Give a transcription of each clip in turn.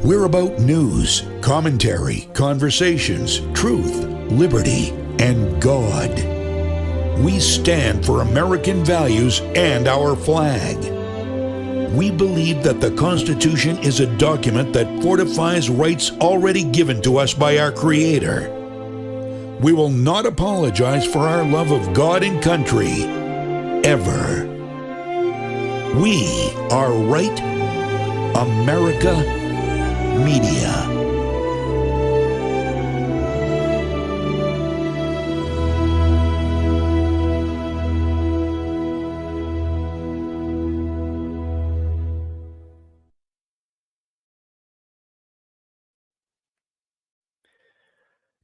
We're about news, commentary, conversations, truth, liberty, and God. We stand for American values and our flag. We believe that the Constitution is a document that fortifies rights already given to us by our Creator. We will not apologize for our love of God and country, ever. We are Right America Media.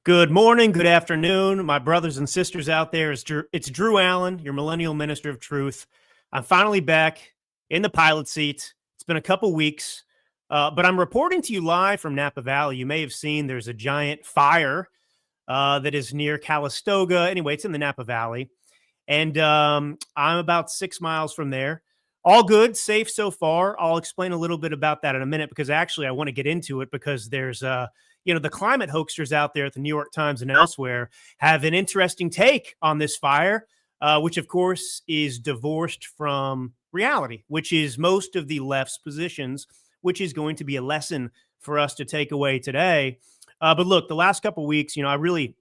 Good morning, good afternoon, my brothers and sisters out there. It's Drew Allen, your millennial minister of truth. I'm finally back in the pilot seat. It's been a couple weeks, but I'm reporting to you live from Napa Valley. You may have seen there's a giant fire that is near Calistoga. Anyway, it's in the Napa Valley, and I'm about 6 miles from there. All good, safe so far. I'll explain a little bit about that in a minute, because actually I want to get into it, because there's the climate hoaxers out there at the New York Times and elsewhere have an interesting take on this fire, which of course is divorced from reality, which is most of the left's positions, which is going to be a lesson for us to take away today. But look, the last couple of weeks, I'm really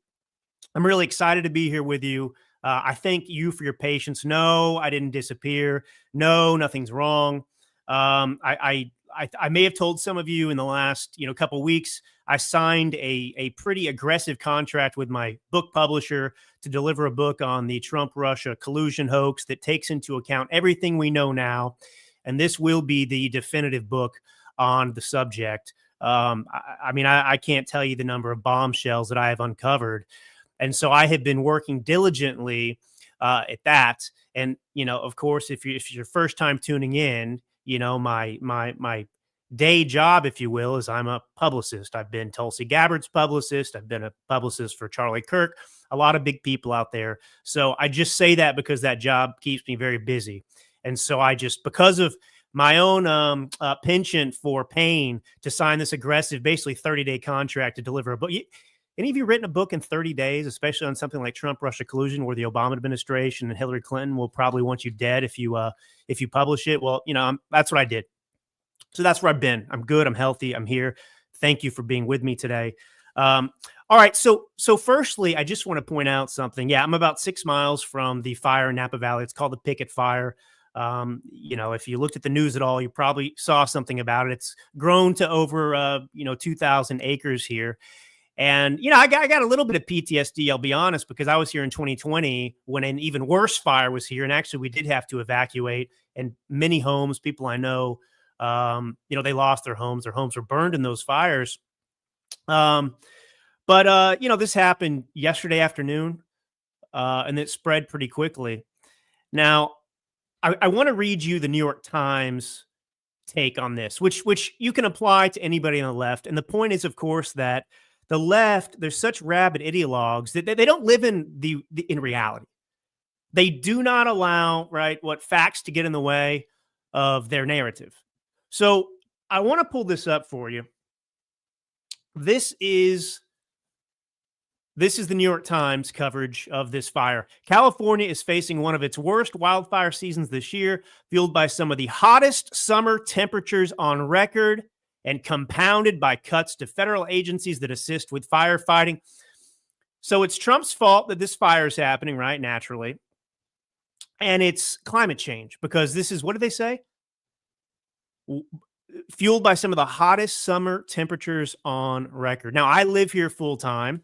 excited to be here with you. I thank you for your patience. No, I didn't disappear. No, nothing's wrong. I may have told some of you in the last couple of weeks, I signed a pretty aggressive contract with my book publisher to deliver a book on the Trump-Russia collusion hoax that takes into account everything we know now. And this will be the definitive book on the subject. I can't tell you the number of bombshells that I have uncovered. And so I have been working diligently at that. And, of course, if it's your first time tuning in, my day job, if you will, is I'm a publicist. I've been Tulsi Gabbard's publicist. I've been a publicist for Charlie Kirk, a lot of big people out there. So I just say that because that job keeps me very busy. And so because of my own penchant for pain, to sign this aggressive, basically 30-day contract to deliver a book. Any of you written a book in 30 days, especially on something like Trump-Russia collusion, where the Obama administration and Hillary Clinton will probably want you dead if you publish it? Well, that's what I did. So that's where I've been. I'm good. I'm healthy. I'm here. Thank you for being with me today. All right. So firstly, I just want to point out something. Yeah, I'm about 6 miles from the fire in Napa Valley. It's called the Picket Fire. If you looked at the news at all, you probably saw something about it. It's grown to over 2,000 acres here. And, I got a little bit of PTSD, I'll be honest, because I was here in 2020 when an even worse fire was here. And actually, we did have to evacuate, and many homes, people I know, they lost their homes. Their homes were burned in those fires. But this happened yesterday afternoon, and it spread pretty quickly. Now, I want to read you the New York Times take on this, which you can apply to anybody on the left. And the point is, of course, that the left, they're such rabid ideologues that they don't live in reality. They do not allow, facts to get in the way of their narrative. So I want to pull this up for you. This is the New York Times coverage of this fire. California is facing one of its worst wildfire seasons this year, fueled by some of the hottest summer temperatures on record and compounded by cuts to federal agencies that assist with firefighting. So it's Trump's fault that this fire is happening, right? Naturally. And it's climate change, because this is, what did they say? Fueled by some of the hottest summer temperatures on record. Now, I live here full time.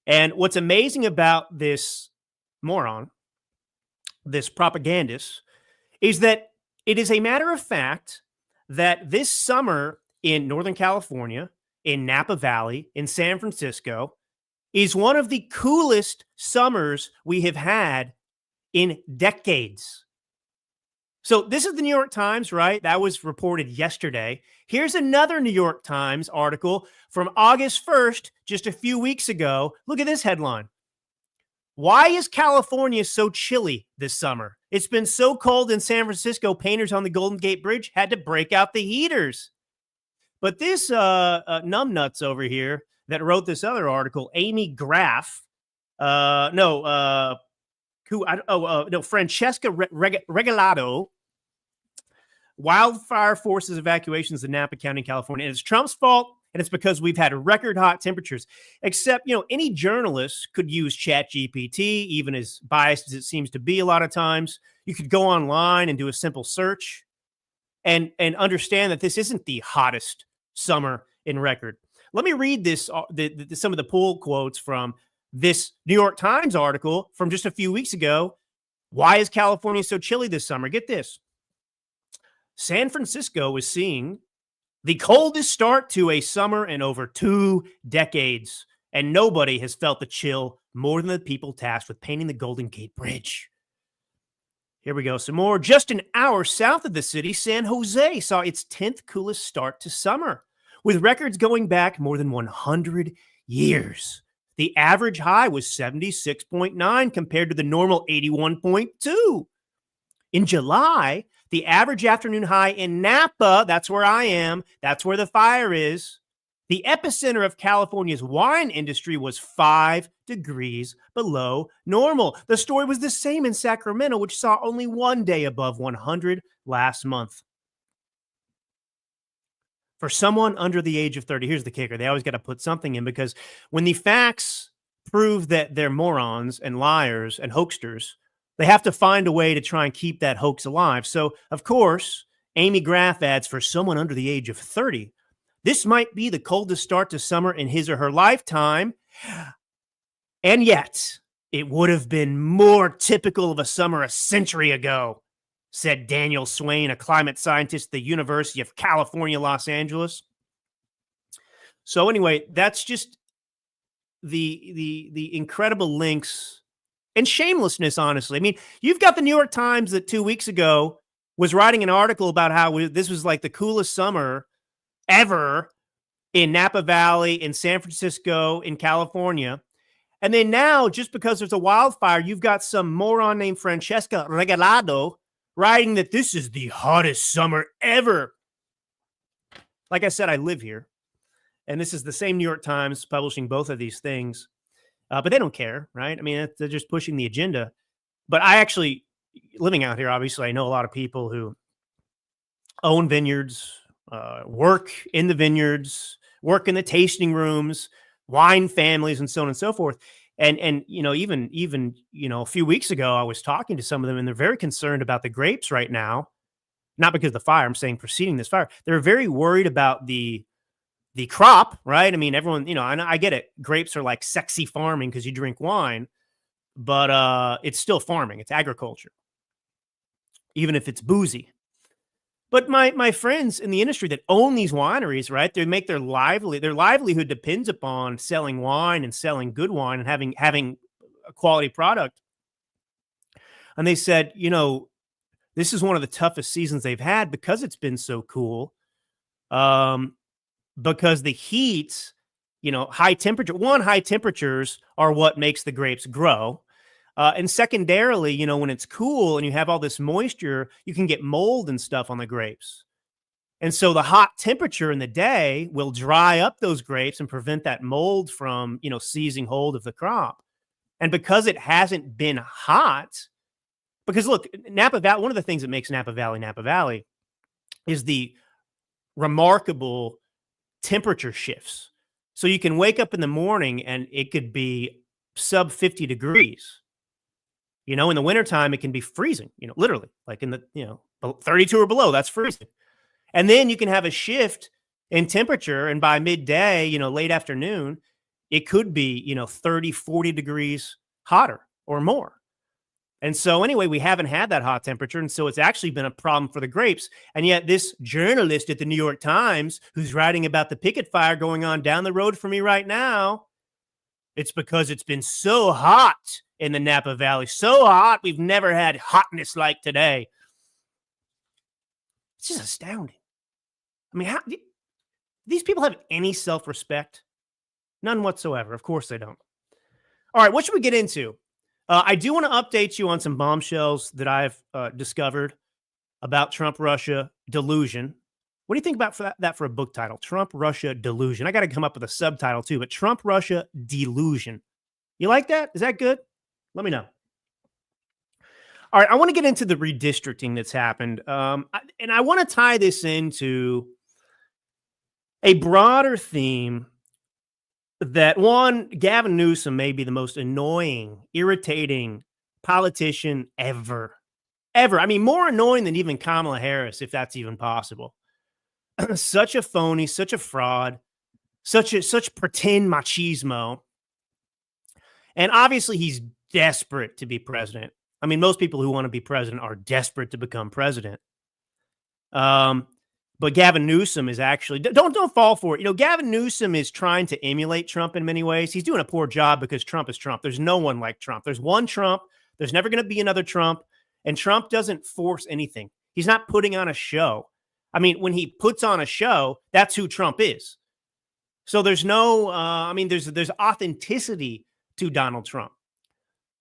And what's amazing about this moron, this propagandist, is that it is a matter of fact that this summer in Northern California, in Napa Valley, in San Francisco, is one of the coolest summers we have had in decades. So this is the New York Times, right? That was reported yesterday. Here's another New York Times article from August 1st, just a few weeks ago. Look at this headline. Why is California so chilly this summer? It's been so cold in San Francisco, painters on the Golden Gate Bridge had to break out the heaters. But this numbnuts over here that wrote this other article, Amy Graff, Francesca Regalado, wildfire forces evacuations in Napa County, California. And it's Trump's fault, and it's because we've had record hot temperatures. Except, any journalist could use ChatGPT, even as biased as it seems to be a lot of times. You could go online and do a simple search and understand that this isn't the hottest summer in record. Let me read this, some of the pull quotes from this New York Times article from just a few weeks ago. Why is California so chilly this summer? Get this. San Francisco is seeing the coldest start to a summer in over 2 decades, and nobody has felt the chill more than the people tasked with painting the Golden Gate Bridge. Here we go. Some more. Just an hour south of the city, San Jose saw its 10th coolest start to summer, with records going back more than 100 years. The average high was 76.9 compared to the normal 81.2. In July, the average afternoon high in Napa, that's where I am, that's where the fire is, the epicenter of California's wine industry, was 5 degrees below normal. The story was the same in Sacramento, which saw only 1 day above 100 last month. For someone under the age of 30, here's the kicker. They always got to put something in, because when the facts prove that they're morons and liars and hoaxsters, they have to find a way to try and keep that hoax alive. So, of course, Amy Graff adds, for someone under the age of 30, this might be the coldest start to summer in his or her lifetime. And yet, it would have been more typical of a summer a century ago, said Daniel Swain, a climate scientist at the University of California, Los Angeles. So anyway, that's just the incredible links and shamelessness, honestly. I mean, you've got the New York Times that 2 weeks ago was writing an article about how this was like the coolest summer ever in Napa Valley, in San Francisco, in California. And then now, just because there's a wildfire, you've got some moron named Francesca Regalado writing that this is the hottest summer ever. Like I said, I live here, and this is the same New York Times publishing both of these things. But they don't care, right? I mean, they're just pushing the agenda. But I actually, living out here, obviously, I know a lot of people who own vineyards, work in the vineyards, work in the tasting rooms, wine families, and so on and so forth. And even a few weeks ago, I was talking to some of them, and they're very concerned about the grapes right now. Not because of the fire, I'm saying preceding this fire. They're very worried about the crop, right? I mean, everyone, and I get it. Grapes are like sexy farming because you drink wine, but it's still farming. It's agriculture, even if it's boozy. But my friends in the industry that own these wineries, right? They make their livelihood depends upon selling wine and selling good wine and having a quality product. And they said, this is one of the toughest seasons they've had because it's been so cool. Because the heat, high temperatures are what makes the grapes grow. And secondarily, when it's cool and you have all this moisture, you can get mold and stuff on the grapes. And so the hot temperature in the day will dry up those grapes and prevent that mold from, seizing hold of the crop. And because it hasn't been hot, because look, Napa Valley, one of the things that makes Napa Valley is the remarkable temperature shifts. So you can wake up in the morning and it could be sub 50 degrees. In the wintertime, it can be freezing, literally, like in the, 32 or below, that's freezing. And then you can have a shift in temperature. And by midday, late afternoon, it could be, 30, 40 degrees hotter or more. And so anyway, we haven't had that hot temperature. And so it's actually been a problem for the grapes. And yet this journalist at the New York Times who's writing about the picket fire going on down the road from me right now, it's because it's been so hot in the Napa Valley. So hot, we've never had hotness like today. It's just astounding. I mean, these people have any self-respect? None whatsoever. Of course they don't. All right, what should we get into? I do want to update you on some bombshells that I've discovered about Trump-Russia delusion. What do you think about that for a book title? Trump-Russia delusion. I got to come up with a subtitle too, but Trump-Russia delusion. You like that? Is that good? Let me know. All right, I want to get into the redistricting that's happened. And I want to tie this into a broader theme that, one, Gavin Newsom may be the most annoying, irritating politician ever. Ever. I mean, more annoying than even Kamala Harris, if that's even possible. Such a phony, such a fraud, such pretend machismo. And obviously he's desperate to be president. I mean, most people who want to be president are desperate to become president. But Gavin Newsom is actually, don't fall for it. You know, Gavin Newsom is trying to emulate Trump in many ways. He's doing a poor job because Trump is Trump. There's no one like Trump. There's one Trump. There's never going to be another Trump. And Trump doesn't force anything. He's not putting on a show. I mean, when he puts on a show, that's who Trump is. So there's no, there's authenticity to Donald Trump.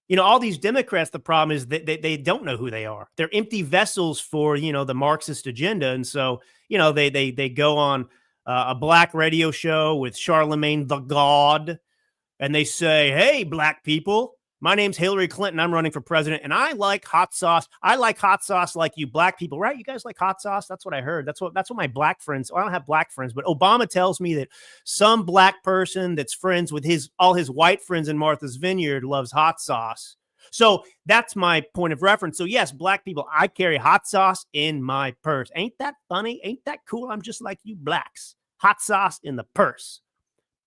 You know, all these Democrats, the problem is that they don't know who they are. They're empty vessels for, you know, the Marxist agenda. And so, you know, they go on a black radio show with Charlemagne the God, and they say, hey, black people, my name's Hillary Clinton. I'm running for president, and I like hot sauce. I like hot sauce like you black people, right? You guys like hot sauce? That's what I heard. That's what my black friends, I don't have black friends, but Obama tells me that some black person that's friends with all his white friends in Martha's Vineyard loves hot sauce. So that's my point of reference. So yes, black people, I carry hot sauce in my purse. Ain't that funny? Ain't that cool? I'm just like you blacks. Hot sauce in the purse.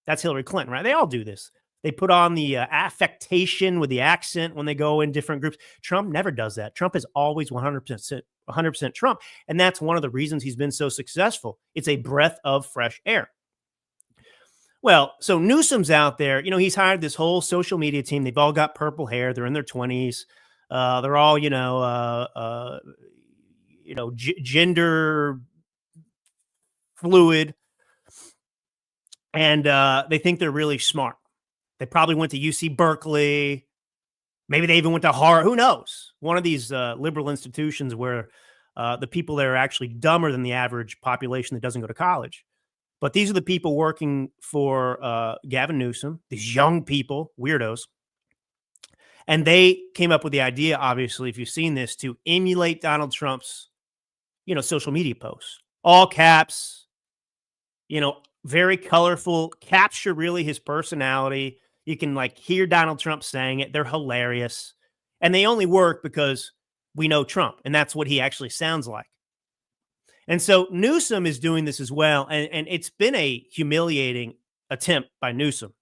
That's Hillary Clinton, right? They all do this. They put on the affectation with the accent when they go in different groups. Trump never does that. Trump is always 100% Trump. And that's one of the reasons he's been so successful. It's a breath of fresh air. Well, so Newsom's out there. You know, he's hired this whole social media team. They've all got purple hair. They're in their 20s. They're all, gender fluid. And they think they're really smart. They probably went to UC Berkeley. Maybe they even went to Harvard. Who knows? One of these liberal institutions where the people there are actually dumber than the average population that doesn't go to college. But these are the people working for Gavin Newsom, these young people, weirdos. And they came up with the idea, obviously, if you've seen this, to emulate Donald Trump's, social media posts. All caps, very colorful, capture really his personality. You can hear Donald Trump saying it. They're hilarious. And they only work because we know Trump. And that's what he actually sounds like. And so Newsom is doing this as well. And it's been a humiliating attempt by Newsom.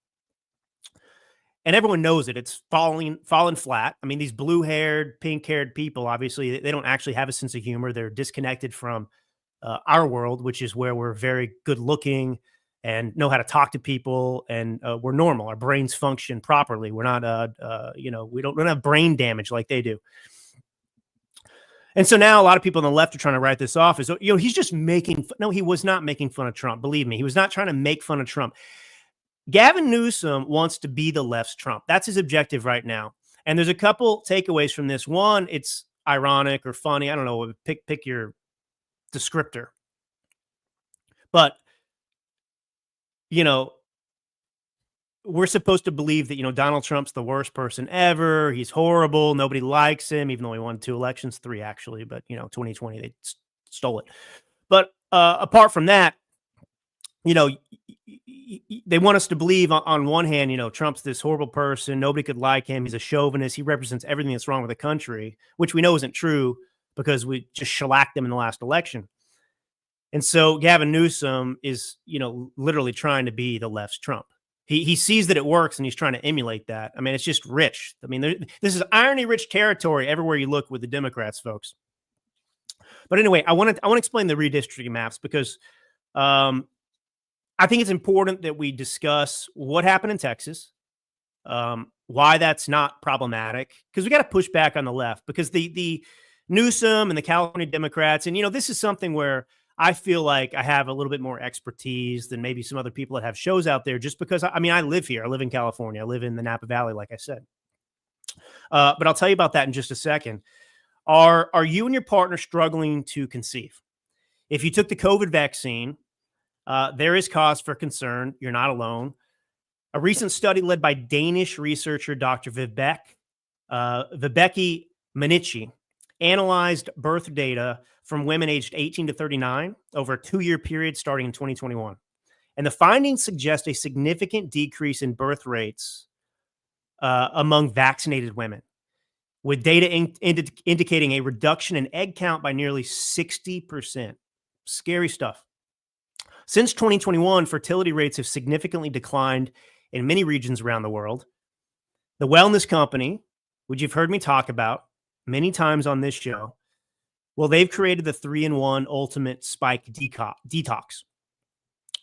And everyone knows it. It's fallen flat. I mean, these blue-haired, pink-haired people, obviously, they don't actually have a sense of humor. They're disconnected from our world, which is where we're very good-looking and know how to talk to people, and we're normal. Our brains function properly. We're not, we don't have brain damage like they do. And so now a lot of people on the left are trying to write this off as, he's just making – no, he was not making fun of Trump. Believe me, he was not trying to make fun of Trump. Gavin Newsom wants to be the left's Trump. That's his objective right now. And there's a couple takeaways from this. One, it's ironic or funny. I don't know. Pick your descriptor. But, we're supposed to believe that, Donald Trump's the worst person ever. He's horrible. Nobody likes him, even though he won 2 elections, 3 actually. But, 2020, they stole it. But apart from that, they want us to believe on one hand, Trump's this horrible person. Nobody could like him. He's a chauvinist. He represents everything that's wrong with the country, which we know isn't true because we just shellacked them in the last election. And so Gavin Newsom is, literally trying to be the left's Trump. He sees that it works and he's trying to emulate that. I mean, it's just rich. I mean, this is irony-rich territory everywhere you look with the Democrats, folks. But anyway, I want to explain the redistricting maps because I think it's important that we discuss what happened in Texas, why that's not problematic, because we got to push back on the left because the Newsom and the California Democrats, and, this is something where I feel like I have a little bit more expertise than maybe some other people that have shows out there just because, I live here. I live in California. I live in the Napa Valley, like I said. But I'll tell you about that in just a second. Are you and your partner struggling to conceive? If you took the COVID vaccine, there is cause for concern. You're not alone. A recent study led by Danish researcher Dr. Vibeke Manichi analyzed birth data from women aged 18 to 39 over a 2-year period starting in 2021. And the findings suggest a significant decrease in birth rates among vaccinated women, with data indicating a reduction in egg count by nearly 60%. Scary stuff. Since 2021, fertility rates have significantly declined in many regions around the world. The wellness company, which you've heard me talk about many times on this show, well, they've created the 3-in-1 Ultimate Spike Detox,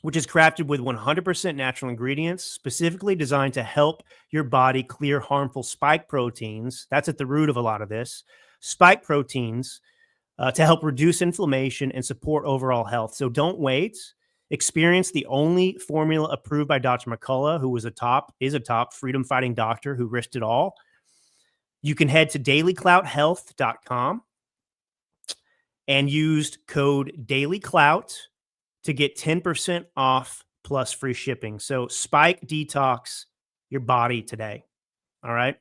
which is crafted with 100% natural ingredients, specifically designed to help your body clear harmful spike proteins. That's at the root of a lot of this. Spike proteins to help reduce inflammation and support overall health. So don't wait. Experience the only formula approved by Dr. McCullough, who is a top freedom-fighting doctor who risked it all. You can head to dailyclouthealth.com and use code DailyClout to get 10% off plus free shipping. So Spike Detox your body today. All right.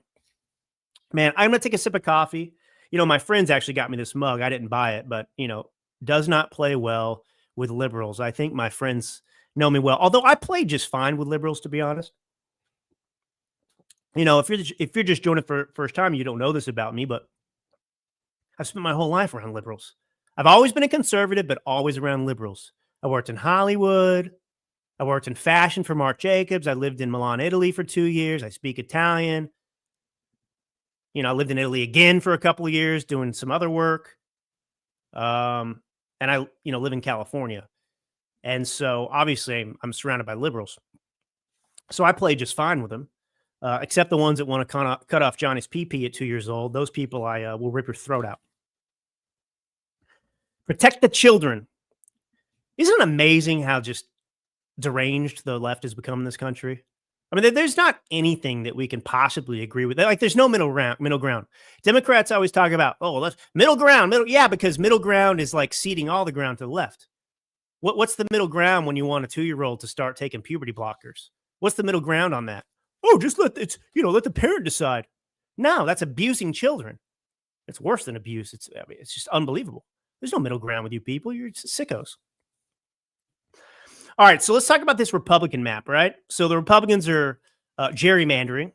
Man, I'm going to take a sip of coffee. My friends actually got me this mug. I didn't buy it, but, does not play well with liberals. I think my friends know me well, although I play just fine with liberals, to be honest. If you're just joining for first time, you don't know this about me, but I've spent my whole life around liberals. I've always been a conservative, but always around liberals. I worked in Hollywood. I worked in fashion for Marc Jacobs. I lived in Milan, Italy for 2 years. I speak Italian. I lived in Italy again for a couple of years doing some other work. And I, live in California. And so obviously I'm surrounded by liberals. So I play just fine with them, except the ones that want to cut off Johnny's pee-pee at 2 years old. Those people I will rip your throat out. Protect the children. Isn't it amazing how just deranged the left has become in this country? I mean, there's not anything that we can possibly agree with. Like, there's no middle ground. Democrats always talk about, that's middle ground. Yeah, because middle ground is like ceding all the ground to the left. What's the middle ground when you want a 2-year-old to start taking puberty blockers? What's the middle ground on that? Just let the parent decide. No, that's abusing children. It's worse than abuse. It's just unbelievable. There's no middle ground with you people. You're sickos. All right, so let's talk about this Republican map, right? So the Republicans are gerrymandering,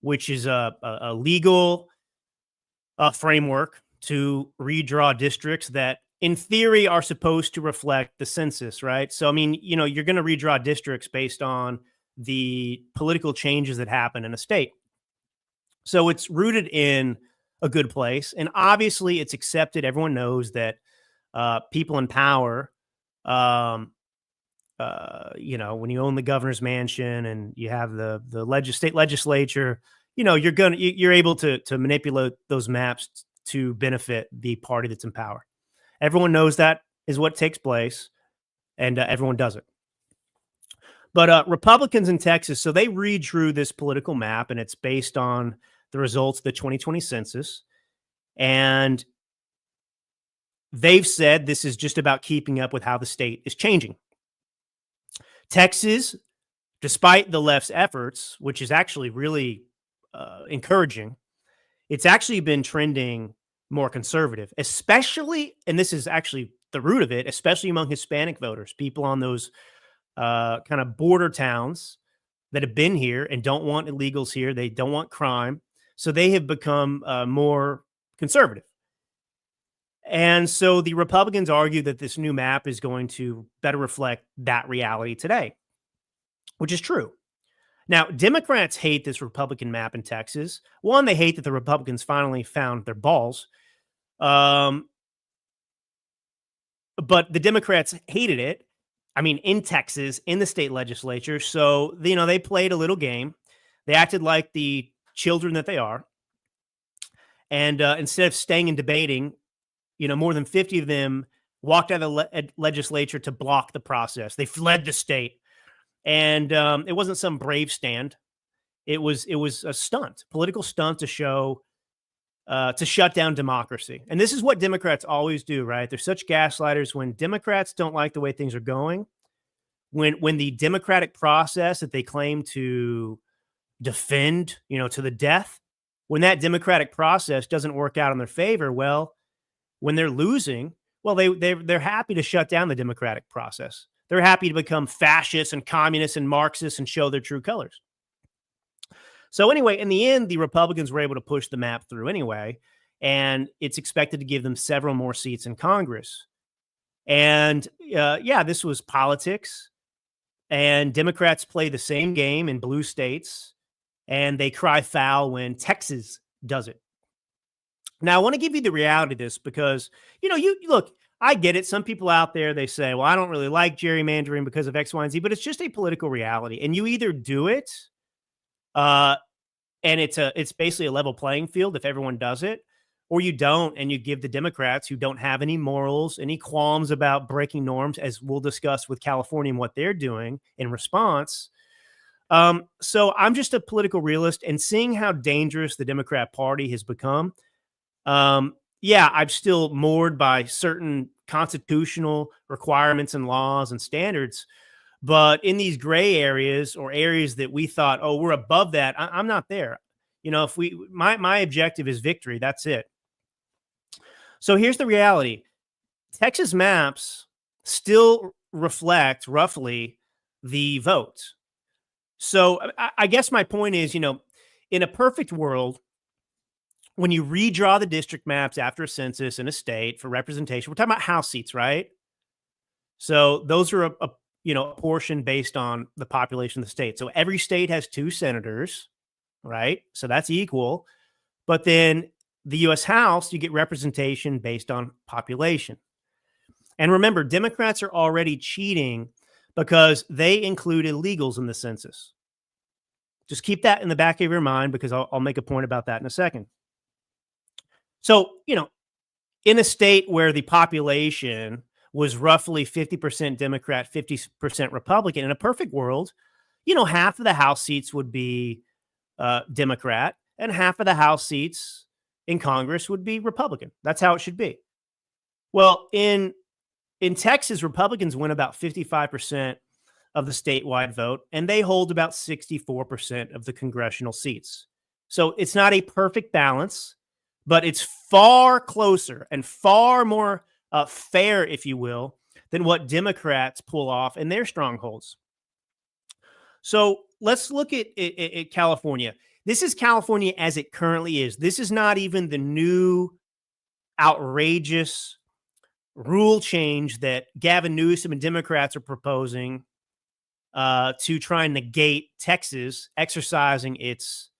which is a legal framework to redraw districts that, in theory, are supposed to reflect the census, right? So, I mean, you're going to redraw districts based on the political changes that happen in a state. So it's rooted in a good place. And obviously, it's accepted. Everyone knows that people in power, when you own the governor's mansion and you have the state legislature, you're able to manipulate those maps to benefit the party that's in power. Everyone knows that is what takes place, and everyone does it. But Republicans in Texas, so they redrew this political map, and it's based on the results of the 2020 census. And they've said this is just about keeping up with how the state is changing. Texas, despite the left's efforts, which is actually really encouraging, it's actually been trending more conservative, especially, and this is actually the root of it, especially among Hispanic voters, people on those kind of border towns that have been here and don't want illegals here. They don't want crime. So they have become more conservative. And so the Republicans argue that this new map is going to better reflect that reality today, which is true. Now, Democrats hate this Republican map in Texas. One, they hate that the Republicans finally found their balls. But the Democrats hated it. I mean, in Texas, in the state legislature. So, they played a little game. They acted like the children that they are. And instead of staying and debating, more than 50 of them walked out of the legislature to block the process. They fled the state. And it wasn't some brave stand. It was a stunt, political stunt to show to shut down democracy. And this is what Democrats always do, right? They're such gaslighters. When Democrats don't like the way things are going, when the democratic process that they claim to defend, to the death, when that democratic process doesn't work out in their favor, well, when they're losing, well, they're happy to shut down the democratic process. They're happy to become fascists and communists and Marxists and show their true colors. So anyway, in the end, the Republicans were able to push the map through anyway, and it's expected to give them several more seats in Congress. And this was politics. And Democrats play the same game in blue states, and they cry foul when Texas does it. Now, I want to give you the reality of this because, you look, I get it. Some people out there, they say, well, I don't really like gerrymandering because of X, Y, and Z, but it's just a political reality. And you either do it, and it's basically a level playing field if everyone does it, or you don't, and you give the Democrats who don't have any morals, any qualms about breaking norms, as we'll discuss with California and what they're doing in response. So I'm just a political realist, and seeing how dangerous the Democrat Party has become, I'm still moored by certain constitutional requirements and laws and standards. But in these gray areas or areas that we thought, oh, we're above that, I'm not there. If my objective is victory, that's it. So here's the reality. Texas maps still reflect roughly the vote. So I guess my point is, in a perfect world, when you redraw the district maps after a census in a state for representation, we're talking about House seats, right? So those are a portion based on the population of the state. So every state has 2 senators, right? So that's equal. But then the U.S. House, you get representation based on population. And remember, Democrats are already cheating because they include illegals in the census. Just keep that in the back of your mind because I'll make a point about that in a second. So, in a state where the population was roughly 50% Democrat, 50% Republican, in a perfect world, half of the House seats would be Democrat and half of the House seats in Congress would be Republican. That's how it should be. Well, in Texas, Republicans win about 55% of the statewide vote, and they hold about 64% of the congressional seats. So it's not a perfect balance, but it's far closer and far more fair, if you will, than what Democrats pull off in their strongholds. So let's look at California. This is California as it currently is. This is not even the new outrageous rule change that Gavin Newsom and Democrats are proposing to try and negate Texas exercising its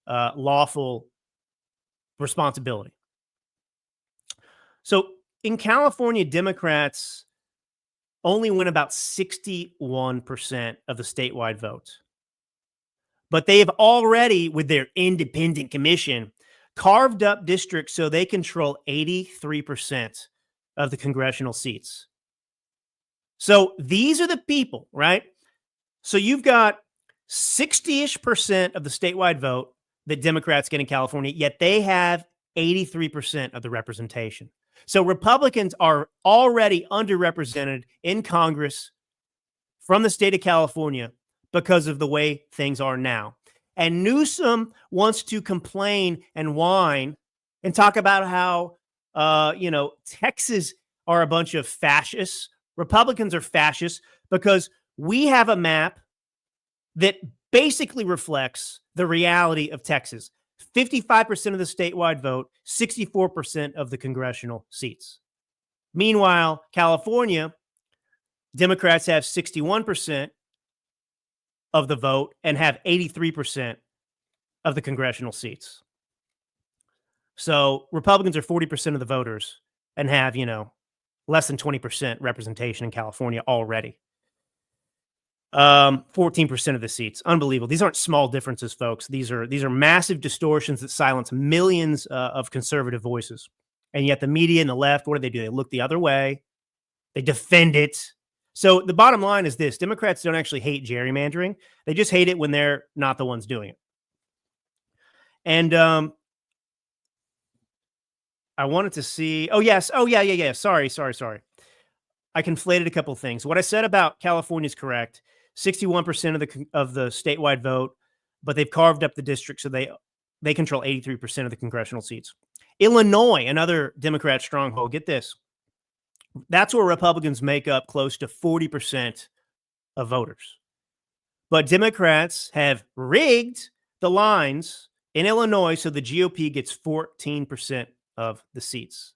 lawful responsibility. So in California, Democrats only win about 61% of the statewide vote. But they have already, with their independent commission, carved up districts so they control 83% of the congressional seats. So these are the people, right? So you've got 60-ish% of the statewide vote that Democrats get in California, yet they have 83% of the representation. So Republicans are already underrepresented in Congress from the state of California because of the way things are now. And Newsom wants to complain and whine and talk about how, Texas are a bunch of fascists. Republicans are fascists because we have a map that basically reflects the reality of Texas. 55% of the statewide vote, 64% of the congressional seats. Meanwhile, California, Democrats have 61% of the vote and have 83% of the congressional seats. So Republicans are 40% of the voters and have, less than 20% representation in California already. 14% of the seats. Unbelievable. These aren't small differences, folks. These are massive distortions that silence millions of conservative voices. And yet the media and the left, what do? They look the other way. They defend it. So the bottom line is this: Democrats don't actually hate gerrymandering. They just hate it when they're not the ones doing it. And I wanted to see. Oh, yes. Oh, yeah. Sorry. I conflated a couple of things. What I said about California is correct. 61% of the statewide vote, but they've carved up the district so they control 83% of the congressional seats. Illinois, another Democrat stronghold. Get this. That's where Republicans make up close to 40% of voters. But Democrats have rigged the lines in Illinois so the GOP gets 14% of the seats.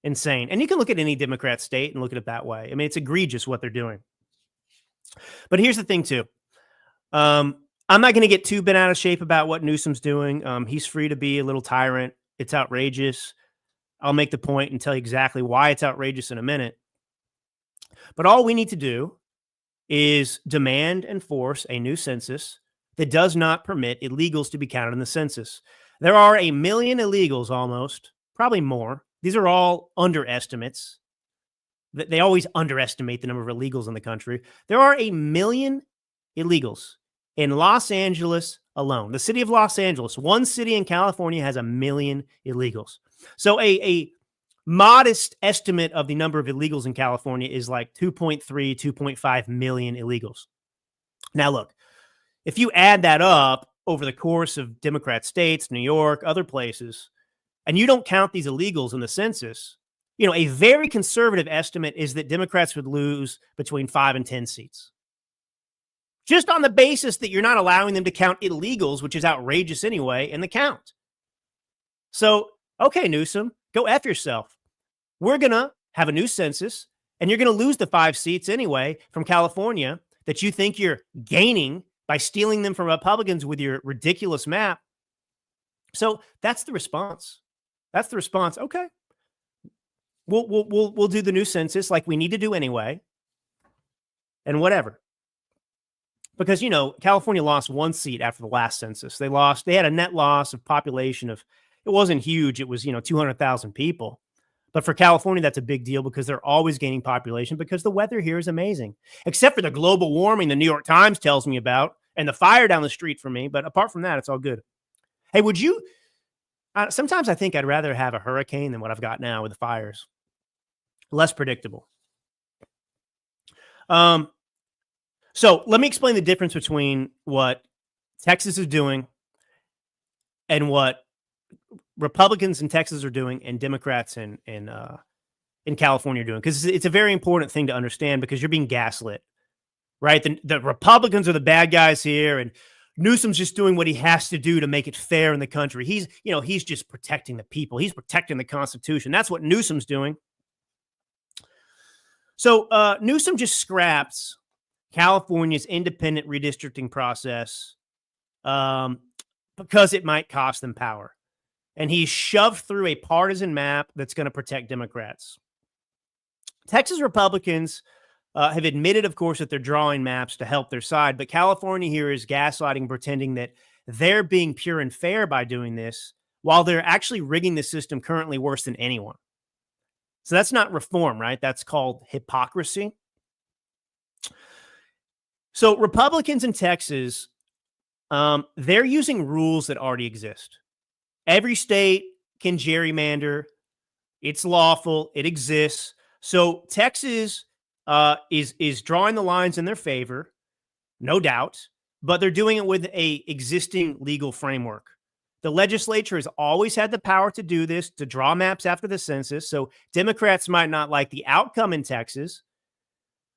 Insane. And you can look at any Democrat state and look at it that way. I mean, it's egregious what they're doing. But here's the thing, too. I'm not going to get too bent out of shape about what Newsom's doing. He's free to be a little tyrant. It's outrageous. I'll make the point and tell you exactly why it's outrageous in a minute. But all we need to do is demand and force a new census that does not permit illegals to be counted in the census. There are 1 million illegals almost, probably more. These are all underestimates. They always underestimate the number of illegals in the country. There are 1 million illegals in Los Angeles alone. The city of Los Angeles, one city in California, has 1 million illegals. So a modest estimate of the number of illegals in California is like 2.3, 2.5 million illegals. Now, look, if you add that up over the course of Democrat states, New York, other places, and you don't count these illegals in the census, you know, a very conservative estimate is that Democrats would lose between 5 and 10 seats. Just on the basis that you're not allowing them to count illegals, which is outrageous anyway, in the count. So, okay, Newsom, go F yourself. We're going to have a new census, and you're going to lose the 5 seats anyway from California that you think you're gaining by stealing them from Republicans with your ridiculous map. So that's the response. That's the response. Okay. We'll do the new census like we need to do anyway. And whatever. Because, you know, California lost 1 seat after the last census. They had a net loss of population of, it wasn't huge. It was, 200,000 people. But for California, that's a big deal because they're always gaining population because the weather here is amazing. Except for the global warming the New York Times tells me about and the fire down the street from me. But apart from that, it's all good. Hey, would you, sometimes I think I'd rather have a hurricane than what I've got now with the fires. Less predictable. So let me explain the difference between what Texas is doing and what Republicans in Texas are doing and Democrats in California are doing. Because it's a very important thing to understand because you're being gaslit, right? The Republicans are the bad guys here, and Newsom's just doing what he has to do to make it fair in the country. He's just protecting the people. He's protecting the Constitution. That's what Newsom's doing. So Newsom just scraps California's independent redistricting process because it might cost them power. And he's shoved through a partisan map that's going to protect Democrats. Texas Republicans have admitted, of course, that they're drawing maps to help their side. But California here is gaslighting, pretending that they're being pure and fair by doing this, while they're actually rigging the system currently worse than anyone. So that's not reform, right? That's called hypocrisy. So Republicans in Texas, they're using rules that already exist. Every state can gerrymander. It's lawful. It exists. So Texas is drawing the lines in their favor, no doubt, but they're doing it with a existing legal framework. The legislature has always had the power to do this, to draw maps after the census. So Democrats might not like the outcome in Texas,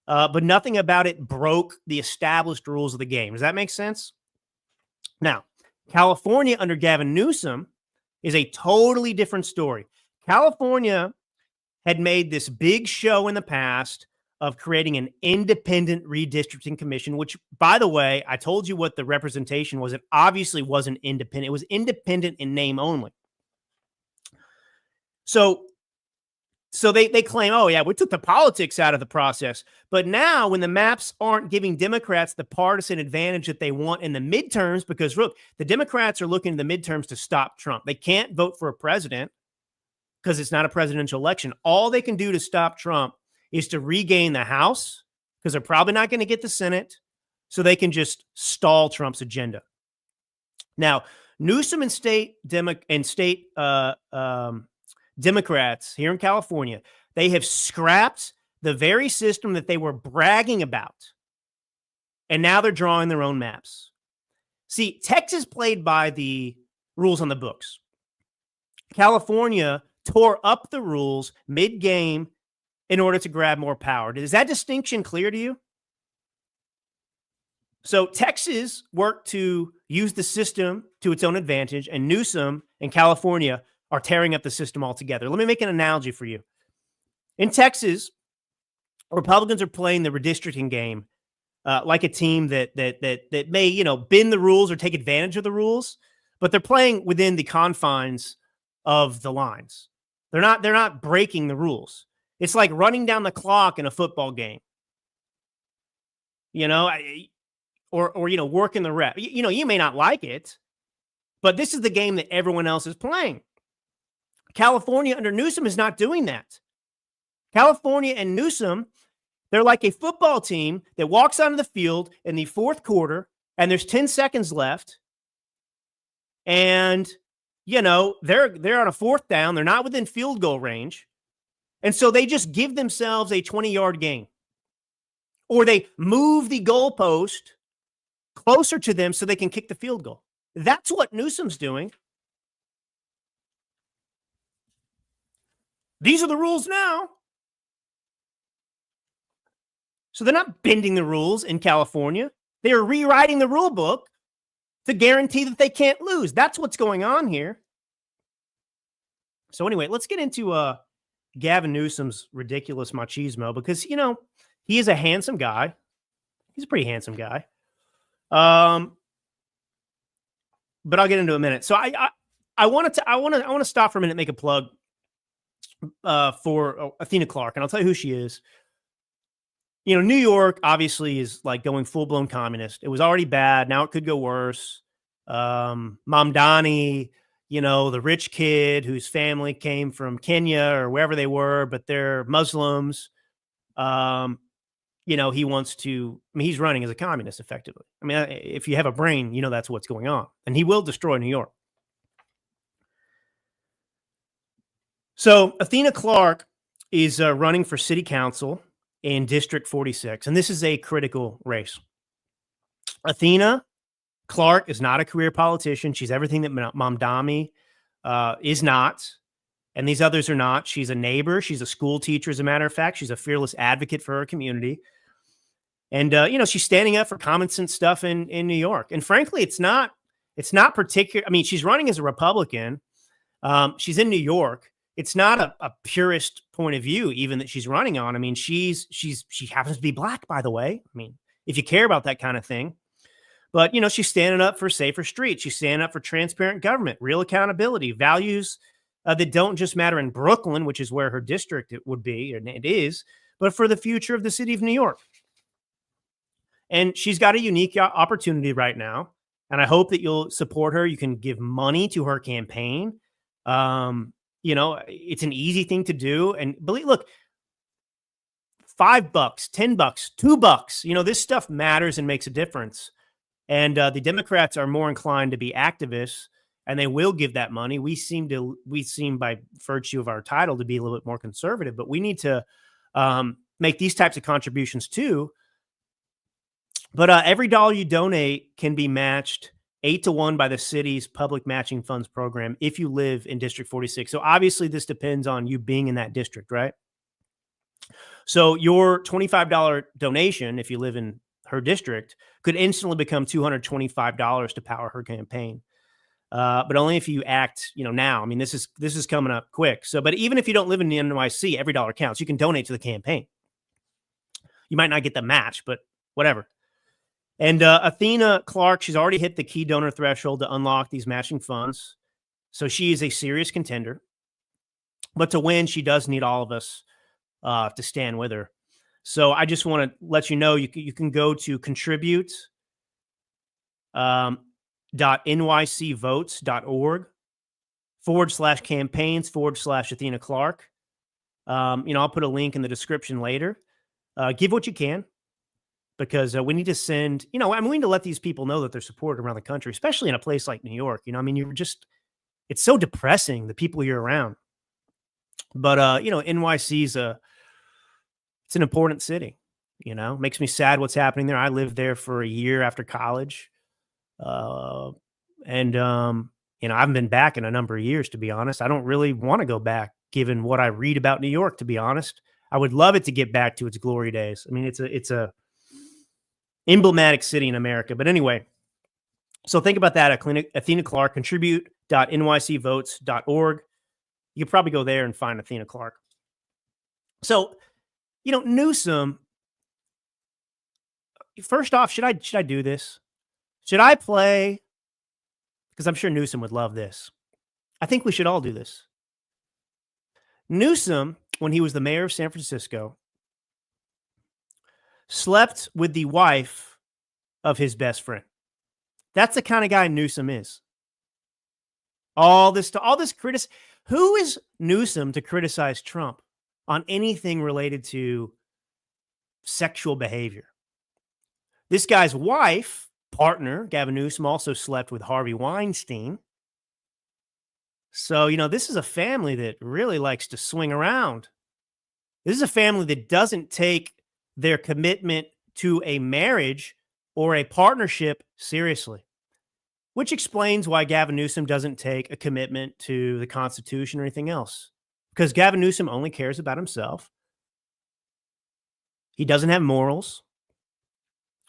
but nothing about it broke the established rules of the game. Does that make sense? Now, California under Gavin Newsom is a totally different story. California had made this big show in the past of creating an independent redistricting commission, which, by the way, I told you what the representation was. It obviously wasn't independent. It was independent in name only. So they claim, oh, yeah, we took the politics out of the process. But now when the maps aren't giving Democrats the partisan advantage that they want in the midterms, because, look, the Democrats are looking in the midterms to stop Trump. They can't vote for a president because it's not a presidential election. All they can do to stop Trump is to regain the House because they're probably not going to get the Senate, so they can just stall Trump's agenda. Now, Newsom and state Democrats here in California, they have scrapped the very system that they were bragging about. And now they're drawing their own maps. See, Texas played by the rules on the books. California tore up the rules mid-game in order to grab more power. Is that distinction clear to you? So Texas worked to use the system to its own advantage, and Newsom and California are tearing up the system altogether. Let me make an analogy for you. In Texas, Republicans are playing the redistricting game like a team that may, bend the rules or take advantage of the rules, but they're playing within the confines of the lines. They're not breaking the rules. It's like running down the clock in a football game. Or working the rep. You may not like it, but this is the game that everyone else is playing. California under Newsom is not doing that. California and Newsom, they're like a football team that walks onto the field in the fourth quarter, and there's 10 seconds left. And, they're on a fourth down. They're not within field goal range. And so they just give themselves a 20-yard gain. Or they move the goalpost closer to them so they can kick the field goal. That's what Newsom's doing. These are the rules now. So they're not bending the rules in California. They're rewriting the rule book to guarantee that they can't lose. That's what's going on here. So anyway, let's get into Gavin Newsom's ridiculous machismo because, he is a handsome guy. He's a pretty handsome guy. But I'll get into it in a minute. So I want to stop for a minute and make a plug for Athena Clark, and I'll tell you who she is. New York obviously is like going full-blown communist. It was already bad. Now it could go worse. Mamdani, the rich kid whose family came from Kenya or wherever they were, but they're Muslims. He wants to, he's running as a communist effectively. If you have a brain, that's what's going on. And he will destroy New York. So Athena Clark is running for city council in District 46. And this is a critical race. Athena Clark is not a career politician. She's everything that Mamdani is not. And these others are not. She's a neighbor. She's a school teacher, as a matter of fact. She's a fearless advocate for her community. And, she's standing up for common sense stuff in New York. And frankly, it's not particular. She's running as a Republican. She's in New York. It's not a purist point of view, even that she's running on. She happens to be black, by the way. If you care about that kind of thing. But, she's standing up for safer streets. She's standing up for transparent government, real accountability, values that don't just matter in Brooklyn, which is where her district it would be, and it is, but for the future of the city of New York. And she's got a unique opportunity right now. And I hope that you'll support her. You can give money to her campaign. It's an easy thing to do. And look, $5, $10, $2, this stuff matters and makes a difference. And the Democrats are more inclined to be activists, and they will give that money. We seem by virtue of our title to be a little bit more conservative, but we need to make these types of contributions too. But every dollar you donate can be matched 8-1 by the city's public matching funds program if you live in District 46. So obviously this depends on you being in that district, right? So your $25 donation, if you live in her district, could instantly become $225 to power her campaign. But only if you act, now. This is coming up quick. So, but even if you don't live in the NYC, every dollar counts. You can donate to the campaign. You might not get the match, but whatever. And Athena Clark, she's already hit the key donor threshold to unlock these matching funds. So she is a serious contender. But to win, she does need all of us to stand with her. So I just want to let you know, you can go to contribute.nycvotes.org/campaigns/Athena Clark. I'll put a link in the description later. Give what you can. because we need to send, we need to let these people know that they're supported around the country, especially in a place like New York. It's so depressing, the people you're around. But, NYC's it's an important city, makes me sad what's happening there. I lived there for a year after college. And I haven't been back in a number of years, to be honest. I don't really want to go back given what I read about New York, to be honest. I would love it to get back to its glory days. I mean, it's a emblematic city in America. But anyway, so think about that. Athena Clark, contribute.nycvotes.org. You could probably go there and find Athena Clark. So, Newsom, first off, should I do this? Should I play? Because I'm sure Newsom would love this. I think we should all do this. Newsom, when he was the mayor of San Francisco, slept with the wife of his best friend. That's the kind of guy Newsom is. All this criticism. Who is Newsom to criticize Trump on anything related to sexual behavior? This guy's partner, Gavin Newsom, also slept with Harvey Weinstein. So, this is a family that really likes to swing around. This is a family that doesn't take their commitment to a marriage or a partnership seriously, which explains why Gavin Newsom doesn't take a commitment to the Constitution or anything else, because Gavin Newsom only cares about himself. He doesn't have morals.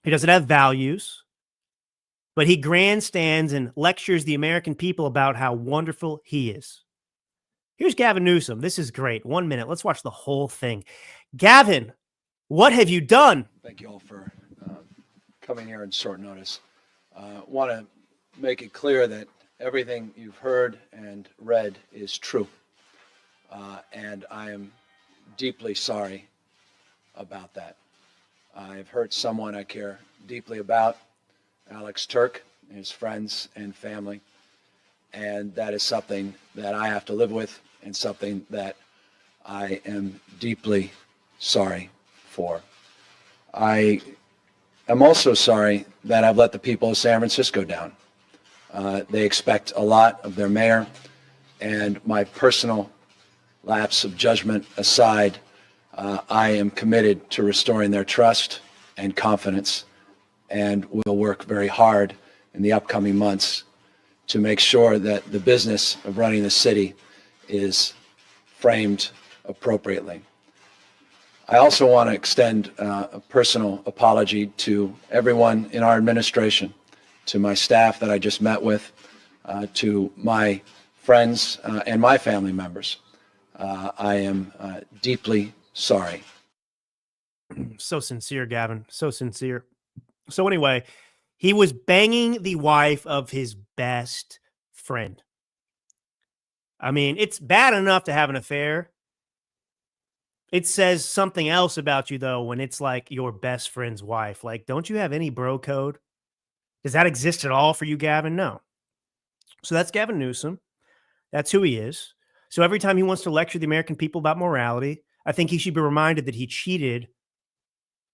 He doesn't have values. But he grandstands and lectures the American people about how wonderful he is. Here's Gavin Newsom. This is great. 1 minute. Let's watch the whole thing. Gavin, what have you done? Thank you all for coming here on short notice. Want to make it clear that everything you've heard and read is true. And I am deeply sorry about that. I've hurt someone I care deeply about, Alex Turk, his friends and family, and that is something that I have to live with and something that I am deeply sorry for. I am also sorry that I've let the people of San Francisco down. They expect a lot of their mayor, and my personal lapse of judgment aside, I am committed to restoring their trust and confidence, and will work very hard in the upcoming months to make sure that the business of running the city is framed appropriately. I also want to extend a personal apology to everyone in our administration, to my staff that I just met with, to my friends and my family members. I am deeply sorry. So sincere, Gavin. So sincere. So anyway, he was banging the wife of his best friend. I mean, it's bad enough to have an affair. It says something else about you, though, when it's like your best friend's wife. Like, don't you have any bro code? Does that exist at all for you, Gavin? No. So that's Gavin Newsom. That's who he is. So every time he wants to lecture the American people about morality, I think he should be reminded that he cheated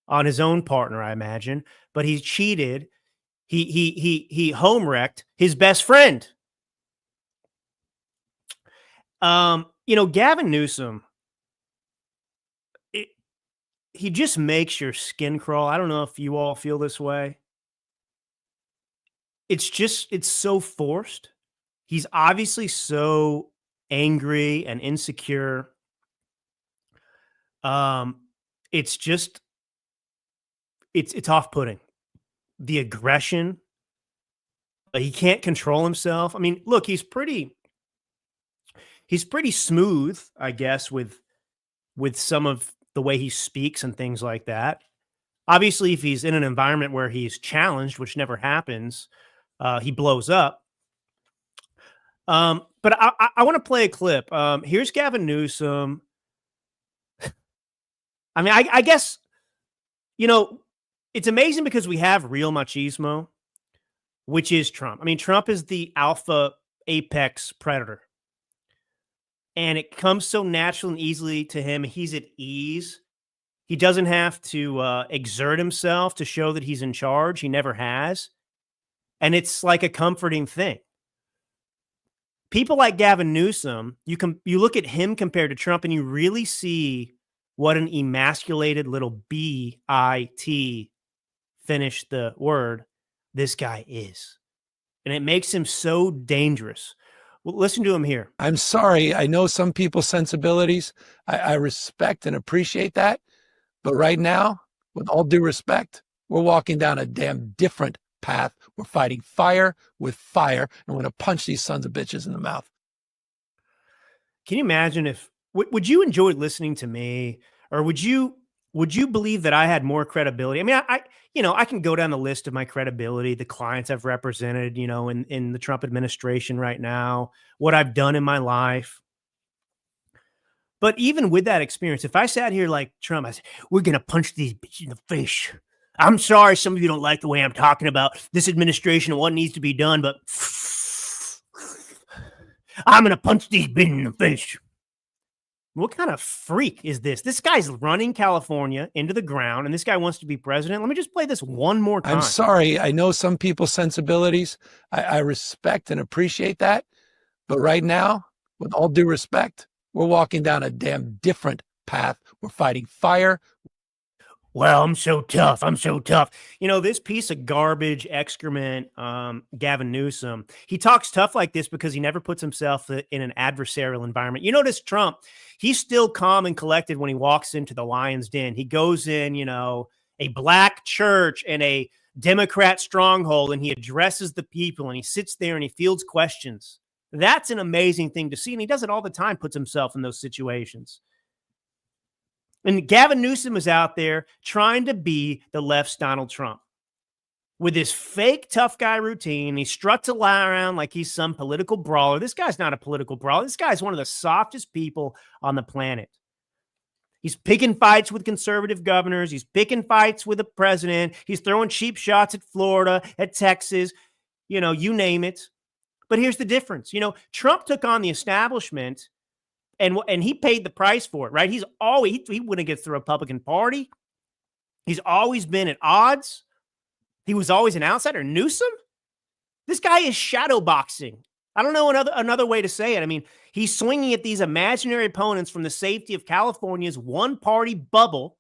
on his own partner, I imagine, but he cheated. He home wrecked his best friend. Gavin Newsom, he just makes your skin crawl. I don't know if you all feel this way. It's so forced. He's obviously so angry and insecure. It's off-putting. The aggression. He can't control himself. I mean, look, he's pretty smooth, I guess, with some of the way he speaks and things like that. Obviously, if he's in an environment where he's challenged, which never happens, he blows up. But I want to play a clip. Here's Gavin Newsom. I mean, I guess, it's amazing because we have real machismo, which is Trump. I mean, Trump is the alpha apex predator. And it comes so natural and easily to him. He's at ease He doesn't have to exert himself to show that he's in charge. He never has. And it's like a comforting thing. People like Gavin Newsom, you look at him compared to Trump and you really see what an emasculated little B-I-T, finish the word, this guy is. And it makes him so dangerous. Well, listen to him here. I'm sorry. I know some people's sensibilities. I respect and appreciate that. But right now, with all due respect, we're walking down a damn different path. We're fighting fire with fire, and we're going to punch these sons of bitches in the mouth. Can you imagine if, would you enjoy listening to me, or would you believe that I had more credibility? I mean, I can go down the list of my credibility, the clients I've represented, in the Trump administration right now, what I've done in my life. But even with that experience, if I sat here like Trump, I said, we're going to punch these bitches in the face. I'm sorry some of you don't like the way I'm talking about this administration and what needs to be done, but I'm going to punch these bitches in the face. What kind of freak is this? This guy's running California into the ground, and this guy wants to be president. Let me just play this one more time. I'm sorry. I know some people's sensibilities. I respect and appreciate that. But right now, with all due respect, we're walking down a damn different path. We're fighting fire. Well, I'm so tough. I'm so tough. This piece of garbage excrement, Gavin Newsom, he talks tough like this because he never puts himself in an adversarial environment. You notice Trump, he's still calm and collected when he walks into the lion's den. He goes in, a black church and a Democrat stronghold, and he addresses the people, and he sits there and he fields questions. That's an amazing thing to see. And he does it all the time, puts himself in those situations. And Gavin Newsom is out there trying to be the left's Donald Trump with his fake tough guy routine. He struts around like he's some political brawler. This guy's not a political brawler. This guy's one of the softest people on the planet. He's picking fights with conservative governors. He's picking fights with the president. He's throwing cheap shots at Florida, at Texas, you name it. But here's the difference. Trump took on the establishment and he paid the price for it, right? He's always, he went against the Republican Party. He's always been at odds. He was always an outsider. Newsom, this guy is shadow boxing. I don't know another way to say it. I mean, he's swinging at these imaginary opponents from the safety of California's one-party bubble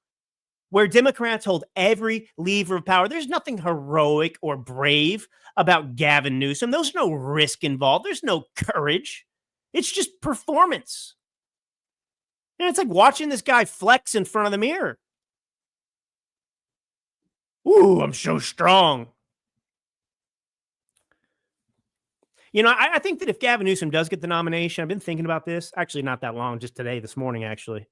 where Democrats hold every lever of power. There's nothing heroic or brave about Gavin Newsom. There's no risk involved. There's no courage. It's just performance. And it's like watching this guy flex in front of the mirror. Ooh, I'm so strong. I think that if Gavin Newsom does get the nomination, I've been thinking about this, actually not that long, just today, this morning, actually.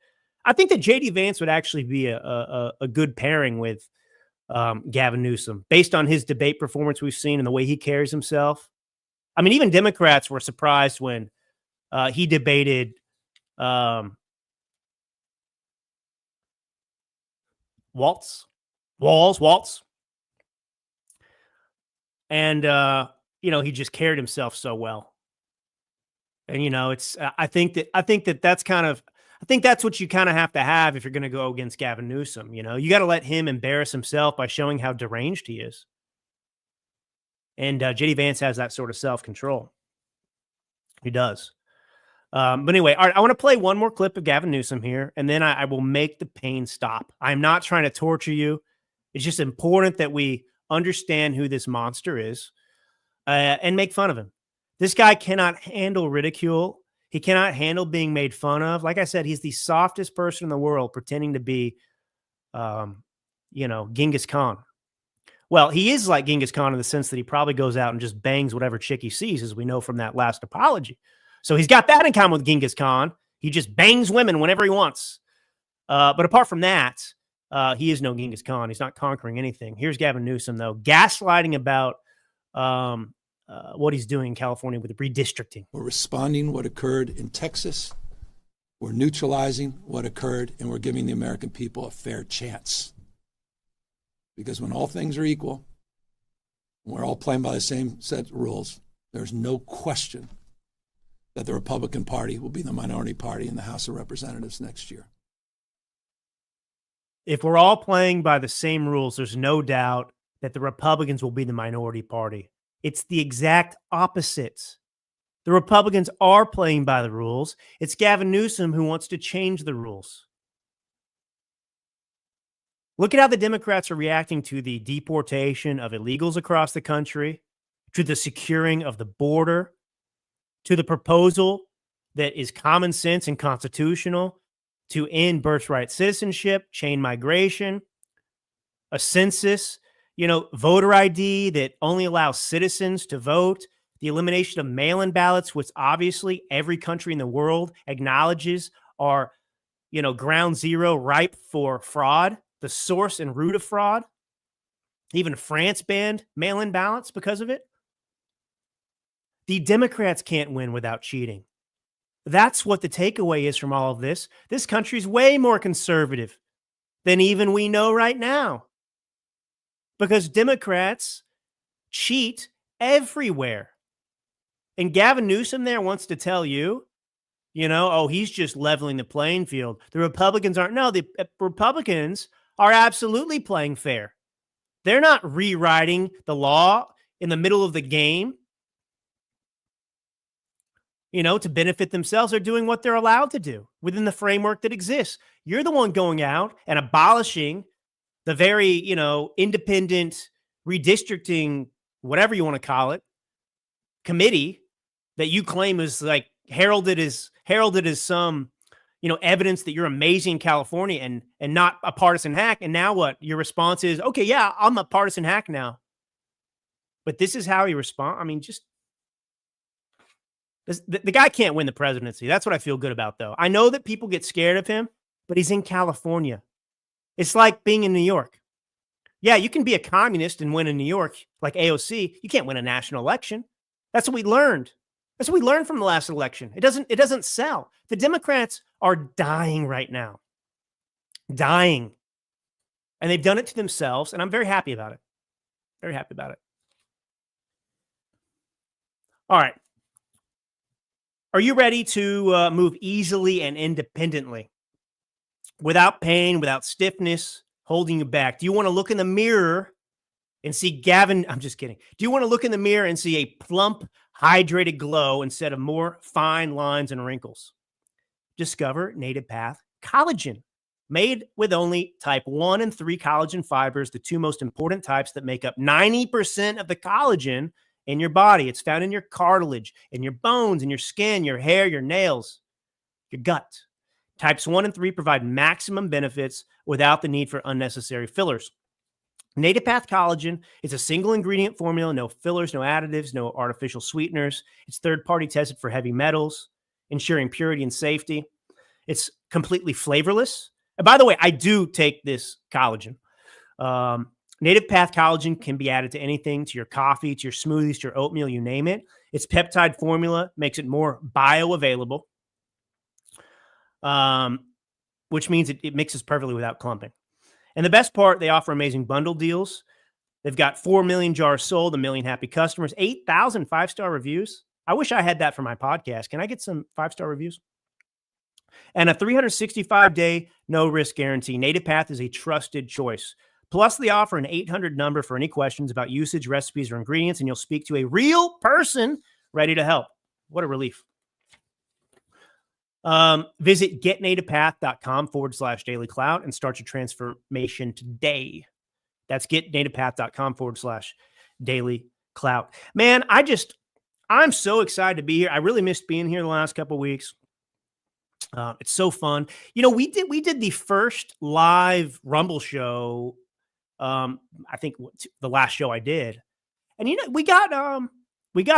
I think that J.D. Vance would actually be a good pairing with Gavin Newsom, based on his debate performance we've seen and the way he carries himself. I mean, even Democrats were surprised when he debated Waltz. And, he just carried himself so well. And, I think that's what you kind of have to have if you're going to go against Gavin Newsom. You got to let him embarrass himself by showing how deranged he is. And J.D. Vance has that sort of self-control. He does. But anyway, all right, I want to play one more clip of Gavin Newsom here, and then I will make the pain stop. I'm not trying to torture you. It's just important that we understand who this monster is and make fun of him. This guy cannot handle ridicule. He cannot handle being made fun of. Like I said, he's the softest person in the world pretending to be, Genghis Khan. Well, he is like Genghis Khan in the sense that he probably goes out and just bangs whatever chick he sees, as we know from that last apology. So he's got that in common with Genghis Khan. He just bangs women whenever he wants. But apart from that, he is no Genghis Khan. He's not conquering anything. Here's Gavin Newsom, though, gaslighting about what he's doing in California with redistricting. We're responding what occurred in Texas. We're neutralizing what occurred, and we're giving the American people a fair chance. Because when all things are equal, and we're all playing by the same set of rules, there's no question that the Republican Party will be the minority party in the House of Representatives next year. If we're all playing by the same rules, there's no doubt that the Republicans will be the minority party. It's the exact opposite. The Republicans are playing by the rules. It's Gavin Newsom who wants to change the rules. Look at how the Democrats are reacting to the deportation of illegals across the country, to the securing of the border, to the proposal that is common sense and constitutional to end birthright citizenship, chain migration, a census, voter ID that only allows citizens to vote, the elimination of mail-in ballots, which obviously every country in the world acknowledges are, ground zero, ripe for fraud, the source and root of fraud. Even France banned mail-in ballots because of it. The Democrats can't win without cheating. That's what the takeaway is from all of this. This country's way more conservative than even we know right now, because Democrats cheat everywhere. And Gavin Newsom there wants to tell you, he's just leveling the playing field. The Republicans aren't. No, the Republicans are absolutely playing fair. They're not rewriting the law in the middle of the game, to benefit themselves. They're doing what they're allowed to do within the framework that exists. You're the one going out and abolishing the very, independent redistricting, whatever you want to call it, committee that you claim is like heralded as some, evidence that you're amazing in California and not a partisan hack. And now what? Your response is, okay, yeah, I'm a partisan hack now. But this is how he responds. I mean, the guy can't win the presidency. That's what I feel good about, though. I know that people get scared of him, but he's in California. It's like being in New York. Yeah, you can be a communist and win in New York, like AOC. You can't win a national election. That's what we learned. That's what we learned from the last election. It doesn't sell. The Democrats are dying right now. Dying. And they've done it to themselves, and I'm very happy about it. Very happy about it. All right. Are you ready to move easily and independently without pain, without stiffness holding you back? Do you want to look in the mirror and see Gavin? I'm just kidding. Do you want to look in the mirror and see a plump, hydrated glow instead of more fine lines and wrinkles? Discover Native Path Collagen, made with only type 1 and 3 collagen fibers, the two most important types that make up 90% of the collagen in your body. It's found in your cartilage, in your bones, in your skin, your hair, your nails, your gut. Types 1 and 3 provide maximum benefits without the need for unnecessary fillers. Native Path Collagen is a single ingredient formula, no fillers, no additives, no artificial sweeteners. It's third-party tested for heavy metals, ensuring purity and safety. It's completely flavorless. And by the way, I do take this collagen. Native Path Collagen can be added to anything, to your coffee, to your smoothies, to your oatmeal, you name it. Its peptide formula makes it more bioavailable, which means it mixes perfectly without clumping. And the best part, they offer amazing bundle deals. They've got 4 million jars sold, 1 million happy customers, 8,000 5-star reviews. I wish I had that for my podcast. Can I get some 5-star reviews? And a 365-day no-risk guarantee. Native Path is a trusted choice. Plus, they offer an 800 number for any questions about usage, recipes, or ingredients, and you'll speak to a real person ready to help. What a relief. Visit getnativepath.com/dailyclout and start your transformation today. That's getnativepath.com/dailyclout. Man, I'm so excited to be here. I really missed being here the last couple of weeks. It's so fun. We did the first live Rumble show. I think the last show I did, and we got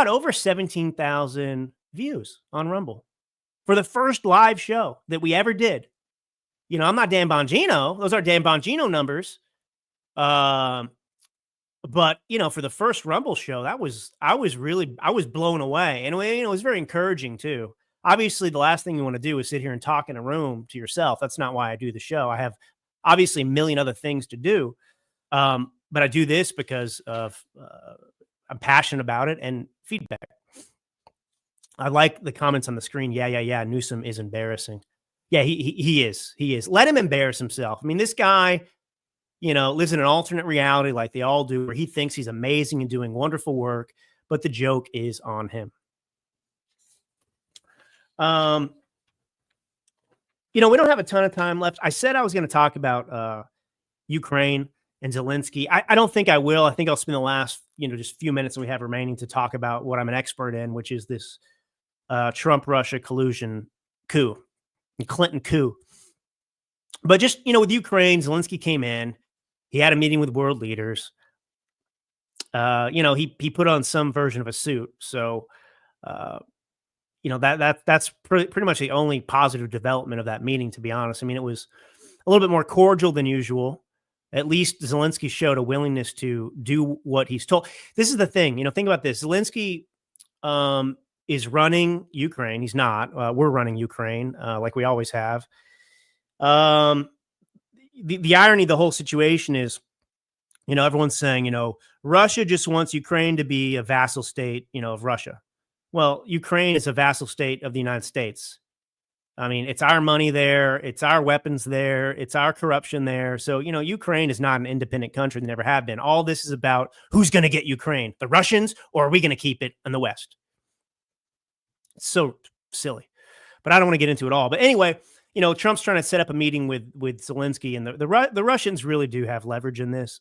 over 17,000 views on Rumble for the first live show that we ever did. I'm not Dan Bongino; those are Dan Bongino numbers. But for the first Rumble show, I was blown away, and it was very encouraging too. Obviously, the last thing you want to do is sit here and talk in a room to yourself. That's not why I do the show. I have obviously a million other things to do. But I do this because of I'm passionate about it and feedback. I like the comments on the screen. Yeah. Newsom is embarrassing. Yeah, he is. He is. Let him embarrass himself. I mean, this guy, lives in an alternate reality like they all do, where he thinks he's amazing and doing wonderful work, but the joke is on him. We don't have a ton of time left. I said I was going to talk about Ukraine and Zelensky. I don't think I will. I think I'll spend the last, just few minutes that we have remaining to talk about what I'm an expert in, which is this Trump-Russia collusion coup, Clinton coup. But just, with Ukraine, Zelensky came in. He had a meeting with world leaders. He put on some version of a suit. So, that's pretty much the only positive development of that meeting, to be honest. I mean, it was a little bit more cordial than usual. At least Zelensky showed a willingness to do what he's told. This is the thing, think about this. Zelensky is running Ukraine. He's not. We're running Ukraine like we always have. The irony of the whole situation is, everyone's saying, Russia just wants Ukraine to be a vassal state, of Russia. Well, Ukraine is a vassal state of the United States. I mean, it's our money there. It's our weapons there. It's our corruption there. So, Ukraine is not an independent country. They never have been. All this is about who's going to get Ukraine, the Russians, or are we going to keep it in the West? It's so silly, but I don't want to get into it all. But anyway, Trump's trying to set up a meeting with Zelensky, and the Russians really do have leverage in this,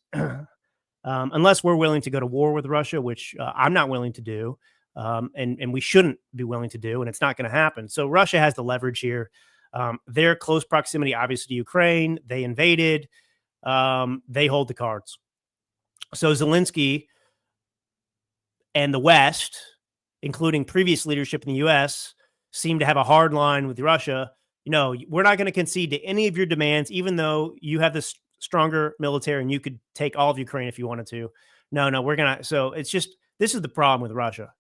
unless we're willing to go to war with Russia, which I'm not willing to do. And we shouldn't be willing to do, and it's not going to happen. So Russia has the leverage here. Their close proximity, obviously, to Ukraine. They invaded. They hold the cards. So Zelensky and the West, including previous leadership in the U.S., seem to have a hard line with Russia. We're not going to concede to any of your demands, even though you have this stronger military and you could take all of Ukraine if you wanted to. No, we're going to. So it's just, this is the problem with Russia.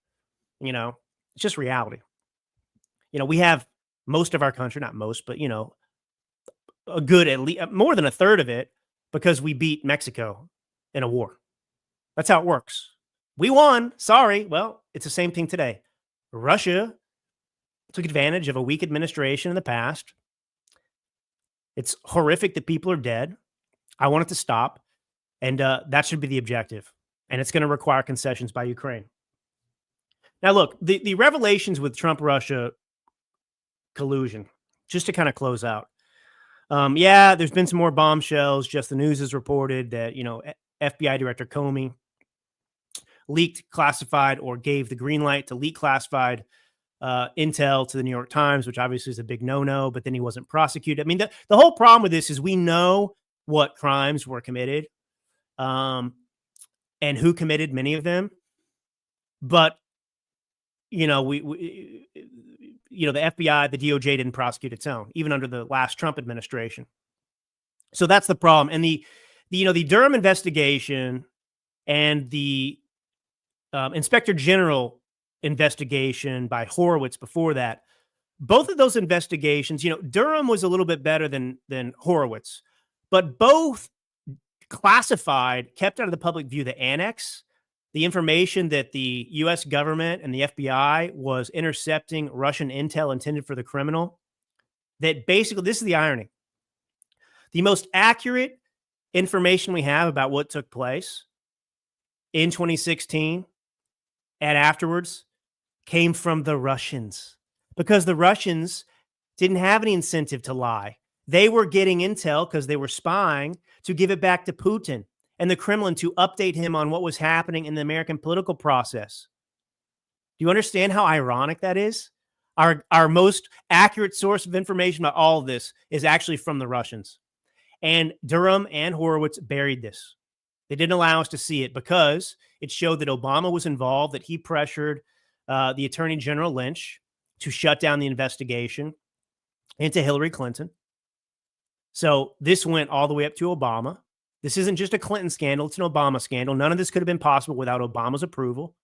It's just reality. We have most of our country, not most, but, a good, at least more than a third of it, because we beat Mexico in a war. That's how it works. We won. Sorry. Well, it's the same thing today. Russia took advantage of a weak administration in the past. It's horrific that people are dead. I want it to stop. And that should be the objective. And it's going to require concessions by Ukraine. Now, look, the revelations with Trump-Russia collusion, just to kind of close out. There's been some more bombshells. Just the News has reported that, FBI Director Comey leaked classified, or gave the green light to leak classified intel to the New York Times, which obviously is a big no-no, but then he wasn't prosecuted. I mean, the whole problem with this is we know what crimes were committed and who committed many of them. But the FBI, the DOJ didn't prosecute its own, even under the last Trump administration. So that's the problem. And the Durham investigation and the Inspector General investigation by Horowitz before that, both of those investigations, Durham was a little bit better than Horowitz, but both classified, kept out of the public view, the annex, the information that the U.S. government and the FBI was intercepting Russian intel intended for the criminal. That basically, this is the irony. The most accurate information we have about what took place in 2016 and afterwards came from the Russians, because the Russians didn't have any incentive to lie. They were getting intel because they were spying to give it back to Putin and the Kremlin to update him on what was happening in the American political process. Do you understand how ironic that is? Our most accurate source of information about all of this is actually from the Russians. And Durham and Horowitz buried this. They didn't allow us to see it because it showed that Obama was involved, that he pressured the Attorney General Lynch to shut down the investigation into Hillary Clinton. So this went all the way up to Obama. This isn't just a Clinton scandal. It's an Obama scandal. None of this could have been possible without Obama's approval.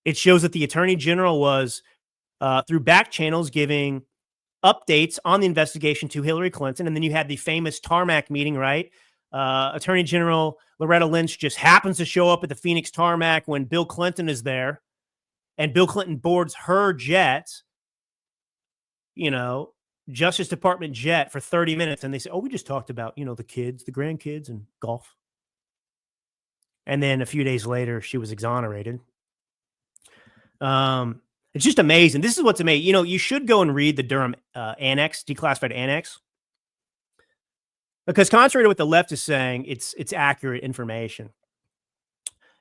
It shows that the Attorney General was, through back channels, giving updates on the investigation to Hillary Clinton. And then you had the famous tarmac meeting, right? Attorney General Loretta Lynch just happens to show up at the Phoenix tarmac when Bill Clinton is there. And Bill Clinton boards her jet, Justice Department jet for 30 minutes. And they say, oh, we just talked about, the kids, the grandkids, and golf. And then a few days later, she was exonerated. It's just amazing. This is what's amazing. You should go and read the Durham annex, declassified annex. Because contrary to what the left is saying, it's accurate information.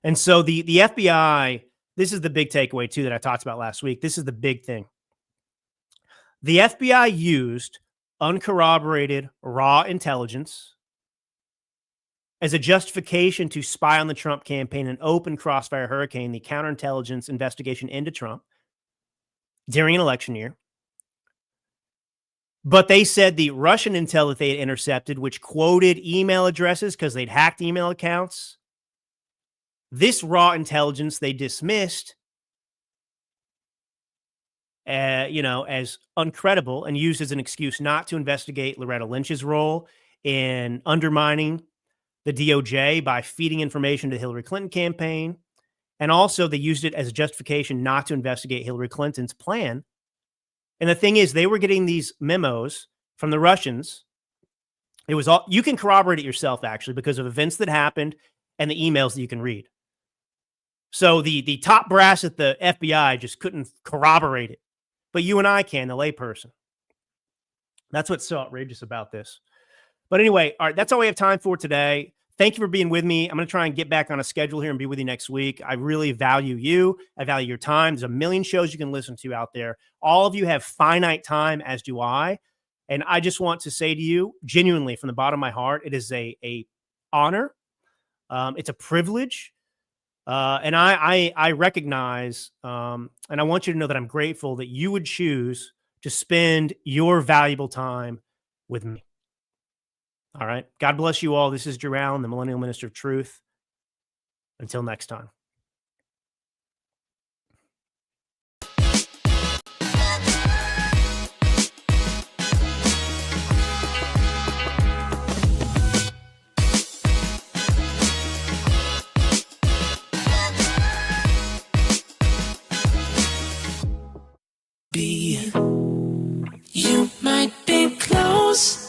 And so the FBI, this is the big takeaway too that I talked about last week. This is the big thing. The FBI used uncorroborated raw intelligence as a justification to spy on the Trump campaign and open Crossfire Hurricane, the counterintelligence investigation into Trump during an election year. But they said the Russian intel that they had intercepted, which quoted email addresses because they'd hacked email accounts, this raw intelligence they dismissed, as uncredible and used as an excuse not to investigate Loretta Lynch's role in undermining the DOJ by feeding information to the Hillary Clinton campaign. And also they used it as a justification not to investigate Hillary Clinton's plan. And the thing is, they were getting these memos from the Russians. It was all, you can corroborate it yourself, actually, because of events that happened and the emails that you can read. So the top brass at the FBI just couldn't corroborate it. But you and I can, the layperson. That's what's so outrageous about this. But anyway, all right, that's all we have time for today. Thank you for being with me. I'm going to try and get back on a schedule here and be with you next week. I really value you. I value your time. There's a million shows you can listen to out there. All of you have finite time, as do I. And I just want to say to you, genuinely, from the bottom of my heart, it is a honor. It's a privilege. And I recognize, and I want you to know that I'm grateful that you would choose to spend your valuable time with me. All right. God bless you all. This is Drew Allen, the Millennial Minister of Truth. Until next time. You might be close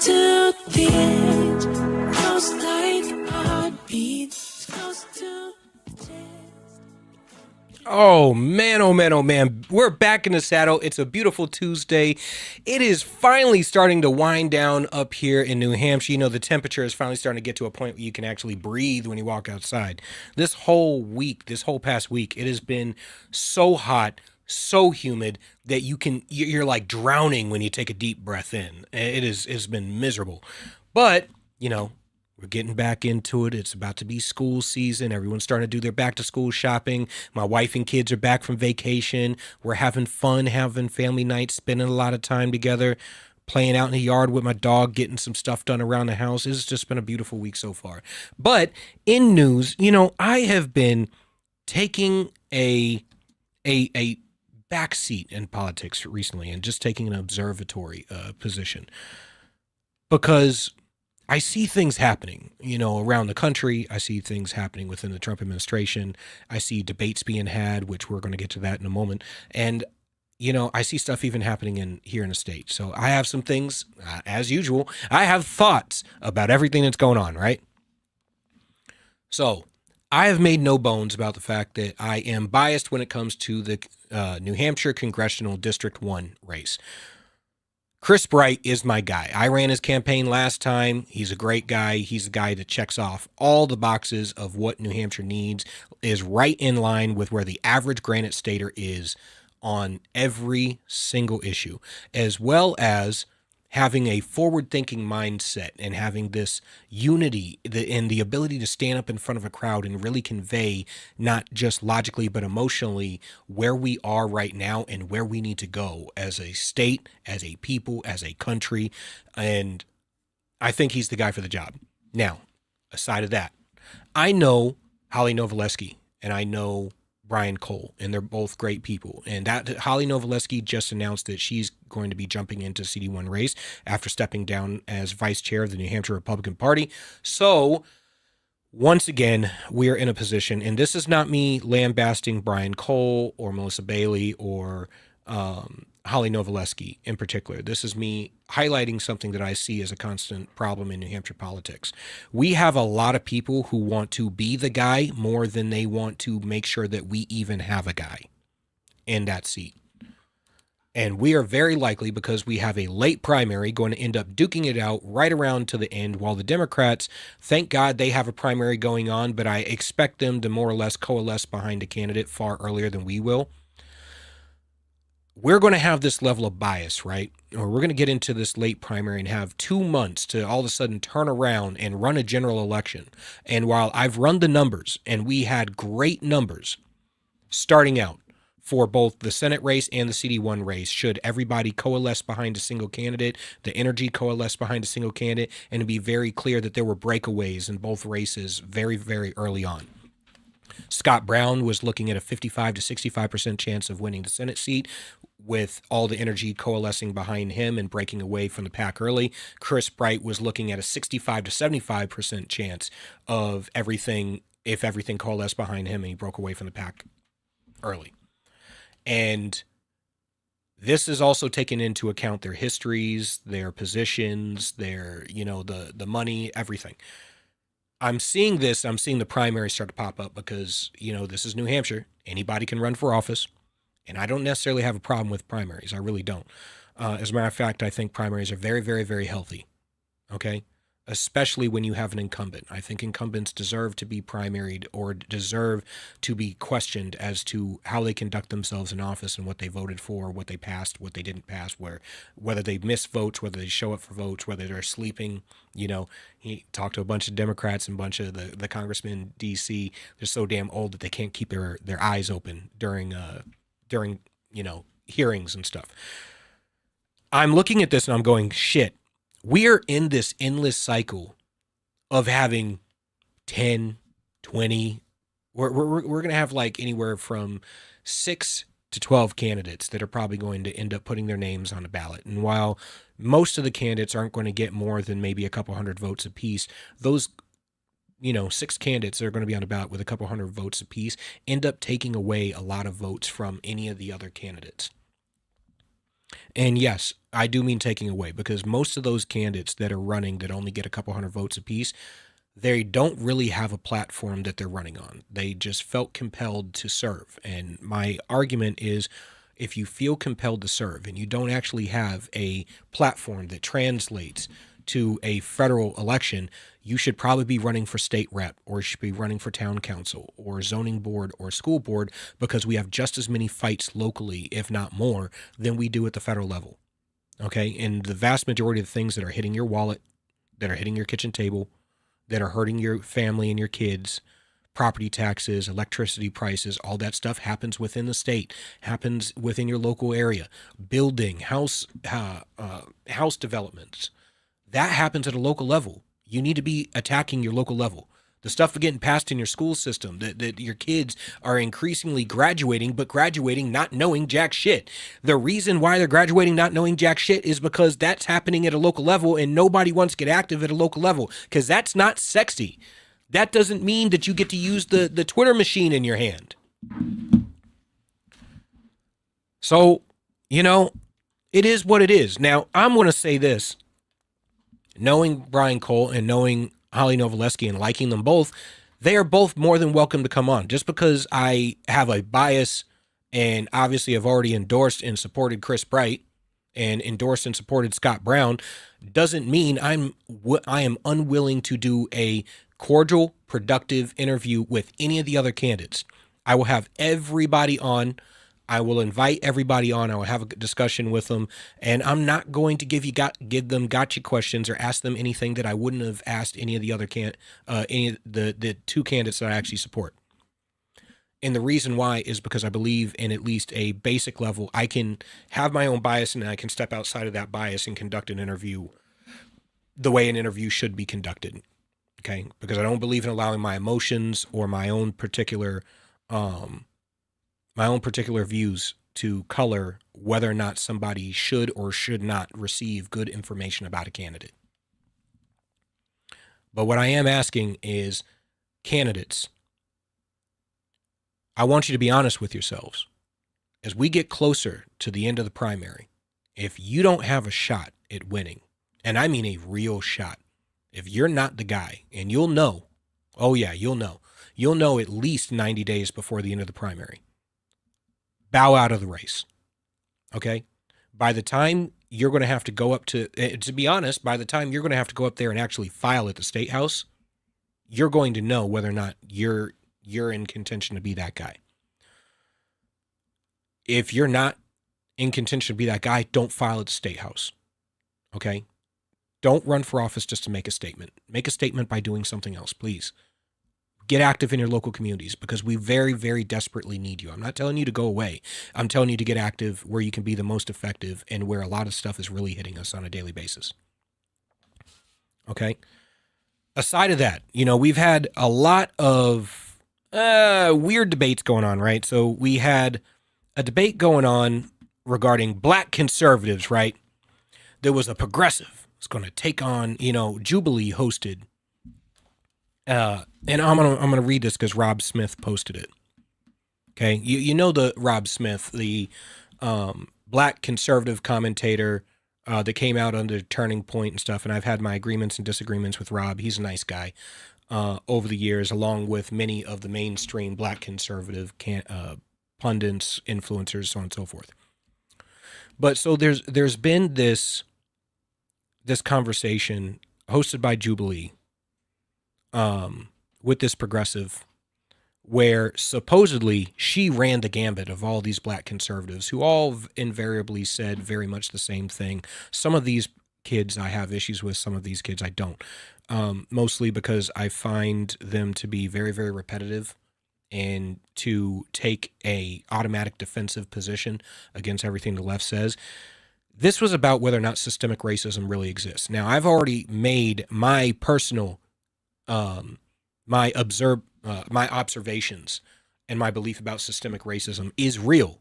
to the edge, close like a heartbeat, close to the chest. Oh man, we're back in the saddle. It's a beautiful Tuesday. It is finally starting to wind down up here in New Hampshire. The temperature is finally starting to get to a point where you can actually breathe when you walk outside. This whole past week, it has been so hot, so humid that you're like drowning when you take a deep breath in. It's been miserable. But, we're getting back into it. It's about to be school season. Everyone's starting to do their back to school shopping. My wife and kids are back from vacation. We're having fun, having family nights, spending a lot of time together, playing out in the yard with my dog, getting some stuff done around the house. It's just been a beautiful week so far. But in news, I have been taking a backseat in politics recently and just taking an observatory position because I see things happening, around the country. I see things happening within the Trump administration. I see debates being had, which we're going to get to that in a moment. And, I see stuff even happening here in the state. So I have some things, as usual, I have thoughts about everything that's going on, right? So I have made no bones about the fact that I am biased when it comes to the New Hampshire Congressional District 1 race. Chris Bright is my guy. I ran his campaign last time. He's a great guy. He's a guy that checks off all the boxes of what New Hampshire needs, is right in line with where the average Granite Stater is on every single issue, as well as having a forward-thinking mindset and having this unity and the ability to stand up in front of a crowd and really convey, not just logically, but emotionally, where we are right now and where we need to go as a state, as a people, as a country. And I think he's the guy for the job. Now, aside of that, I know Holly Novaleski and I know Brian Cole, and they're both great people. And that Holly Novaleski just announced that she's going to be jumping into CD1 race after stepping down as vice chair of the New Hampshire Republican Party. So once again, we are in a position, and this is not me lambasting Brian Cole or Melissa Bailey or Holly Novaleski in particular. This is me highlighting something that I see as a constant problem in New Hampshire politics. We have a lot of people who want to be the guy more than they want to make sure that we even have a guy in that seat. And we are very likely, because we have a late primary, going to end up duking it out right around to the end, while the Democrats, thank God they have a primary going on, but I expect them to more or less coalesce behind a candidate far earlier than we will. We're going to have this level of bias, right? Or we're going to get into this late primary and have 2 months to all of a sudden turn around and run a general election. And while I've run the numbers, and we had great numbers starting out, for both the Senate race and the CD1 race, should everybody coalesce behind a single candidate, the energy coalesce behind a single candidate, and be very clear that there were breakaways in both races very, very early on. Scott Brown was looking at a 55 to 65% chance of winning the Senate seat, with all the energy coalescing behind him and breaking away from the pack early. Chris Bright was looking at a 65 to 75% chance of everything, if everything coalesced behind him and he broke away from the pack early. And this is also taken into account their histories, their positions, their, the money, everything. I'm seeing the primaries start to pop up because, this is New Hampshire. Anybody can run for office. And I don't necessarily have a problem with primaries. I really don't. As a matter of fact, I think primaries are very, very, very healthy. Okay? Especially when you have an incumbent. I think incumbents deserve to be primaried or deserve to be questioned as to how they conduct themselves in office and what they voted for, what they passed, what they didn't pass, whether they miss votes, whether they show up for votes, whether they're sleeping. He talked to a bunch of Democrats and a bunch of the congressmen in D.C. They're so damn old that they can't keep their eyes open during hearings and stuff. I'm looking at this and I'm going, shit. We're in this endless cycle of having 10, 20. We're going to have like anywhere from 6 to 12 candidates that are probably going to end up putting their names on a ballot. And while most of the candidates aren't going to get more than maybe a couple hundred votes apiece, those 6 candidates that are going to be on a ballot with a couple hundred votes apiece end up taking away a lot of votes from any of the other candidates. And yes, I do mean taking away, because most of those candidates that are running that only get a couple hundred votes apiece, they don't really have a platform that they're running on. They just felt compelled to serve. And my argument is, if you feel compelled to serve and you don't actually have a platform that translates to a federal election, you should probably be running for state rep, or you should be running for town council or zoning board or school board, because we have just as many fights locally, if not more, than we do at the federal level. Okay. And the vast majority of the things that are hitting your wallet, that are hitting your kitchen table, that are hurting your family and your kids, property taxes, electricity prices, all that stuff happens within the state, happens within your local area. Building, house developments, that happens at a local level. You need to be attacking your local level. The stuff getting passed in your school system, that your kids are increasingly graduating, but graduating not knowing jack shit. The reason why they're graduating not knowing jack shit is because that's happening at a local level, and nobody wants to get active at a local level, because that's not sexy. That doesn't mean that you get to use the Twitter machine in your hand. So, it is what it is. Now, I'm going to say this. Knowing Brian Cole and knowing Holly Novaleski and liking them both, they are both more than welcome to come on. Just because I have a bias and obviously have already endorsed and supported Chris Bright and endorsed and supported Scott Brown doesn't mean I am unwilling to do a cordial, productive interview with any of the other candidates. I will have everybody on. I will invite everybody on. I will have a discussion with them, and I'm not going to give them gotcha questions or ask them anything that I wouldn't have asked any of the other any of the 2 candidates that I actually support. And the reason why is because I believe in at least a basic level, I can have my own bias, and I can step outside of that bias and conduct an interview the way an interview should be conducted. Okay, because I don't believe in allowing my emotions or my own particular views to color whether or not somebody should or should not receive good information about a candidate. But what I am asking is, candidates, I want you to be honest with yourselves. as we get closer to the end of the primary, if you don't have a shot at winning, and I mean a real shot, if you're not the guy, and you'll know, oh yeah, you'll know at least 90 days before the end of the primary, bow out of the race. Okay? By the time you're going to have to go up to be honest, by the time you're going to have to go up there and actually file at the State House, you're going to know whether or not you're in contention to be that guy. If you're not in contention to be that guy, don't file at the State House. Okay? Don't run for office just to make a statement. Make a statement by doing something else, please. Get active in your local communities because we very, very desperately need you. I'm not telling you to go away. I'm telling you to get active where you can be the most effective and where a lot of stuff is really hitting us on a daily basis. Okay? Aside of that, we've had a lot of weird debates going on, right? So we had a debate going on regarding black conservatives, right? There was a progressive. It's going to take on, Jubilee hosted. And I'm gonna read this because Rob Smith posted it. Okay, you know the Rob Smith, the black conservative commentator that came out under Turning Point and stuff. And I've had my agreements and disagreements with Rob. He's a nice guy over the years, along with many of the mainstream black conservative pundits, influencers, so on and so forth. But so there's been this conversation hosted by Jubilee with this progressive where supposedly she ran the gambit of all these black conservatives who all invariably said very much the same thing. Some of these kids I have issues with, some of these kids I don't. Mostly because I find them to be very, very repetitive and to take a automatic defensive position against everything the left says. This was about whether or not systemic racism really exists. Now, I've already made my personal my observations and my belief about systemic racism is real.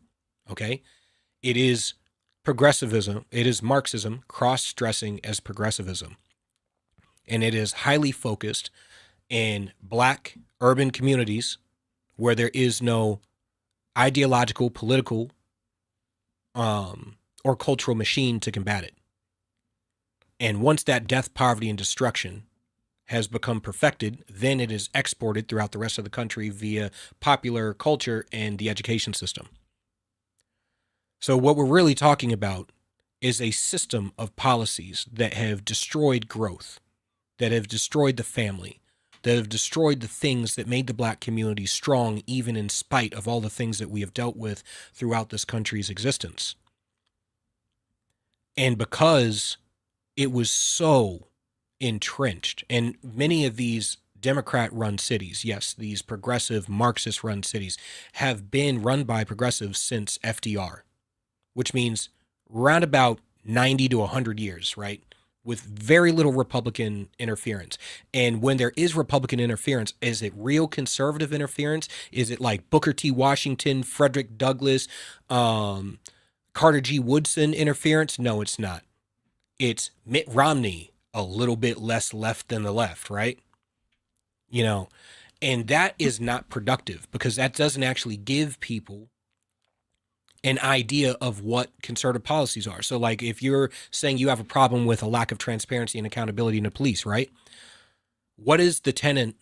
Okay. It is progressivism. It is Marxism cross-dressing as progressivism. And it is highly focused in black urban communities where there is no ideological, political, or cultural machine to combat it. And once that death, poverty, and destruction has become perfected, then it is exported throughout the rest of the country via popular culture and the education system. So what we're really talking about is a system of policies that have destroyed growth, that have destroyed the family, that have destroyed the things that made the black community strong, even in spite of all the things that we have dealt with throughout this country's existence. And because it was so entrenched, and many of these Democrat-run cities, yes, these progressive Marxist-run cities, have been run by progressives since FDR, which means around about 90 to 100 years, right? With very little Republican interference. And when there is Republican interference, is it real conservative interference? Is it like Booker T. Washington, Frederick Douglass, Carter G. Woodson interference? No, it's not. It's Mitt Romney, a little bit less left than the left, right? And that is not productive because that doesn't actually give people an idea of what conservative policies are. So like if you're saying you have a problem with a lack of transparency and accountability in the police, right? What is the tenet?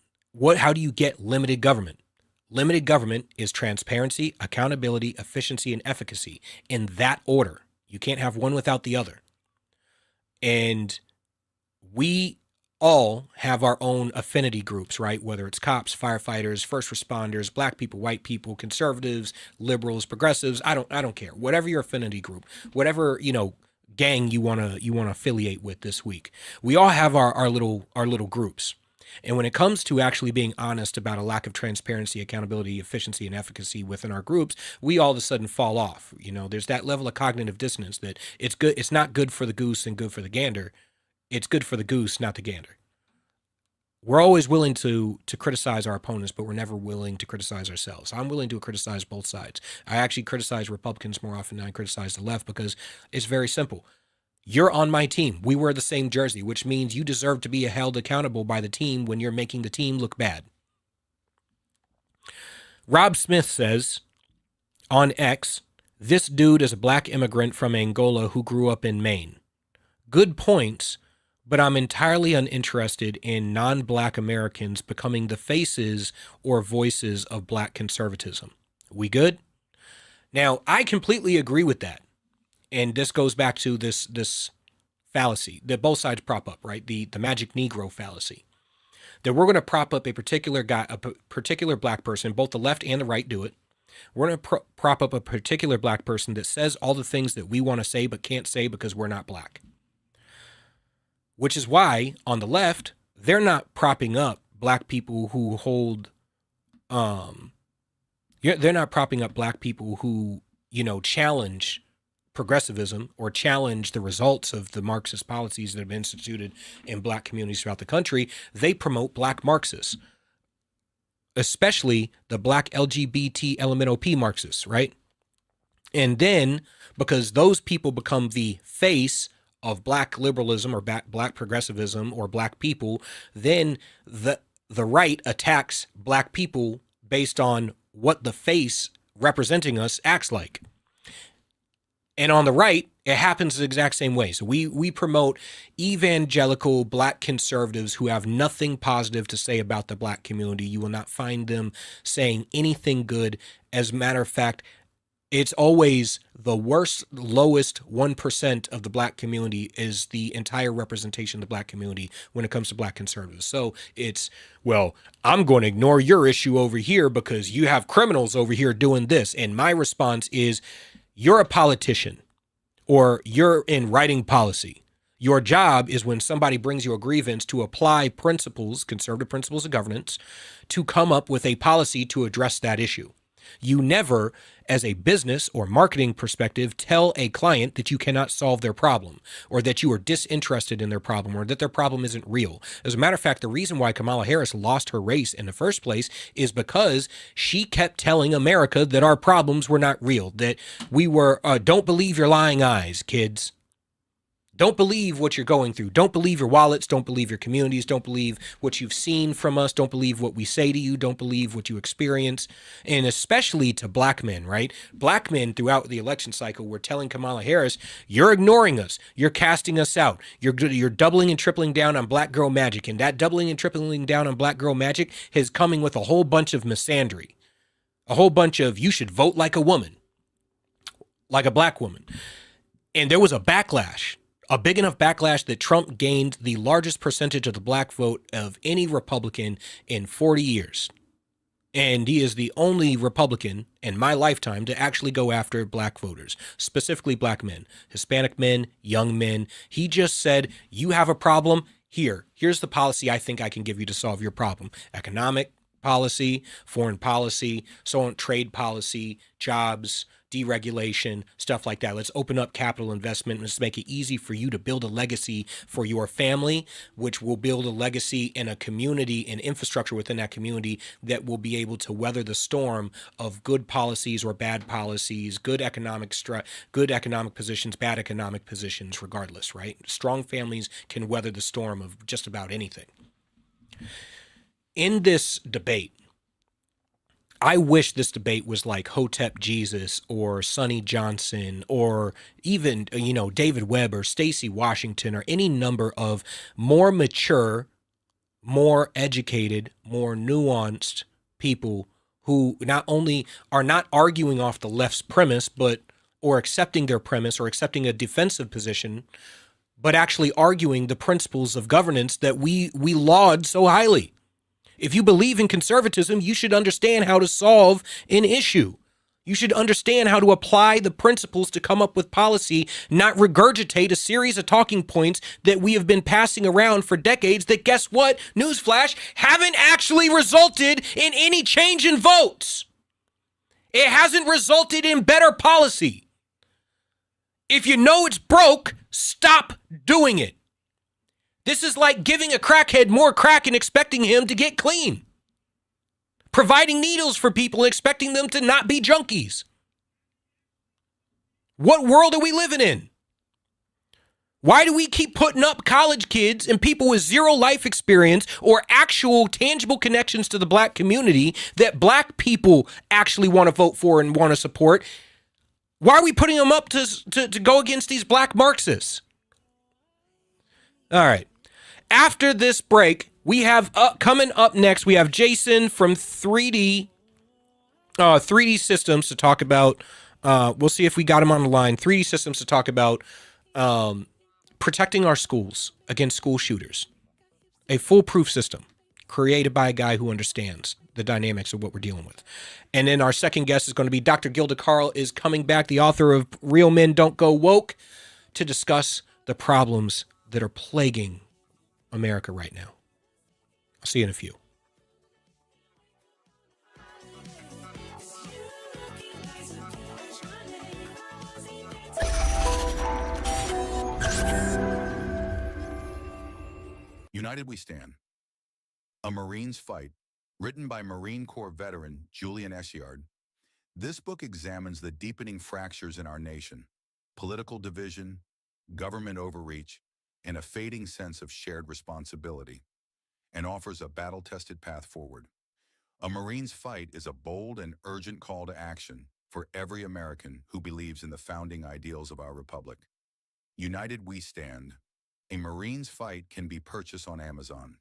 How do you get limited government? Limited government is transparency, accountability, efficiency, and efficacy in that order. You can't have one without the other. And we all have our own affinity groups, right? Whether it's cops, firefighters, first responders, black people, white people, conservatives, liberals, progressives, I don't care. Whatever your affinity group, whatever, gang you want to affiliate with this week. We all have our little groups. And when it comes to actually being honest about a lack of transparency, accountability, efficiency, and efficacy within our groups, we all of a sudden fall off. There's that level of cognitive dissonance that it's not good for the goose and good for the gander. It's good for the goose, not the gander. We're always willing to criticize our opponents, but we're never willing to criticize ourselves. I'm willing to criticize both sides. I actually criticize Republicans more often than I criticize the left because it's very simple. You're on my team. We wear the same jersey, which means you deserve to be held accountable by the team when you're making the team look bad. Rob Smith says on X, This dude is a black immigrant from Angola who grew up in Maine. Good points, but I'm entirely uninterested in non-black Americans becoming the faces or voices of black conservatism. We good? Now, I completely agree with that. And this goes back to this fallacy that both sides prop up, right? The magic Negro fallacy. That we're going to prop up a particular guy, a particular black person, both the left and the right do it. We're going to prop up a particular black person that says all the things that we want to say but can't say because we're not black. Which is why, on the left, they're not propping up black people who hold, they're not propping up black people who, challenge progressivism or challenge the results of the Marxist policies that have been instituted in black communities throughout the country. They promote black Marxists, especially the black LGBT LMNOP Marxists, right? And then, because those people become the face of black liberalism or black progressivism or black people, then the right attacks black people based on what the face representing us acts like. And on the right, it happens the exact same way. So we promote evangelical black conservatives who have nothing positive to say about the black community. You will not find them saying anything good. As a matter of fact, it's always the worst, lowest 1% of the black community is the entire representation of the black community when it comes to black conservatives. So it's, well, I'm going to ignore your issue over here because you have criminals over here doing this. And my response is, you're a politician or you're in writing policy. Your job is when somebody brings you a grievance to apply principles, conservative principles of governance, to come up with a policy to address that issue. You never, as a business or marketing perspective, tell a client that you cannot solve their problem or that you are disinterested in their problem or that their problem isn't real. As a matter of fact, the reason why Kamala Harris lost her race in the first place is because she kept telling America that our problems were not real, that we were, don't believe your lying eyes, kids. Don't believe what you're going through. Don't believe your wallets. Don't believe your communities. Don't believe what you've seen from us. Don't believe what we say to you. Don't believe what you experience. And especially to black men, right? Black men throughout the election cycle were telling Kamala Harris, you're ignoring us. You're casting us out. You're doubling and tripling down on black girl magic. And that doubling and tripling down on black girl magic is coming with a whole bunch of misandry. A whole bunch of, you should vote like a woman, like a black woman. And there was a backlash. A big enough backlash that Trump gained the largest percentage of the black vote of any Republican in 40 years. And he is the only Republican in my lifetime to actually go after black voters, specifically black men, Hispanic men, young men. He just said, you have a problem? Here's the policy I think I can give you to solve your problem. Economic policy, foreign policy, so on, trade policy, jobs, deregulation, stuff like that. Let's open up capital investment. Let's make it easy for you to build a legacy for your family, which will build a legacy in a community and infrastructure within that community that will be able to weather the storm of good policies or bad policies, good economic positions, bad economic positions, regardless, right? Strong families can weather the storm of just about anything. In this debate, I wish this debate was like Hotep Jesus or Sonny Johnson or even, David Webb or Stacey Washington or any number of more mature, more educated, more nuanced people who not only are not arguing off the left's premise, or accepting their premise or accepting a defensive position, but actually arguing the principles of governance that we laud so highly. If you believe in conservatism, you should understand how to solve an issue. You should understand how to apply the principles to come up with policy, not regurgitate a series of talking points that we have been passing around for decades that, guess what? Newsflash, haven't actually resulted in any change in votes. It hasn't resulted in better policy. If you know it's broke, stop doing it. This is like giving a crackhead more crack and expecting him to get clean. Providing needles for people and expecting them to not be junkies. What world are we living in? Why do we keep putting up college kids and people with zero life experience or actual tangible connections to the black community that black people actually want to vote for and want to support? Why are we putting them up to go against these black Marxists? All right. After this break, we have coming up next, we have Jason from 3D Systems to talk about, we'll see if we got him on the line, 3D Systems to talk about protecting our schools against school shooters. A foolproof system created by a guy who understands the dynamics of what we're dealing with. And then our second guest is going to be Dr. Gilda Carl is coming back, the author of Real Men Don't Go Woke, to discuss the problems that are plaguing America right now. I'll see you in a few. United We Stand. A Marine's Fight, written by Marine Corps veteran Julian Eschiard. This book examines the deepening fractures in our nation, political division, government overreach, and a fading sense of shared responsibility, and offers a battle-tested path forward. A Marine's Fight is a bold and urgent call to action for every American who believes in the founding ideals of our republic. United We Stand. A Marine's Fight can be purchased on Amazon.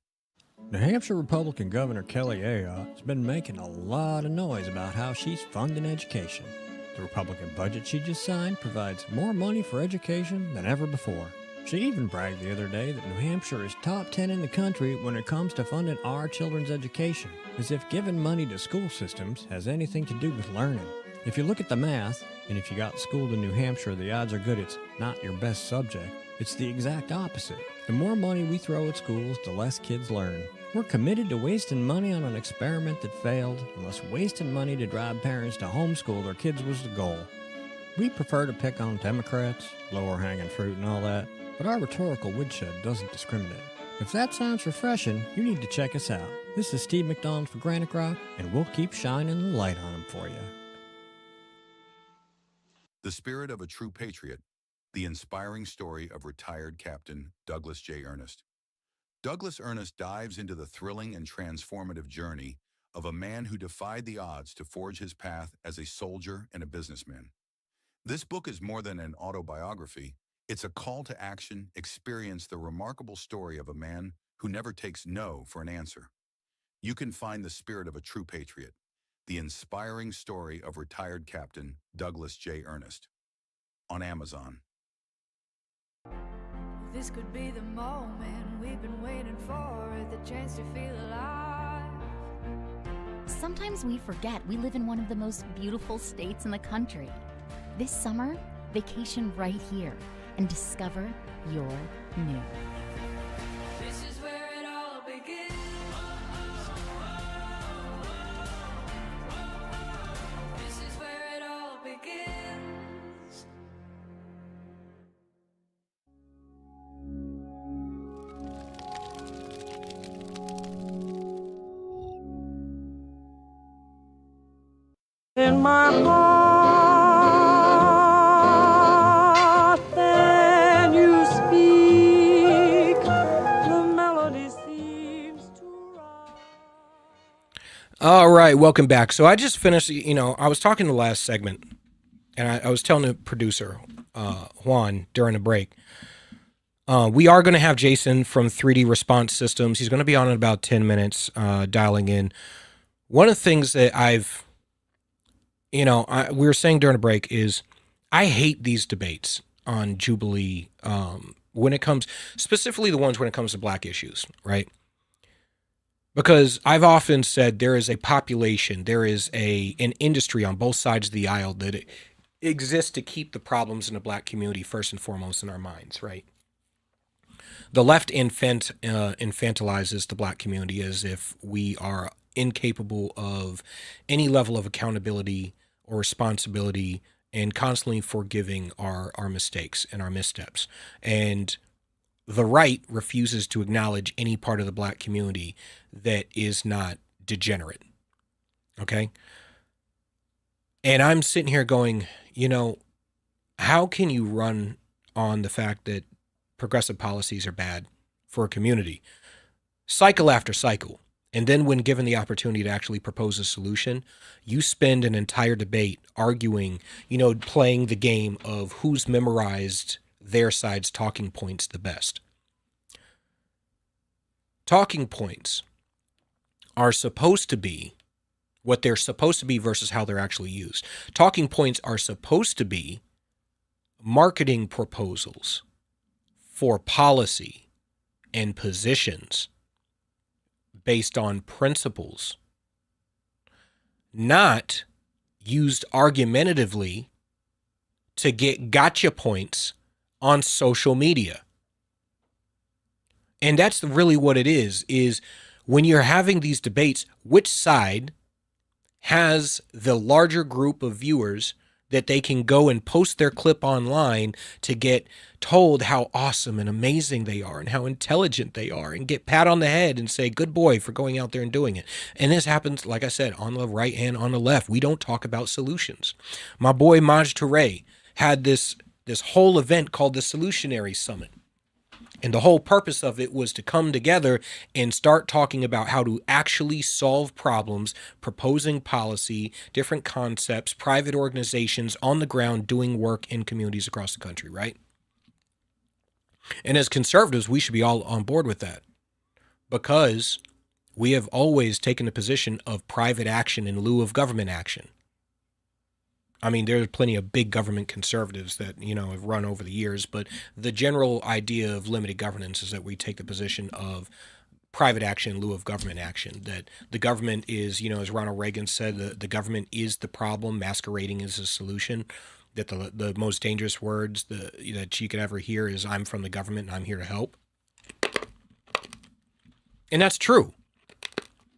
New Hampshire Republican Governor Kelly Ayotte has been making a lot of noise about how she's funding education. The Republican budget she just signed provides more money for education than ever before. She even bragged the other day that New Hampshire is top 10 in the country when it comes to funding our children's education, as if giving money to school systems has anything to do with learning. If you look at the math, and if you got schooled in New Hampshire, the odds are good it's not your best subject. It's the exact opposite. The more money we throw at schools, the less kids learn. We're committed to wasting money on an experiment that failed, unless wasting money to drive parents to homeschool their kids was the goal. We prefer to pick on Democrats, lower hanging fruit and all that, but our rhetorical woodshed doesn't discriminate. If that sounds refreshing, you need to check us out. This is Steve McDonald for Granite Rock, and we'll keep shining the light on them for you. The Spirit of a True Patriot. The inspiring story of retired Captain Douglas J. Ernest. Douglas Ernest dives into the thrilling and transformative journey of a man who defied the odds to forge his path as a soldier and a businessman. This book is more than an autobiography. It's a call to action. Experience the remarkable story of a man who never takes no for an answer. You can find The Spirit of a True Patriot, the inspiring story of retired Captain Douglas J. Ernest, on Amazon. This could be the moment we've been waiting for, the chance to feel alive. Sometimes we forget we live in one of the most beautiful states in the country. This summer, vacation right here and discover your new. This is where it all begins. This is where it all begins. In my heart, then you speak, the melody seems to rise. All right, welcome back. So I just finished, I was talking the last segment, and I was telling the producer, Juan, during the break, we are going to have Jason from 3D Response Systems. He's going to be on in about 10 minutes, dialing in. One of the things that we were saying during the break is I hate these debates on Jubilee when it comes, specifically the ones when it comes to black issues, right? Because I've often said there is a population, there is an industry on both sides of the aisle that exists to keep the problems in the black community first and foremost in our minds, right? The left infantilizes the black community as if we are incapable of any level of accountability or responsibility and constantly forgiving our mistakes and our missteps. And the right refuses to acknowledge any part of the black community that is not degenerate. Okay? And I'm sitting here going, how can you run on the fact that progressive policies are bad for a community? Cycle after cycle. And then when given the opportunity to actually propose a solution, you spend an entire debate arguing, playing the game of who's memorized their side's talking points the best. Talking points are supposed to be what they're supposed to be versus how they're actually used. Talking points are supposed to be marketing proposals for policy and positions based on principles, not used argumentatively to get gotcha points on social media. And that's really what it is when you're having these debates, which side has the larger group of viewers that they can go and post their clip online to get told how awesome and amazing they are and how intelligent they are and get pat on the head and say, good boy for going out there and doing it. And this happens, like I said, on the right and on the left. We don't talk about solutions. My boy Maj Touré had this whole event called the Solutionary Summit. And the whole purpose of it was to come together and start talking about how to actually solve problems, proposing policy, different concepts, private organizations on the ground doing work in communities across the country, right? And as conservatives, we should be all on board with that because we have always taken the position of private action in lieu of government action. I mean, there's plenty of big government conservatives that, have run over the years, but the general idea of limited governance is that we take the position of private action in lieu of government action, that the government is, as Ronald Reagan said, the government is the problem masquerading as a solution, that the most dangerous words that you could ever hear is, I'm from the government and I'm here to help. And that's true,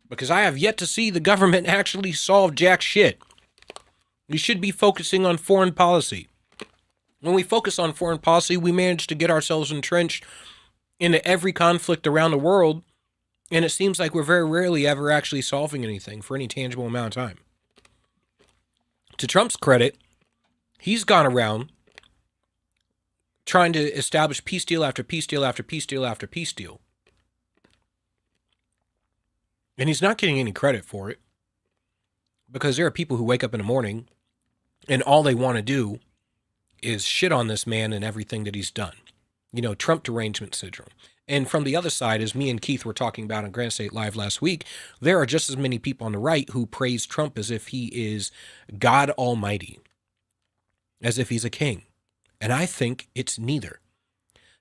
because I have yet to see the government actually solve jack shit. We should be focusing on foreign policy. When we focus on foreign policy, we manage to get ourselves entrenched into every conflict around the world, and it seems like we're very rarely ever actually solving anything for any tangible amount of time. To Trump's credit, he's gone around trying to establish peace deal after peace deal after peace deal after peace deal. And he's not getting any credit for it, because there are people who wake up in the morning and all they want to do is shit on this man and everything that he's done. Trump derangement syndrome. And from the other side, as me and Keith were talking about on RAMTV.LIVE last week, there are just as many people on the right who praise Trump as if he is God Almighty, as if he's a king. And I think it's neither.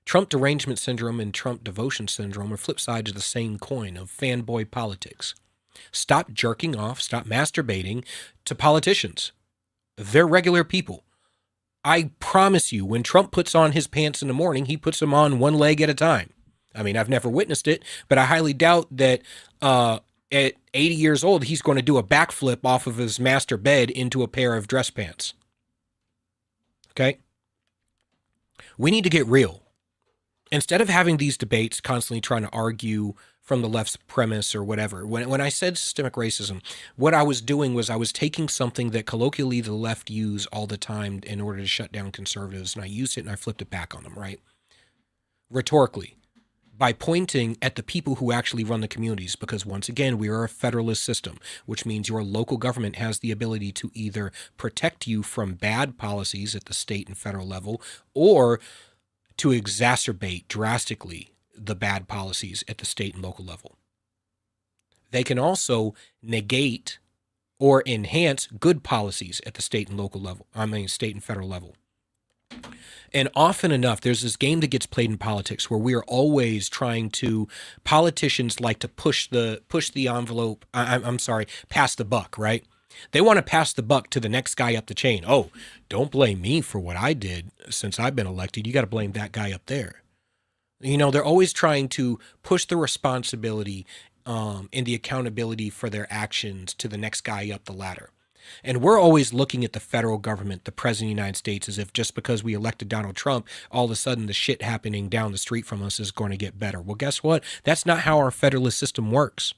Trump derangement syndrome and Trump devotion syndrome are flip sides of the same coin of fanboy politics. Stop jerking off, stop masturbating to politicians. They're regular people. I promise you, when Trump puts on his pants in the morning, he puts them on one leg at a time. I mean, I've never witnessed it, but I highly doubt that at 80 years old, he's going to do a backflip off of his master bed into a pair of dress pants. Okay? We need to get real. Instead of having these debates constantly trying to argue from the left's premise or whatever. When I said systemic racism, what I was doing was I was taking something that colloquially the left use all the time in order to shut down conservatives, and I used it and I flipped it back on them, right? Rhetorically, by pointing at the people who actually run the communities, because once again, we are a federalist system, which means your local government has the ability to either protect you from bad policies at the state and federal level, or to exacerbate drastically the bad policies at the state and local level. They can also negate or enhance good policies at the state and local level. State and federal level. And often enough, there's this game that gets played in politics where we are always trying to, politicians like to push the envelope, pass the buck, right? They want to pass the buck to the next guy up the chain. Oh, don't blame me for what I did since I've been elected. You got to blame that guy up there. They're always trying to push the responsibility and the accountability for their actions to the next guy up the ladder. And we're always looking at the federal government, the president of the United States, as if just because we elected Donald Trump, all of a sudden the shit happening down the street from us is going to get better. Well, guess what? That's not how our federalist system works.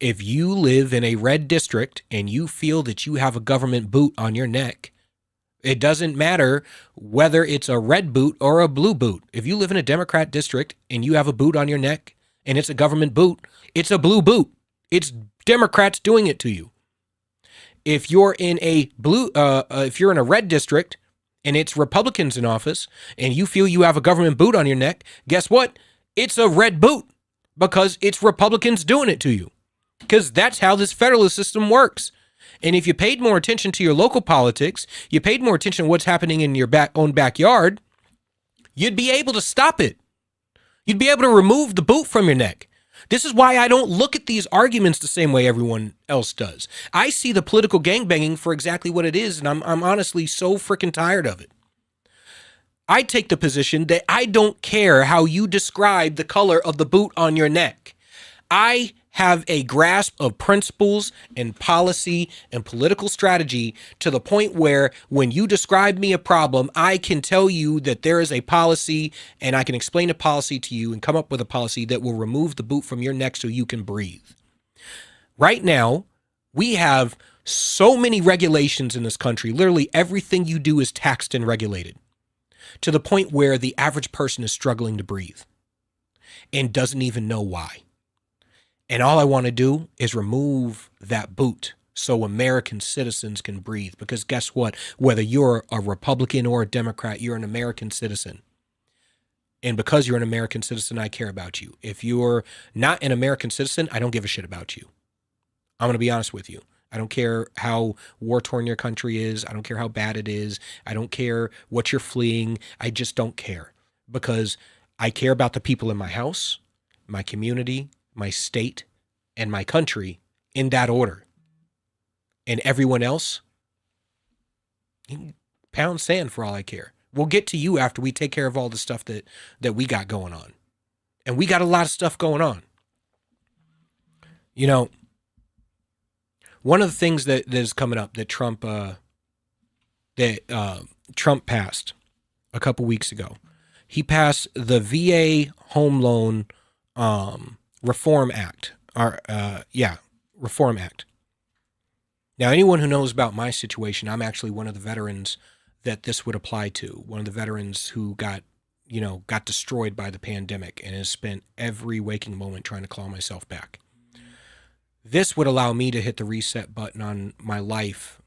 If you live in a red district and you feel that you have a government boot on your neck, it doesn't matter whether it's a red boot or a blue boot. If you live in a Democrat district and you have a boot on your neck and it's a government boot, it's a blue boot. It's Democrats doing it to you. If you're in a if you're in a red district and it's Republicans in office and you feel you have a government boot on your neck, guess what? It's a red boot because it's Republicans doing it to you. Because that's how this federalist system works. And if you paid more attention to your local politics, you paid more attention to what's happening in your own backyard, you'd be able to stop it. You'd be able to remove the boot from your neck. This is why I don't look at these arguments the same way everyone else does. I see the political gangbanging for exactly what it is, and I'm honestly so freaking tired of it. I take the position that I don't care how you describe the color of the boot on your neck. I have a grasp of principles and policy and political strategy to the point where when you describe me a problem, I can tell you that there is a policy and I can explain a policy to you and come up with a policy that will remove the boot from your neck so you can breathe. Right now, we have so many regulations in this country. Literally everything you do is taxed and regulated to the point where the average person is struggling to breathe and doesn't even know why. And all I want to do is remove that boot so American citizens can breathe. Because guess what? Whether you're a Republican or a Democrat, you're an American citizen. And because you're an American citizen, I care about you. If you're not an American citizen, I don't give a shit about you. I'm going to be honest with you. I don't care how war-torn your country is. I don't care how bad it is. I don't care what you're fleeing. I just don't care. Because I care about the people in my house, my community, my state, and my country in that order. And everyone else, you can pound sand for all I care. We'll get to you after we take care of all the stuff that we got going on. And we got a lot of stuff going on. You know, one of the things that is coming up that Trump passed a couple weeks ago, he passed the VA Home Loan Reform Act. Reform Act. Now, anyone who knows about my situation, I'm actually one of the veterans that this would apply to. One of the veterans who got destroyed by the pandemic and has spent every waking moment trying to claw myself back. This would allow me to hit the reset button on my life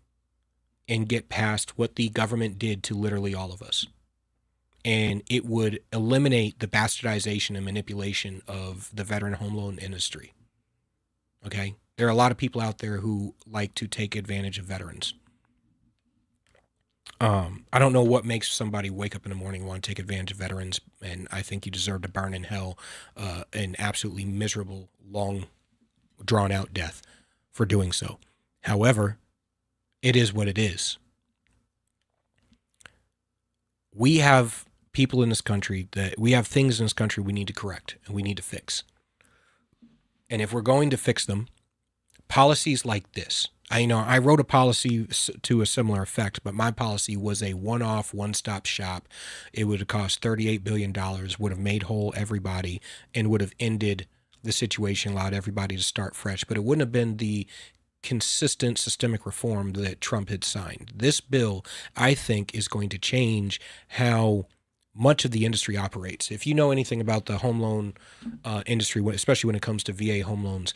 and get past what the government did to literally all of us. And it would eliminate the bastardization and manipulation of the veteran home loan industry. Okay? There are a lot of people out there who like to take advantage of veterans. I don't know what makes somebody wake up in the morning and want to take advantage of veterans, and I think you deserve to burn in hell an absolutely miserable, long, drawn-out death for doing so. However, it is what it is. We have people in this country we have things in this country we need to correct and we need to fix. And if we're going to fix them, policies like this, I wrote a policy to a similar effect, but my policy was a one-off, one-stop shop. It would have cost $38 billion, would have made whole everybody, and would have ended the situation, allowed everybody to start fresh. But it wouldn't have been the consistent systemic reform that Trump had signed. This bill, I think, is going to change how much of the industry operates. If you know anything about the home loan industry, especially when it comes to VA home loans,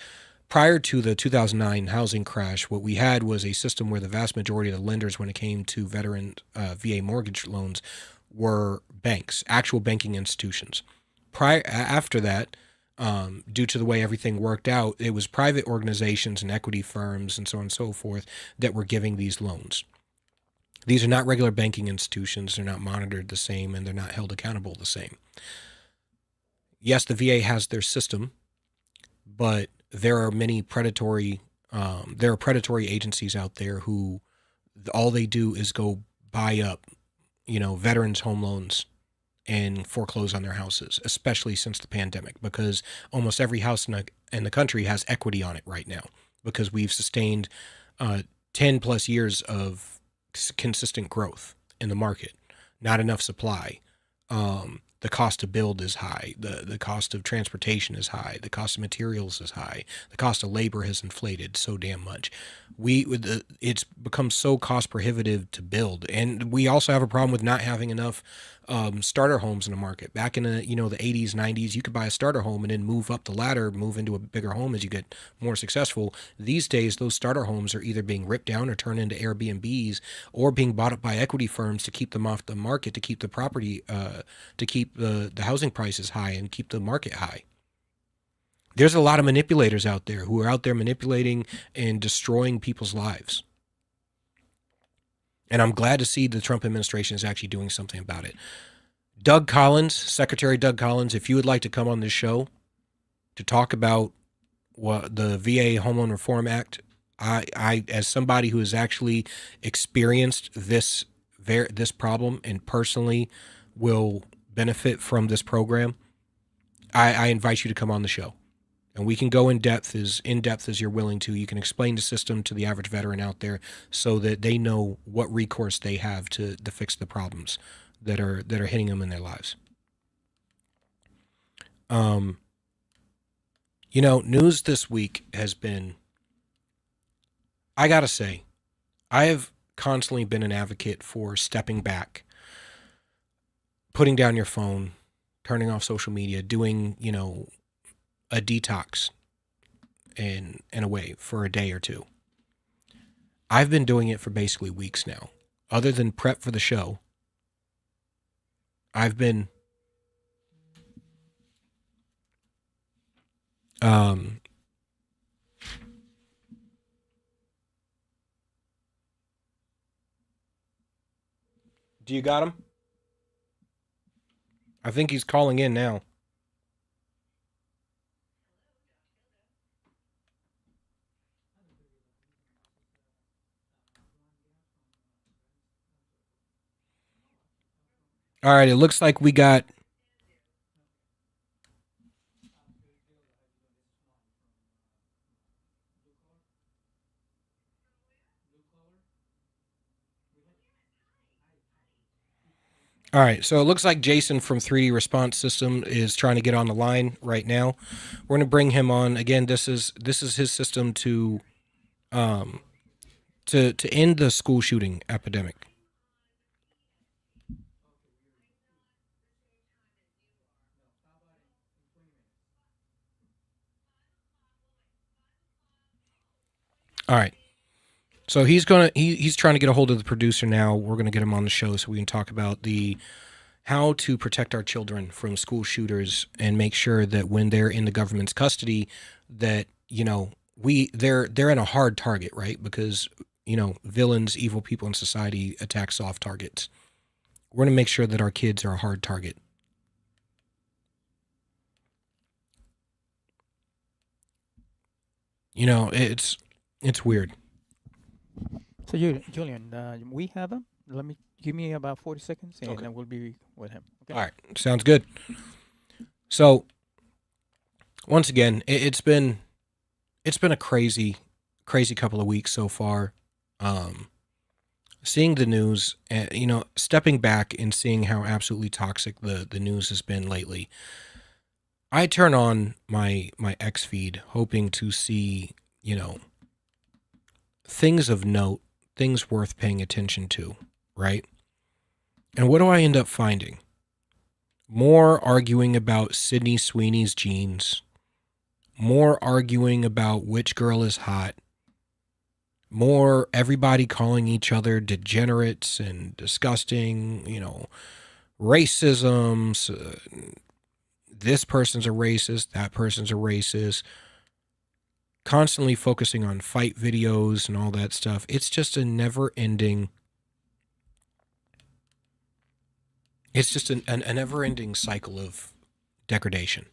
prior to the 2009 housing crash, what we had was a system where the vast majority of the lenders, when it came to veteran VA mortgage loans, were banks, actual banking institutions. After that, due to the way everything worked out, it was private organizations and equity firms and so on and so forth that were giving these loans. These are not regular banking institutions. They're not monitored the same, and they're not held accountable the same. Yes, the VA has their system, but there are many predatory agencies out there who all they do is go buy up, veterans' home loans and foreclose on their houses, especially since the pandemic, because almost every house in the country has equity on it right now because we've sustained 10 plus years of consistent growth in the market, not enough supply. The cost to build is high. The cost of transportation is high. The cost of materials is high. The cost of labor has inflated so damn much. It's become so cost prohibitive to build. And we also have a problem with not having enough starter homes in the market. Back in the the 80s, 90s, you could buy a starter home and then move up the ladder, move into a bigger home as you get more successful. These days, those starter homes are either being ripped down or turned into Airbnbs, or being bought up by equity firms to keep them off the market, to keep the property, to keep the housing prices high and keep the market high. There's a lot of manipulators out there who are out there manipulating and destroying people's lives. And I'm glad to see the Trump administration is actually doing something about it. Doug Collins, Secretary Doug Collins, if you would like to come on this show to talk about what the VA Home Loan Reform Act, I as somebody who has actually experienced this problem and personally will benefit from this program, I invite you to come on the show. And we can go in depth as you're willing to. You can explain the system to the average veteran out there so that they know what recourse they have to fix the problems that are hitting them in their lives. News this week has been, I gotta say, I have constantly been an advocate for stepping back, putting down your phone, turning off social media, doing, a detox in a way for a day or two. I've been doing it for basically weeks now. Other than prep for the show, I've been do you got him? I think he's calling in now. All right, it looks like we got All right, so it looks like Jason from 3D Response System is trying to get on the line right now. We're going to bring him on. Again, this is his system to end the school shooting epidemic. All right. So he's trying to get a hold of the producer now. We're going to get him on the show so we can talk about how to protect our children from school shooters and make sure that when they're in the government's custody that, they're in a hard target, right? Because, villains, evil people in society attack soft targets. We're going to make sure that our kids are a hard target. It's weird. So Julian, we have him. Give me about 40 seconds, and then we'll be with him. Okay. All right, sounds good. So, once again, it's been a crazy couple of weeks so far. Seeing the news, and stepping back and seeing how absolutely toxic the news has been lately. I turn on my X feed, hoping to see things of note, things worth paying attention to, right? And what do I end up finding? More arguing about Sydney Sweeney's jeans, more arguing about which girl is hot, more everybody calling each other degenerates and disgusting, racisms. This person's a racist, that person's a racist. Constantly focusing on fight videos and all that stuff. It's just a never-ending. It's just a never-ending cycle of degradation.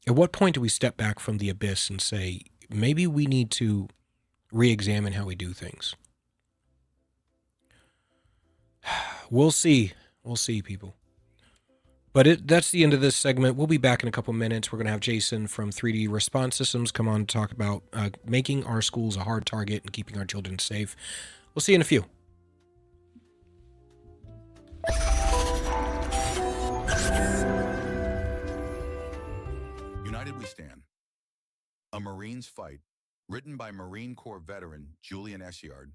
At what point do we step back from the abyss and say, maybe we need to re-examine how we do things? We'll see. We'll see, people. But that's the end of this segment. We'll be back in a couple minutes. We're going to have Jason from 3D Response Systems come on to talk about making our schools a hard target and keeping our children safe. We'll see you in a few. United We Stand. A Marine's Fight, written by Marine Corps veteran Julian Eschyard.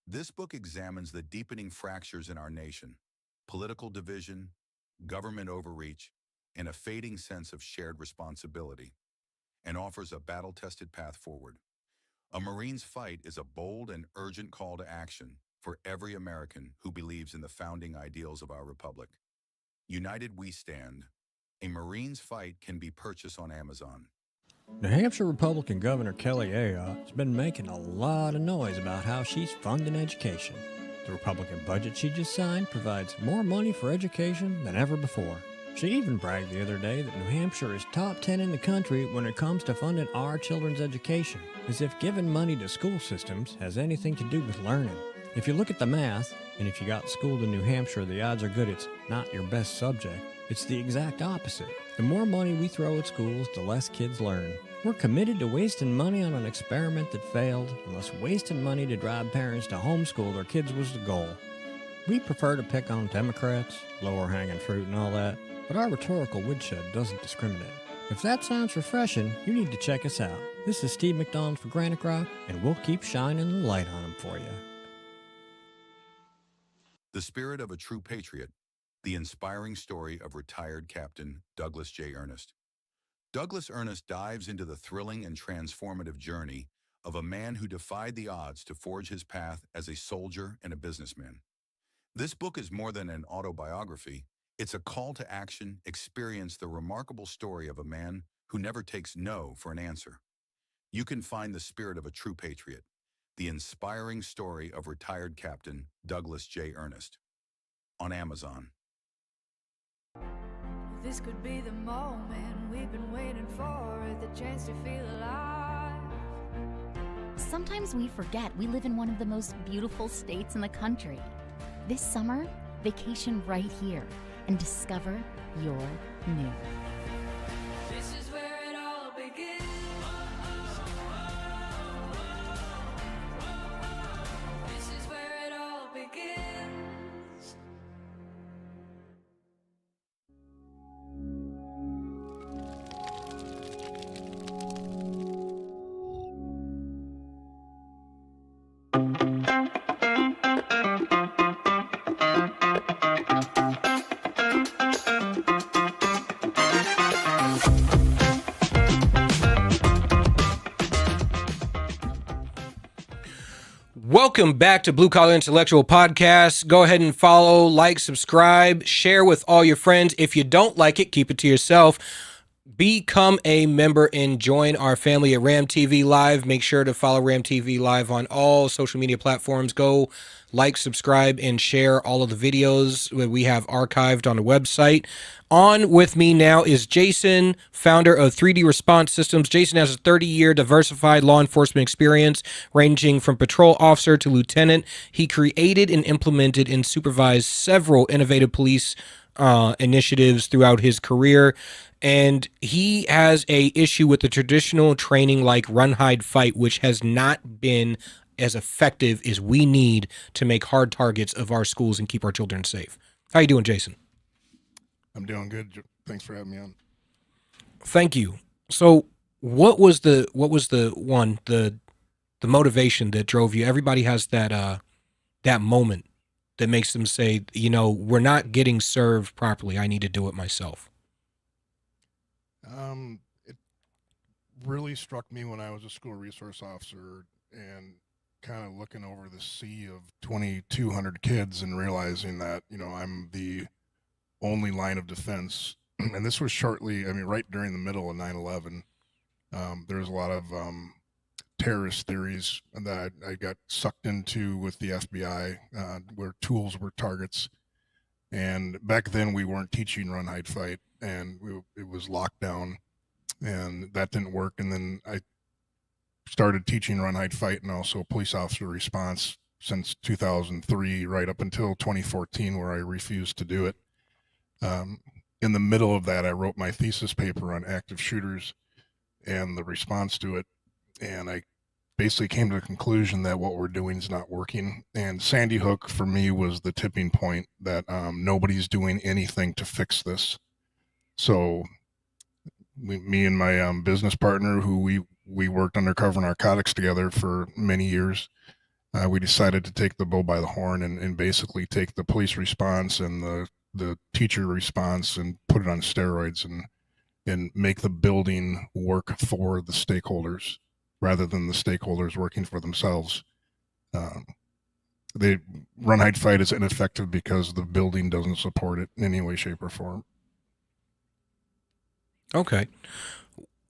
This book examines the deepening fractures in our nation, political division, government overreach, and a fading sense of shared responsibility, and offers a battle-tested path forward. A Marine's Fight is a bold and urgent call to action for every American who believes in the founding ideals of our republic. United we stand. A Marine's Fight can be purchased on Amazon. New Hampshire Republican Governor Kelly Ayotte has been making a lot of noise about how she's funding education. The Republican budget she just signed provides more money for education than ever before. She even bragged the other day that New Hampshire is top 10 in the country when it comes to funding our children's education, as if giving money to school systems has anything to do with learning. If you look at the math, and if you got schooled in New Hampshire, the odds are good it's not your best subject. It's the exact opposite. The more money we throw at schools, the less kids learn. We're committed to wasting money on an experiment that failed, unless wasting money to drive parents to homeschool their kids was the goal. We prefer to pick on Democrats, lower hanging fruit and all that, but our rhetorical woodshed doesn't discriminate. If that sounds refreshing, you need to check us out. This is Steve McDonald for Granite Rock, and we'll keep shining the light on them for you. The Spirit of a True Patriot, the inspiring story of retired Captain Douglas J. Ernest. Douglas Ernest dives into the thrilling and transformative journey of a man who defied the odds to forge his path as a soldier and a businessman. This book is more than an autobiography. It's a call to action. Experience the remarkable story of a man who never takes no for an answer. You can find The Spirit of a True Patriot, the inspiring story of retired Captain Douglas J. Ernest, on Amazon. This could be the moment we've been waiting for, the chance to feel alive. Sometimes we forget we live in one of the most beautiful states in the country. This summer, vacation right here and discover your new. This is where it all begins. This is where it all begins. Welcome back to Blue Collar Intellectual Podcast. Go ahead and follow, like, subscribe, share with all your friends. If you don't like it, keep it to yourself. Become a member and join our family at RAMTV.LIVE. Make sure to follow RAMTV.LIVE on all social media platforms. Go like, subscribe, and share all of the videos that we have archived on the website. On with me now is Jason, founder of 3D Response Systems. Jason has a 30-year diversified law enforcement experience ranging from patrol officer to lieutenant. He created and implemented and supervised several innovative police initiatives throughout his career. And he has a issue with the traditional training like run, hide, fight, which has not been as effective as we need to make hard targets of our schools and keep our children safe. How you doing, Jason? I'm doing good. Thanks for having me on. Thank you. So what was the motivation that drove you? Everybody has that moment that makes them say, you know, we're not getting served properly. I need to do it myself. It really struck me when I was a school resource officer and kind of looking over the sea of 2,200 kids and realizing that, you know, I'm the only line of defense. And this was shortly, right during the middle of 9/11. There was a lot of terrorist theories that I got sucked into with the FBI, where tools were targets. And back then we weren't teaching run, hide, fight, and it was lockdown, and that didn't work. And then I started teaching run, hide, fight, and also police officer response since 2003, right up until 2014, where I refused to do it. In the middle of that, I wrote my thesis paper on active shooters and the response to it. And I basically came to the conclusion that what we're doing is not working. And Sandy Hook for me was the tipping point that nobody's doing anything to fix this. So me and my business partner, who we worked undercover narcotics together for many years, we decided to take the bull by the horn and basically take the police response and the teacher response and put it on steroids and make the building work for the stakeholders rather than the stakeholders working for themselves. The run, hide, fight is ineffective because the building doesn't support it in any way, shape, or form. Okay.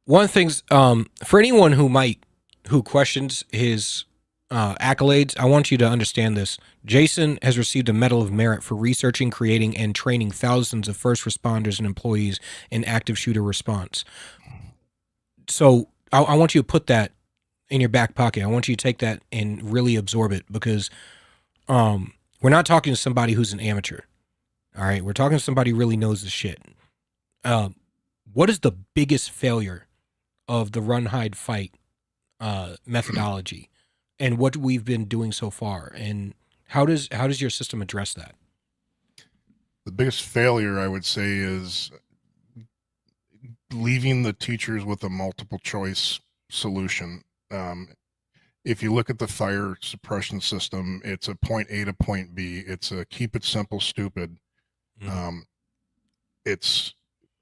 One of the things, for anyone who questions his accolades, I want you to understand this. Jason has received a Medal of Merit for researching, creating, and training thousands of first responders and employees in active shooter response. So I want you to put that in your back pocket. I want you to take that and really absorb it, because we're not talking to somebody who's an amateur. All right. We're talking to somebody who really knows the shit. What is the biggest failure of the run, hide, fight methodology, and what we've been doing so far, and how does your system address that? The biggest failure, I would say, is leaving the teachers with a multiple choice solution. If you look at the fire suppression system, it's a point A to point B. It's a keep it simple, stupid. It's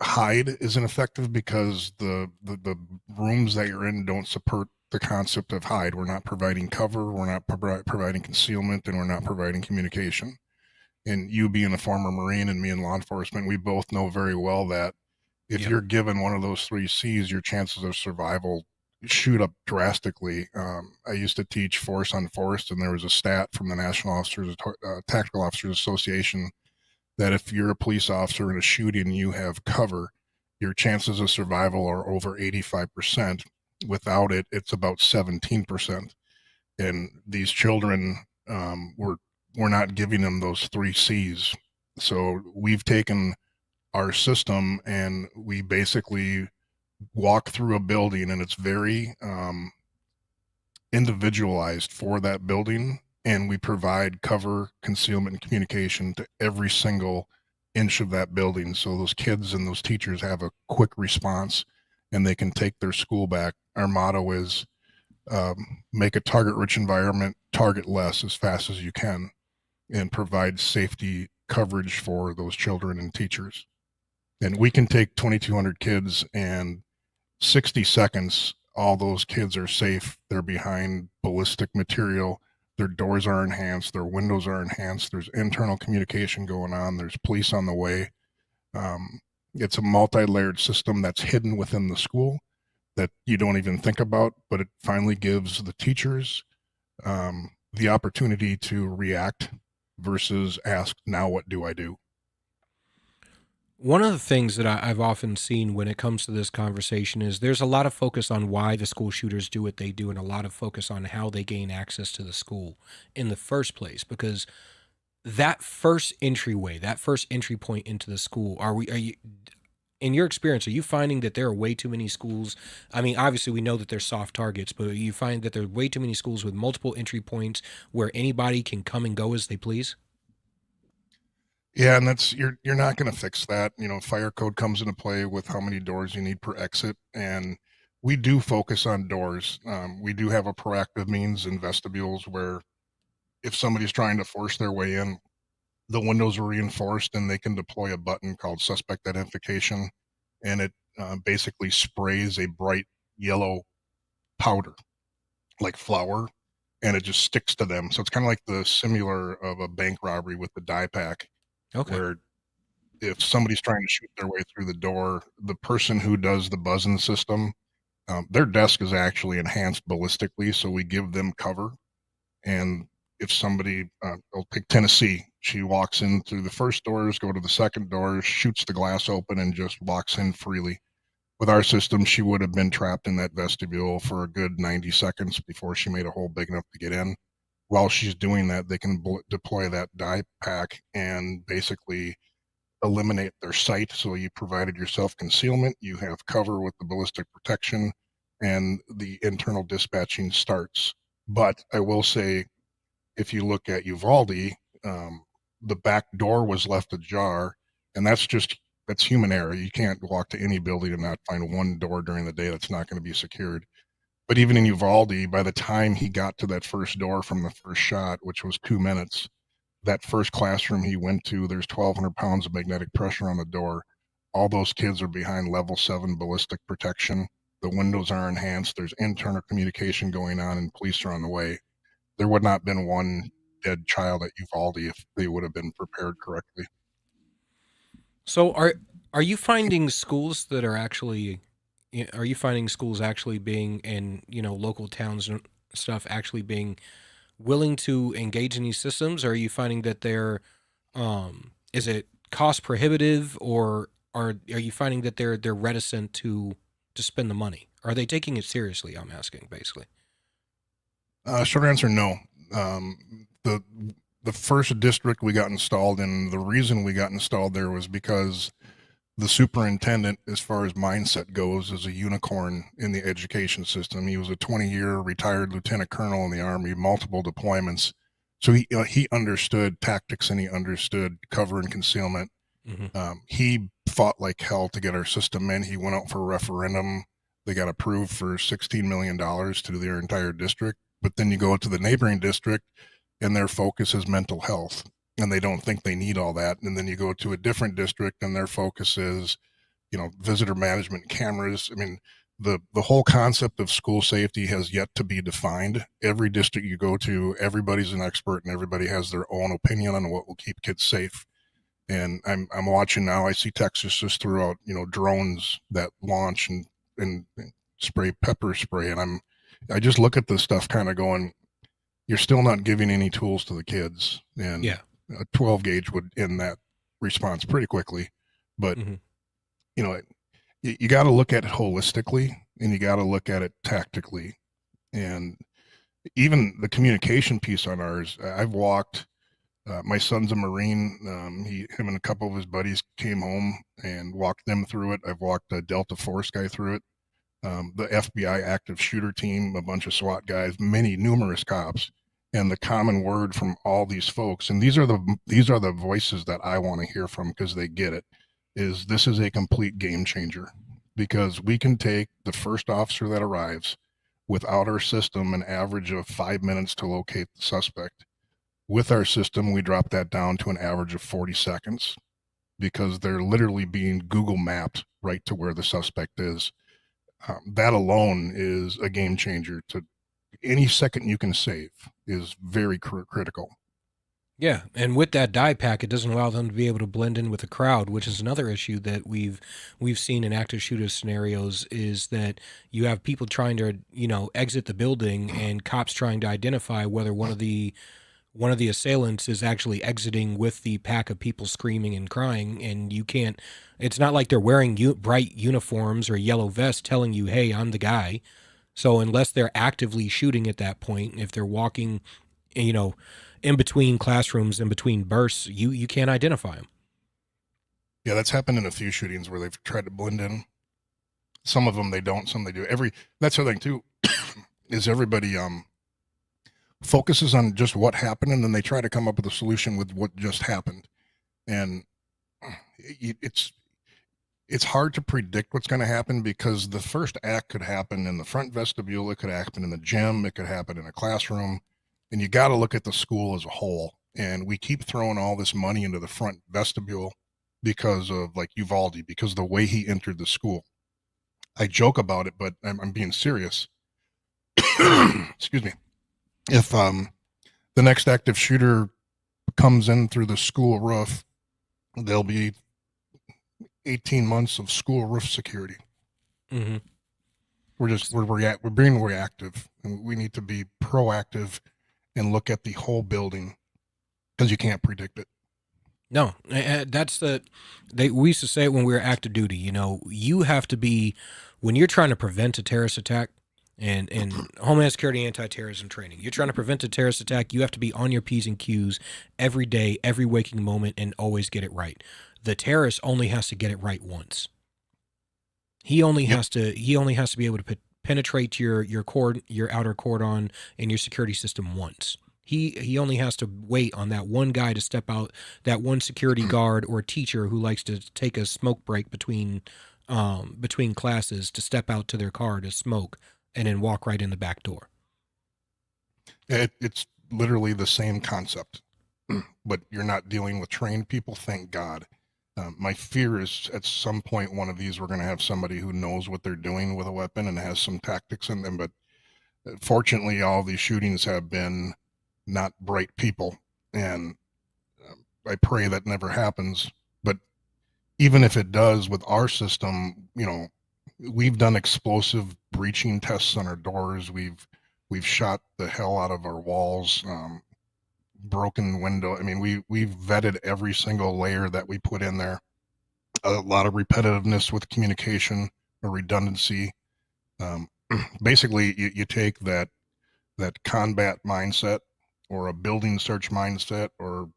hide isn't effective because the rooms that you're in don't support the concept of hide. We're not providing cover, we're not providing concealment, and we're not providing communication. And you being a former Marine and me in law enforcement, we both know very well that if you're given one of those 3 C's, your chances of survival shoot up drastically. I used to teach force on force, and there was a stat from the National Officers Tactical Officers Association that if you're a police officer in a shooting, you have cover, your chances of survival are over 85%. Without it, it's about 17%. And these children, we're not giving them those 3 C's. So we've taken our system and we basically walk through a building, and it's very individualized for that building, and we provide cover, concealment, and communication to every single inch of that building, so those kids and those teachers have a quick response and they can take their school back. Our motto is make a target-rich environment, target less as fast as you can, and provide safety coverage for those children and teachers. And we can take 2,200 kids, and 60 seconds, all those kids are safe. They're behind ballistic material. Their doors are enhanced. Their windows are enhanced. There's internal communication going on. There's police on the way. It's a multi-layered system that's hidden within the school that you don't even think about, but it finally gives the teachers the opportunity to react versus ask, now what do I do? One of the things that I've often seen when it comes to this conversation is there's a lot of focus on why the school shooters do what they do, and a lot of focus on how they gain access to the school in the first place, because that first entryway, that first entry point into the school, are you, in your experience, are you finding that there are way too many schools? I mean, obviously we know that there's soft targets, but you find that there are way too many schools with multiple entry points where anybody can come and go as they please? Yeah, and that's you're not going to fix that. You know, fire code comes into play with how many doors you need per exit, and we do focus on doors. We do have a proactive means in vestibules where if somebody's trying to force their way in, the windows are reinforced and they can deploy a button called suspect identification, and it basically sprays a bright yellow powder like flour, and it just sticks to them. So it's kind of like the similar of a bank robbery with the die pack. Okay. Where if somebody's trying to shoot their way through the door, the person who does the buzzing system, their desk is actually enhanced ballistically, so we give them cover. And if somebody, I'll pick Tennessee, she walks in through the first doors, go to the second doors, shoots the glass open, and just walks in freely. With our system, she would have been trapped in that vestibule for a good 90 seconds before she made a hole big enough to get in. While she's doing that, they can deploy that die pack and basically eliminate their sight. So you provided yourself concealment, you have cover with the ballistic protection, and the internal dispatching starts. But I will say, if you look at Uvalde, the back door was left ajar, and that's human error. You can't walk to any building and not find one door during the day that's not going to be secured. But even in Uvalde, by the time he got to that first door from the first shot, which was 2 minutes, that first classroom he went to, there's 1,200 pounds of magnetic pressure on the door. All those kids are behind level 7 ballistic protection. The windows are enhanced. There's internal communication going on, and police are on the way. There would not have been one dead child at Uvalde if they would have been prepared correctly. So are you finding schools that are actually, are you finding schools actually being in, local towns and stuff actually being willing to engage in these systems? Or are you finding that they're, is it cost prohibitive, or are you finding that they're reticent to spend the money? Are they taking it seriously? I'm asking, basically. Short answer, no. The first district we got installed in, the reason we got installed there was because the superintendent, as far as mindset goes, is a unicorn in the education system. He was a 20-year retired lieutenant colonel in the Army, multiple deployments. So he understood tactics, and he understood cover and concealment. He fought like hell to get our system in. He went out for a referendum. They got approved for $16 million to do their entire district. But then you go to the neighboring district, and their focus is mental health, and they don't think they need all that. And then you go to a different district, and their focus is, visitor management cameras. I mean, the whole concept of school safety has yet to be defined. Every district you go to, everybody's an expert, and everybody has their own opinion on what will keep kids safe. And I'm watching now. I see Texas just threw out, drones that launch and spray pepper spray, and I just look at this stuff kind of going, you're still not giving any tools to the kids. And a 12 gauge would end that response pretty quickly. But, you got to look at it holistically, and you got to look at it tactically. And even the communication piece on ours, I've walked, my son's a Marine. Him and a couple of his buddies came home and walked them through it. I've walked a Delta Force guy through it. The FBI active shooter team, a bunch of SWAT guys, numerous cops, and the common word from all these folks, and these are the voices that I want to hear from, because they get it, is this is a complete game changer, because we can take the first officer that arrives without our system an average of 5 minutes to locate the suspect. With our system, we drop that down to an average of 40 seconds, because they're literally being Google mapped right to where the suspect is. That alone is a game changer. To any second you can save is very critical. Yeah, and with that die pack, it doesn't allow them to be able to blend in with the crowd, which is another issue that we've seen in active shooter scenarios, is that you have people trying to, exit the building, and cops trying to identify whether one of the assailants is actually exiting with the pack of people screaming and crying, and you can't. It's not like they're wearing bright uniforms or yellow vests telling you, "Hey, I'm the guy." So unless they're actively shooting at that point, if they're walking, in between classrooms, in between bursts, you can't identify them. Yeah, that's happened in a few shootings where they've tried to blend in. Some of them they don't, some they do. That's the thing too, is everybody focuses on just what happened, and then they try to come up with a solution with what just happened. And it's hard to predict what's going to happen, because the first act could happen in the front vestibule, it could happen in the gym, it could happen in a classroom, and you got to look at the school as a whole. And we keep throwing all this money into the front vestibule because of, like, Uvalde, because of the way he entered the school. I joke about it, but I'm being serious. Excuse me. If the next active shooter comes in through the school roof, there'll be 18 months of school roof security. Mm-hmm. We're being reactive, and we need to be proactive and look at the whole building, because you can't predict it. No, that's we used to say it when we were active duty. You have to be, when you're trying to prevent a terrorist attack, and Homeland Security anti-terrorism training, you're trying to prevent a terrorist attack, you have to be on your P's and Q's every day, every waking moment, and always get it right. The terrorist only has to get it right once. He only has to be able to penetrate your outer cordon and your security system once. He only has to wait on that one guy to step out, that one security guard or teacher who likes to take a smoke break between classes, to step out to their car to smoke. and then walk right in the back door. It's literally the same concept, but you're not dealing with trained people. Thank God. My fear is at some point, one of these, we're going to have somebody who knows what they're doing with a weapon and has some tactics in them. But fortunately, all these shootings have been not bright people. And I pray that never happens. But even if it does, with our system, we've done explosive breaching tests on our doors. We've shot the hell out of our walls, broken window. I mean, we've vetted every single layer that we put in there. A lot of repetitiveness with communication or redundancy. Basically, you take that combat mindset or a building search mindset or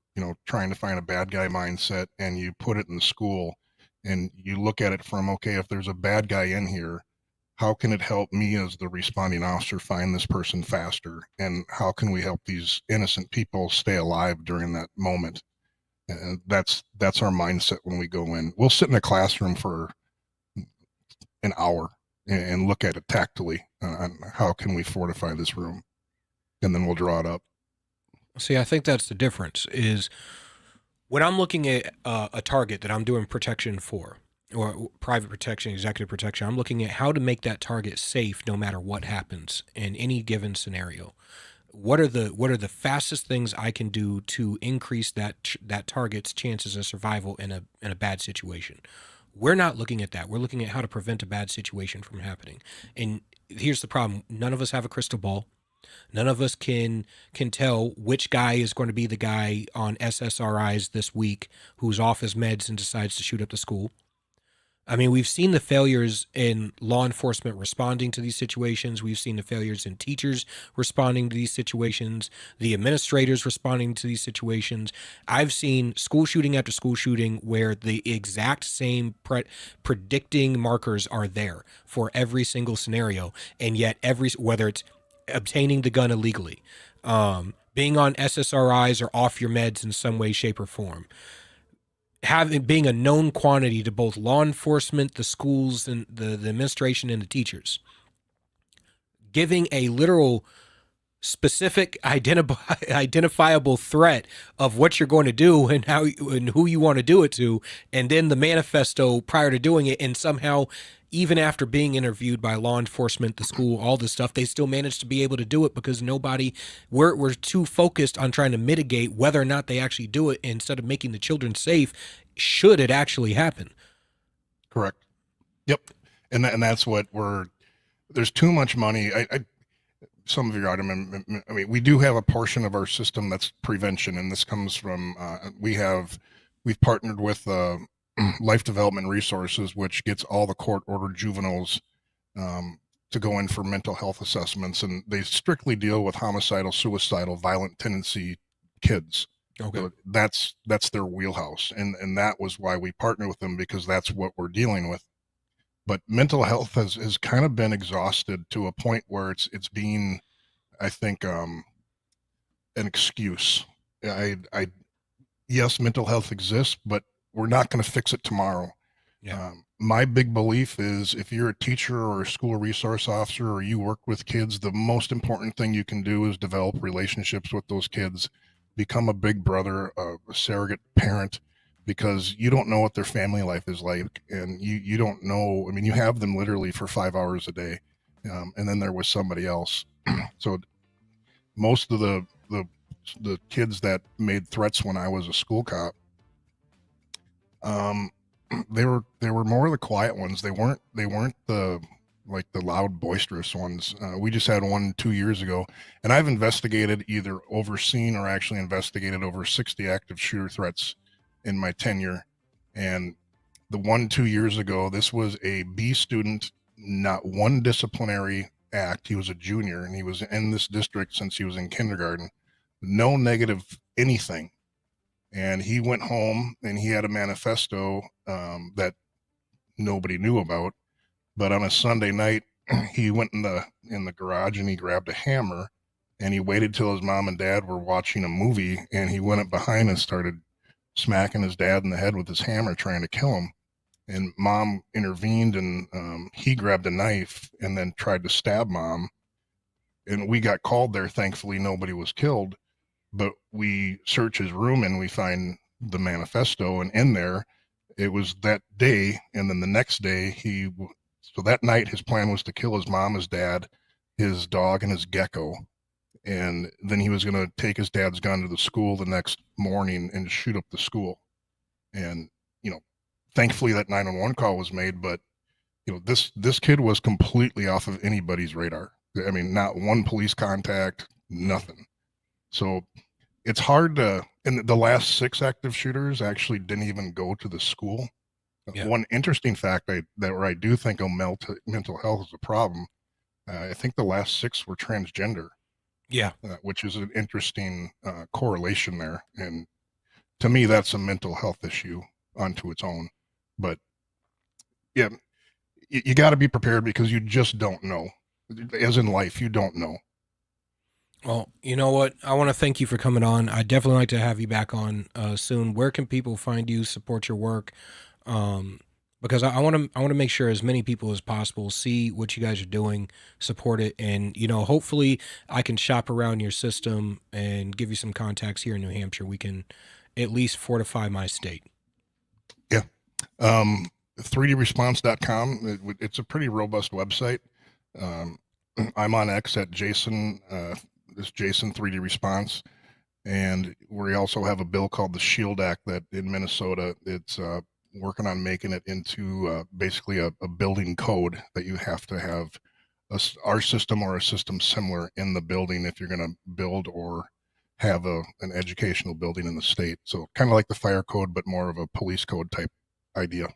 trying to find a bad guy mindset, and you put it in the school, and you look at it from, okay, if there's a bad guy in here, how can it help me as the responding officer find this person faster? And how can we help these innocent people stay alive during that moment? And that's our mindset when we go in. We'll sit in a classroom for an hour and look at it tactily on how can we fortify this room, and then we'll draw it up. See, I think that's the difference is when I'm looking at a target that I'm doing protection for, or private protection, executive protection, I'm looking at how to make that target safe no matter what happens in any given scenario. What are the fastest things I can do to increase that target's chances of survival in a bad situation? We're not looking at that. We're looking at how to prevent a bad situation from happening. And here's the problem. None of us have a crystal ball. None of us can tell which guy is going to be the guy on SSRIs this week who's off his meds and decides to shoot up the school. I mean, we've seen the failures in law enforcement responding to these situations. We've seen the failures in teachers responding to these situations, the administrators responding to these situations. I've seen school shooting after school shooting where the exact same predicting markers are there for every single scenario. And yet whether it's obtaining the gun illegally, being on SSRIs or off your meds in some way, shape, or form, being a known quantity to both law enforcement, the schools, and the administration and the teachers, giving a literal specific identifiable threat of what you're going to do and how and who you want to do it to, and then the manifesto prior to doing it, and somehow even after being interviewed by law enforcement, the school, all this stuff, they still managed to be able to do it because we're too focused on trying to mitigate whether or not they actually do it instead of making the children safe should it actually happen. Correct. Yep. And that's what there's too much money. Some of your item, I mean, we do have a portion of our system that's prevention, and this comes from, we've partnered with Life Development Resources, which gets all the court-ordered juveniles to go in for mental health assessments, and they strictly deal with homicidal, suicidal, violent tendency kids. Okay. So that's their wheelhouse, and that was why we partnered with them, because that's what we're dealing with. But mental health has kind of been exhausted to a point where it's being, I think, an excuse. Yes, mental health exists, but we're not going to fix it tomorrow. Yeah. My big belief is if you're a teacher or a school resource officer or you work with kids, the most important thing you can do is develop relationships with those kids, become a big brother, a surrogate parent, because you don't know what their family life is like. And you don't know, I mean, you have them literally for 5 hours a day. And then there was somebody else. So most of the kids that made threats when I was a school cop, they were more the quiet ones. They weren't the loud, boisterous ones. We just had one 2 years ago, and I've investigated, either overseen or actually investigated, over 60 active shooter threats in my tenure. And the one 2 years ago, this was a B student, not one disciplinary act. He was a junior, and he was in this district since he was in kindergarten. No negative anything. And he went home and he had a manifesto that nobody knew about. But on a Sunday night, he went in the garage and he grabbed a hammer, and he waited till his mom and dad were watching a movie, and he went up behind and started smacking his dad in the head with his hammer, trying to kill him. and mom intervened, and he grabbed a knife and then tried to stab mom. And we got called there. Thankfully, nobody was killed, but we search his room and we find the manifesto, and in there, it was that day. And then the next day, so that night, his plan was to kill his mom, his dad, his dog, and his gecko. And then he was going to take his dad's gun to the school the next morning and shoot up the school. And, thankfully that 911 call was made, but, this kid was completely off of anybody's radar. I mean, not one police contact, nothing. So it's hard and the last 6 active shooters actually didn't even go to the school. Yeah. One interesting fact where I do think mental health is a problem. I think the last 6 were transgender. Yeah. Which is an interesting correlation there. And to me, that's a mental health issue unto its own. But yeah, you got to be prepared because you just don't know. As in life, you don't know. Well, you know what? I want to thank you for coming on. I'd definitely like to have you back on soon. Where can people find you, support your work? Because I want to make sure as many people as possible see what you guys are doing, support it, and hopefully I can shop around your system and give you some contacts here in New Hampshire. We can at least fortify my state. Yeah, 3dresponse.com. It's a pretty robust website. I'm on X at Jason 3D Response, and we also have a bill called the SHIELD Act that in Minnesota it's working on making it into basically a building code that you have to have our system or a system similar in the building if you're going to build or have an educational building in the state. So kind of like the fire code, but more of a police code type idea.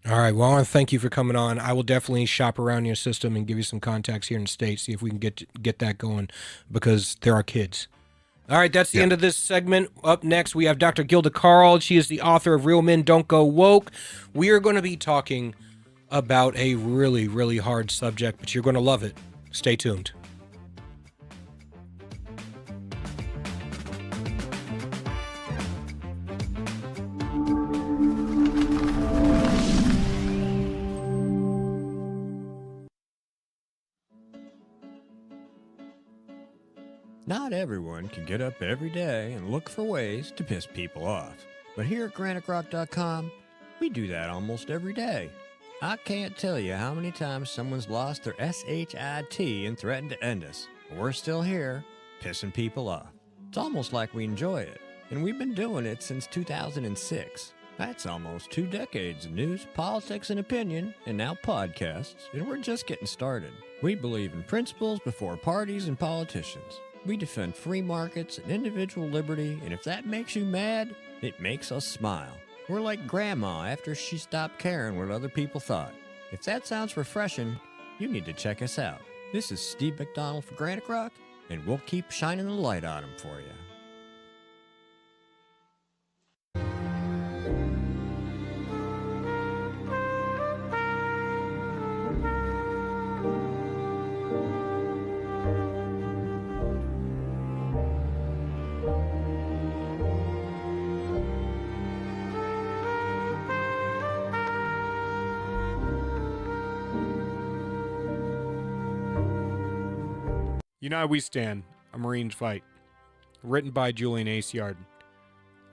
All right. Well, I want to thank you for coming on. I will definitely shop around your system and give you some contacts here in the state, see if we can get that going, because there are kids. All right, that's the end of this segment. Up next, we have Dr. Gilda Carl. She is the author of Real Men Don't Go Woke. We are going to be talking about a really, really hard subject, but you're going to love it. Stay tuned. Not everyone can get up every day and look for ways to piss people off. But here at GraniteRock.com, we do that almost every day. I can't tell you how many times someone's lost their SHIT and threatened to end us. But we're still here, pissing people off. It's almost like we enjoy it. And we've been doing it since 2006. That's almost 2 decades of news, politics, and opinion, and now podcasts, and we're just getting started. We believe in principles before parties and politicians. We defend free markets and individual liberty, and if that makes you mad, it makes us smile. We're like Grandma after she stopped caring what other people thought. If that sounds refreshing, you need to check us out. This is Steve McDonald for Granite Rock, and we'll keep shining the light on them for you. United We Stand, A Marine's Fight, written by Julian Aciard.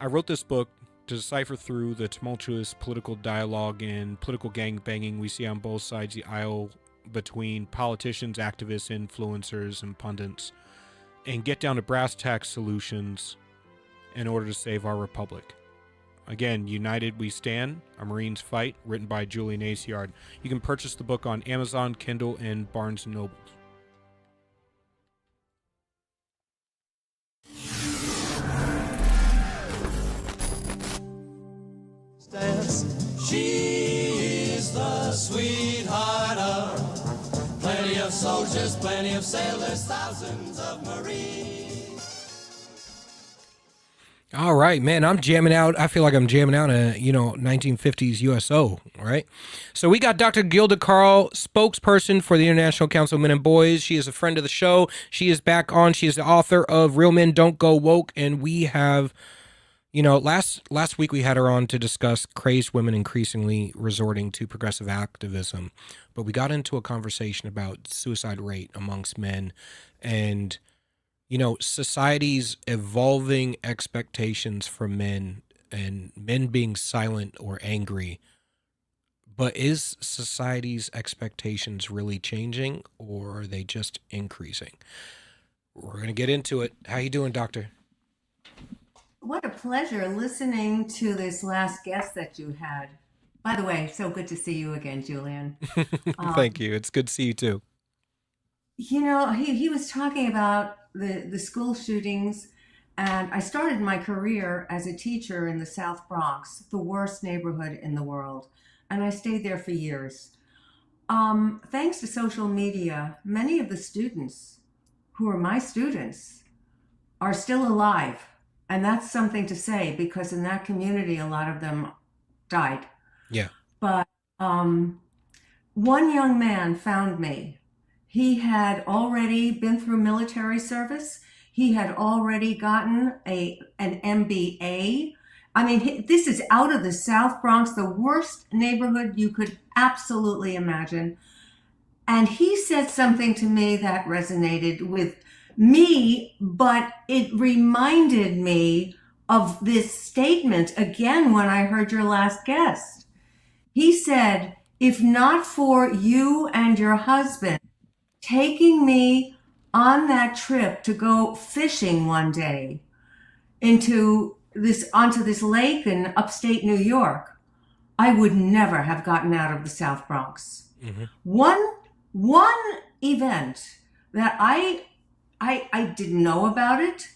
I wrote this book to decipher through the tumultuous political dialogue and political gangbanging we see on both sides of the aisle between politicians, activists, influencers, and pundits, and get down to brass tacks solutions in order to save our republic. Again, United We Stand, A Marine's Fight, written by Julian Aciard. You can purchase the book on Amazon, Kindle, and Barnes & Noble. She is the sweetheart of plenty of soldiers, plenty of sailors, thousands of Marines. All right, man, I'm jamming out. I feel like I'm jamming out a, 1950s USO, right? So we got Dr. Gilda Carl, spokesperson for the International Council of Men and Boys. She is a friend of the show. She is back on. She is the author of Real Men Don't Go Woke, and we have You know, last week we had her on to discuss crazed women increasingly resorting to progressive activism, but we got into a conversation about suicide rate amongst men and, you know, society's evolving expectations for men and men being silent or angry. But is society's expectations really changing, or are they just increasing? We're going to get into it. How you doing, doctor? What a pleasure listening to this last guest that you had. By the way, so good to see you again, Julian. Thank you. It's good to see you too. You know, he was talking about the school shootings, and I started my career as a teacher in the South Bronx, the worst neighborhood in the world, and I stayed there for years. Thanks to social media, many of the students who are my students are still alive. And that's something to say because in that community, a lot of them died. Yeah. But one young man found me. He had already been through military service. He had already gotten an MBA. I mean, this is out of the South Bronx, the worst neighborhood you could absolutely imagine. And he said something to me that resonated with me, but it reminded me of this statement again when I heard your last guest. He said, if not for you and your husband taking me on that trip to go fishing one day onto this lake in upstate New York, I would never have gotten out of the South Bronx. Mm-hmm. One event that I didn't know about it.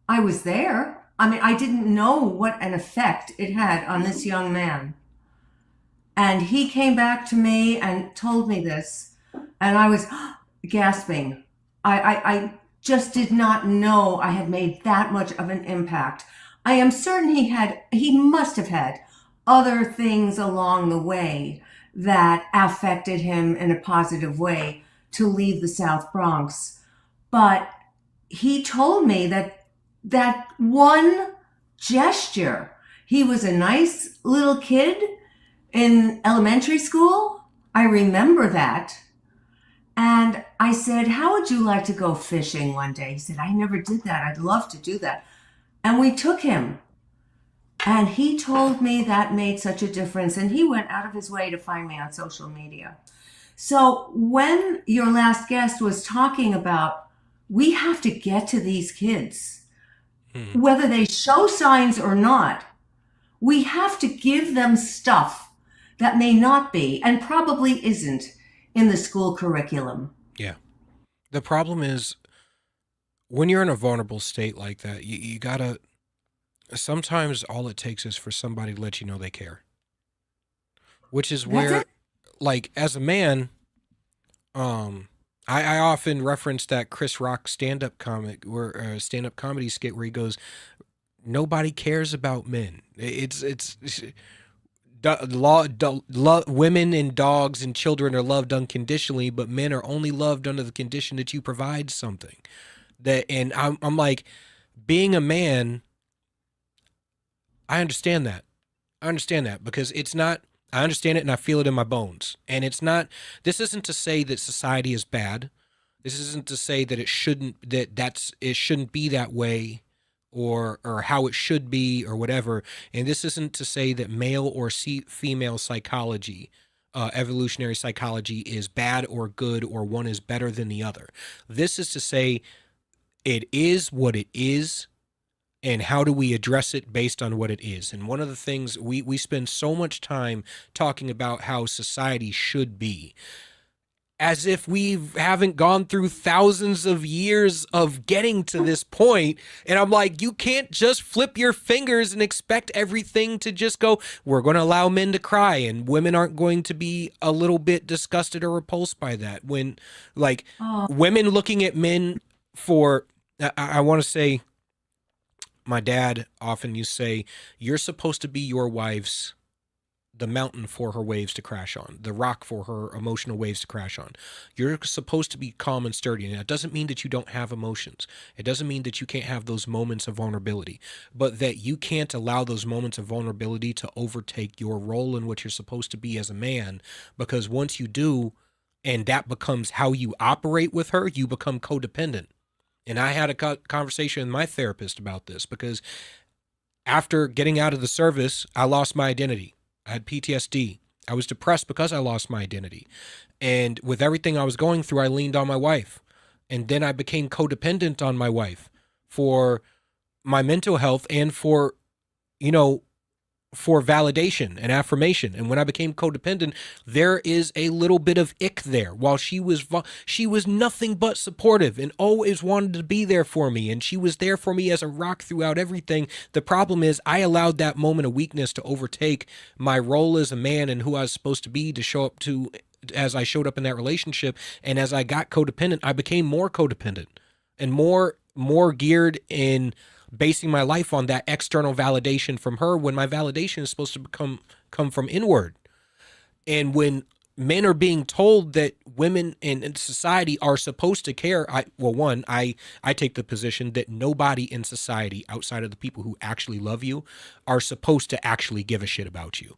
I was there. I mean, I didn't know what an effect it had on this young man. And he came back to me and told me this, and I was gasping. I just did not know I had made that much of an impact. I am certain he must have had other things along the way that affected him in a positive way to leave the South Bronx. But he told me that one gesture, he was a nice little kid in elementary school. I remember that. And I said, how would you like to go fishing one day? He said, I never did that. I'd love to do that. And we took him. And he told me that made such a difference. And he went out of his way to find me on social media. So when your last guest was talking about, we have to get to these kids, whether they show signs or not, we have to give them stuff that may not be and probably isn't in the school curriculum. Yeah. The problem is when you're in a vulnerable state like that, you gotta, sometimes all it takes is for somebody to let you know they care. Which is where, like, as a man, I often reference that Chris Rock stand-up comic or stand-up comedy skit where he goes, nobody cares about men. It's women and dogs and children are loved unconditionally, but men are only loved under the condition that you provide something. And I'm like, being a man, I understand that. Because it's not, I understand it and I feel it in my bones. And it's not, this isn't to say that society is bad. This isn't to say that it shouldn't be that way or how it should be or whatever. And this isn't to say that male or female psychology, evolutionary psychology is bad or good or one is better than the other. This is to say it is what it is. And how do we address it based on what it is? And one of the things we spend so much time talking about how society should be, as if we haven't gone through thousands of years of getting to this point. And I'm like, you can't just flip your fingers and expect everything to just go, we're going to allow men to cry and women aren't going to be a little bit disgusted or repulsed by that. When, like, women looking at men for, I want to say, my dad often used to say, you're supposed to be your wife's the mountain for her waves to crash on, the rock for her emotional waves to crash on. You're supposed to be calm and sturdy. And that doesn't mean that you don't have emotions. It doesn't mean that you can't have those moments of vulnerability, but that you can't allow those moments of vulnerability to overtake your role in what you're supposed to be as a man. Because once you do, and that becomes how you operate with her, you become codependent. And I had a conversation with my therapist about this, because after getting out of the service, I lost my identity. I had PTSD. I was depressed because I lost my identity. And with everything I was going through, I leaned on my wife. And then I became codependent on my wife for my mental health and for, for validation and affirmation. And when I became codependent, there is a little bit of ick there. While she was nothing but supportive and always wanted to be there for me, and she was there for me as a rock throughout everything. The problem is I allowed that moment of weakness to overtake my role as a man and who I was supposed to be, to show up to as I showed up in that relationship. And as I got codependent, I became more codependent and more geared in basing my life on that external validation from her, when my validation is supposed to come from inward. And when men are being told that women in society are supposed to care, I take the position that nobody in society outside of the people who actually love you are supposed to actually give a shit about you.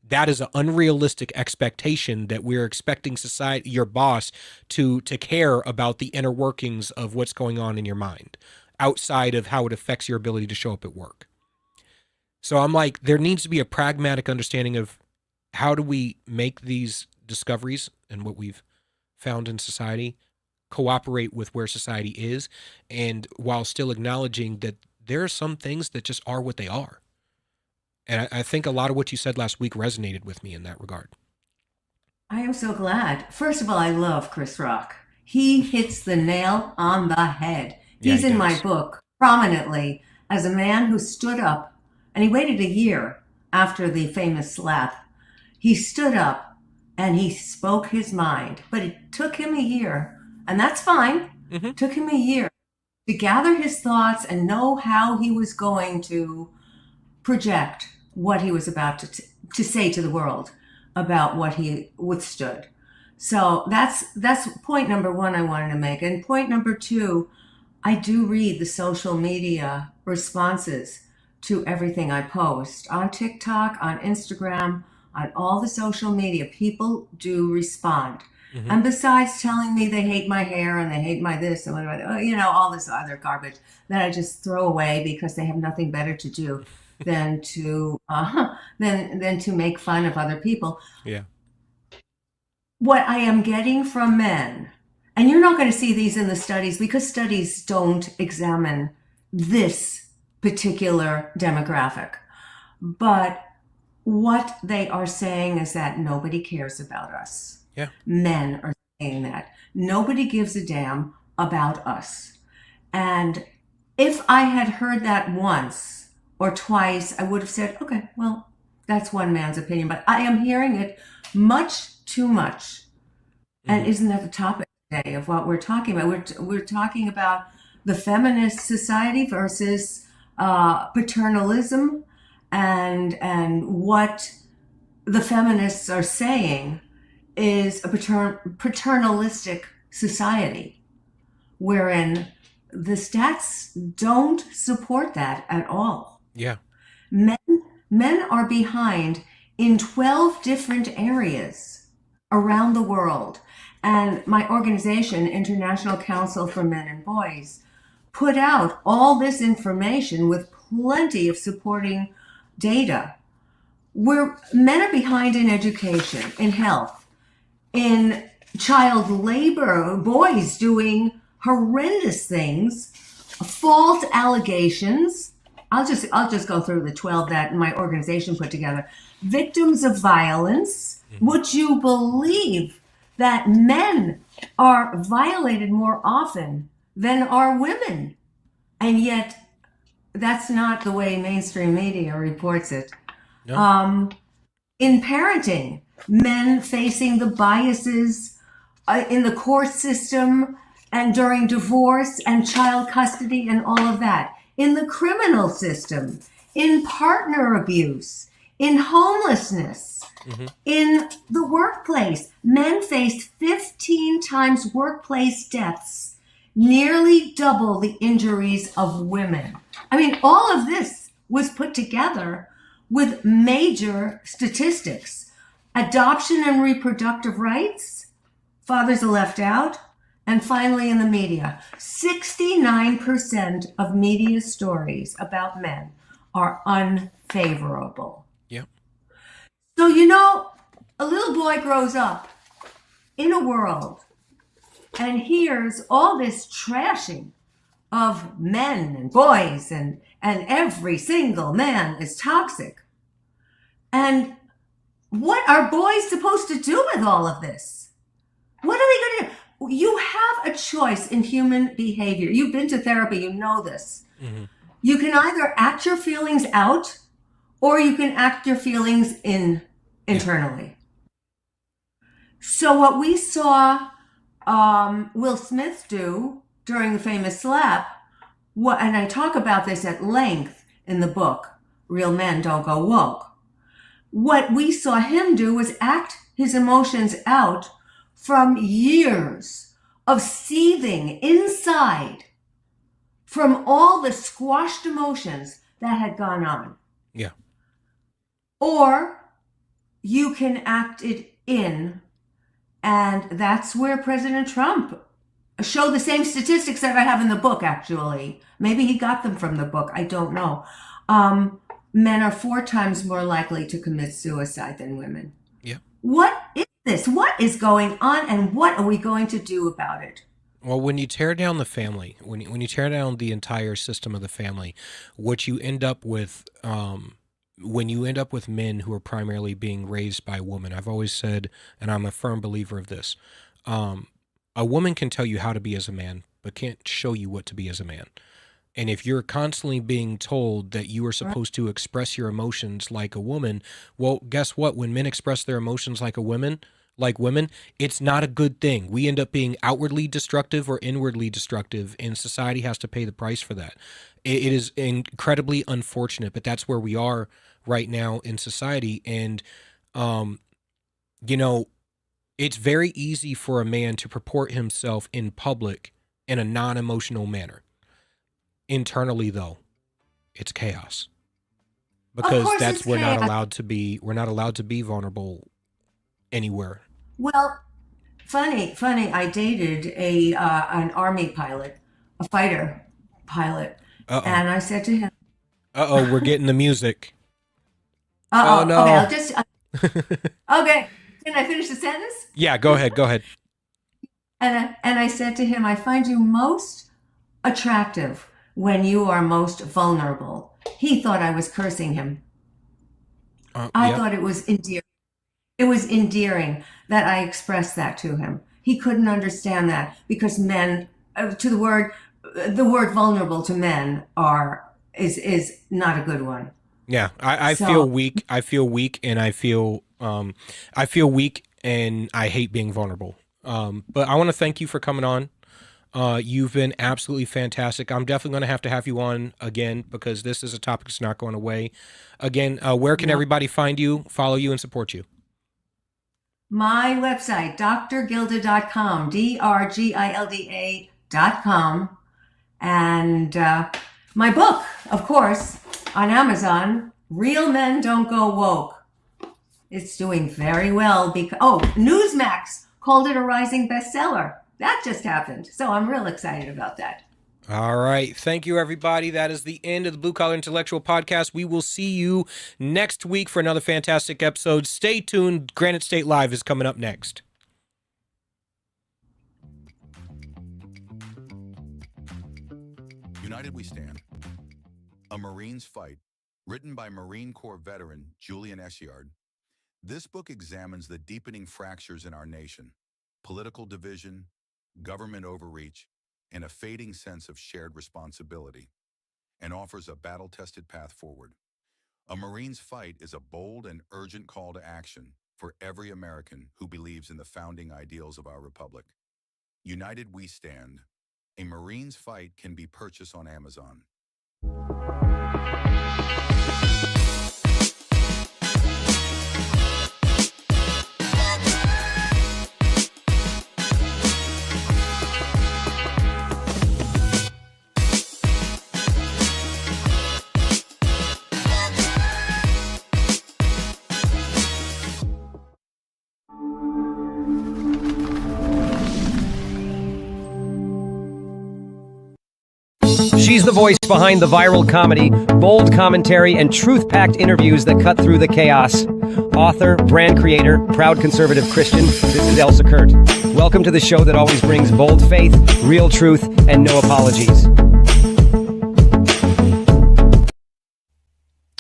That is an unrealistic expectation, that we're expecting society, your boss, to care about the inner workings of what's going on in your mind, outside of how it affects your ability to show up at work. So I'm like, there needs to be a pragmatic understanding of how do we make these discoveries and what we've found in society cooperate with where society is, and while still acknowledging that there are some things that just are what they are. And I think a lot of what you said last week resonated with me in that regard. I am so glad. First of all, I love Chris Rock. He hits the nail on the head. He's in my book prominently as a man who stood up, and he waited a year after the famous slap. He stood up and he spoke his mind, but it took him a year, and that's fine. It took him a year to gather his thoughts and know how he was going to project what he was about to say to the world about what he withstood. So that's point number one I wanted to make. And point number two, I do read the social media responses to everything I post on TikTok, on Instagram, on all the social media. People do respond. And besides telling me they hate my hair and they hate my this and all this other garbage that I just throw away because they have nothing better to do than to make fun of other people. Yeah. What I am getting from men, and you're not going to see these in the studies because studies don't examine this particular demographic, but what they are saying is that nobody cares about us. Yeah. Men are saying that. Nobody gives a damn about us. And if I had heard that once or twice, I would have said, okay, well, that's one man's opinion. But I am hearing it much too much. And isn't that the topic today of what we're talking about? We're talking about the feminist society versus paternalism, and what the feminists are saying is a paternalistic society, wherein the stats don't support that at all. Yeah. Men are behind in 12 different areas around the world. And my organization, International Council for Men and Boys, put out all this information with plenty of supporting data. Where men are behind in education, in health, in child labor, boys doing horrendous things, false allegations. I'll just go through the 12 that my organization put together. Victims of violence. Would you believe that men are violated more often than are women? And yet that's not the way mainstream media reports it. No. In parenting, men facing the biases in the court system and during divorce and child custody and all of that. In the criminal system, in partner abuse, in homelessness, Mm-hmm. in the workplace. Men faced 15 times workplace deaths, nearly double the injuries of women. I mean, all of this was put together with major statistics. Adoption and reproductive rights, fathers are left out. And finally, in the media, 69% of media stories about men are unfavorable. Yep. So, you know, a little boy grows up in a world and hears all this trashing of men and boys, and every single man is toxic. And what are boys supposed to do with all of this? What are they going to do? You have a choice in human behavior. You've been to therapy, you know this. Mm-hmm. You can either act your feelings out, or you can act your feelings internally. So what we saw Will Smith do during the famous slap, and I talk about this at length in the book, Real Men Don't Go Woke. What we saw him do was act his emotions out from years of seething inside from all the squashed emotions that had gone on. Yeah. Or you can act it in, and that's where President Trump showed the same statistics that I have in the book, actually. Maybe he got them from the book. I don't know. Men are 4 times more likely to commit suicide than women. Yeah. What is this? What is going on, and what are we going to do about it? Well, when you tear down the family, when you tear down the entire system of the family, what you end up with, when you end up with men who are primarily being raised by women, I've always said, and I'm a firm believer of this, a woman can tell you how to be as a man, but can't show you what to be as a man. And if you're constantly being told that you are supposed to express your emotions like a woman, well, guess what? When men express their emotions like women, it's not a good thing. We end up being outwardly destructive or inwardly destructive, and society has to pay the price for that. It is incredibly unfortunate, but that's where we are right now in society. And, you know, it's very easy for a man to purport himself in public in a non-emotional manner. Internally, though, it's chaos, because that's we're not allowed to be vulnerable anywhere. Well, funny. I dated an army pilot, a fighter pilot, and I said to him, we're getting the music. Oh no. Okay, I'll just okay. Can I finish the sentence? Yeah, go ahead. And I said to him, I find you most attractive when you are most vulnerable. He thought I was cursing him. I thought it was endearing. It was endearing that I expressed that to him. He couldn't understand that, because men, the word vulnerable to men is not a good one. Yeah, I feel weak. I feel weak, and I feel weak, and I hate being vulnerable. But I want to thank you for coming on. You've been absolutely fantastic. I'm definitely going to have you on again, because this is a topic that's not going away. Again, where can everybody find you, follow you, and support you? My website, drgilda.com, drgilda.com. And my book, of course, on Amazon, Real Men Don't Go Woke. It's doing very well because, Newsmax called it a rising bestseller. That just happened. So I'm real excited about that. All right. Thank you, everybody. That is the end of the Blue Collar Intellectual Podcast. We will see you next week for another fantastic episode. Stay tuned. Granite State Live is coming up next. United We Stand. A Marine's Fight, written by Marine Corps veteran Julian Eschiard. This book examines the deepening fractures in our nation, political division, government overreach, and a fading sense of shared responsibility, and offers a battle-tested path forward. A Marine's Fight is a bold and urgent call to action for every American who believes in the founding ideals of our republic. United We Stand. A Marine's Fight can be purchased on Amazon. She's the voice behind the viral comedy, bold commentary, and truth-packed interviews that cut through the chaos. Author, brand creator, proud conservative Christian, this is Elsa Kurt. Welcome to the show that always brings bold faith, real truth, and no apologies.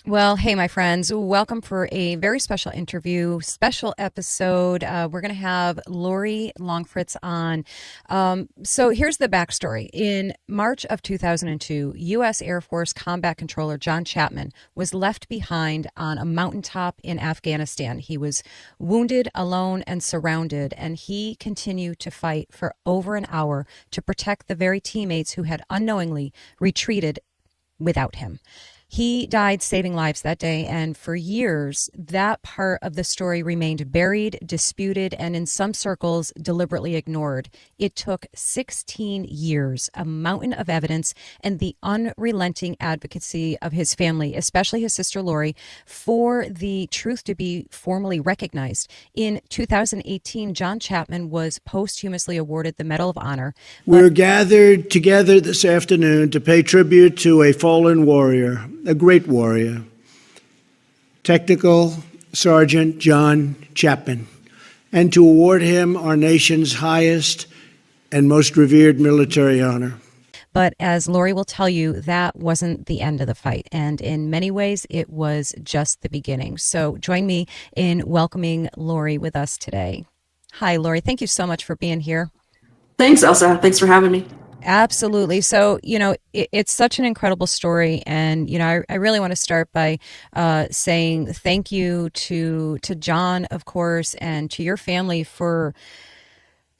Well, hey, my friends, welcome for a very special interview, special episode. We're going to have Lori Longfritz on. So here's the backstory. In March of 2002, U.S. Air Force Combat Controller John Chapman was left behind on a mountaintop in Afghanistan. He was wounded, alone, and surrounded, and he continued to fight for over an hour to protect the very teammates who had unknowingly retreated without him. He died saving lives that day, and for years, that part of the story remained buried, disputed, and in some circles, deliberately ignored. It took 16 years, a mountain of evidence, and the unrelenting advocacy of his family, especially his sister Lori, for the truth to be formally recognized. In 2018, John Chapman was posthumously awarded the Medal of Honor. We're gathered together this afternoon to pay tribute to a fallen warrior, a great warrior, Technical Sergeant John Chapman, and to award him our nation's highest and most revered military honor. But as Lori will tell you, that wasn't the end of the fight. And in many ways, it was just the beginning. So join me in welcoming Lori with us today. Hi, Lori. Thank you so much for being here. Thanks, Elsa. Thanks for having me. Absolutely. So, it's such an incredible story. And, I really want to start by saying thank you to John, of course, and to your family for,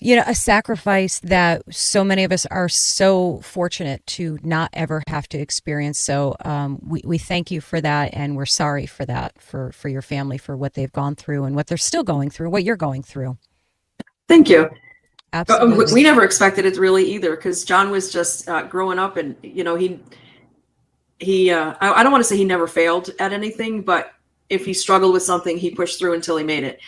a sacrifice that so many of us are so fortunate to not ever have to experience. So we thank you for that. And we're sorry for that, for your family, for what they've gone through and what they're still going through, what you're going through. Thank you. Absolutely. We never expected it really either, because John was just growing up, and I don't want to say he never failed at anything, but if he struggled with something, he pushed through until he made it.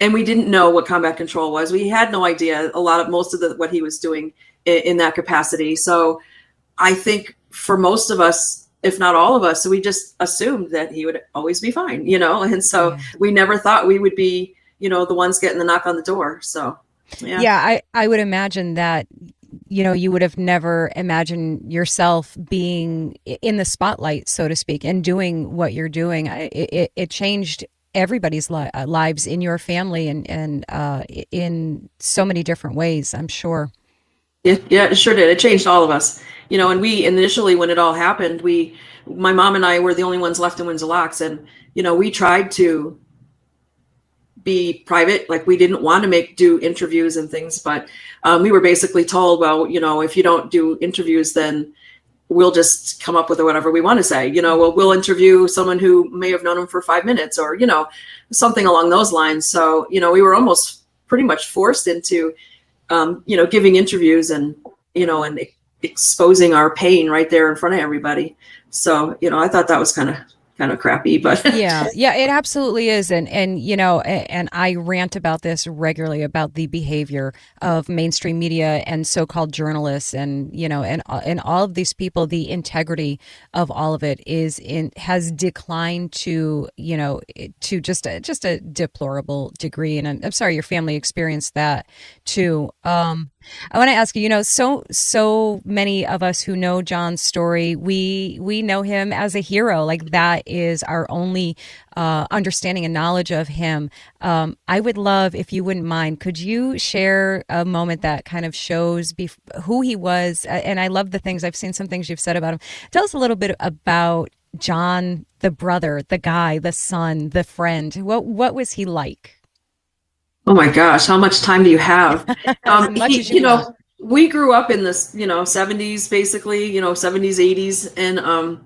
And we didn't know what combat control was. We had no idea most of what he was doing in that capacity. So I think for most of us, if not all of us, we just assumed that he would always be fine, and so we never thought we would be, the ones getting the knock on the door. So. Yeah, I would imagine that, you would have never imagined yourself being in the spotlight, so to speak, and doing what you're doing. It changed everybody's lives in your family and in so many different ways, I'm sure. Yeah, it sure did. It changed all of us. And we initially, when it all happened, my mom and I were the only ones left in Windsor Locks. And, we tried to be private. Like, we didn't want to do interviews and things, but we were basically told, well, if you don't do interviews, then we'll just come up with whatever we want to say. We'll interview someone who may have known him for 5 minutes or, something along those lines. So, we were almost pretty much forced into, giving interviews and, and exposing our pain right there in front of everybody. So, I thought that was kind of crappy, but yeah, it absolutely is. And and I rant about this regularly, about the behavior of mainstream media and so-called journalists and, and all of these people. The integrity of all of it has declined to, to just a deplorable degree. And I'm sorry your family experienced that too. I want to ask you, so many of us who know John's story, we know him as a hero. Like, that is our only understanding and knowledge of him. I would love, if you wouldn't mind, could you share a moment that kind of shows who he was? And I love I've seen some things you've said about him. Tell us a little bit about John, the brother, the guy, the son, the friend. What was he like? Oh my gosh, how much time do you have? As much as you want. We grew up in this, 70s, basically, 70s, 80s. And,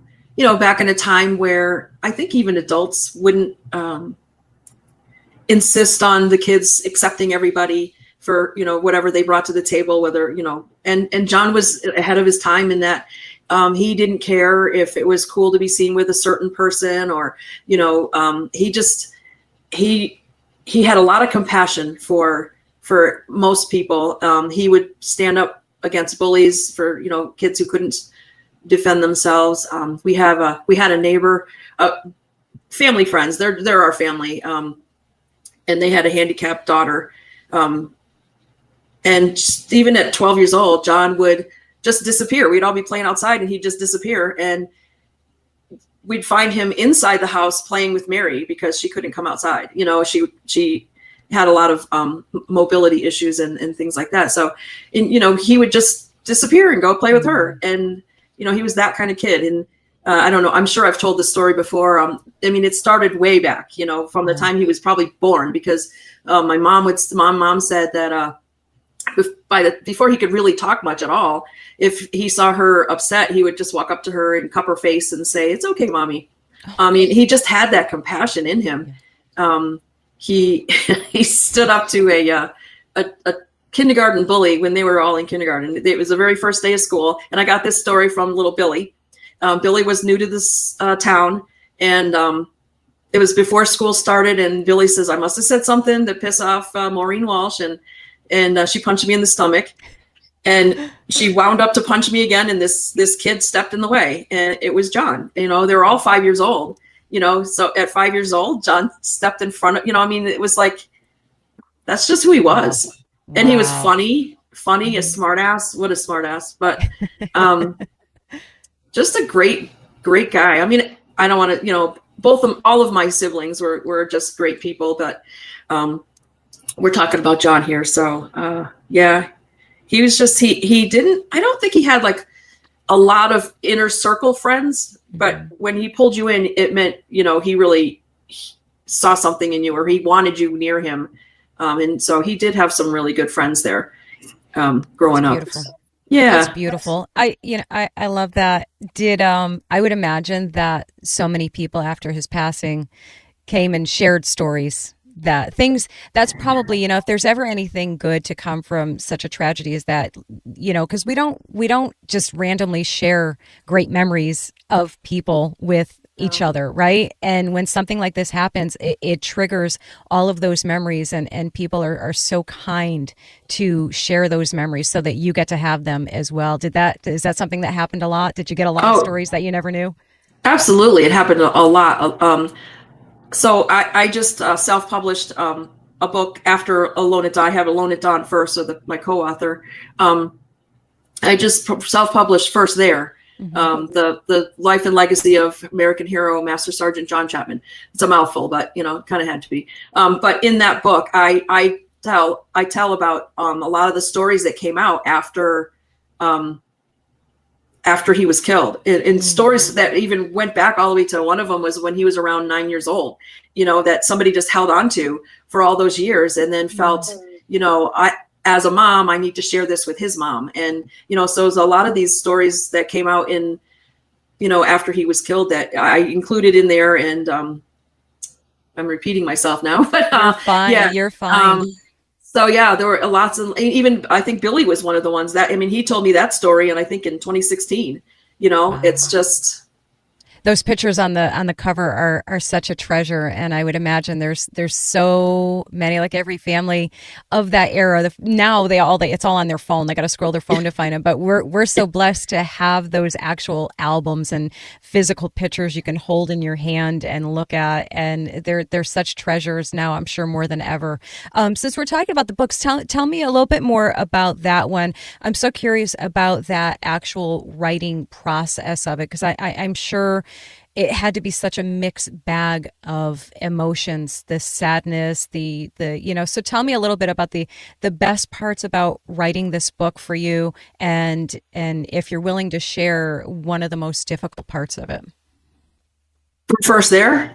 back in a time where I think even adults wouldn't insist on the kids accepting everybody for, whatever they brought to the table, whether, and John was ahead of his time in that he didn't care if it was cool to be seen with a certain person or, he had a lot of compassion for most people. He would stand up against bullies for, kids who couldn't defend themselves. We had a neighbor, family friends. They're our family, and they had a handicapped daughter. And just even at 12 years old, John would just disappear. We'd all be playing outside, and he'd just disappear. And we'd find him inside the house playing with Mary because she couldn't come outside. She had a lot of mobility issues and things like that. So, he would just disappear and go play with her. And, he was that kind of kid. And I don't know, I'm sure I've told this story before. It started way back, from the time he was probably born, because my mom said that before he could really talk much at all, if he saw her upset, he would just walk up to her and cup her face and say, "It's okay, mommy." He just had that compassion in him. He stood up to a kindergarten bully when they were all in kindergarten. It was the very first day of school, and I got this story from little Billy. Billy was new to this town, and it was before school started, and Billy says, "I must have said something to piss off Maureen Walsh," and she punched me in the stomach, and she wound up to punch me again, and this kid stepped in the way, and it was John. They were all 5 years old, so at 5 years old, John stepped in front of, it was like, that's just who he was. Wow. And he was funny, a smart ass. What a smart ass. But just a great guy. I don't want to, all of my siblings were just great people, but we're talking about John here. So yeah, he was just, he didn't, I don't think he had like a lot of inner circle friends, but when he pulled you in, it meant, he really saw something in you, or he wanted you near him. And so he did have some really good friends there growing up. Yeah. That's beautiful. I love that. I would imagine that so many people after his passing came and shared stories, that's probably, if there's ever anything good to come from such a tragedy, is that, because we don't just randomly share great memories of people with each other, right? And when something like this happens, it triggers all of those memories, and people are so kind to share those memories so that you get to have them as well. Is that something that happened a lot? Did you get a lot of stories that you never knew? Absolutely. It happened a lot. So I just self-published a book after Alone at Dawn. I have Alone at Dawn first, so my co-author. I just self-published first there. The life and legacy of American hero Master Sergeant John Chapman. It's a mouthful, but kind of had to be. But in that book, I tell about a lot of the stories that came out after he was killed, and stories that even went back all the way to, one of them was when he was around 9 years old, that somebody just held on to for all those years, and then felt, as a mom, I need to share this with his mom. And, so there's a lot of these stories that came out in, after he was killed that I included in there. And I'm repeating myself now, but you're fine. Yeah. You're fine. So yeah, there were lots of, even I think Billy was one of the ones that, he told me that story, and I think in 2016, wow. It's just. Those pictures on the cover are such a treasure, and I would imagine there's so many, like every family of that era. Now it's all on their phone. They got to scroll their phone to find them. But we're so blessed to have those actual albums and physical pictures you can hold in your hand and look at, and they're such treasures now, I'm sure, more than ever. Since we're talking about the books, tell me a little bit more about that one. I'm so curious about that actual writing process of it, because I'm sure it had to be such a mixed bag of emotions, the sadness, so tell me a little bit about the best parts about writing this book for you, and if you're willing to share one of the most difficult parts of it. First there.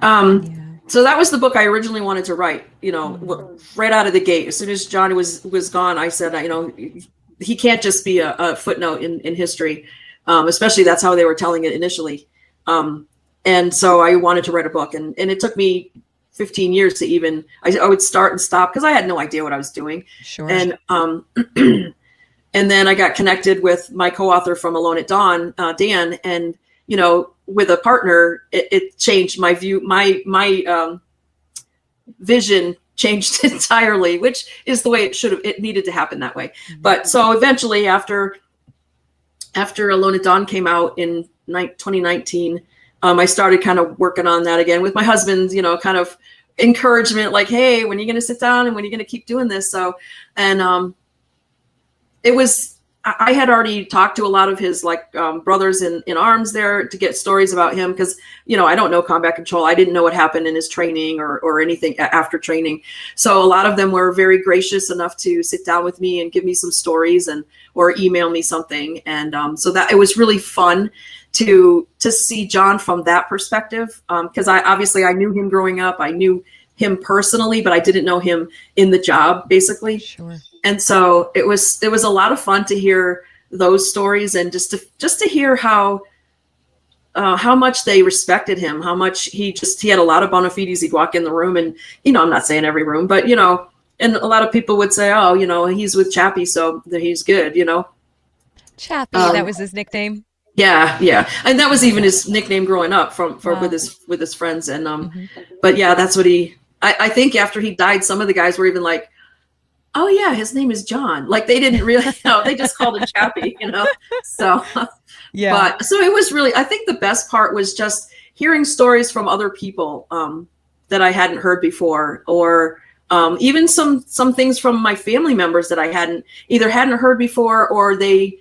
So that was the book I originally wanted to write, right out of the gate. As soon as John was gone, I said, he can't just be a footnote in history. Especially that's how they were telling it initially. And so I wanted to write a book, and it took me 15 years to even, I would start and stop because I had no idea what I was doing. Sure. And, and then I got connected with my co-author from Alone at Dawn, Dan, and, with a partner, it changed my view, my vision changed entirely, which is the way it needed to happen that way. But so eventually after Alone at Dawn came out in 2019, I started kind of working on that again with my husband, kind of encouragement, like, hey, when are you going to sit down and when are you going to keep doing this? So, and I had already talked to a lot of his brothers in arms there to get stories about him, because I don't know combat control. I didn't know what happened in his training or anything after training. So a lot of them were very gracious enough to sit down with me and give me some stories or email me something. And so that it was really fun to see John from that perspective, because I knew him growing up. I knew him personally, but I didn't know him in the job, basically. Sure. And so it was a lot of fun to hear those stories, and just to hear how much they respected him, how much he had a lot of bona fides. He'd walk in the room, and I'm not saying every room, but and a lot of people would say, oh, he's with Chappie, so he's good, Chappie, that was his nickname. Yeah, and that was even his nickname growing up with his friends, and but yeah, that's what I think after he died, some of the guys were even like, oh yeah, his name is John. Like they didn't really know, they just called him Chappie, So yeah. But so it was really, I think the best part was just hearing stories from other people that I hadn't heard before, or even some things from my family members that I hadn't heard before, or they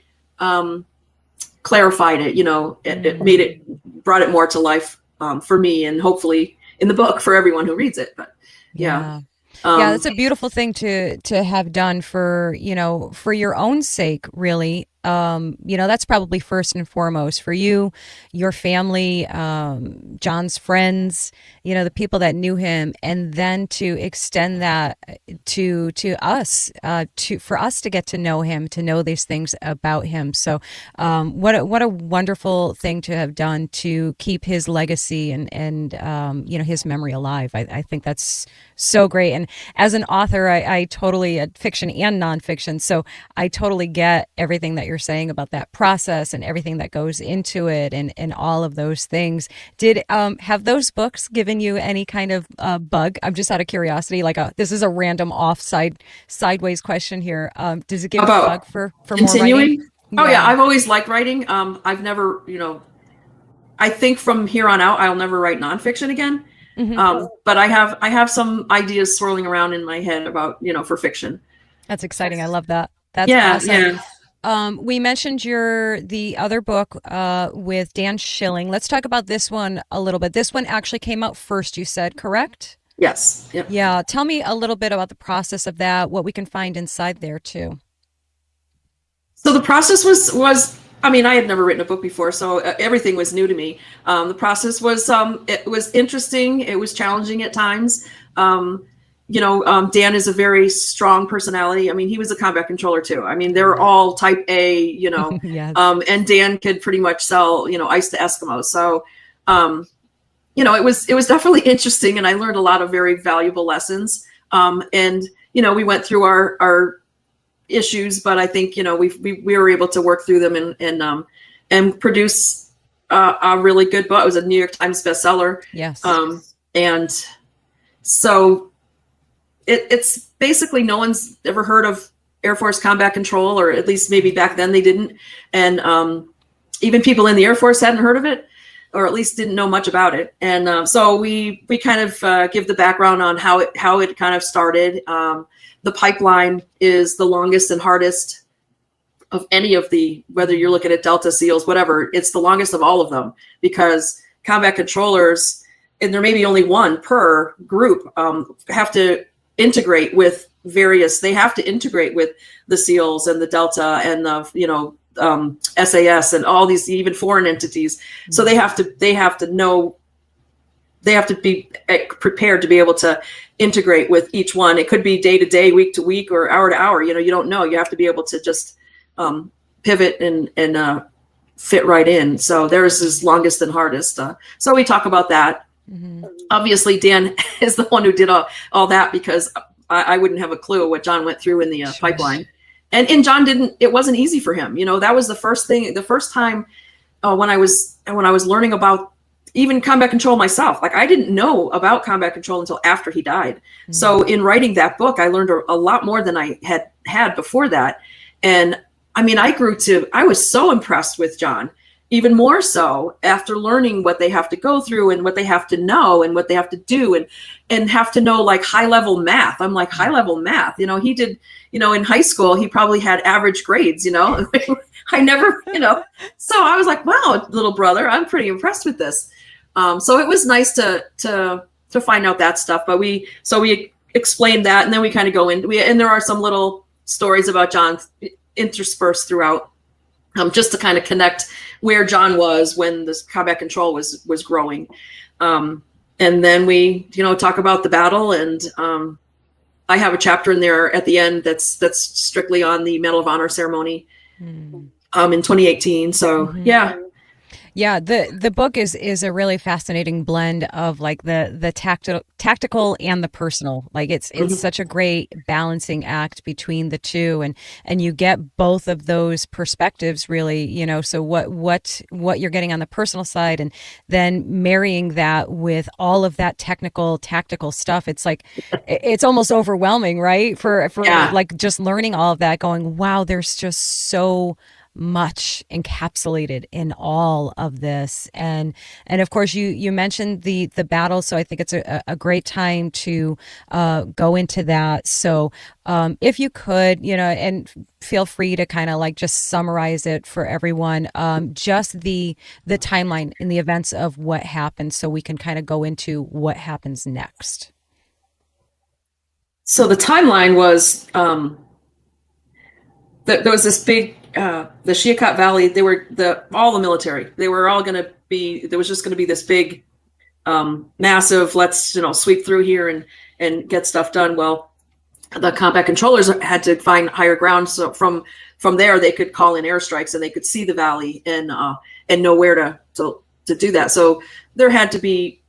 clarified it, it brought it more to life for me, and hopefully in the book for everyone who reads it. But yeah. Yeah, that's a beautiful thing to have done for your own sake, really. That's probably first and foremost for you, your family, John's friends, the people that knew him, and then to extend that to us, for us to get to know him, to know these things about him. So, what a wonderful thing to have done to keep his legacy and his memory alive. I think that's so great. And as an author, I totally, fiction and nonfiction, so I totally get everything that you're saying about that process and everything that goes into it, and all of those things. Did have those books given you any kind of bug? I'm just out of curiosity, this is a random sideways question here. Does it give you a bug for continuing? More writing? Oh yeah, I've always liked writing. I've never, I think from here on out I'll never write nonfiction again. But I have some ideas swirling around in my head about, for fiction. That's exciting. I love that. That's awesome. Yeah. We mentioned the other book with Dan Schilling. Let's talk about this one a little bit. This one actually came out first, you said, correct? Yes. Yep. Yeah. Tell me a little bit about the process of that, what we can find inside there too. So the process was I had never written a book before, so everything was new to me. The process was it was interesting. It was challenging at times. Dan is a very strong personality. He was a combat controller too. They're all type A, Yes. And Dan could pretty much sell, ice to Eskimos. So, it was definitely interesting, and I learned a lot of very valuable lessons. And we went through our issues, but I think we were able to work through them and produce a really good book. It was a New York Times bestseller. Yes. And so it's basically, no one's ever heard of Air Force Combat Control, or at least maybe back then they didn't, and even people in the Air Force hadn't heard of it, or at least didn't know much about it. And so we kind of give the background on how it kind of started. The pipeline is the longest and hardest of any of whether you're looking at Delta, SEALs, whatever, it's the longest of all of them, because combat controllers, and there may be only one per group, have to integrate with they have to integrate with the SEALs and the Delta and the, SAS and all these even foreign entities. So they have to know, they have to be prepared to be able to integrate with each one. It could be day to day, week to week, or hour to hour. You don't know. You have to be able to just pivot and fit right in. So theirs is longest and hardest. So we talk about that. Mm-hmm. Obviously, Dan is the one who did all that, because I wouldn't have a clue what John went through in the pipeline. And John it wasn't easy for him. That was the first time when I was learning about even combat control myself. Like I didn't know about combat control until after he died. Mm-hmm. So in writing that book, I learned a lot more than I had before that. And I mean, I was so impressed with John, even more so after learning what they have to go through and what they have to know and what they have to do and have to know like high level math. I'm like, high level math, he did, in high school, he probably had average grades, I never, so I was like, wow, little brother, I'm pretty impressed with this. So it was nice to find out that stuff, but we explained that, and then we kind of go in, and there are some little stories about John interspersed throughout, just to kind of connect where John was when this combat control was growing. And then we, talk about the battle, and I have a chapter in there at the end that's strictly on the Medal of Honor ceremony in 2018. So Yeah, the book is a really fascinating blend of like the tactical and the personal. Like it's such a great balancing act between the two, and you get both of those perspectives really, so what you're getting on the personal side, and then marrying that with all of that tactical stuff. It's like it's almost overwhelming, right? For like just learning all of that, going, wow, there's just so much encapsulated in all of this. And of course you mentioned the battle, so I think it's a great time to go into that. So if you could, and feel free to kind of like just summarize it for everyone, just the timeline in the events of what happened, so we can kind of go into what happens next. So the timeline was there was this big the Shiakat Valley, they were all the military. They were all going to be, there was just going to be this big, massive, let's, sweep through here and get stuff done. Well, the combat controllers had to find higher ground. So from there, they could call in airstrikes, and they could see the valley and know where to do that. So there had to be,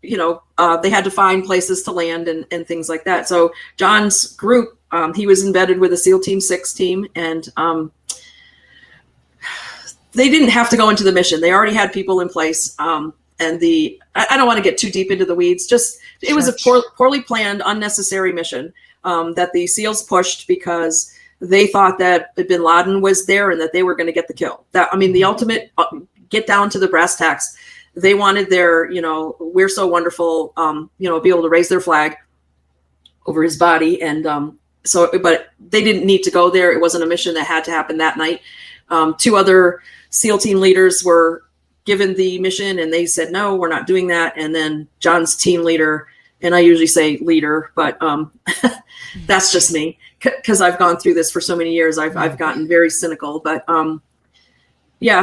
they had to find places to land and things like that. So John's group, he was embedded with a SEAL Team 6 team, and they didn't have to go into the mission. They already had people in place. And I don't want to get too deep into the weeds. It was a poorly planned, unnecessary mission that the SEALs pushed because they thought that Bin Laden was there and that they were going to get the kill. The ultimate, get down to the brass tacks. They wanted their, we're so wonderful, be able to raise their flag over his body. And but they didn't need to go there. It wasn't a mission that had to happen that night. 2 other SEAL team leaders were given the mission, and they said, no, we're not doing that. And then John's team leader, and I usually say leader, but that's just me, because I've gone through this for so many years. I've gotten very cynical, but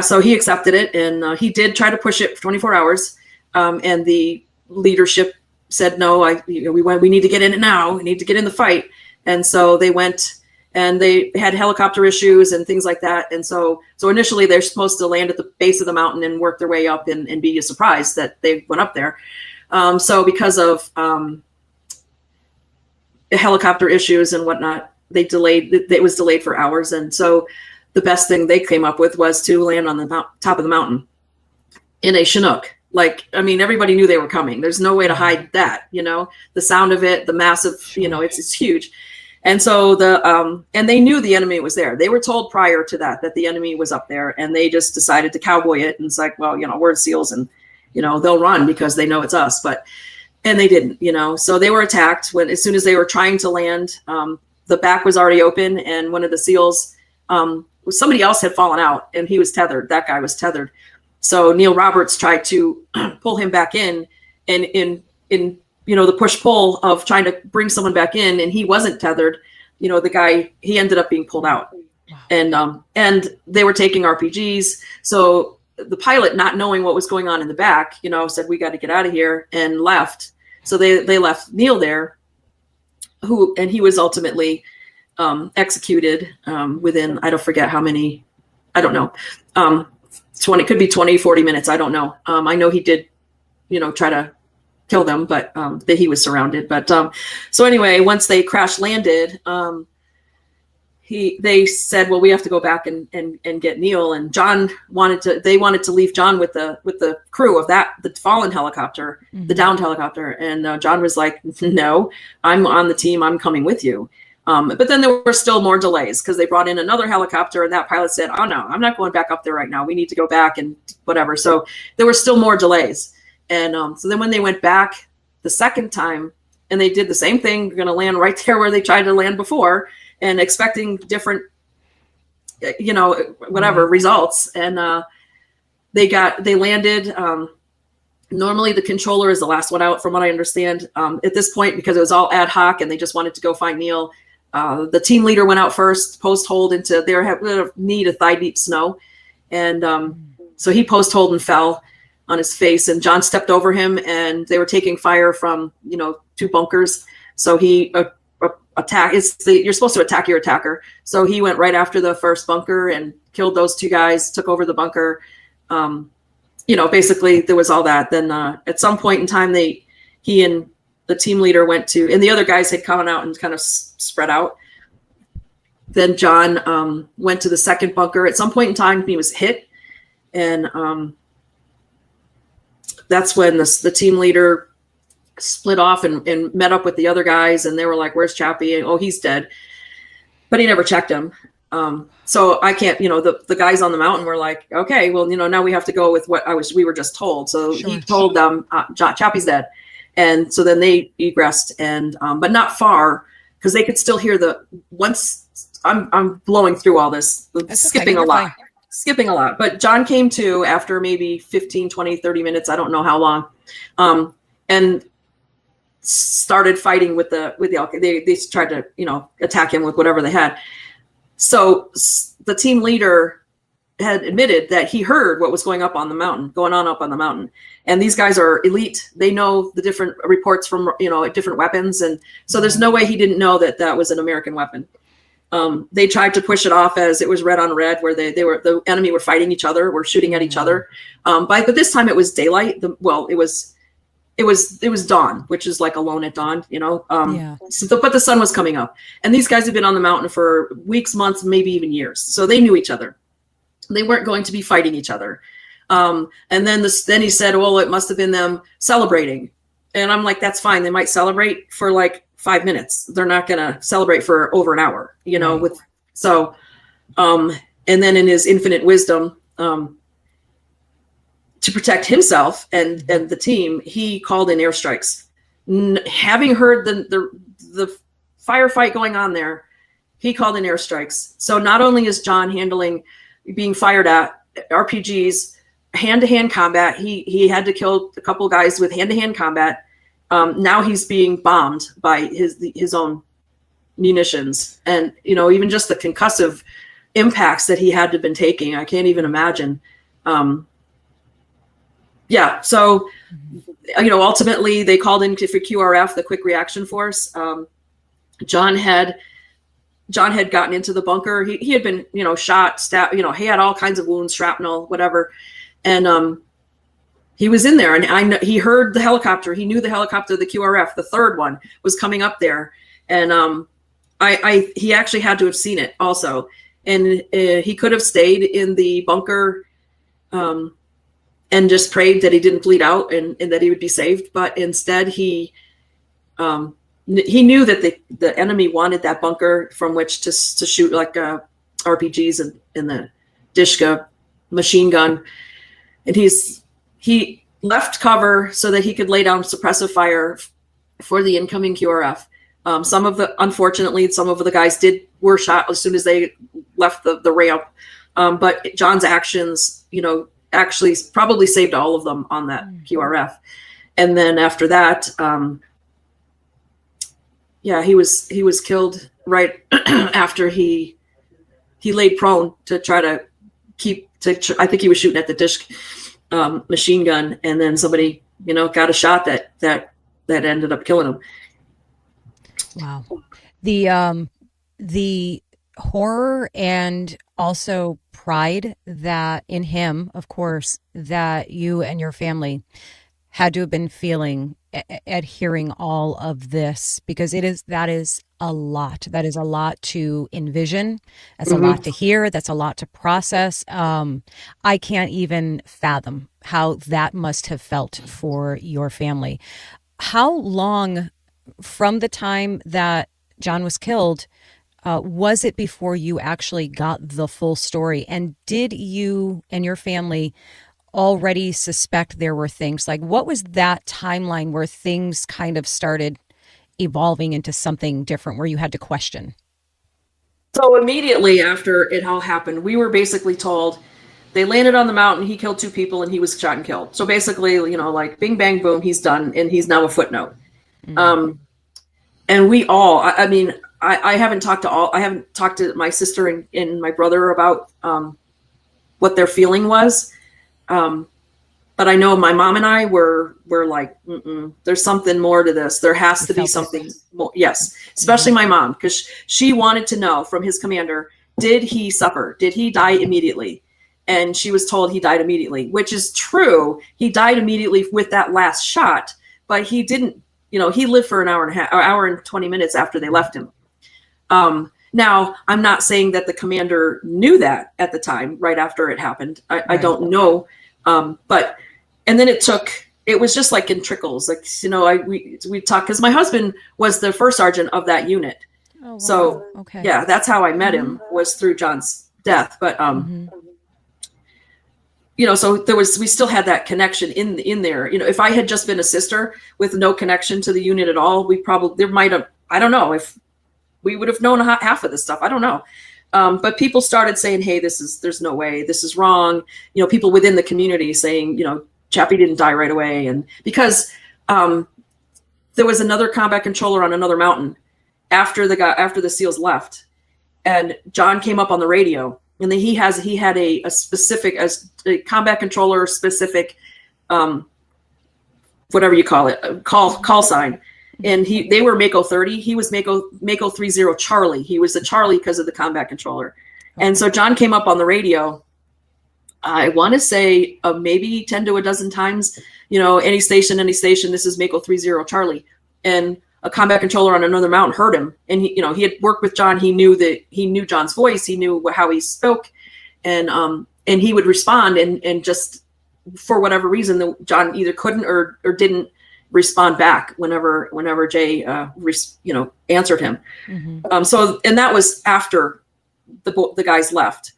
so he accepted it, and he did try to push it for 24 hours. And the leadership said, no, we need to get in it now. We need to get in the fight. And so they went, and they had helicopter issues and things like that. And so initially they're supposed to land at the base of the mountain and work their way up and be surprised that they went up there. So because of helicopter issues and whatnot, it was delayed for hours. And so the best thing they came up with was to land on the top of the mountain in a Chinook. Everybody knew they were coming. There's no way to hide that, the sound of it, the massive, it's huge. And so and they knew the enemy was there. They were told prior to that the enemy was up there, and they just decided to cowboy it. And it's like, well, we're SEALs, and, they'll run because they know it's us, and they didn't, so they were attacked as soon as they were trying to land. The back was already open, and one of the SEALs, somebody else had fallen out, and he was tethered. That guy was tethered. So Neil Roberts tried to pull him back in, and in the push-pull of trying to bring someone back in, and he wasn't tethered, the guy, he ended up being pulled out. Wow. And they were taking RPGs. So the pilot, not knowing what was going on in the back, said, we got to get out of here, and left. So they left Neil there, and he was ultimately executed within, I don't forget how many, I don't know, 20, could be 20, 40 minutes. I don't know. I know he did, try to kill them, but that he was surrounded. But so anyway, once they crash landed, they said, well, we have to go back and get Neil. And they wanted to leave John with the crew of the fallen helicopter, the downed helicopter. And John was like, no, I'm on the team. I'm coming with you. But then there were still more delays because they brought in another helicopter, and that pilot said, oh no, I'm not going back up there right now. We need to go back and whatever. So there were still more delays. And so then when they went back the second time and they did the same thing, they're going to land right there where they tried to land before, and expecting different, whatever results. And they landed. Normally the controller is the last one out, from what I understand, at this point, because it was all ad hoc and they just wanted to go find Neil. The team leader went out first, post hold into their knee to thigh deep snow. And so he post hold and fell on his face, and John stepped over him, and they were taking fire from, 2 bunkers. So he you're supposed to attack your attacker. So he went right after the first bunker and killed those 2 guys, took over the bunker. Basically there was all that. Then at some point in time, he and the team leader went to, and the other guys had come out and kind of spread out. Then John went to the second bunker. At some point in time, he was hit, and that's when the team leader split off and met up with the other guys, and they were like, where's Chappie? And, oh, he's dead. But he never checked him. So I can't, the guys on the mountain were like, okay, well, now we have to go with what we were just told. So he told them, Chappie's dead. And so then they egressed, and but not far, because they could still hear I'm blowing through all this, skipping a lot. But John came to after maybe 15, 20, 30 minutes. I don't know how long. And started fighting with the they tried to, attack him with whatever they had. So the team leader had admitted that he heard what was going on up on the mountain. And these guys are elite. They know the different reports from, different weapons. And so there's no way he didn't know that was an American weapon. They tried to push it off as it was red on red, where the enemy were fighting each other, were shooting at each other. But this time it was daylight. It was dawn, which is like alone at dawn, but the sun was coming up, and these guys had been on the mountain for weeks, months, maybe even years. So they knew each other. They weren't going to be fighting each other. And then he said, well, it must've been them celebrating. And I'm like, that's fine. They might celebrate for like 5 minutes. They're not going to celebrate for over an hour, and then in his infinite wisdom, to protect himself and the team, he called in airstrikes. Having heard the firefight going on there, he called in airstrikes. So not only is John handling being fired at RPGs, hand-to-hand combat, he had to kill a couple guys with hand-to-hand combat. Now he's being bombed by his own munitions, and even just the concussive impacts that he had to have been taking, I can't even imagine. So ultimately they called in for QRF, the Quick Reaction Force. John had gotten into the bunker. He had been shot, stabbed, he had all kinds of wounds, shrapnel, whatever, and he was in there, and I know he heard the helicopter. He knew the helicopter, the QRF, the third one, was coming up there, and he actually had to have seen it also, and he could have stayed in the bunker and just prayed that he didn't bleed out and that he would be saved. But instead he knew that the enemy wanted that bunker from which to shoot like RPGs and the Dishka machine gun. And he left cover so that he could lay down suppressive fire for the incoming QRF. Unfortunately, some of the guys were shot as soon as they left the ramp. But John's actions, actually probably saved all of them on that QRF. And then after that, he was killed right after he laid prone to try to I think he was shooting at the Dish machine gun, and then somebody, got a shot that ended up killing him. Wow. The horror and also pride that in him, of course, that you and your family had to have been feeling at hearing all of this, because that is a lot. That is a lot to envision. That's Mhm. a lot to hear. That's a lot to process. I can't even fathom how that must have felt for your family. How long from the time that John was killed was it before you actually got the full story? And did you and your family already suspect there were things? Like, what was that timeline where things kind of started evolving into something different, where you had to question? So immediately after it all happened, we were basically told they landed on the mountain, he killed 2 people, and he was shot and killed. So basically, you know, like bing, bang, boom, he's done, and he's now a footnote. And we all, I mean, I haven't talked to my sister and my brother about what their feeling was. But I know my mom and I were like, there's something more to this. There has to be something more. Yes, especially my mom, because she wanted to know from his commander, did he suffer? Did he die immediately? And she was told he died immediately, which is true. He died immediately with that last shot, but he didn't, you know, he lived for an hour and a half, or hour and 20 minutes after they left him. Now, I'm not saying that the commander knew that at the time, right after it happened. I don't know. But, and then it was just like in trickles, like, you know, we talked, because my husband was the first sergeant of that unit. Oh, wow. So Okay. yeah, that's how I met him, was through John's death. But, you know, so we still had that connection in there. You know, if I had just been a sister with no connection to the unit at all, I don't know if we would have known half of this stuff. I don't know. But people started saying, hey, there's no way, this is wrong. You know, people within the community saying, you know, Chappie didn't die right away. And because there was another combat controller on another mountain after the SEALs left, and John came up on the radio, and then he had a specific, a combat controller specific, whatever you call it, call sign. And they were Mako 30. He was Mako 30 Charlie. He was the Charlie because of the combat controller. And so John came up on the radio, I want to say maybe 10 to a dozen times, you know, any station, this is Mako 30 Charlie. And a combat controller on another mountain heard him. And he, you know, he had worked with John. He knew John's voice. He knew how he spoke. And he would respond, and just for whatever reason, John either couldn't or didn't respond back whenever Jay answered him. So, and that was after the guys left.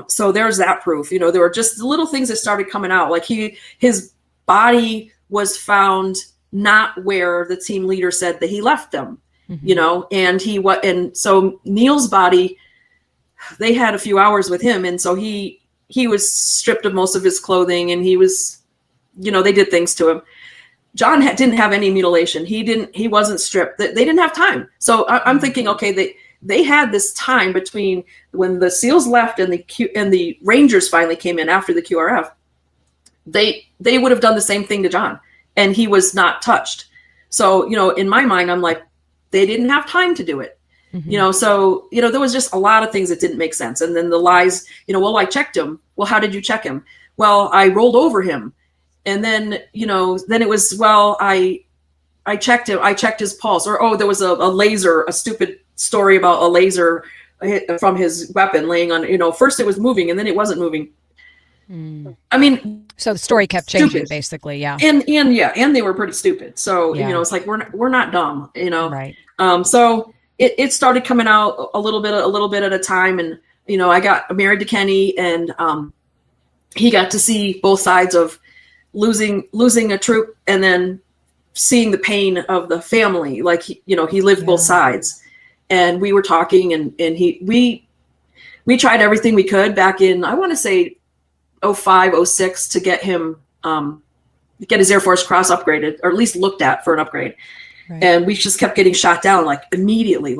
So there's that proof. You know, there were just little things that started coming out, like his body was found not where the team leader said that he left them. You know, and so Neil's body, they had a few hours with him, and so he was stripped of most of his clothing, and he was, you know, they did things to him. John didn't have any mutilation. He wasn't stripped. They didn't have time. So I'm thinking, okay, they had this time between when the SEALs left and the Rangers finally came in after the QRF. They would have done the same thing to John, and he was not touched. So, you know, in my mind, I'm like, they didn't have time to do it. You know, so, you know, there was just a lot of things that didn't make sense. And then the lies, you know, well, I checked him. Well, how did you check him? Well, I rolled over him. And then, you know, then it was, well, I checked him. I checked his pulse. Or, oh, there was a stupid story about a laser from his weapon laying on, you know, first it was moving and then it wasn't moving. I mean, so the story kept changing, stupid. basically. Yeah. And they were pretty stupid. So, Yeah. you know, it's like, we're not dumb, you know? Right. So it started coming out a little bit at a time. And, you know, I got married to Kenny, and he got to see both sides of losing a troop, and then seeing the pain of the family. Like, you know, he lived both sides, and we were talking, and we tried everything we could back in, I want to say 05, 06, to get him, get his Air Force Cross upgraded, or at least looked at for an upgrade. Right. And we just kept getting shot down immediately.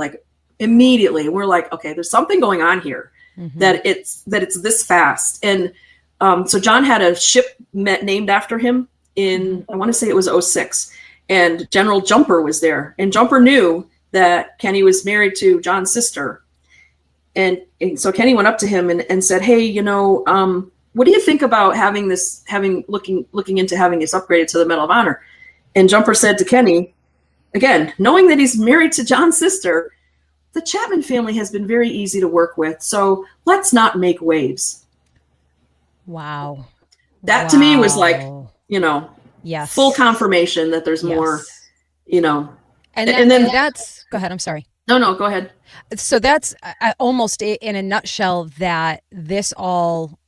And we're like, okay, there's something going on here, that it's this fast. And so John had a ship named after him in, I want to say it was 06, and General Jumper was there, and Jumper knew that Kenny was married to John's sister. And so Kenny went up to him and said, hey, you know, what do you think about looking into having this upgraded to the Medal of Honor? And Jumper said to Kenny, again, knowing that he's married to John's sister, the Chapman family has been very easy to work with. So let's not make waves. Wow. That to me was like, yes, full confirmation that there's more, And then that's, go ahead. I'm sorry. No, go ahead. So that's almost in a nutshell that it's all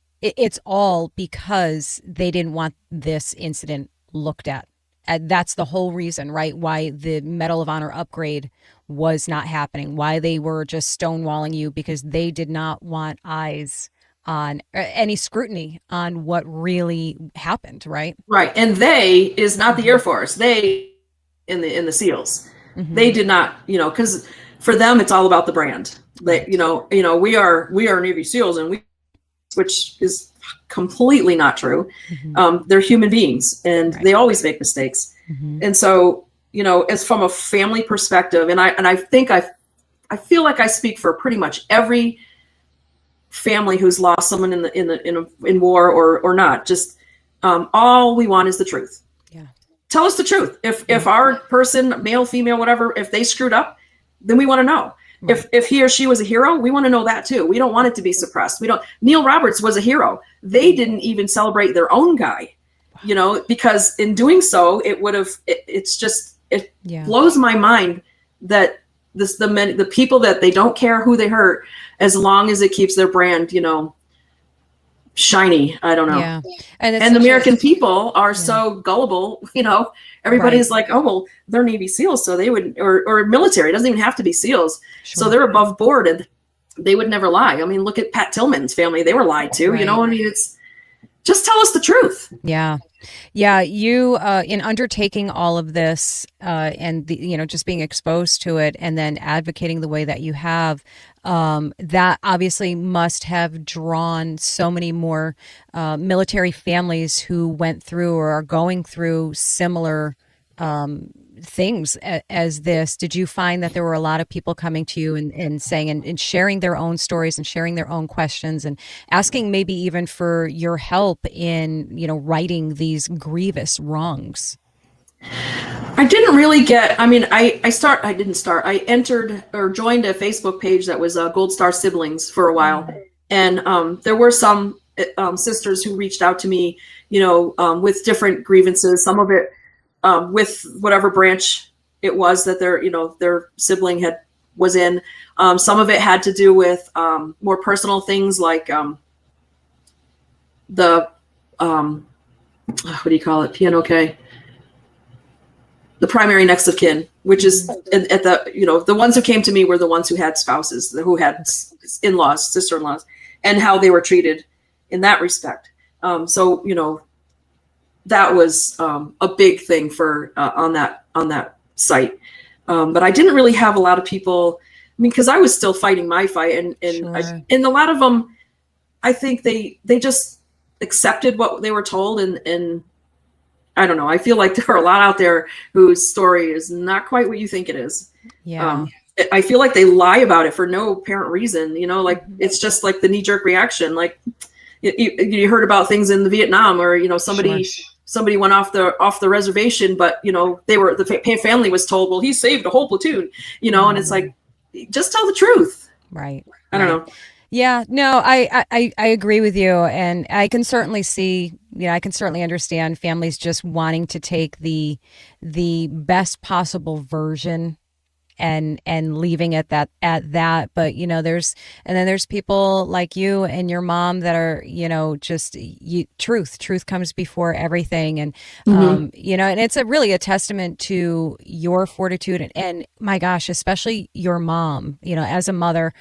because they didn't want this incident looked at. That's the whole reason, right? Why the Medal of Honor upgrade was not happening, why they were just stonewalling you, because they did not want eyes on any scrutiny on what really happened, right? Right. And they is not the Air Force. They in the SEALs. They did not, because for them it's all about the brand. They, we are Navy SEALs, and which is completely not true. They're human beings, and they always make mistakes. And so, as from a family perspective, and I think I feel like I speak for pretty much every family who's lost someone in war or not. Just all we want is the truth. Yeah. Tell us the truth. If our person, male, female, whatever, if they screwed up, then we want to know. Right. If he or she was a hero, we want to know that too. We don't want it to be suppressed. Neil Roberts was a hero. They didn't even celebrate their own guy, because in doing so, it would have, it blows my mind that the people that they don't care who they hurt, as long as it keeps their brand, shiny. I don't know. Yeah. And the American people are so gullible, everybody's like, oh, well, they're Navy SEALs. So they would, or military, it doesn't even have to be SEALs. Sure. So they're above board and they would never lie. I mean, look at Pat Tillman's family. They were lied to, Right. it's just tell us the truth. Yeah. Yeah. You, in undertaking all of this, and just being exposed to it and then advocating the way that you have, that obviously must have drawn so many more, military families who went through or are going through similar, things as this. Did you find that there were a lot of people coming to you and saying and sharing their own stories and sharing their own questions and asking maybe even for your help in, righting these grievous wrongs? I didn't really get, I entered or joined a Facebook page that was Gold Star Siblings for a while. And there were some sisters who reached out to me, with different grievances, some of it with whatever branch it was that their sibling was in. Some of it had to do with more personal things like what do you call it? PNOK. The primary next of kin, which is at the ones who came to me were the ones who had spouses, who had in-laws, sister-in-laws, and how they were treated in that respect. So that was a big thing for on that site. But I didn't really have a lot of people. I mean, because I was still fighting my fight, and Sure. And a lot of them, I think they just accepted what they were told, and I don't know. I feel like there are a lot out there whose story is not quite what you think it is. Yeah. I feel like they lie about it for no apparent reason. Like it's just like the knee-jerk reaction. Like you heard about things in the Vietnam, or somebody went off the reservation, but the family was told, well, he saved a whole platoon. And it's like, just tell the truth. Right. I don't know. Yeah, no, I agree with you. And I can certainly see, I can certainly understand families just wanting to take the best possible version and leaving it at that. But, there's people like you and your mom that are, truth comes before everything. And, and it's really a testament to your fortitude and my gosh, especially your mom, as a mother,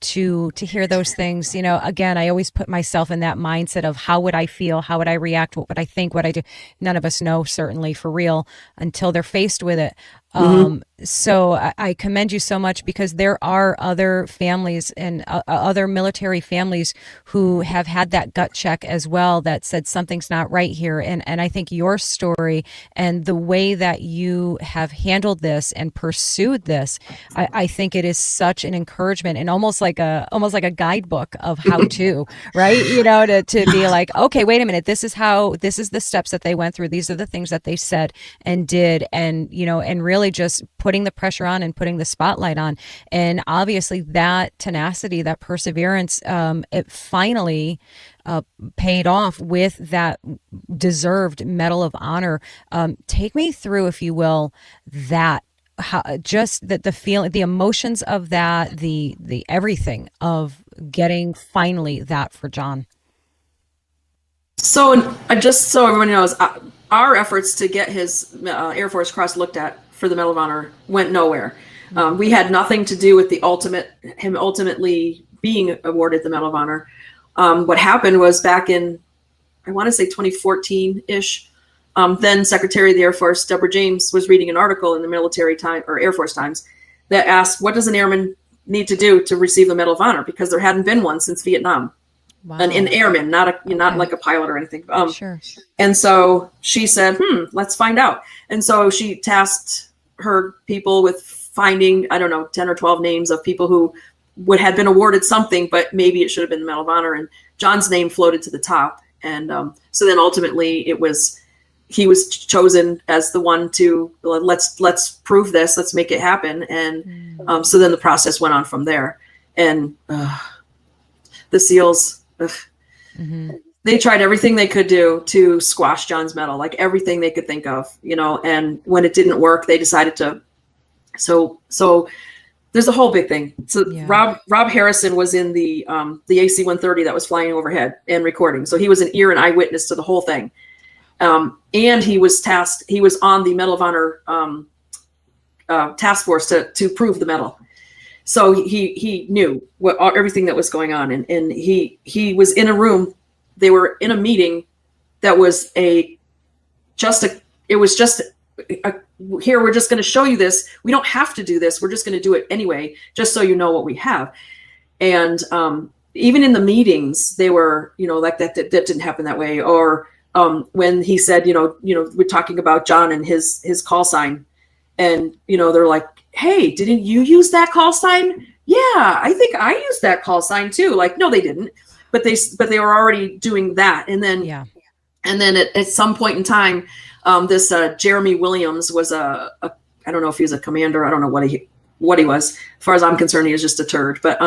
to hear those things. Again, I always put myself in that mindset of how would I feel? How would I react? What would I think? What I do? None of us know, certainly for real, until they're faced with it. So I commend you so much, because there are other families and other military families who have had that gut check as well, that said something's not right here. And I think your story and the way that you have handled this and pursued this, I think it is such an encouragement and almost like a guidebook of how to, right? You know, to be like, okay, wait a minute, this is the steps that they went through. These are the things that they said and did, and, you know, and really just putting the pressure on and putting the spotlight on. And obviously that tenacity, that perseverance, it finally paid off with that deserved Medal of Honor. Take me through, if you will, that, how, just the feeling, the emotions of that, the everything of getting finally that for John. So just so everyone knows, our efforts to get his Air Force Cross looked at for the Medal of Honor went nowhere. We had nothing to do with him ultimately being awarded the Medal of Honor. What happened was back in, I want to say 2014-ish, then Secretary of the Air Force, Deborah James, was reading an article in the Military Times or Air Force Times that asked, what does an airman need to do to receive the Medal of Honor? Because there hadn't been one since Vietnam. Wow. An airman, not like a pilot or anything. Sure. And so she said, let's find out. And so she tasked her people with finding, I don't know, 10 or 12 names of people who had been awarded something, but maybe it should have been the Medal of Honor. And John's name floated to the top. And so then ultimately he was chosen as the one to, let's prove this, let's make it happen. And so then the process went on from there. And the SEALs, they tried everything they could do to squash John's medal, like everything they could think of, you know, and when it didn't work, they decided to, so there's a whole big thing. So yeah. Rob Harrison was in the AC-130 that was flying overhead and recording. So he was an ear and eyewitness to the whole thing. And he was on the Medal of Honor task force to prove the medal. So he knew everything that was going on, and he was in a room. They were in a meeting that was here. We're just going to show you this. We don't have to do this. We're just going to do it anyway, just so you know what we have. And even in the meetings, they were, you know, like that didn't happen that way. Or when he said, you know, we're talking about John and his call sign, and you know, they're like, hey, didn't you use that call sign? Yeah, I think I used that call sign too. Like, no, they didn't, but they were already doing that. And then, and then at some point in time, this Jeremy Williams was I don't know if he was a commander. I don't know what he was. As far as I'm concerned, he was just a turd. But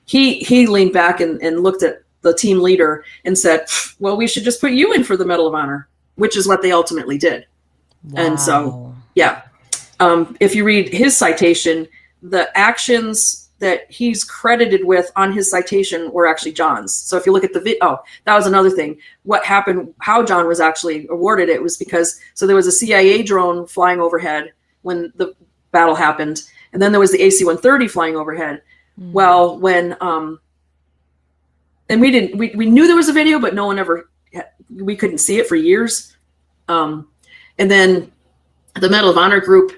he leaned back and looked at the team leader and said, well, we should just put you in for the Medal of Honor, which is what they ultimately did. Wow. And so, yeah. If you read his citation, the actions that he's credited with on his citation were actually John's. So if you look at that was another thing. What happened, how John was actually awarded it was because, so there was a CIA drone flying overhead when the battle happened. And then there was the AC-130 flying overhead. Well, when, and we knew there was a video, but no one we couldn't see it for years. And then the Medal of Honor group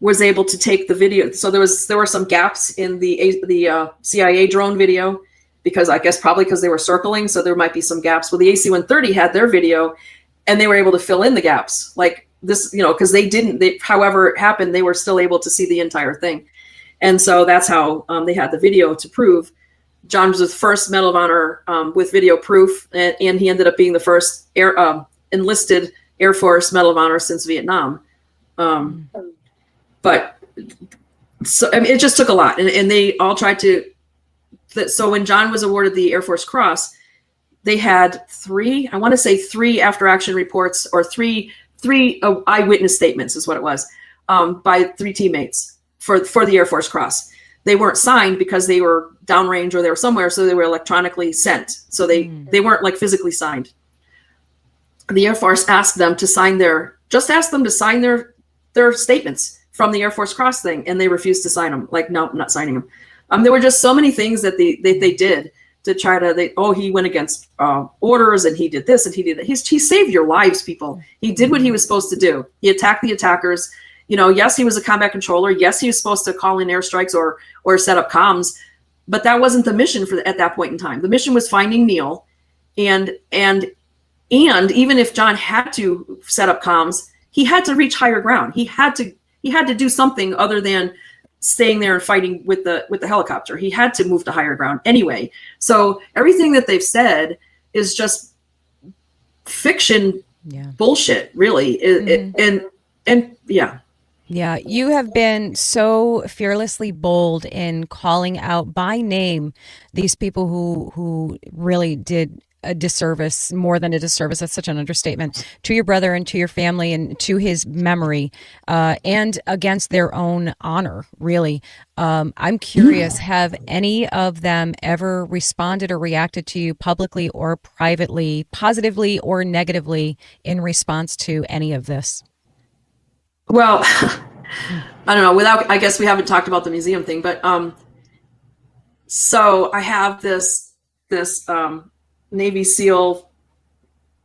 was able to take the video. So there were some gaps in the CIA drone video, because I guess probably because they were circling. So there might be some gaps. Well, the AC-130 had their video and they were able to fill in the gaps like this, you know, because however it happened, they were still able to see the entire thing. And so that's how they had the video to prove. John was the first Medal of Honor with video proof, and he ended up being the first enlisted Air Force Medal of Honor since Vietnam. But so I mean, it just took a lot, and they all tried to. So when John was awarded the Air Force Cross, they had three after action reports, or three eyewitness statements is what it was, by three teammates for the Air Force Cross. They weren't signed because they were downrange or they were somewhere, so they were electronically sent. So they weren't like physically signed. The Air Force asked them to sign their statements from the Air Force Cross thing, and they refused to sign them. Like, no, I'm not signing them. There were just so many things that they did to try to. He went against orders, and he did this, and he did that. He saved your lives, people. He did what he was supposed to do. He attacked the attackers, Yes, he was a combat controller. Yes, he was supposed to call in airstrikes or set up comms, but that wasn't the mission at that point in time. The mission was finding Neil, and even if John had to set up comms, he had to reach higher ground. He had to do something other than staying there and fighting with the helicopter. He had to move to higher ground anyway. So everything that they've said is just fiction bullshit, really. And yeah. Yeah, you have been so fearlessly bold in calling out by name these people who really did a disservice, more than a disservice. That's such an understatement to your brother and to your family and to his memory, and against their own honor, really. I'm curious, have any of them ever responded or reacted to you publicly or privately, positively or negatively, in response to any of this? Well, I don't know. I guess we haven't talked about the museum thing, but so I have this Navy SEAL.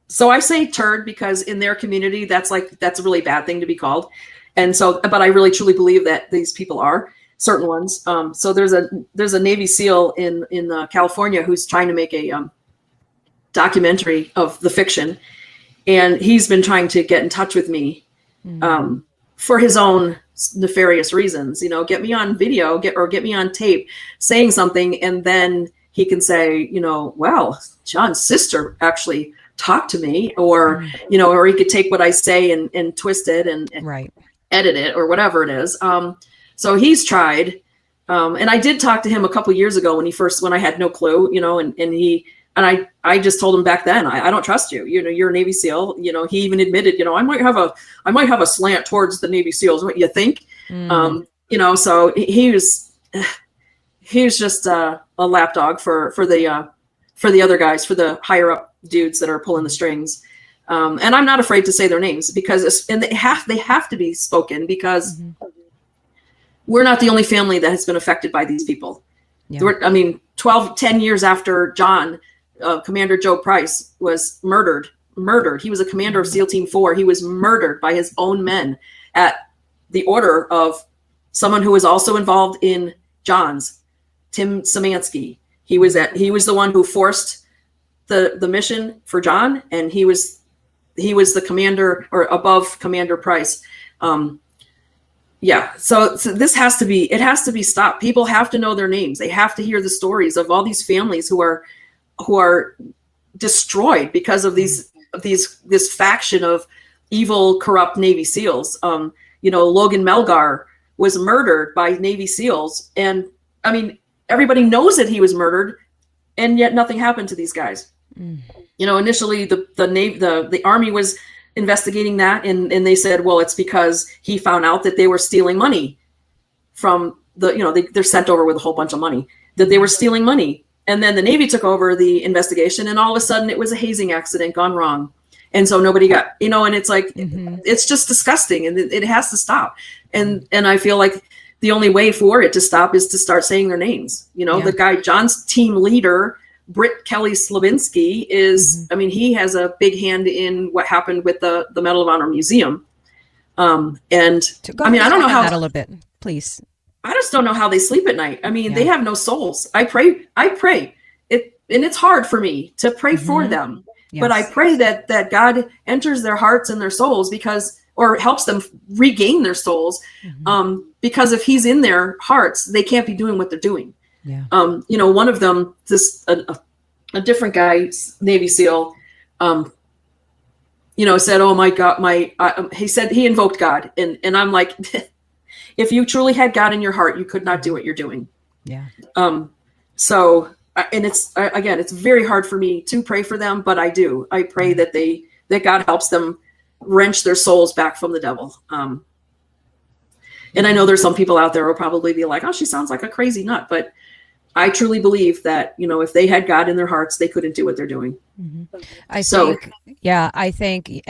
So I say turd because in their community, that's a really bad thing to be called. And so, but I really truly believe that these people are certain ones. So there's a Navy SEAL in California who's trying to make a documentary of the fiction, and he's been trying to get in touch with me. For his own nefarious reasons, get me on video, get me on tape saying something, and then he can say, well, John's sister actually talked to me, or or he could take what I say and twist it and edit it or whatever it is. So he's tried, and I did talk to him a couple years ago when I had no clue, and I just told him back then, I don't trust you. You're a Navy SEAL. He even admitted, I might have a slant towards the Navy SEALs. What you think? So he was just a lapdog for the other guys, for the higher up dudes that are pulling the strings. And I'm not afraid to say their names because they have to be spoken, because we're not the only family that has been affected by these people. Yeah. 10 years after John, Commander Joe Price was murdered. He was a commander of SEAL Team 4. He was murdered by his own men at the order of someone who was also involved in John's, Tim Szymanski. He was the one who forced the mission for John, and he was the commander, or above Commander Price. So this has to be stopped. People have to know their names. They have to hear the stories of all these families who are destroyed because of this faction of evil, corrupt Navy SEALs. Logan Melgar was murdered by Navy SEALs, and everybody knows that he was murdered, and yet nothing happened to these guys. Initially the Army was investigating that, and they said, well, it's because he found out that they were stealing money from they're sent over with a whole bunch of money, that they were stealing money. And then the Navy took over the investigation, and all of a sudden it was a hazing accident gone wrong. And so nobody got, and it's like, it's just disgusting, and it has to stop. And I feel like the only way for it to stop is to start saying their names. The guy, John's team leader, Britt Kelly Slavinsky, is, he has a big hand in what happened with the Medal of Honor Museum. I don't know how that a little bit, please. I just don't know how they sleep at night. They have no souls. I pray it, and it's hard for me to pray for them, but I pray that God enters their hearts and their souls, or helps them regain their souls. Because if he's in their hearts, they can't be doing what they're doing. Yeah. One of them, a different guy, Navy SEAL, said, "Oh my God, he said he invoked God," and I'm like, if you truly had God in your heart, you could not do what you're doing. Yeah. So, and it's very hard for me to pray for them, but I do. I pray that God helps them wrench their souls back from the devil. And I know there's some people out there who will probably be like, oh, she sounds like a crazy nut, but I truly believe that, if they had God in their hearts, they couldn't do what they're doing. I think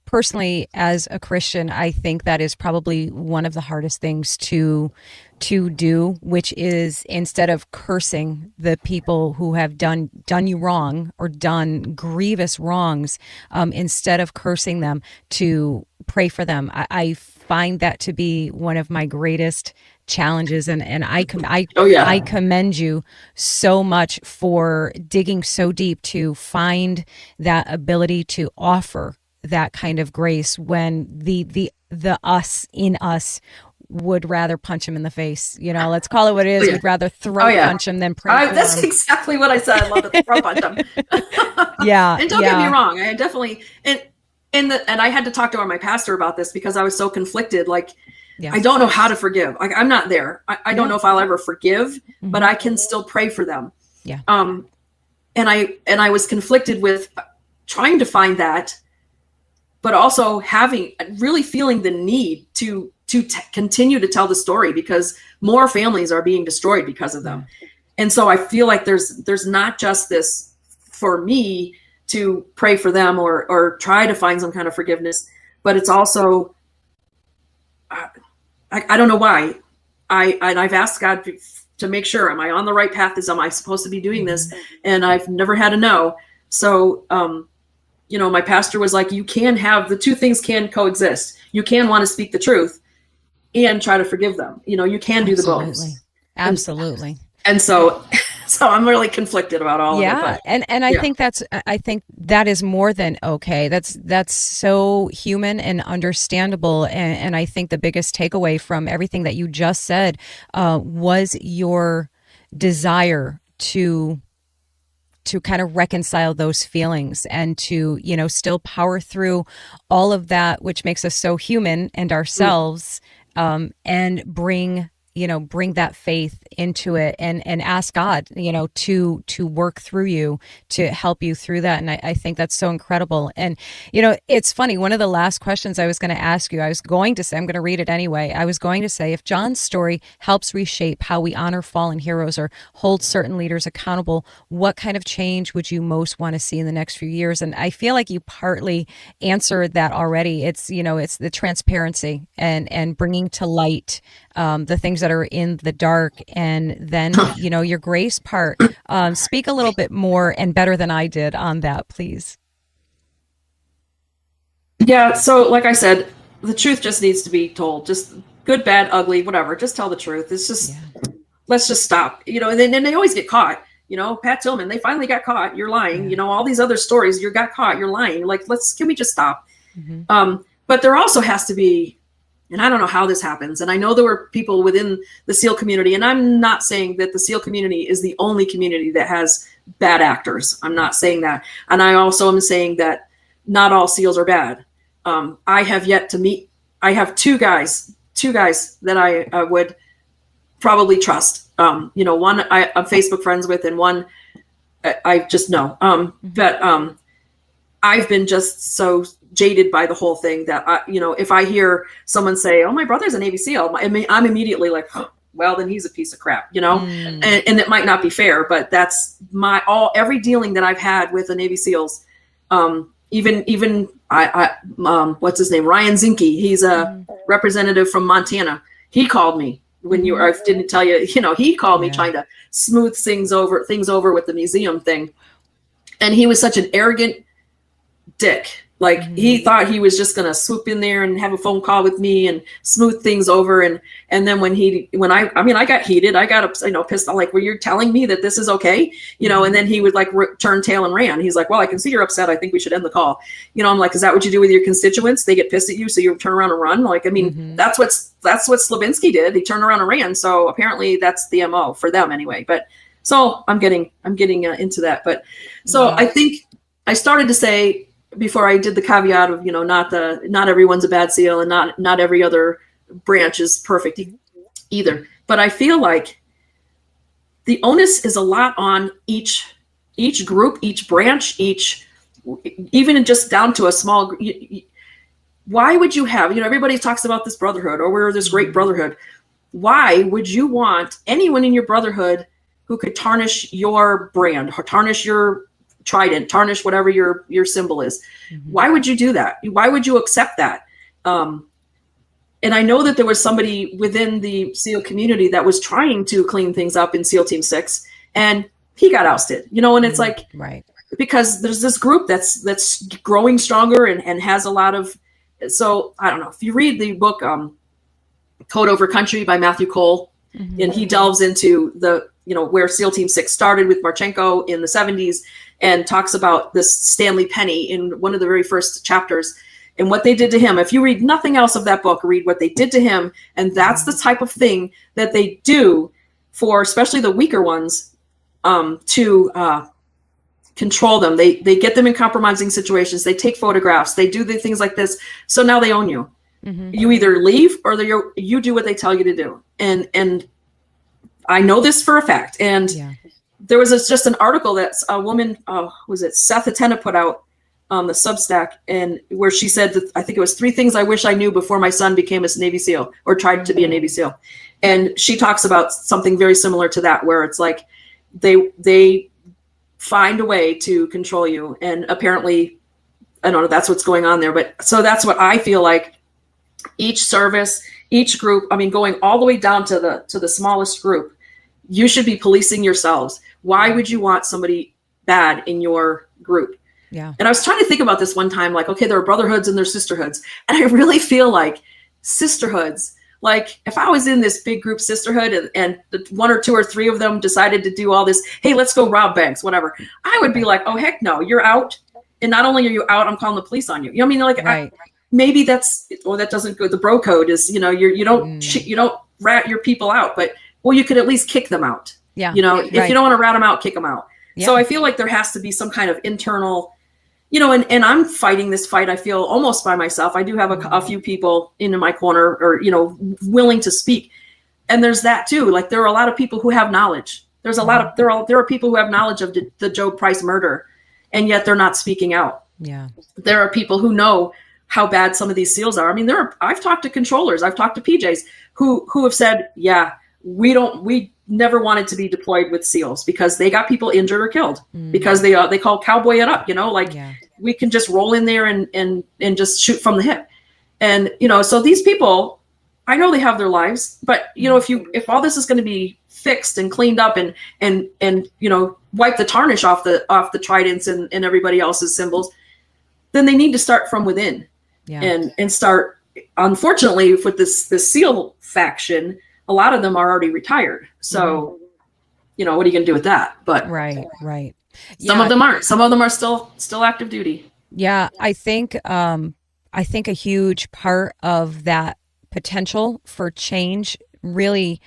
personally, as a Christian, I think that is probably one of the hardest things to do, which is, instead of cursing the people who have done you wrong or done grievous wrongs, instead of cursing them, to pray for them. I find that to be one of my greatest challenges, and I commend you so much for digging so deep to find that ability to offer that kind of grace when the us in us would rather punch him in the face. Let's call it what it is. We'd rather throat punch him than pray for That's him. exactly what I said. I love to throat punch him. Yeah. And don't get me wrong. I definitely, and I had to talk to my pastor about this because I was so conflicted. Like, I don't know how to forgive. Like, I'm not there. I don't know if I'll ever forgive, but I can still pray for them. Yeah. And I was conflicted with trying to find that, but also really feeling the need to continue to tell the story because more families are being destroyed because of them. And so I feel like there's not just this for me to pray for them or try to find some kind of forgiveness, but it's also, I don't know why. I've asked God to make sure, am I on the right path? Am I supposed to be doing this? And I've never had a no. So, my pastor was like, you can have the two things can coexist. You can want to speak the truth and try to forgive them. You can do the both. Absolutely. And so I'm really conflicted about all of it. Yeah. And I think that is more than okay. That's so human and understandable. And I think the biggest takeaway from everything that you just said was your desire to kind of reconcile those feelings and to, still power through all of that, which makes us so human and ourselves, and bring that faith into it and ask God, to work through you, to help you through that. And I think that's so incredible. And, it's funny. One of the last questions I was going to ask you, I was going to say, I'm going to read it anyway. I was going to say, if John's story helps reshape how we honor fallen heroes or hold certain leaders accountable, what kind of change would you most want to see in the next few years? And I feel like you partly answered that already. It's, it's the transparency and bringing to light the things that are in the dark, and then your grace part. Speak a little bit more and better than I did on that, please. Yeah, so like I said, the truth just needs to be told. Just good, bad, ugly, whatever. Just tell the truth. It's just let's just stop. And then they always get caught. Pat Tillman, they finally got caught. You're lying. All these other stories, you got caught. You're lying. Like, can we just stop? But there also has to be. And I don't know how this happens. And I know there were people within the SEAL community, and I'm not saying that the SEAL community is the only community that has bad actors. I'm not saying that. And I also am saying that not all SEALs are bad. I have yet to meet, I have two guys that I would probably trust. One I'm Facebook friends with, and one I just know. But I've been just so jaded by the whole thing that if I hear someone say, "Oh, my brother's a Navy SEAL," I'm immediately like, oh, well, then he's a piece of crap, and it might not be fair, but that's every dealing that I've had with the Navy SEAls. Even what's his name? Ryan Zinke. He's a representative from Montana. He called me when I didn't tell you, he called me trying to smooth things over with the museum thing. And he was such an arrogant dick. Like, he thought he was just going to swoop in there and have a phone call with me and smooth things over. And then when I got heated, I got pissed off, like, well, you're telling me that this is okay, and then he would like turn tail and ran. He's like, well, I can see you're upset. I think we should end the call. I'm like, is that what you do with your constituents? They get pissed at you, so you turn around and run. Like, I mean, that's what Slavinsky did. He turned around and ran. So apparently that's the MO for them anyway. But so I'm getting into that. But so I think I started to say, before I did the caveat of, not everyone's a bad SEAL, and not every other branch is perfect either. But I feel like the onus is a lot on each group, each branch, even just down to a small. Why would you have, everybody talks about this brotherhood, or we're this great brotherhood. Why would you want anyone in your brotherhood who could tarnish your brand, or tarnish your trident, tarnish whatever your symbol is? Why would you do that? Why would you accept that? And I know that there was somebody within the SEAL community that was trying to clean things up in SEAL Team 6, and he got ousted, and it's like, right, because there's this group that's growing stronger and has a lot of so I don't know if you read the book Code Over Country by Matthew Cole, and he delves into the, where SEAL Team 6 started with Marchenko in the 70s, and talks about this Stanley Penny in one of the very first chapters and what they did to him. If you read nothing else of that book, read what they did to him. And that's the type of thing that they do for especially the weaker ones, to control them. They get them in compromising situations. They take photographs. They do the things like this. So now they own you. You either leave or you do what they tell you to do. And I know this for a fact. And there was just an article that a woman, was it Seth Atena, put out on the Substack, and where she said that, I think it was 3 things I wish I knew before my son became a Navy SEAL or tried to be a Navy SEAL. And she talks about something very similar to that, where it's like they find a way to control you. And apparently, I don't know, that's what's going on there. But so that's what I feel like each service, each group, I mean, going all the way down to the smallest group, you should be policing yourselves. Why would you want somebody bad in your group? Yeah. And I was trying to think about this one time, like, okay, there are brotherhoods and there's sisterhoods. And I really feel like sisterhoods, like if I was in this big group sisterhood and 1 or 2 or 3 of them decided to do all this, hey, let's go rob banks, whatever, I would be like, oh, heck no, you're out. And not only are you out, I'm calling the police on you. You know what I mean? Like, right. Maybe that's, or that doesn't go, the bro code is, you don't rat your people out, but, well, you could at least kick them out. Yeah. If you don't want to rat them out, kick them out. Yeah. So I feel like there has to be some kind of internal, and I'm fighting this fight, I feel, almost by myself. I do have a few people in my corner, or, willing to speak. And there's that too. Like, there are a lot of people who have knowledge. There's a lot of, there are people who have knowledge of the Joe Price murder, and yet they're not speaking out. Yeah. There are people who know how bad some of these SEALs are. I mean, I've talked to controllers, I've talked to PJs who have said, yeah, we never wanted to be deployed with SEALs because they got people injured or killed, because they call cowboy it up, we can just roll in there and just shoot from the hip. And, so these people, I know they have their lives, but if all this is going to be fixed and cleaned up and wipe the tarnish off the tridents and everybody else's symbols, then they need to start from within. And start, unfortunately, with this SEAL faction, a lot of them are already retired. So, what are you going to do with that? But right. Some of them aren't. Some of them are still active duty. Yeah, I think a huge part of that potential for change really,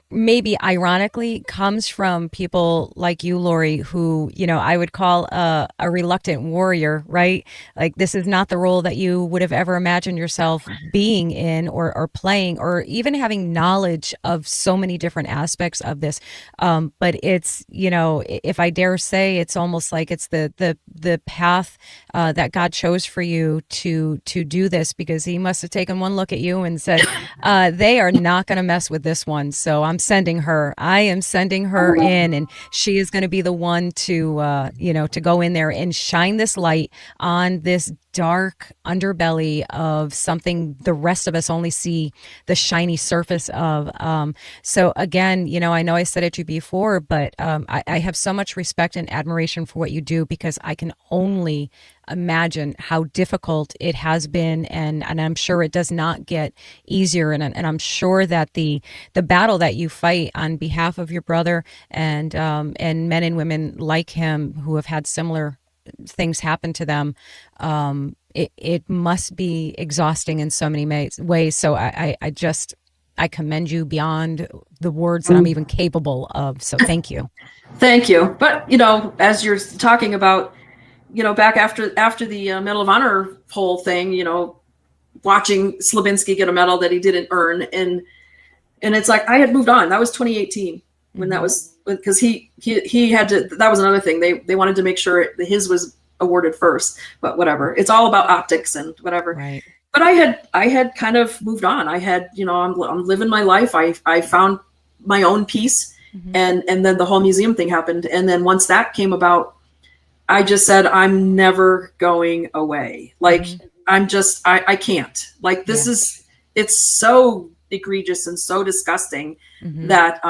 maybe ironically, comes from people like you, Lori, who, I would call a reluctant warrior, right? Like, this is not the role that you would have ever imagined yourself being in or playing, or even having knowledge of so many different aspects of this. But it's, if I dare say, it's almost like it's the path that God chose for you to do this, because he must have taken one look at you and said, they are not going to mess with this one. So I am sending her in, and she is going to be the one to to go in there and shine this light on this dark underbelly of something the rest of us only see the shiny surface of. So again, I know I said it to you before, but I have so much respect and admiration for what you do, because I can only imagine how difficult it has been, and I'm sure it does not get easier, and I'm sure that the battle that you fight on behalf of your brother and men and women like him who have had similar things happen to them, it must be exhausting in so many ways. So I commend you beyond the words that I'm even capable of. So thank you. Thank you. But as you're talking about, back after the Medal of Honor whole thing, watching Slabinski get a medal that he didn't earn, and it's like, I had moved on. That was 2018 when that was, because he had to. That was another thing. They wanted to make sure his was awarded first, but whatever. It's all about optics and whatever. Right. But I had kind of moved on. I had, I'm living my life. I found my own peace, and then the whole museum thing happened, and then once that came about, I just said, I'm never going away. Like, I'm just, I can't. Like, this is, it's so egregious and so disgusting that,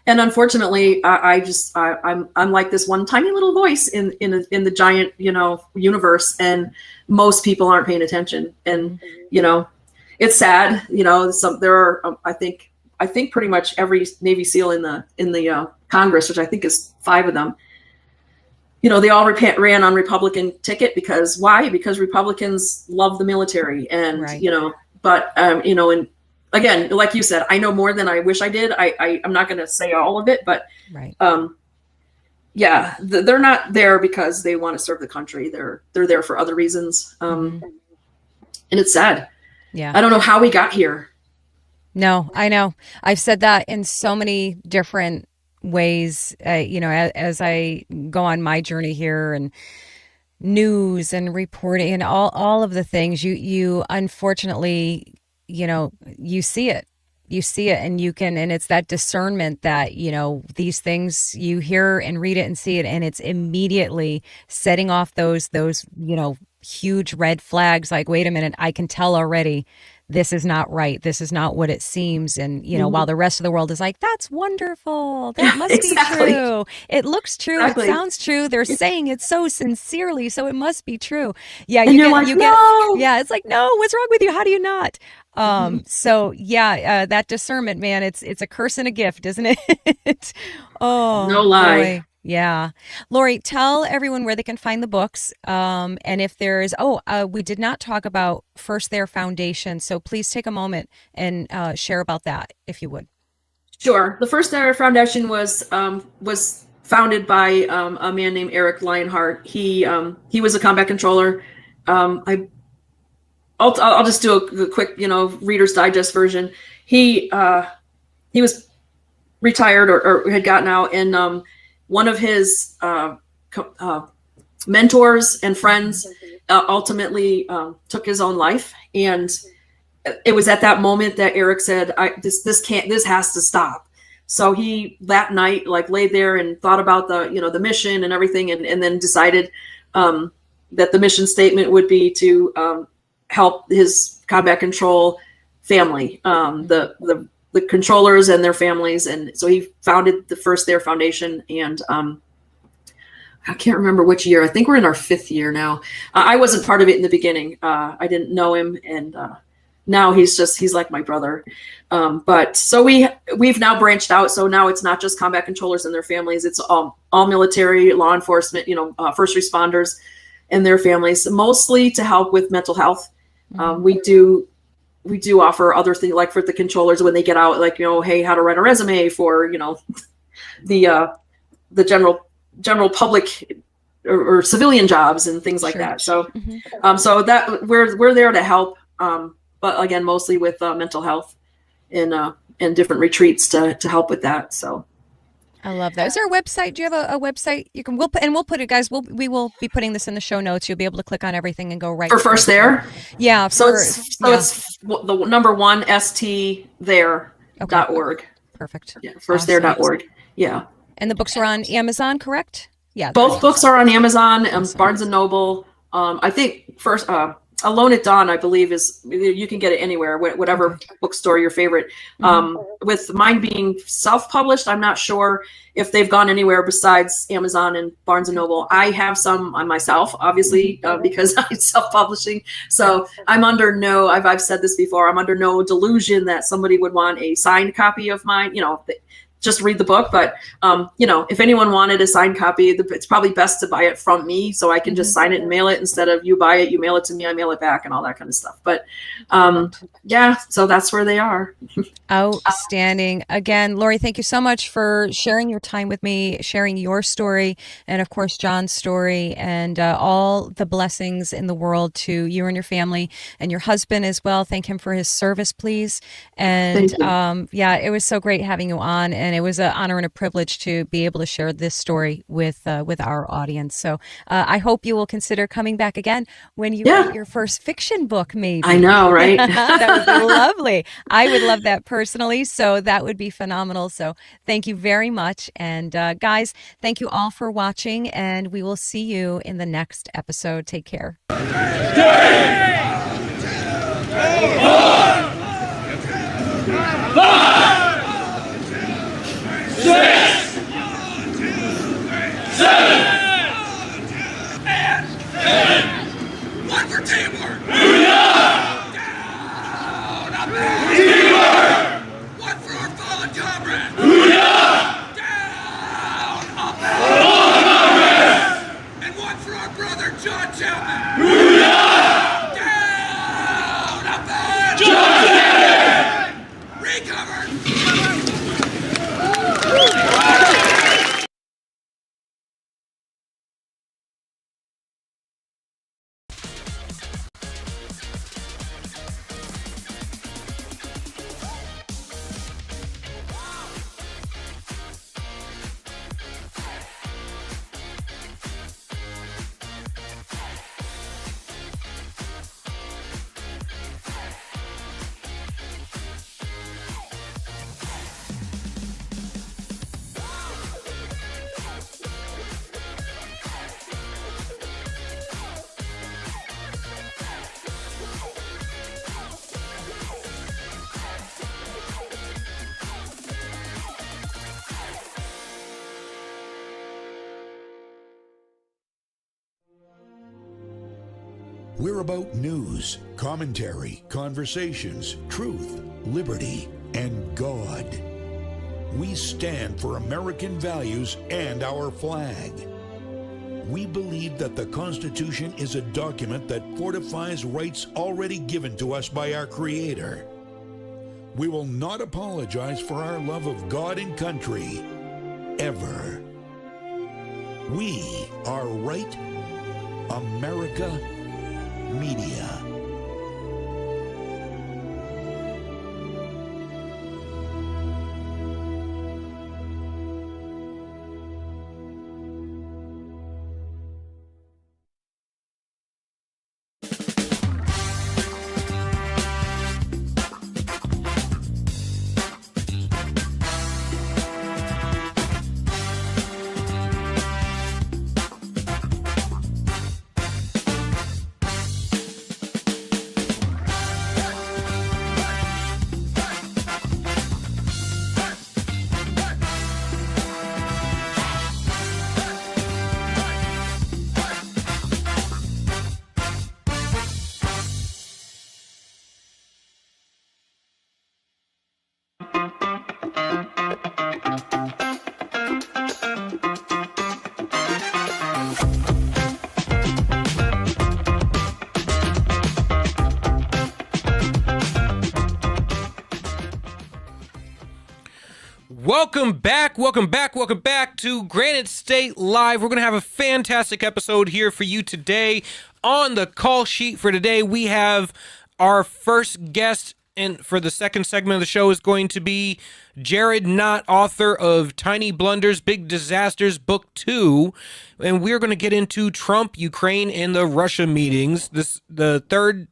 And unfortunately, I'm like this one tiny little voice in the giant, universe, and most people aren't paying attention. And it's sad. There are I think pretty much every Navy SEAL in the Congress, which I think is 5 of them. They all ran on Republican ticket because why? Because Republicans love the military, and right. But and again, like you said, I know more than I wish I did. I'm not going to say all of it, but right. They're not there because they want to serve the country. They're there for other reasons, and it's sad. Yeah, I don't know how we got here. No, I know. I've said that in so many different ways, as I go on my journey here, and news and reporting and all of the things you unfortunately, you see it and and it's that discernment that, these things you hear and read it and see it, and it's immediately setting off those, huge red flags. Like, wait a minute, I can tell already this is not right. This is not what it seems. And, while the rest of the world is like, that's wonderful. That must be true. It looks true. Exactly. It sounds true. They're saying it so sincerely. So it must be true. Yeah. And you're like, no. Yeah. It's like, no, what's wrong with you? How do you not? That discernment, man, it's a curse and a gift, isn't it? Oh, no lie. Boy. Yeah. Lori, tell everyone where they can find the books. And if there's, we did not talk about First There Foundation. So please take a moment and share about that, if you would. Sure. The First There Foundation was founded by a man named Eric Lionheart. He was a combat controller. I'll just do a quick, Reader's Digest version. He was retired or had gotten out, and one of his mentors and friends ultimately took his own life. And it was at that moment that Eric said, this has to stop. So he that night laid there and thought about the mission and everything, and then decided that the mission statement would be to help his combat control family, the controllers and their families. And so he founded the First There Foundation, and I can't remember which year. I think we're in our 5th year now. I wasn't part of it in the beginning. I didn't know him, and now he's like my brother. But so we've now branched out. So now it's not just combat controllers and their families. It's all military, law enforcement, first responders and their families, mostly to help with mental health. We do offer other things, like for the controllers when they get out, hey, how to write a resume for, the general public or civilian jobs and things like that. So, so that we're there to help. But again, mostly with mental health and different retreats to help with that. So. I love that. Is there a website? Do you have a website? We'll put it, guys. We will be putting this in the show notes. You'll be able to click on everything and go right for First There. Yeah. It's the number 1 stthere.org. Perfect. Yeah. Firstthare.org. Yeah. And the books are on Amazon, correct? Yeah. Both books are on Amazon, Barnes and Noble. I think first. Alone at Dawn, I believe, you can get it anywhere, whatever bookstore your favorite. With mine being self-published, I'm not sure if they've gone anywhere besides Amazon and Barnes and Noble. I have some on myself, obviously, because I'm self-publishing. So I'm under I've said this before, I'm under no delusion that somebody would want a signed copy of mine. Just read the book. But, if anyone wanted a signed copy, it's probably best to buy it from me so I can just sign it and mail it instead of you buy it, you mail it to me, I mail it back and all that kind of stuff. But so that's where they are. Outstanding. Again, Lori, thank you so much for sharing your time with me, sharing your story, and of course, John's story, and all the blessings in the world to you and your family and your husband as well. Thank him for his service, please. And it was so great having you on. And it was an honor and a privilege to be able to share this story with our audience. So I hope you will consider coming back again when you write your first fiction book, maybe. I know, right? That would be lovely. I would love that personally. So that would be phenomenal. So thank you very much. And guys, thank you all for watching. And we will see you in the next episode. Take care. Say One for teamwork. Down, up, teamwork. One for our fallen comrades. Down, up, fallen comrades. And one for our brother John Chapman. Down, up, John Chapman. Recovered. We're about news, commentary, conversations, truth, liberty, and God. We stand for American values and our flag. We believe that the Constitution is a document that fortifies rights already given to us by our Creator. We will not apologize for our love of God and country, ever. We are Right America Media. Welcome back to Granite State Live. We're going to have a fantastic episode here for you today. On the call sheet for today, we have our first guest, and for the second segment of the show is going to be Jared Knott, author of Tiny Blunders, Big Disasters, Book 2. And we're going to get into Trump, Ukraine, and the Russia meetings. The third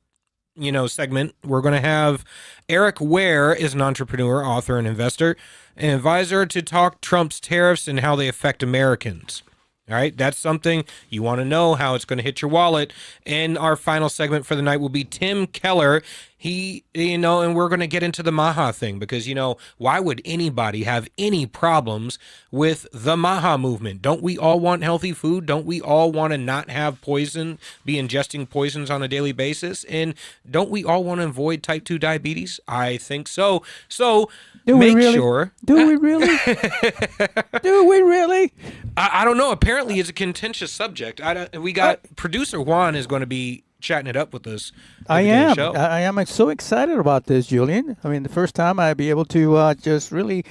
segment, we're going to have Eric Ware is an entrepreneur, author, and investor, an advisor to talk Trump's tariffs and how they affect Americans. All right, that's something you want to know, how it's going to hit your wallet. And our final segment for the night will be Tim Keller. And we're going to get into the Maha thing because, why would anybody have any problems with the Maha movement? Don't we all want healthy food? Don't we all want to not have poison, be ingesting poisons on a daily basis? And don't we all want to avoid type 2 diabetes? I think so. So make sure. Do we really? Do we really? I don't know. Apparently, it's a contentious subject. We got producer Juan is going to be chatting it up with us. I am so excited about this, Julian. I mean, the first time I'll be able to just really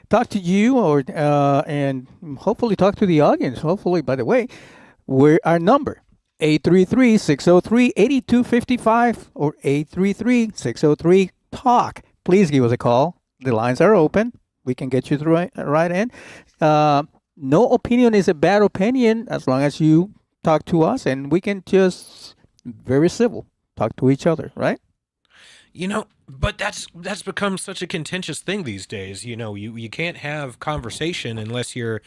talk to you and hopefully talk to the audience. Hopefully, by the way, our number, 833-603-8255 or 833-603-TALK. Please give us a call. The lines are open. We can get you through right in. No opinion is a bad opinion as long as you talk to us, and we can just very civil talk to each other, right? But that's become such a contentious thing these days. You can't have conversation unless you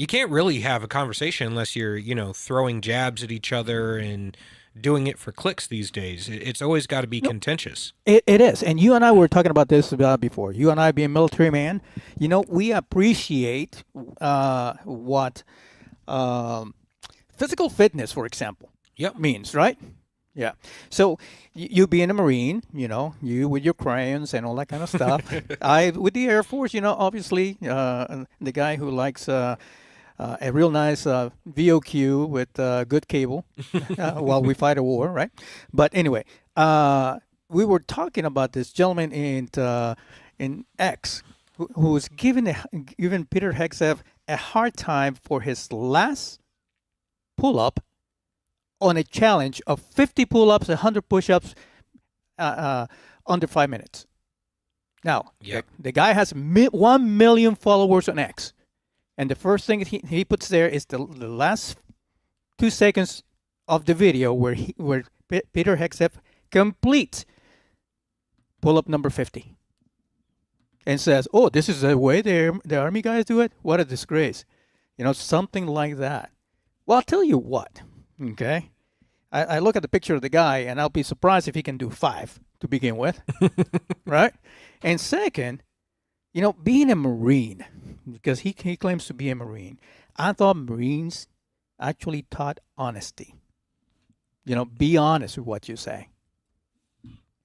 can't really have a conversation unless you're, throwing jabs at each other and doing it for clicks these days. It's always got to be contentious. It is. And you and I were talking about this before. You and I being military man, we appreciate what physical fitness, for example. means, right? Yeah. So you being a Marine, you with your crayons and all that kind of stuff. I with the Air Force, obviously the guy who likes a real nice VOQ with good cable while we fight a war, right? But anyway, we were talking about this gentleman in X who was giving Peter Hegseth a hard time for his last pull-up on a challenge of 50 pull-ups, 100 push-ups under 5 minutes. Now, the guy has 1 million followers on X. And the first thing he puts there is the last 2 seconds of the video where Peter Hegseth completes pull-up number 50. And says, oh, this is the way the Army guys do it? What a disgrace. Something like that. Well, I'll tell you what, okay? I look at the picture of the guy, and I'll be surprised if he can do 5 to begin with, right? And second, being a Marine, because he claims to be a Marine, I thought Marines actually taught honesty. Be honest with what you say.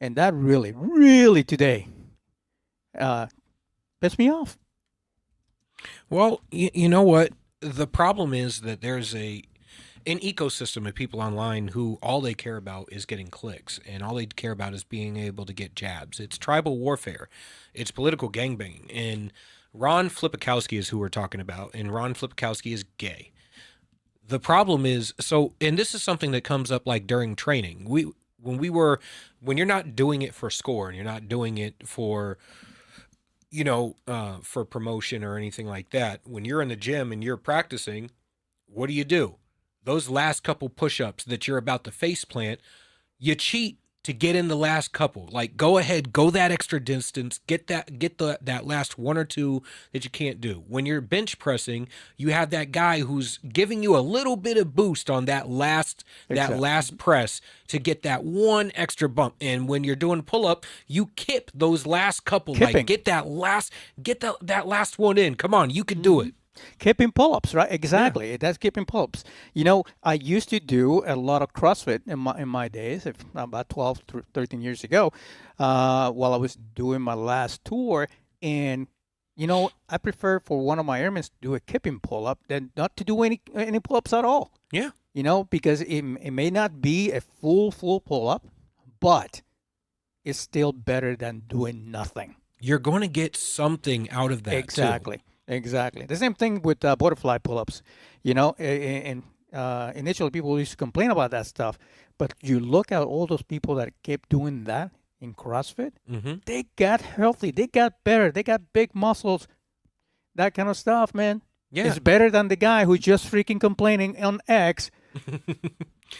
And that really, really today pissed me off. Well, you know what? The problem is that there's an ecosystem of people online who all they care about is getting clicks, and all they care about is being able to get jabs. It's tribal warfare. It's political gangbanging. And Ron Flipikowski is who we're talking about, and Ron Flipikowski is gay. The problem is, and this is something that comes up like during training. When you're not doing it for score and you're not doing it for for promotion or anything like that, when you're in the gym and you're practicing, what do? Those last couple push-ups that you're about to face plant, you cheat to get in the last couple. Like, go ahead, go that extra distance, get that last 1 or 2 that you can't do. When you're bench pressing, you have that guy who's giving you a little bit of boost on that last press to get that one extra bump. And when you're doing pull-up, you kip those last couple. Like, get that last one in. Come on, you can do it. Keeping pull-ups, right? Exactly. Yeah. That's keeping pull-ups. I used to do a lot of CrossFit in my days, about 12, 13 years ago, while I was doing my last tour. And, I prefer for one of my airmen to do a keeping pull-up than not to do any pull-ups at all. Yeah. Because it may not be a full pull-up, but it's still better than doing nothing. You're going to get something out of that. Exactly. Too. Exactly. The same thing with butterfly pull-ups. And initially people used to complain about that stuff, but you look at all those people that kept doing that in CrossFit, they got healthy, they got better, they got big muscles, that kind of stuff, man. Yeah. It's better than the guy who's just freaking complaining on X,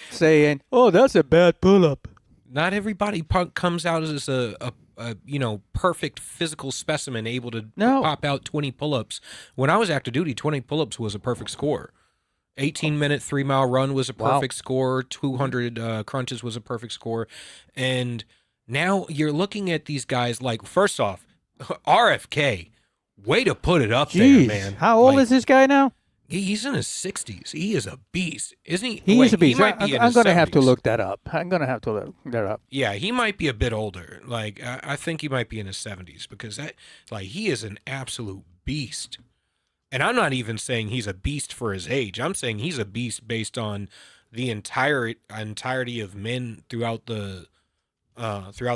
saying, "Oh, that's a bad pull-up." Not everybody comes out as a perfect physical specimen able to pop out 20 pull-ups. When I was active duty, 20 pull-ups was a perfect score. 18-minute 3-mile run was a perfect score. 200 crunches was a perfect score. And now you're looking at these guys like, first off, RFK, way to put it up there, man. How old is this guy now? He's in his 60s. He is a beast, isn't he? He's a beast. He might be I'm going to have to look that up. Yeah, he might be a bit older. Like, I think he might be in his 70s because he is an absolute beast. And I'm not even saying he's a beast for his age. I'm saying he's a beast based on the entirety of men throughout the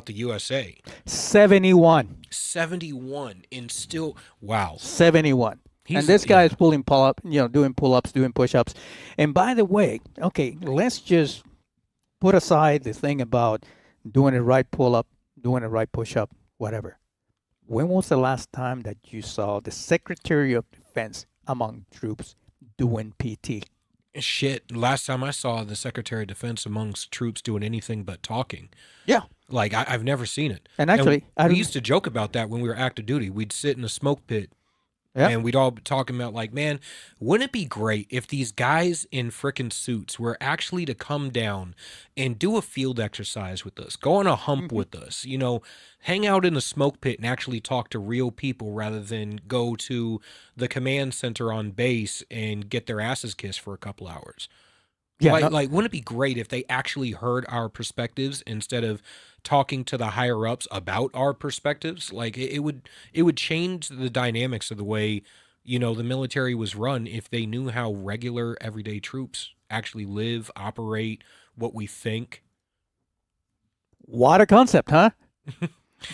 USA. 71. 71 and still, wow. 71. And this guy is doing pull-ups, doing push-ups. And by the way, okay, let's just put aside the thing about doing a right pull-up, doing a right push-up, whatever. When was the last time that you saw the Secretary of Defense among troops doing PT? Shit, last time I saw the Secretary of Defense amongst troops doing anything but talking. Yeah. Like, I've never seen it. And actually, we used to joke about that when we were active duty. We'd sit in a smoke pit. Yep. And we'd all be talking about like, man, wouldn't it be great if these guys in frickin' suits were actually to come down and do a field exercise with us, go on a hump with us, hang out in the smoke pit and actually talk to real people rather than go to the command center on base and get their asses kissed for a couple hours. Yeah, like wouldn't it be great if they actually heard our perspectives instead of talking to the higher ups about our perspectives? Like it would change the dynamics of the way, the military was run if they knew how regular everyday troops actually live, operate, what we think. What a concept, huh?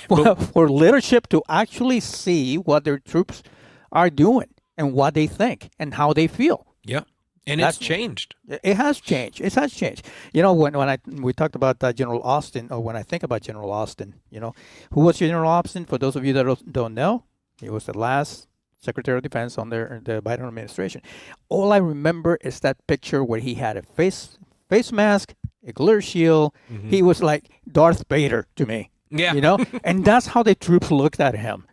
For leadership to actually see what their troops are doing and what they think and how they feel. Yeah. And it's changed. It has changed. It has changed. When we talked about General Austin, or when I think about General Austin, who was General Austin? For those of you that don't know, he was the last Secretary of Defense under the Biden administration. All I remember is that picture where he had a face mask, a glitter shield. Mm-hmm. He was like Darth Vader to me. Yeah. And that's how the troops looked at him.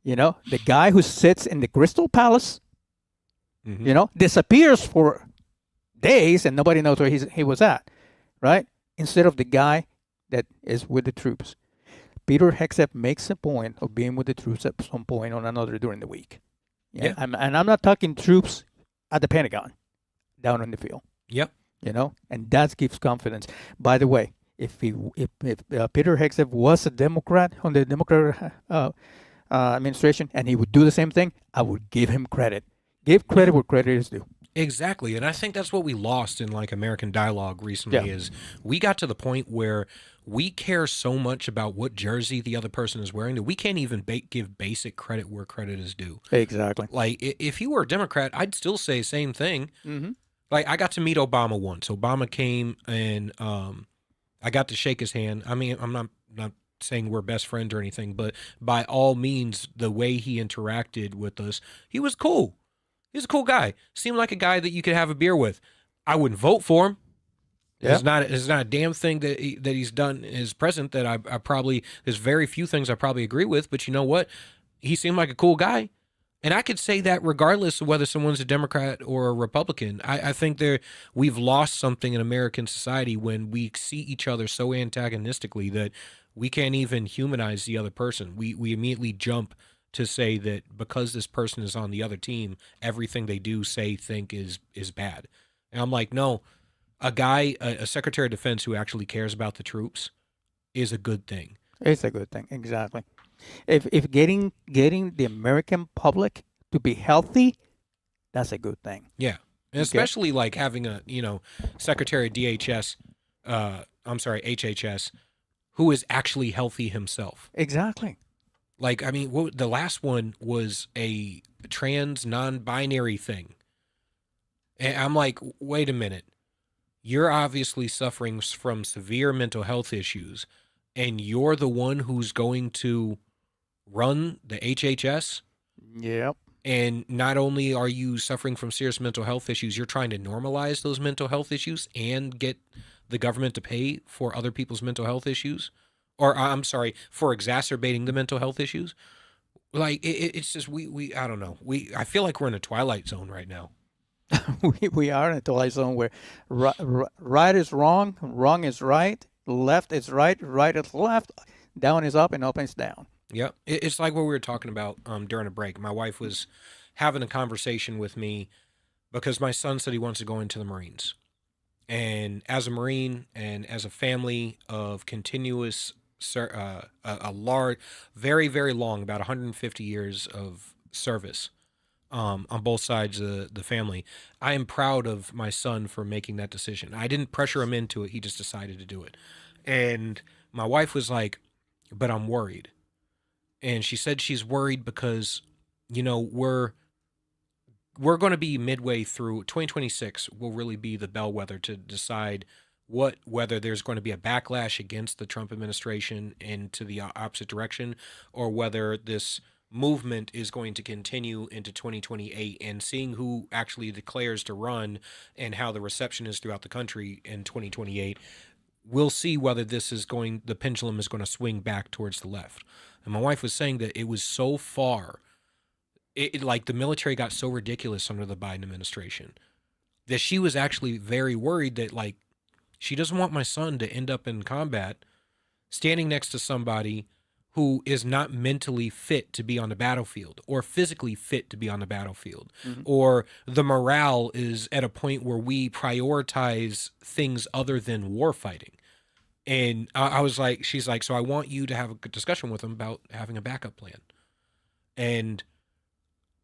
The guy who sits in the Crystal Palace, disappears for days and nobody knows where he was at, right? Instead of the guy that is with the troops. Peter Hegseth makes a point of being with the troops at some point or another during the week. Yeah. And I'm not talking troops at the Pentagon, down on the field. Yep. And that gives confidence. By the way, if Peter Hegseth was a Democrat on the Democrat administration and he would do the same thing, I would give him credit. Give credit where credit is due. Exactly. And I think that's what we lost in like American dialogue recently is we got to the point where we care so much about what jersey the other person is wearing that we can't even give basic credit where credit is due. Exactly. Like if you were a Democrat, I'd still say same thing. Mm-hmm. Like I got to meet Obama once. Obama came and I got to shake his hand. I mean, I'm not saying we're best friends or anything, but by all means, the way he interacted with us, he was cool. He's a cool guy. Seemed like a guy that you could have a beer with. I wouldn't vote for him. Yeah. It's not a damn thing that he's done as president that I probably, there's very few things I probably agree with, but you know what? He seemed like a cool guy. And I could say that regardless of whether someone's a Democrat or a Republican. I think we've lost something in American society when we see each other so antagonistically that we can't even humanize the other person. We immediately jump to say that because this person is on the other team, everything they do, say, think is bad. And I'm like, no, a Secretary of Defense who actually cares about the troops is a good thing. It's a good thing, exactly. If getting the American public to be healthy, that's a good thing. Yeah, and especially like having a Secretary of HHS, who is actually healthy himself. Exactly. Like, I mean, the last one was a trans non-binary thing. And I'm like, wait a minute. You're obviously suffering from severe mental health issues, and you're the one who's going to run the HHS? Yep. And not only are you suffering from serious mental health issues, you're trying to normalize those mental health issues and get the government to pay for other people's mental health issues? Or I'm sorry, for exacerbating the mental health issues. Like it's just we I don't know. I feel like we're in a twilight zone right now. we are in a twilight zone where right is wrong, wrong is right, left is right, right is left, down is up, and up is down. Yeah, it's like what we were talking about during a break. My wife was having a conversation with me because my son said he wants to go into the Marines, and as a Marine and as a family of continuous a large, very, very long, about 150 years of service on both sides of the family. I am proud of my son for making that decision. I didn't pressure him into it. He just decided to do it. And my wife was like, but I'm worried. And she said she's worried because, we're going to be midway through 2026 will really be the bellwether to decide whether there's going to be a backlash against the Trump administration into the opposite direction, or whether this movement is going to continue into 2028, and seeing who actually declares to run and how the reception is throughout the country in 2028, we'll see whether the pendulum is going to swing back towards the left. And my wife was saying that it was so far, like the military got so ridiculous under the Biden administration that she was actually very worried that like, she doesn't want my son to end up in combat standing next to somebody who is not mentally fit to be on the battlefield or physically fit to be on the battlefield, or the morale is at a point where we prioritize things other than war fighting. And I was like, she's like, so I want you to have a good discussion with them about having a backup plan. And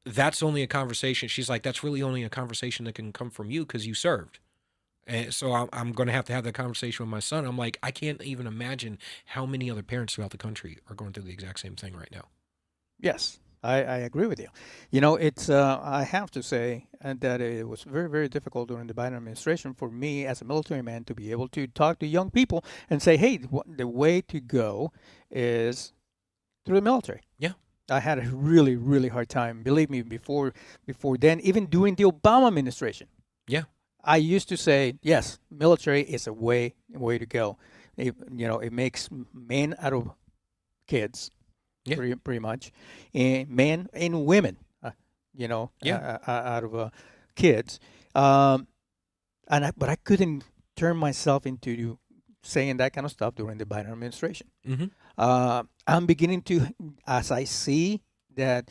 that's only a conversation. She's like, that's really only a conversation that can come from you because you served. And so I'm going to have that conversation with my son. I'm like, I can't even imagine how many other parents throughout the country are going through the exact same thing right now. Yes, I agree with you. You know, it's I have to say that it was very, very difficult during the Biden administration for me as a military man to be able to talk to young people and say, hey, the way to go is through the military. Yeah. I had a really, really hard time, believe me, before then, even during the Obama administration. Yeah. I used to say, yes, military is a way to go. It makes men out of kids, pretty much, and men and women, out of kids. But I couldn't turn myself into saying that kind of stuff during the Biden administration. I'm beginning to, as I see that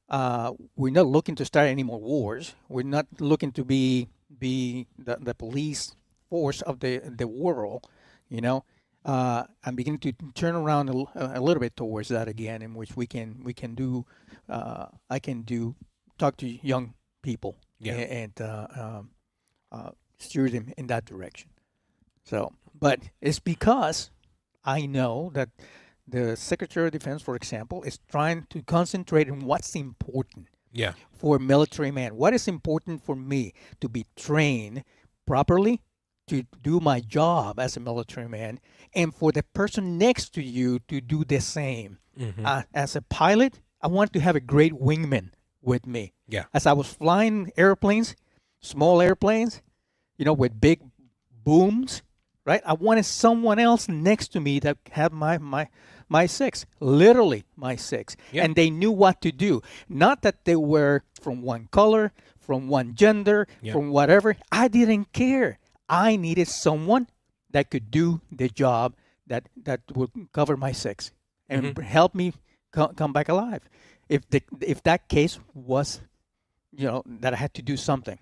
we're not looking to start any more wars. We're not looking to be the police force of the world, I'm beginning to turn around a little bit towards that again, in which we can do I can talk to young people and steer them in that direction. So, but it's because I know that the Secretary of Defense, for example, is trying to concentrate on what's important. Yeah. For a military man, what is important for me to be trained properly to do my job as a military man, and for the person next to you to do the same. As a pilot, I want to have a great wingman with me. Yeah. As I was flying airplanes, small airplanes, with big booms, right? I wanted someone else next to me that had my six, literally my six. Yeah. And they knew what to do. Not that they were from one color, from one gender, from whatever. I didn't care. I needed someone that could do the job that would cover my six and help me come back alive. If that case was, that I had to do something.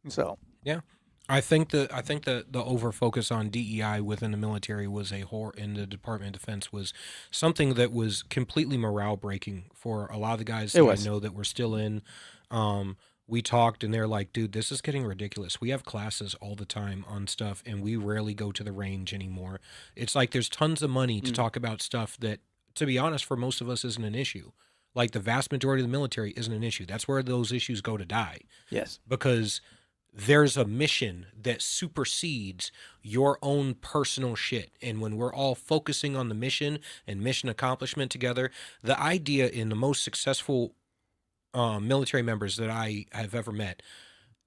So yeah. I think the over focus on DEI within the military was in the Department of Defense was something that was completely morale breaking for a lot of the guys that I know that were still in. We talked and they're like, dude, this is getting ridiculous. We have classes all the time on stuff and we rarely go to the range anymore. It's like there's tons of money to talk about stuff that, to be honest, for most of us isn't an issue. Like the vast majority of the military isn't an issue. That's where those issues go to die. Yes. Because there's a mission that supersedes your own personal shit. And when we're all focusing on the mission and mission accomplishment together, the idea in the most successful military members that I have ever met,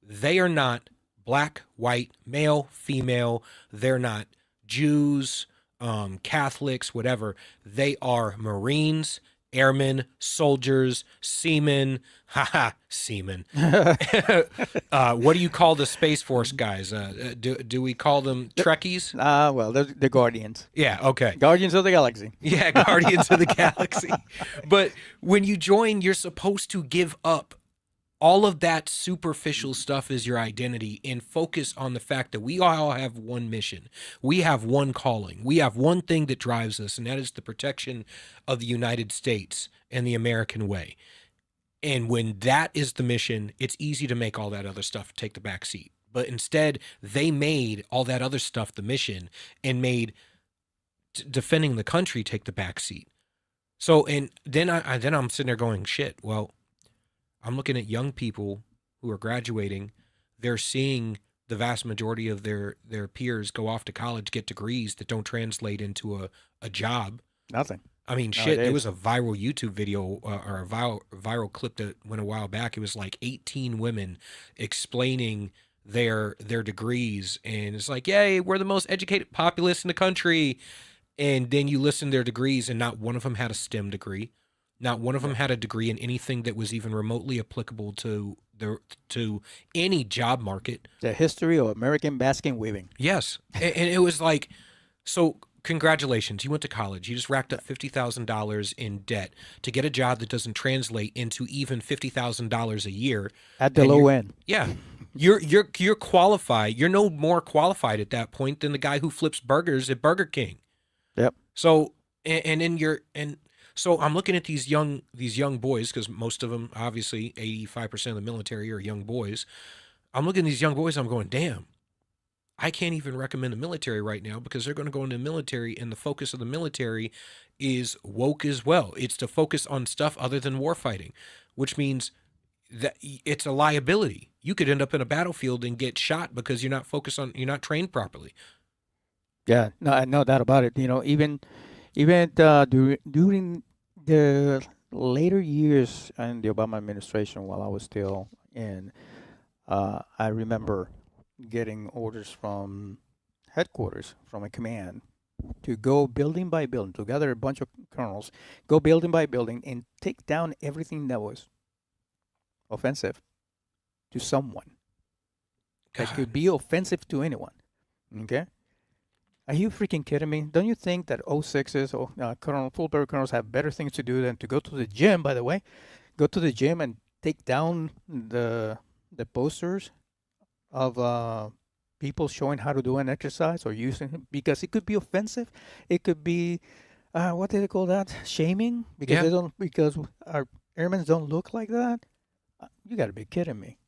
they are not black, white, male, female. They're not Jews, Catholics, whatever. They are Marines, airmen, soldiers, seamen. Seamen. What do you call the Space Force guys? Do we call them Trekkies? Well, they're the Guardians. Yeah, okay. Guardians of the Galaxy. Yeah, Guardians of the Galaxy. But when you join, you're supposed to give up all of that superficial stuff as your identity and focus on the fact that we all have one mission. We have one calling. We have one thing that drives us, and that is the protection of the United States and the American way. And when that is the mission, it's easy to make all that other stuff take the back seat. But instead, they made all that other stuff the mission and made defending the country take the back seat. So, and then I'm sitting there going, shit, well, I'm looking at young people who are graduating. They're seeing the vast majority of their peers go off to college, get degrees that don't translate into a job. Nothing. I mean, shit, there was a viral YouTube video or a viral clip that went a while back. It was like 18 women explaining their degrees. And it's like, yay, we're the most educated populace in the country. And then you listen to their degrees and not one of them had a STEM degree. Not one of them had a degree in anything that was even remotely applicable to any job market. The history of American basket weaving. Yes. And it was like, so congratulations, you went to college. You just racked up $50,000 in debt to get a job that doesn't translate into even $50,000 a year at the low end. Yeah, you're qualified. You're no more qualified at that point than the guy who flips burgers at Burger King. Yep. So so I'm looking at these young boys, because most of them, obviously 85% of the military are young boys. I'm looking at these young boys. I'm going, damn. I can't even recommend the military right now, because they're going to go into the military, and the focus of the military is woke as well. It's to focus on stuff other than war fighting, which means that it's a liability. You could end up in a battlefield and get shot because you're not trained properly. Yeah, no doubt about it. Even during the later years in the Obama administration, while I was still in, I remember getting orders from headquarters, from a command, to go building by building, to gather a bunch of colonels, go building by building, and take down everything that was offensive to someone. That could be offensive to anyone. Okay? Are you freaking kidding me? Don't you think that 06s or full-bird colonels have better things to do than to go to the gym, by the way? Go to the gym and take down the posters of people showing how to do an exercise or using, because it could be offensive. It could be, what do they call that? Shaming? Because our airmen don't look like that? You got to be kidding me.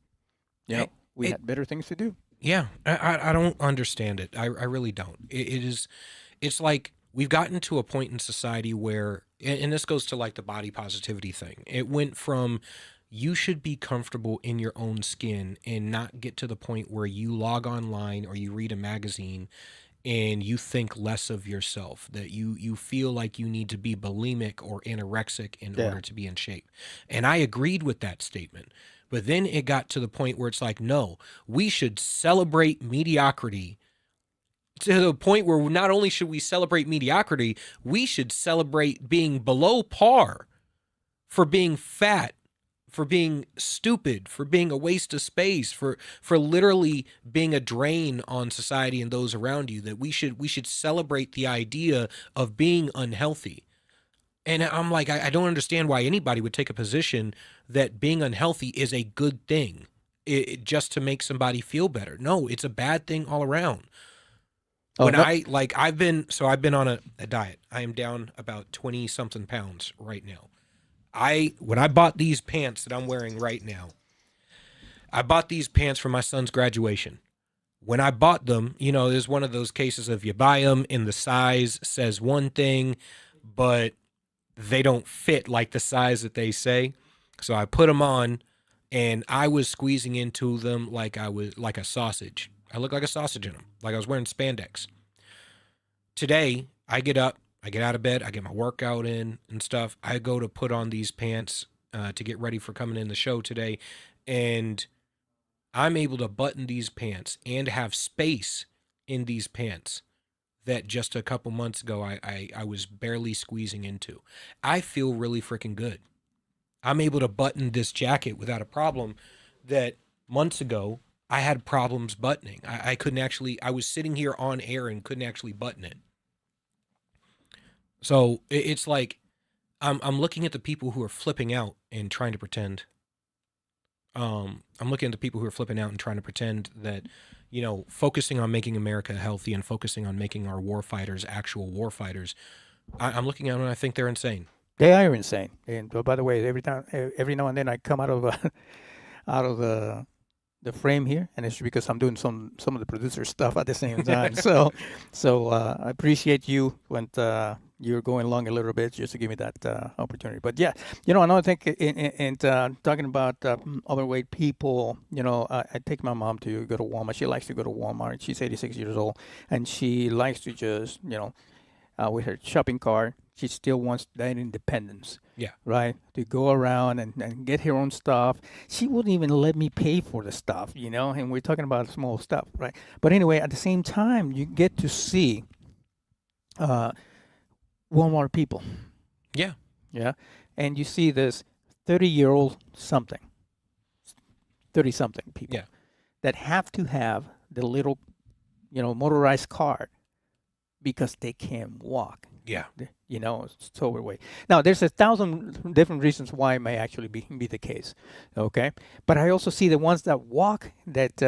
We had better things to do. Yeah, I don't understand it. I really don't. It's like we've gotten to a point in society where, and this goes to like the body positivity thing. It went from, you should be comfortable in your own skin and not get to the point where you log online or you read a magazine and you think less of yourself, that you feel like you need to be bulimic or anorexic in order to be in shape. And I agreed with that statement. But then it got to the point where it's like, no, we should celebrate mediocrity, to the point where not only should we celebrate mediocrity, we should celebrate being below par, for being fat, for being stupid, for being a waste of space, for literally being a drain on society and those around you. That we should celebrate the idea of being unhealthy. And I'm like, I don't understand why anybody would take a position that being unhealthy is a good thing, just to make somebody feel better. No, it's a bad thing all around. I've been on a diet. I am down about 20 something pounds right now. When I bought these pants that I'm wearing right now, I bought these pants for my son's graduation. When I bought them, there's one of those cases of you buy them and the size says one thing, but they don't fit like the size that they say. So I put them on, and I was squeezing into them like I was like a sausage. I look like a sausage in them, like I was wearing spandex. Today, I get up, I get out of bed, I get my workout in and stuff. I go to put on these pants to get ready for coming in the show today, and I'm able to button these pants and have space in these pants that just a couple months ago I was barely squeezing into. I feel really freaking good. I'm able to button this jacket without a problem that months ago I had problems buttoning. I couldn't actually, I was sitting here on air and couldn't actually button it. So it's like I'm looking at the people who are flipping out and trying to pretend. I'm looking at the people who are flipping out and trying to pretend that, focusing on making America healthy and focusing on making our war fighters actual war fighters. I'm looking at them and I think they're insane. They are insane. And by the way, every now and then I come out of the frame here, and it's because I'm doing some of the producer stuff at the same time. so I appreciate you when you're going along a little bit just to give me that opportunity. But yeah, another thing, and talking about overweight people, I take my mom to go to Walmart. She likes to go to Walmart. She's 86 years old, and she likes to just, with her shopping cart, she still wants that independence. Yeah. Right? To go around and get her own stuff. She wouldn't even let me pay for the stuff, and we're talking about small stuff, right? But anyway, at the same time, you get to see Walmart people. Yeah. Yeah. And you see this 30-year-old something, 30-something people, that have to have the little, motorized car because they can't walk. Yeah. You know, it's overweight. Now, there's 1,000 different reasons why it may actually be the case. Okay. But I also see the ones that walk that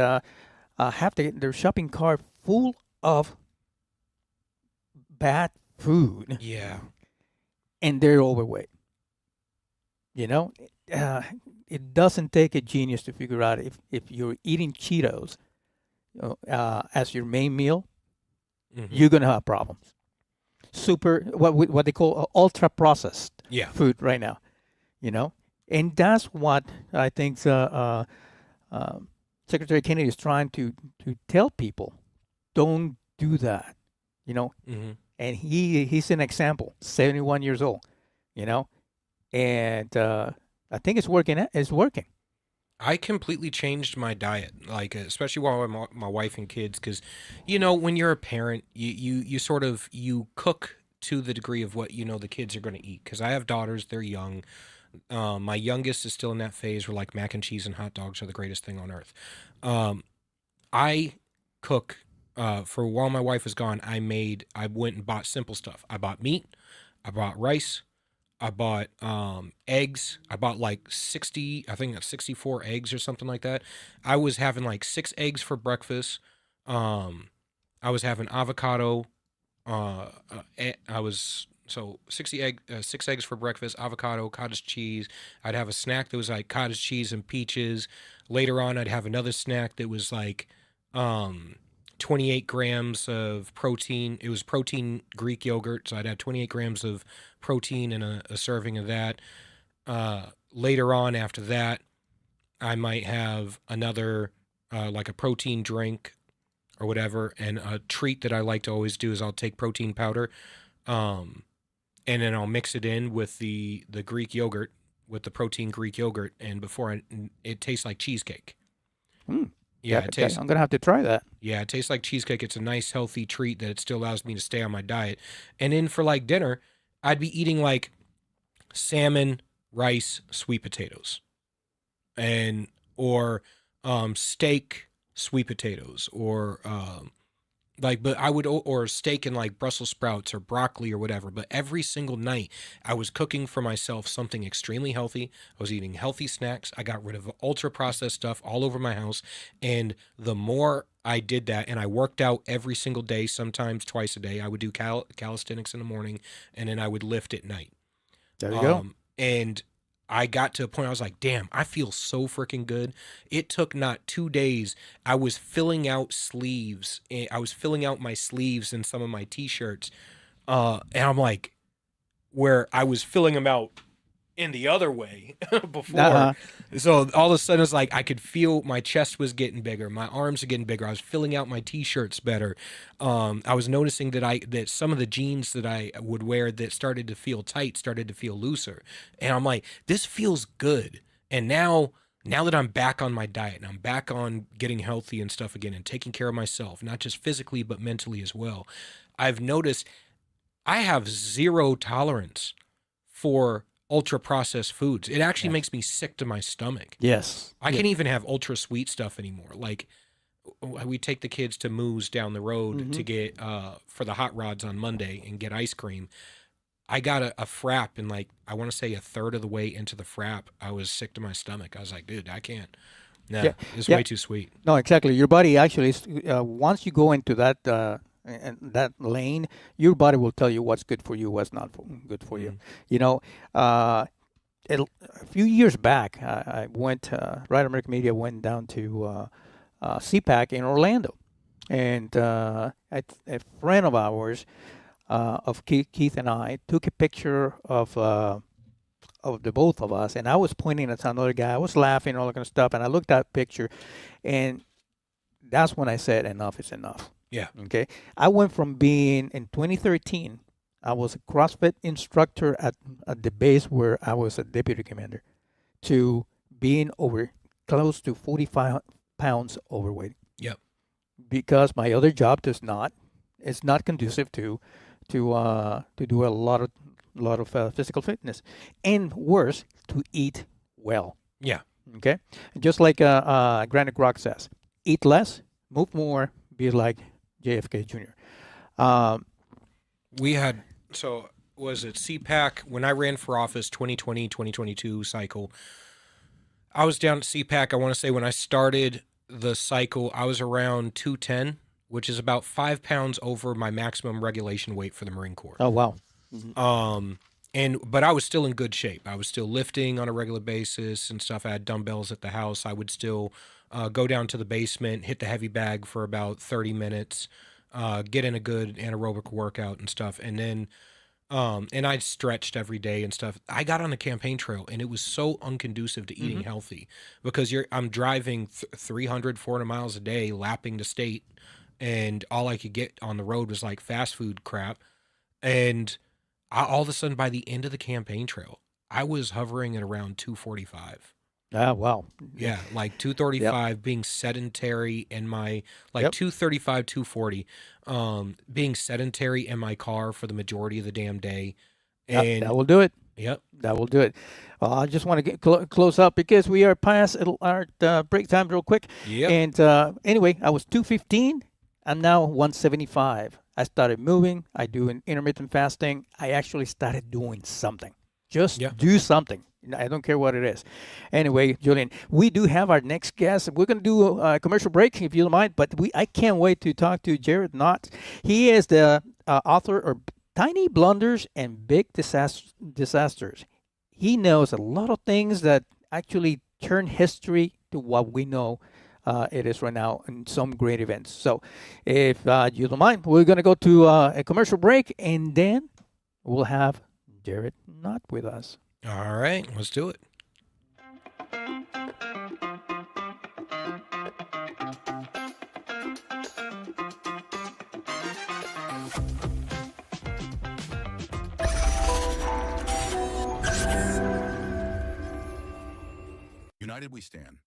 have their shopping cart full of bad food. Yeah. And they're overweight. You know, it doesn't take a genius to figure out if you're eating Cheetos as your main meal, you're gonna have problems. What they call ultra processed food right now, you know, and that's what I think Secretary Kennedy is trying to tell people: don't do that, you know. And he's an example, 71 years old, you know, and I think it's working. It's working. I completely changed my diet, like especially while I'm my wife and kids, because you know when you're a parent, you sort of you cook to the degree of what you know the kids are going to eat. Because I have daughters, they're young. My youngest is still in that phase where like mac and cheese and hot dogs are the greatest thing on earth. I cook for while my wife was gone. I went and bought simple stuff. I bought meat, I bought rice. I bought eggs. I bought like 60, I think that's 64 eggs or something like that. I was having like 6 eggs for breakfast. I was having avocado. I was 6 eggs for breakfast, avocado, cottage cheese. I'd have a snack that was like cottage cheese and peaches. Later on, I'd have another snack that was like 28 grams of protein. It was protein Greek yogurt, so I'd have 28 grams of protein in a serving of that. Later on, after that, I might have another like a protein drink or whatever. And a treat that I like to always do is I'll take protein powder, and then I'll mix it in with the Greek yogurt, with the protein Greek yogurt, and it tastes like cheesecake. Yeah, it tastes. I'm gonna have to try that. Yeah, it tastes like cheesecake. It's a nice, healthy treat that it still allows me to stay on my diet. And then for like dinner, I'd be eating like salmon, rice, sweet potatoes, or steak, sweet potatoes, or or steak and like Brussels sprouts or broccoli or whatever. But every single night I was cooking for myself something extremely healthy. I was eating healthy snacks. I got rid of ultra processed stuff all over my house. And the more I did that, and I worked out every single day, sometimes twice a day. I would do calisthenics in the morning, and then I would lift at night. There you go. And I got to a point I was like, damn, I feel so freaking good. It took not 2 days. I was filling out sleeves. I was filling out my sleeves in some of my t-shirts. And I'm like, where I was filling them out in the other way before. So all of a sudden it's like I could feel my chest was getting bigger, my arms are getting bigger. I was filling out my t-shirts better. I was noticing that some of the jeans that I would wear that started to feel tight started to feel looser. And I'm like, this feels good. And now that I'm back on my diet and I'm back on getting healthy and stuff again and taking care of myself, not just physically but mentally as well, I've noticed I have zero tolerance for ultra processed foods. It actually makes me sick to my stomach. Yes. I can't even have ultra sweet stuff anymore. Like we take the kids to Moo's down the road to get for the hot rods on Monday and get ice cream. I got a frap, and like I want to say a third of the way into the frap, I was sick to my stomach. I was like, dude, I can't. No, it's way too sweet. No, exactly. Your body actually, once you go into that that lane, your body will tell you what's good for you, what's not good for you. You know, a few years back, I went, Right American Media went down to CPAC in Orlando, and a friend of ours, of Keith and I, took a picture of the both of us, and I was pointing at another guy. I was laughing, all that kind of stuff, and I looked at that picture, and that's when I said, enough is enough. Yeah. Okay. I went from being, in 2013, I was a CrossFit instructor at the base where I was a deputy commander, to being close to 45 pounds overweight. Yep. Because my other job it's not conducive to do a lot of physical fitness, and worse, to eat well. Yeah. Okay. Just like Granite Grok says, eat less, move more, be like JFK Jr. We had, so was it CPAC? When I ran for office, 2020, 2022 cycle, I was down at CPAC. I want to say when I started the cycle, I was around 210, which is about 5 pounds over my maximum regulation weight for the Marine Corps. Oh, wow. But I was still in good shape. I was still lifting on a regular basis and stuff. I had dumbbells at the house. I would still go down to the basement, hit the heavy bag for about 30 minutes, get in a good anaerobic workout and stuff. And then, and I stretched every day and stuff. I got on the campaign trail and it was so unconducive to eating healthy because I'm driving 300, 400 miles a day, lapping the state. And all I could get on the road was like fast food crap. And all of a sudden, by the end of the campaign trail, I was hovering at around 245. Ah, wow. Yeah, like 235, being sedentary in my, like 235, 240, being sedentary in my car for the majority of the damn day. And that will do it. Yep. That will do it. Well, I just want to get close up because we are past our break time real quick. Yep. And anyway, I was 215. I'm now 175. I started moving. I do an intermittent fasting. I actually started doing something. Just do something. I don't care what it is. Anyway, Julian, we do have our next guest. We're going to do a commercial break, if you don't mind, but I can't wait to talk to Jared Knott. He is the author of Tiny Blunders and Big Disasters. He knows a lot of things that actually turn history to what we know it is right now in some great events. So if you don't mind, we're going to go to a commercial break, and then we'll have Jared Knott with us. All right, let's do it. United We Stand.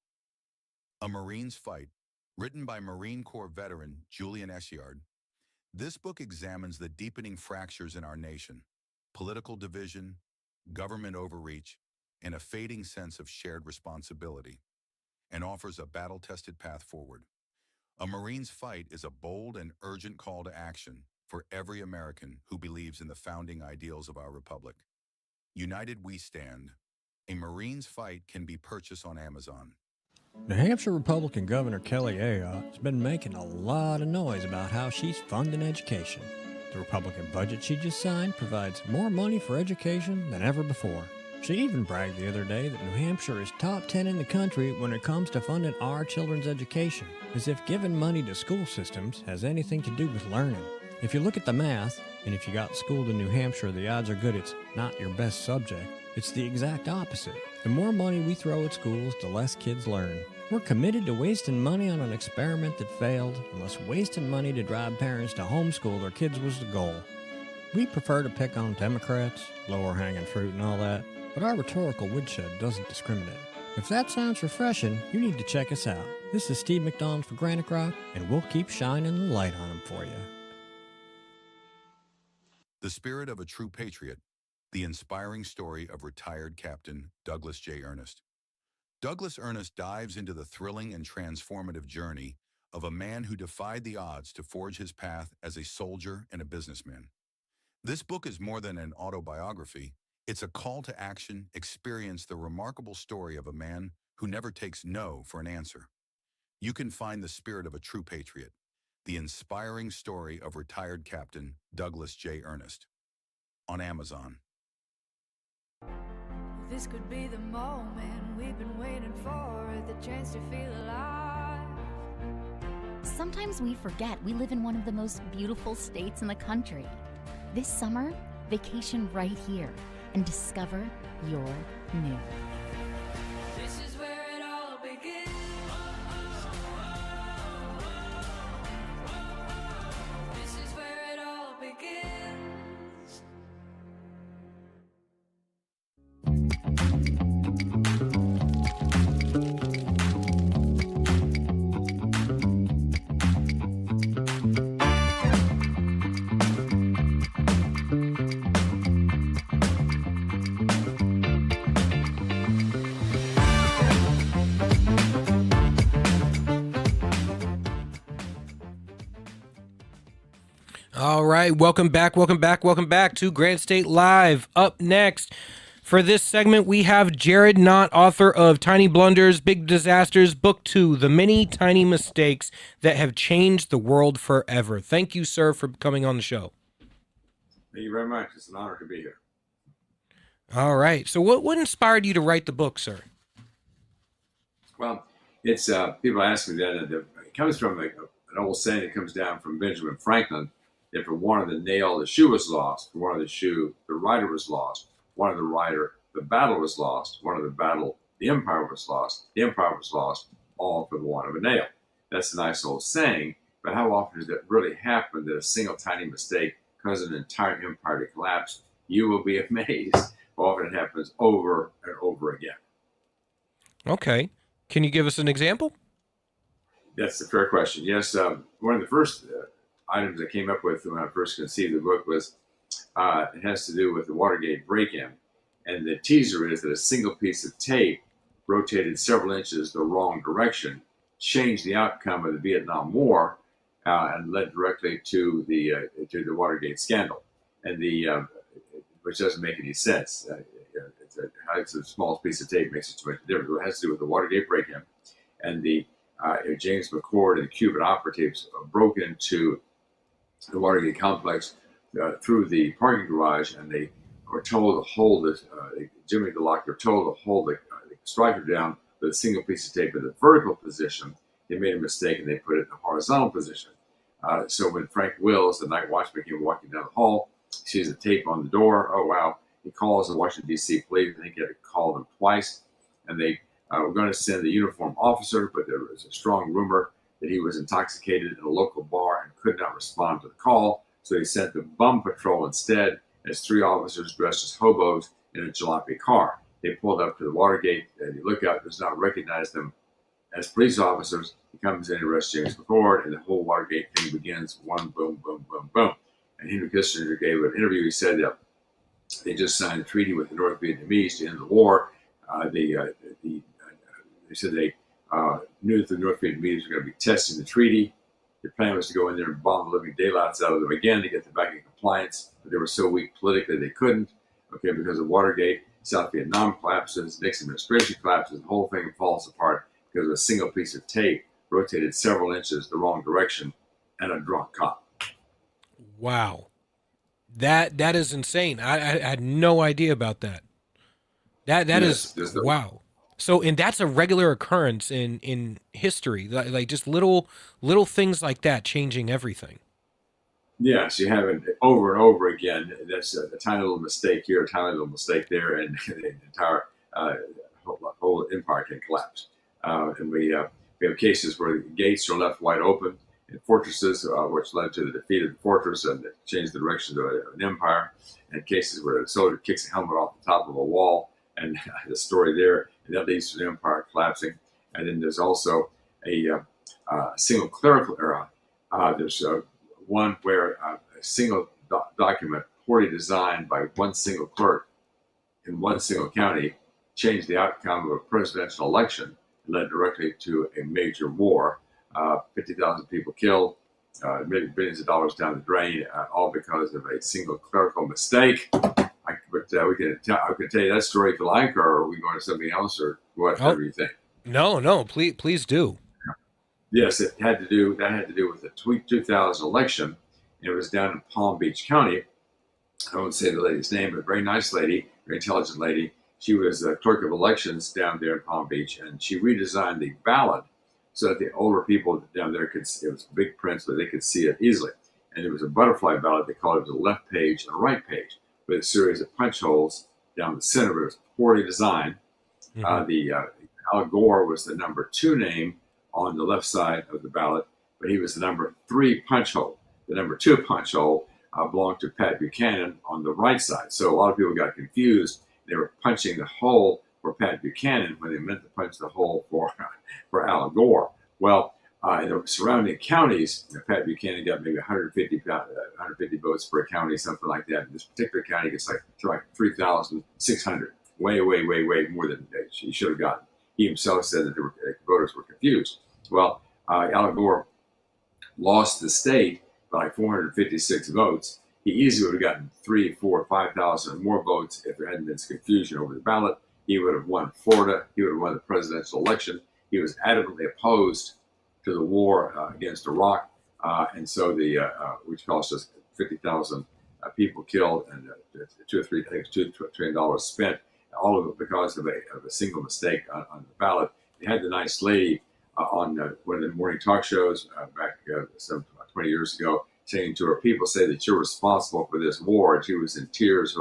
A Marine's Fight, written by Marine Corps veteran Julian Eschyard. This book examines the deepening fractures in our nation, political division, government overreach, and a fading sense of shared responsibility, and offers a battle-tested path forward. A Marine's Fight is a bold and urgent call to action for every American who believes in the founding ideals of our republic. United We Stand. A Marine's Fight can be purchased on Amazon. New Hampshire Republican Governor Kelly Ayotte has been making a lot of noise about how she's funding education. The Republican budget she just signed provides more money for education than ever before. She even bragged the other day that New Hampshire is top 10 in the country when it comes to funding our children's education, as if giving money to school systems has anything to do with learning. If you look at the math, and if you got schooled in New Hampshire, the odds are good it's not your best subject. It's the exact opposite. The more money we throw at schools, the less kids learn. We're committed to wasting money on an experiment that failed, unless wasting money to drive parents to homeschool their kids was the goal. We prefer to pick on Democrats, lower hanging fruit and all that, but our rhetorical woodshed doesn't discriminate. If that sounds refreshing, you need to check us out. This is Steve McDonald for Granite Rock, and we'll keep shining the light on them for you. The Spirit of a True Patriot, the inspiring story of retired Captain Douglas J. Ernest. Douglas Ernest dives into the thrilling and transformative journey of a man who defied the odds to forge his path as a soldier and a businessman. This book is more than an autobiography. It's a call to action. Experience the remarkable story of a man who never takes no for an answer. You can find The Spirit of a True Patriot, the inspiring story of retired Captain Douglas J. Ernest, on Amazon. This could be the moment we've been waiting for, the chance to feel alive. Sometimes we forget we live in one of the most beautiful states in the country. This summer, vacation right here and discover your new. This is where it all begins. This is where it all begins. right. Welcome back to Grant State Live. Up next for this segment, we have Jared Knott, author of Tiny Blunders, Big Disasters, Book 2, The Many Tiny Mistakes That Have Changed the World Forever. Thank you, sir, for coming on the show. Thank you very much. It's an honor to be here. All right. So what inspired you to write the book, sir? Well, it's people ask me that, it comes from an old saying that comes down from Benjamin Franklin, that for one of the nail, the shoe was lost. For one of the shoe, the rider was lost. One of the rider, the battle was lost. One of the battle, the empire was lost. The empire was lost, all for the want of a nail. That's a nice old saying, but how often does that really happen, that a single tiny mistake causes an entire empire to collapse? You will be amazed how often it happens over and over again. Okay. Can you give us an example? That's a fair question. Yes, one of the first items I came up with when I first conceived the book was it has to do with the Watergate break-in. And the teaser is that a single piece of tape rotated several inches the wrong direction, changed the outcome of the Vietnam War, and led directly to the Watergate scandal. And which doesn't make any sense. It's the smallest piece of tape makes it too much difference. It has to do with the Watergate break-in, and the James McCord and the Cuban operatives broke into the Watergate complex through the parking garage, and they were told to hold it. Jimmy DeLock were told to hold the striker down with a single piece of tape in the vertical position. They made a mistake and they put it in the horizontal position. So when Frank Wills, the night watchman, came walking down the hall, sees the tape on the door. Oh wow! He calls the Washington D.C. police. I think he had to call them twice, and they were going to send the uniformed officer, but there was a strong rumor that he was intoxicated in a local bar and could not respond to the call. So he sent the bum patrol instead, as 3 officers dressed as hobos in a jalopy car. They pulled up to the Watergate, and he looked out, does not recognize them as police officers. He comes in and arrests James McCord, and the whole Watergate thing begins. One boom, boom, boom, boom. And Henry Kissinger gave an interview. He said that they just signed a treaty with the North Vietnamese to end the war. They said they knew that the North Vietnamese were going to be testing the treaty. Their plan was to go in there and bomb the living daylights out of them again to get them back in compliance. But they were so weak politically they couldn't. Okay, because of Watergate, South Vietnam collapses, Nixon administration collapses, the whole thing falls apart because of a single piece of tape rotated several inches the wrong direction and a drunk cop. Wow. That is insane. I had no idea about that. That Yes, is wow. So, and that's a regular occurrence in history, like just little things like that changing everything. Yes, you have it over and over again. That's a tiny little mistake here, a tiny little mistake there, and the entire whole empire can collapse. And we have cases where the gates are left wide open in fortresses, which led to the defeat of the fortress and changed the direction of an empire. And cases where a soldier kicks a helmet off the top of a wall, and the story there, and that leads to the empire collapsing. And then there's also a single clerical era. There's one where a single document poorly designed by one single clerk in one single county changed the outcome of a presidential election and led directly to a major war. 50,000 people killed, billions of dollars down the drain, all because of a single clerical mistake. I can tell you that story if you like, or are we going to something else, or whatever you think? No, please do. Yes, that had to do with the 2000 election. It was down in Palm Beach County. I won't say the lady's name, but a very nice lady, very intelligent lady. She was the clerk of elections down there in Palm Beach, and she redesigned the ballot so that the older people down there it was big print so they could see it easily. And there was a butterfly ballot. They called it the left page and the right page, with a series of punch holes down the center. But it was poorly designed. Al Gore was the number 2 name on the left side of the ballot, but he was the number 3 punch hole. The number 2 punch hole belonged to Pat Buchanan on the right side. So a lot of people got confused. They were punching the hole for Pat Buchanan when they meant to punch the hole for Al Gore. Well, in the surrounding counties, Pat Buchanan got maybe 150 votes per county, something like that. In this particular county, it's like 3,600, way more than he should have gotten. He himself said that voters were confused. Well, Al Gore lost the state, by like 456 votes, he easily would have gotten 3, 4, 5,000 or more votes if there hadn't been some confusion over the ballot. He would have won Florida. He would have won the presidential election. He was adamantly opposed to the war against Iraq, and so which cost us 50,000 people killed and $2 trillion spent, all of it because of a single mistake on the ballot. They had the nice lady on one of the morning talk shows back some 20 years ago saying to her, people say that you're responsible for this war. And she was in tears.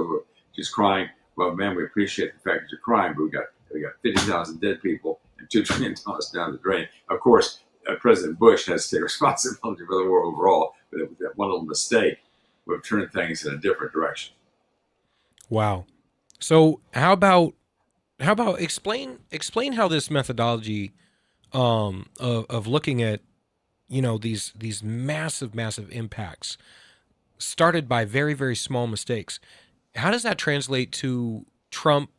She's crying. Well, man, we appreciate the fact that you're crying, but we got 50,000 dead people and $2 trillion down the drain. Of course, President Bush has to take responsibility for the war overall, but that one little mistake would have turned things in a different direction. Wow. So how about explain how this methodology of looking at, you know, these massive impacts started by very, very small mistakes. How does that translate to Trump,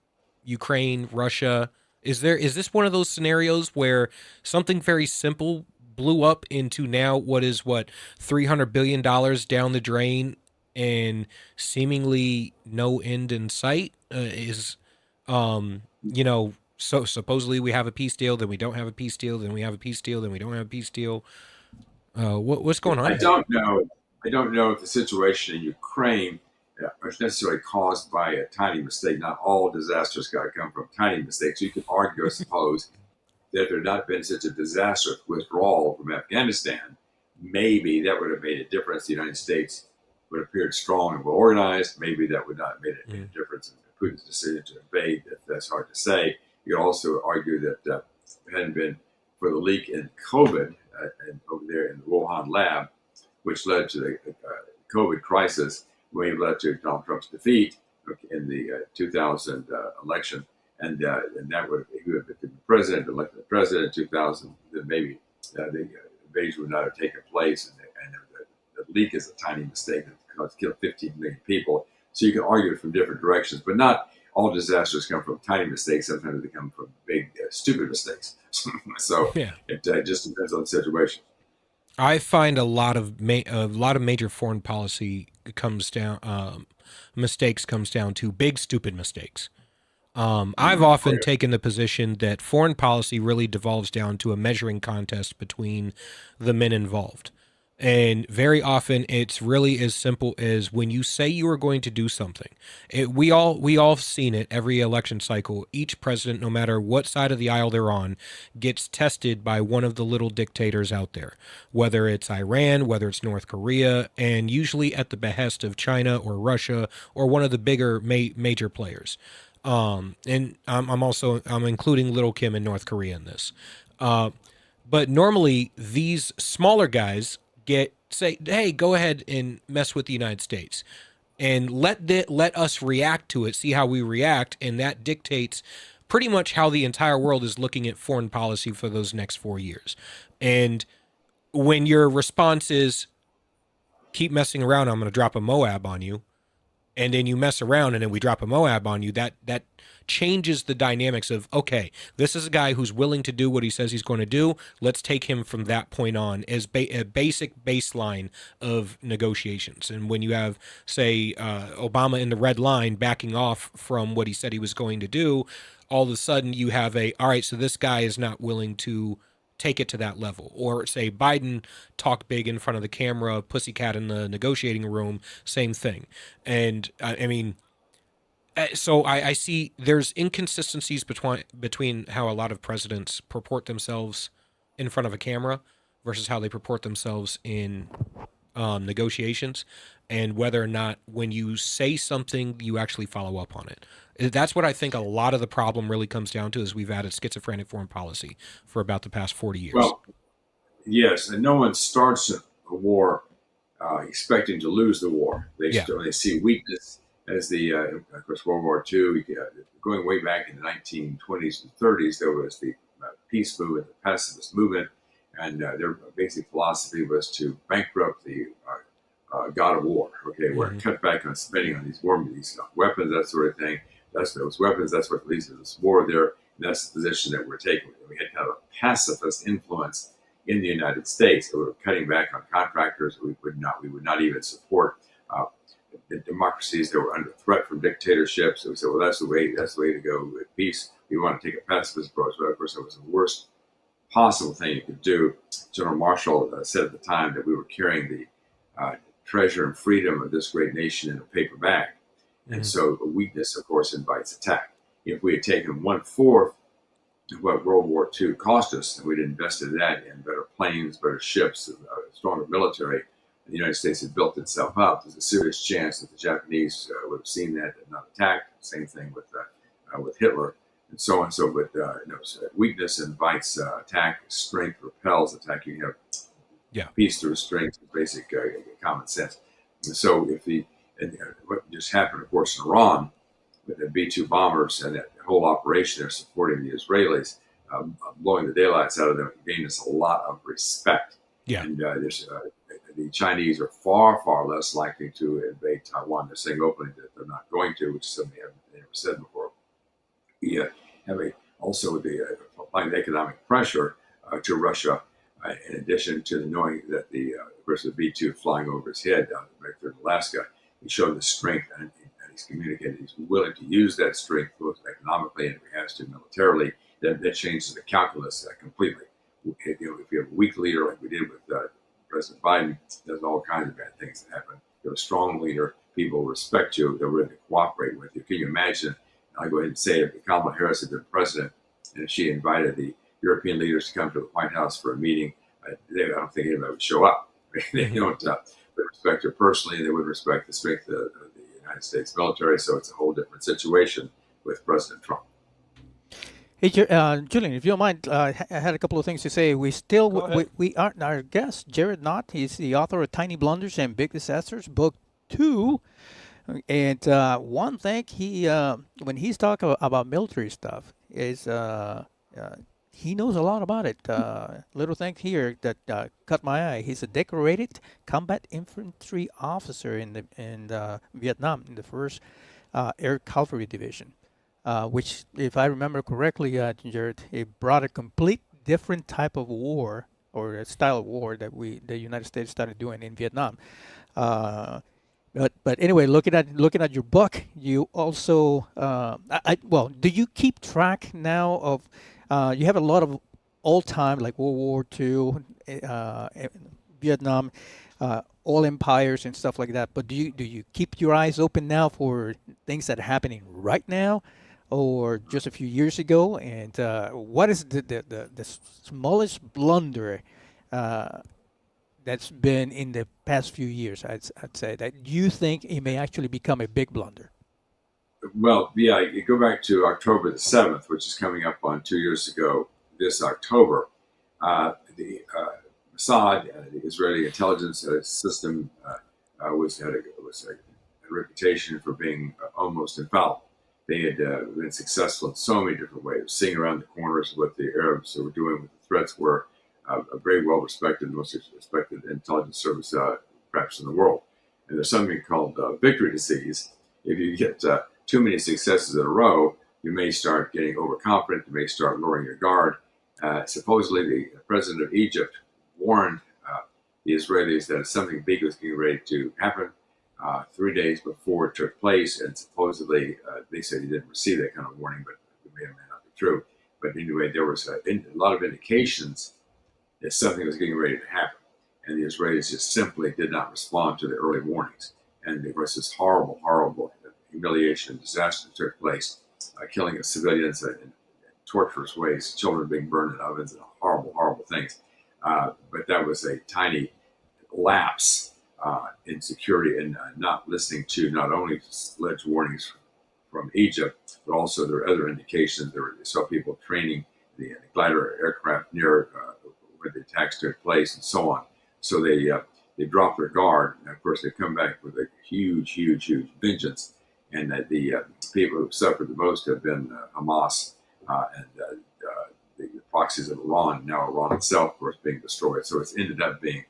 Ukraine, Russia? Is this one of those scenarios where something very simple blew up into now what is $300 billion down the drain and seemingly no end in sight? So supposedly we have a peace deal, then we don't have a peace deal, then we have a peace deal, then we don't have a peace deal. What's going on? I don't know if the situation in Ukraine is necessarily caused by a tiny mistake. Not all disasters got to come from tiny mistakes. You could argue, I suppose, that if there had not been such a disastrous withdrawal from Afghanistan, maybe that would have made a difference. The United States would have appeared strong and well organized. Maybe that would not have made a difference in Putin's decision to invade. That's hard to say. You could also argue that if it hadn't been for the leak in COVID and over there in the Wuhan lab, which led to the COVID crisis, which led to Donald Trump's defeat in the 2000 election, and that would he would have been president, elected the president in 2000. Then maybe the invasion would not have taken place, and the leak is a tiny mistake that killed 15 million people. So you can argue it from different directions, but not all disasters come from tiny mistakes. Sometimes they come from big, stupid mistakes. So it just depends on the situation. I find a lot of major foreign policy mistakes comes down to big, stupid mistakes. I've often taken the position that foreign policy really devolves down to a measuring contest between the men involved. And very often it's really as simple as when you say you are going to do something. We all have seen it every election cycle. Each president, no matter what side of the aisle they're on, gets tested by one of the little dictators out there, whether it's Iran, whether it's North Korea, and usually at the behest of China or Russia or one of the bigger major players. And I'm including Little Kim and North Korea in this. But normally these smaller guys say, hey, go ahead and mess with the United States and let us react to it, see how we react. And that dictates pretty much how the entire world is looking at foreign policy for those next 4 years. And when your response is keep messing around, I'm going to drop a Moab on you. And then you mess around and then we drop a Moab on you, that changes the dynamics of, okay, this is a guy who's willing to do what he says he's going to do. Let's take him from that point on as a basic baseline of negotiations. And when you have, say, Obama in the red line backing off from what he said he was going to do, all of a sudden you have all right, so this guy is not willing to take it to that level. Or say Biden talked big in front of the camera, pussycat in the negotiating room, same thing. And I mean, so I see there's inconsistencies between how a lot of presidents purport themselves in front of a camera versus how they purport themselves in negotiations, and whether or not when you say something, you actually follow up on it. That's what I think a lot of the problem really comes down to, is we've added schizophrenic foreign policy for about the past 40 years. Well, yes, and no one starts a war expecting to lose the war. They see weakness as of course, World War II, going way back in the 1920s and 30s, there was the peace movement, the pacifist movement, and their basic philosophy was to bankrupt the god of war. Okay, we're cut back on spending on these weapons, that sort of thing. Those weapons, that's what leads to this war there. And that's the position that we're taking. We had kind of a pacifist influence in the United States. We were cutting back on contractors. We would not even support the democracies that were under threat from dictatorships. So we said, well, that's the way to go with peace. We want to take a pacifist approach. But of course, it was the worst possible thing you could do. General Marshall said at the time that we were carrying the treasure and freedom of this great nation in a paper bag. And so weakness, of course, invites attack. If we had taken 1/4 of what World War II cost us, and we'd invested that in better planes, better ships, a stronger military, and the United States had built itself up, there's a serious chance that the Japanese would have seen that and not attacked. Same thing with Hitler, and so on. So, but weakness invites attack, strength repels attack. You have peace through strength, basic common sense. And so, what just happened, of course, in Iran with the B-2 bombers and that whole operation, they're supporting the Israelis, blowing the daylights out of them, gained us a lot of respect. Yeah. And the Chinese are far, far less likely to invade Taiwan. They're saying openly that they're not going to, which is something they haven't never said before. We have also applying the economic pressure to Russia, in addition to the knowing that the B-2 flying over his head down in Alaska, he showed the strength and he's communicated he's willing to use that strength both economically and if he has to militarily. That changes the calculus completely. If you have a weak leader like we did with President Biden, there's all kinds of bad things that happen. If you have a strong leader, people respect you, they're ready to cooperate with you. Can you imagine, I'll go ahead and say, if Kamala Harris had been president and if she invited the European leaders to come to the White House for a meeting, I don't think anybody would show up. They don't respect her personally. They would respect the strength of the United States military. So it's a whole different situation with President Trump. Hey, Julian, if you don't mind, I had a couple of things to say. We are our guest, Jared Knott. He's the author of Tiny Blunders and Big Disasters, Book 2. And one thing when he's talking about military stuff is he knows a lot about it. Little thing here that caught my eye. He's a decorated combat infantry officer in Vietnam in the 1st Air Cavalry Division, which, if I remember correctly, Jared, it brought a complete different type of war or a style of war that the United States started doing in Vietnam. But anyway, looking at your book, you also do you keep track now of? You have a lot of old time like World War II, Vietnam, all empires and stuff like that. But do you keep your eyes open now for things that are happening right now, or just a few years ago? And what is the smallest blunder that's been in the past few years, I'd say, that you think it may actually become a big blunder? Well, yeah, you go back to October the 7th, which is coming up on 2 years ago this October. The Mossad, the Israeli intelligence system, had a reputation for being almost infallible. They had been successful in so many different ways, seeing around the corners what the Arabs were doing with the threats were. A very well respected, most respected intelligence service perhaps in the world. And there's something called victory disease. If you get too many successes in a row, you may start getting overconfident. You may start lowering your guard. Supposedly, the president of Egypt warned the Israelis that something big was getting ready to happen 3 days before it took place. And supposedly, they said he didn't receive that kind of warning, but it may or may not be true. But anyway, there was a lot of indications that something was getting ready to happen. And the Israelis just simply did not respond to the early warnings. And of course, this horrible, horrible humiliation, disaster took place, killing of civilians in torturous ways, children being burned in ovens, and horrible, horrible things. But that was a tiny lapse in security and not listening to not only alleged warnings from Egypt, but also there are other indications. They saw people training the glider aircraft near where the attacks took place and so on. So they dropped their guard, and of course they come back with a huge, huge, huge vengeance. And the people who suffered the most have been Hamas and the proxies of Iran. Now Iran itself, of course, being destroyed. So it's ended up being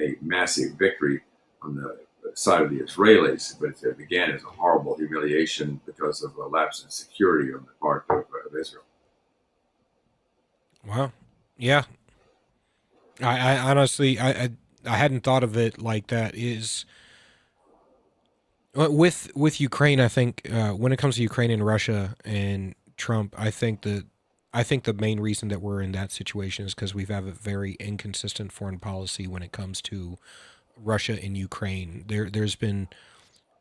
a massive victory on the side of the Israelis, but it began as a horrible humiliation because of a lapse in security on the part of Israel. Wow. Yeah. I honestly, I hadn't thought of it like that. Is with Ukraine, I think when it comes to Ukraine and Russia and Trump, I think the main reason that we're in that situation is because we have a very inconsistent foreign policy when it comes to Russia and Ukraine. There's been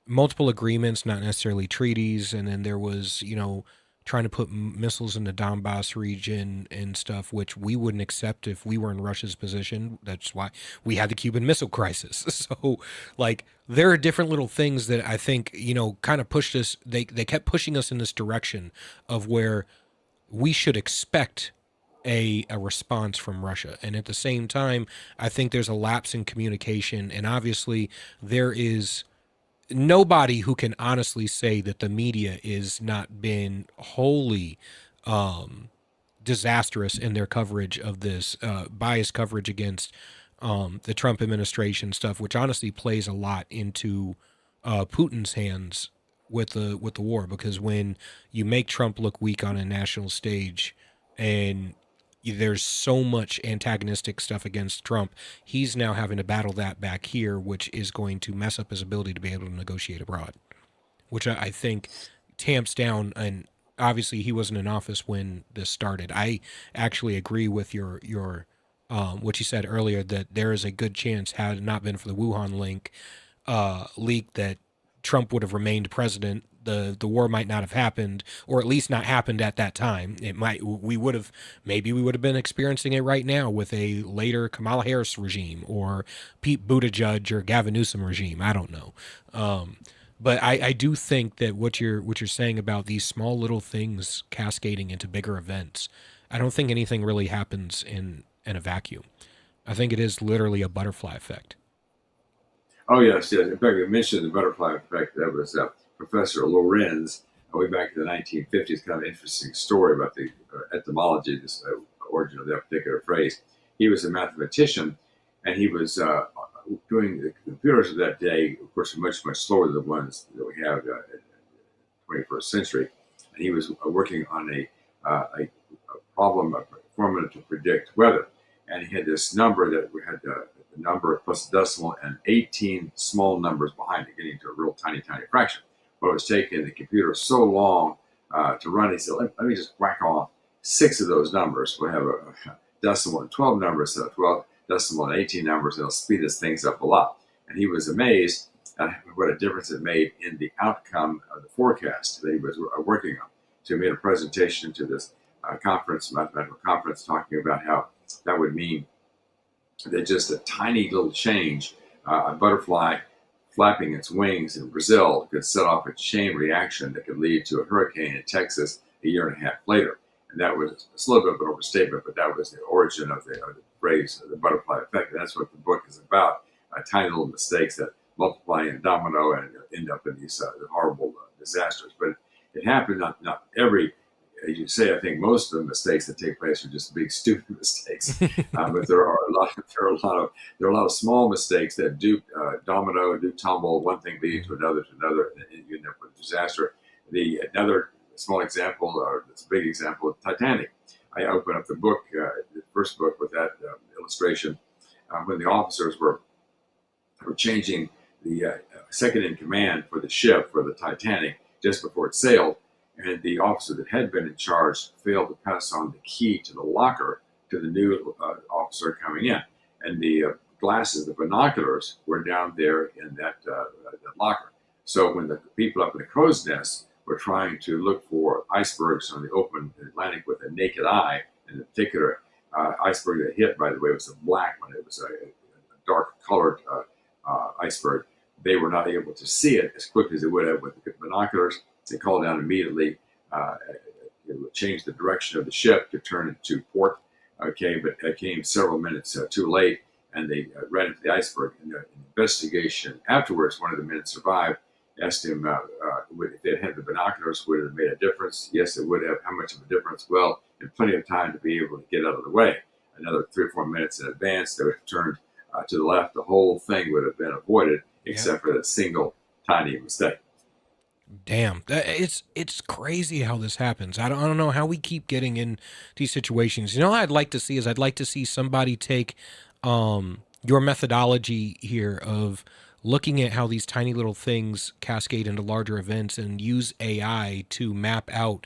multiple agreements, not necessarily treaties, and then there was, trying to put missiles in the Donbass region and stuff, which we wouldn't accept if we were in Russia's position. That's why we had the Cuban Missile Crisis. So, like, there are different little things that I think, kind of pushed us. They kept pushing us in this direction of where we should expect a response from Russia. And at the same time, I think there's a lapse in communication, and obviously there is nobody who can honestly say that the media is not been wholly disastrous in their coverage of this, biased coverage against the Trump administration stuff, which honestly plays a lot into Putin's hands with the war, because when you make Trump look weak on a national stage and there's so much antagonistic stuff against Trump, he's now having to battle that back here, which is going to mess up his ability to be able to negotiate abroad, which I think tamps down. And obviously he wasn't in office when this started. I actually agree with your what you said earlier, that there is a good chance, had it not been for the Wuhan leak, that Trump would have remained president. The war might not have happened, or at least not happened at that time. Maybe we would have been experiencing it right now with a later Kamala Harris regime or Pete Buttigieg or Gavin Newsom regime. I don't know. But I do think that what you're saying about these small little things cascading into bigger events, I don't think anything really happens in a vacuum. I think it is literally a butterfly effect. Oh, yes. In fact, you mentioned the butterfly effect. That was Professor Lorenz, way back in the 1950s. Kind of an interesting story about the etymology, this origin of that particular phrase. He was a mathematician, and he was doing the computers of that day, of course, are much, much slower than the ones that we have in the 21st century. And he was working on a problem, a formula to predict weather. And he had this number that we had the number plus a decimal and 18 small numbers behind it, getting to a real tiny, tiny fraction. But it was taking the computer so long to run, he said, let me just whack off 6 of those numbers. We'll have a decimal and 12 numbers, so 12 decimal and 18 numbers, and it'll speed this things up a lot. And he was amazed at what a difference it made in the outcome of the forecast that he was working on. So he made a presentation to this mathematical conference, talking about how that would mean that just a tiny little change, a butterfly flapping its wings in Brazil, could set off a chain reaction that could lead to a hurricane in Texas a year and a half later. And that was a little bit of an overstatement, but that was the origin of the phrase, the butterfly effect. And that's what the book is about, tiny little mistakes that multiply in domino and end up in these horrible disasters. But it happened, not every, as you say, I think most of the mistakes that take place are just big, stupid mistakes. But there are a lot of small mistakes that do domino, do tumble, one thing leading to another, and you end up with a disaster. Another small example, or this big example, of Titanic. I open up the book, the first book, with that illustration when the officers were changing the second in command for the ship, for the Titanic, just before it sailed. And the officer that had been in charge failed to pass on the key to the locker to the new officer coming in. And the glasses, the binoculars, were down there in that locker. So when the people up in the crow's nest were trying to look for icebergs on the open Atlantic with a naked eye, and the particular iceberg that hit, by the way, was a black one. It was a dark colored iceberg. They were not able to see it as quickly as they would have with the binoculars. They called down immediately. It would change the direction of the ship to turn into port. Okay, but it came several minutes too late, and they ran into the iceberg. In the investigation afterwards, one of the men survived. Asked him if they had the binoculars, would it have made a difference? Yes, it would have. How much of a difference? Well, in plenty of time to be able to get out of the way. Another 3 or 4 minutes in advance, they would have turned to the left. The whole thing would have been avoided, except for that single tiny mistake. Damn, it's crazy how this happens. I don't know how we keep getting in these situations. You know what I'd like to see is I'd like to see somebody take your methodology here of looking at how these tiny little things cascade into larger events and use AI to map out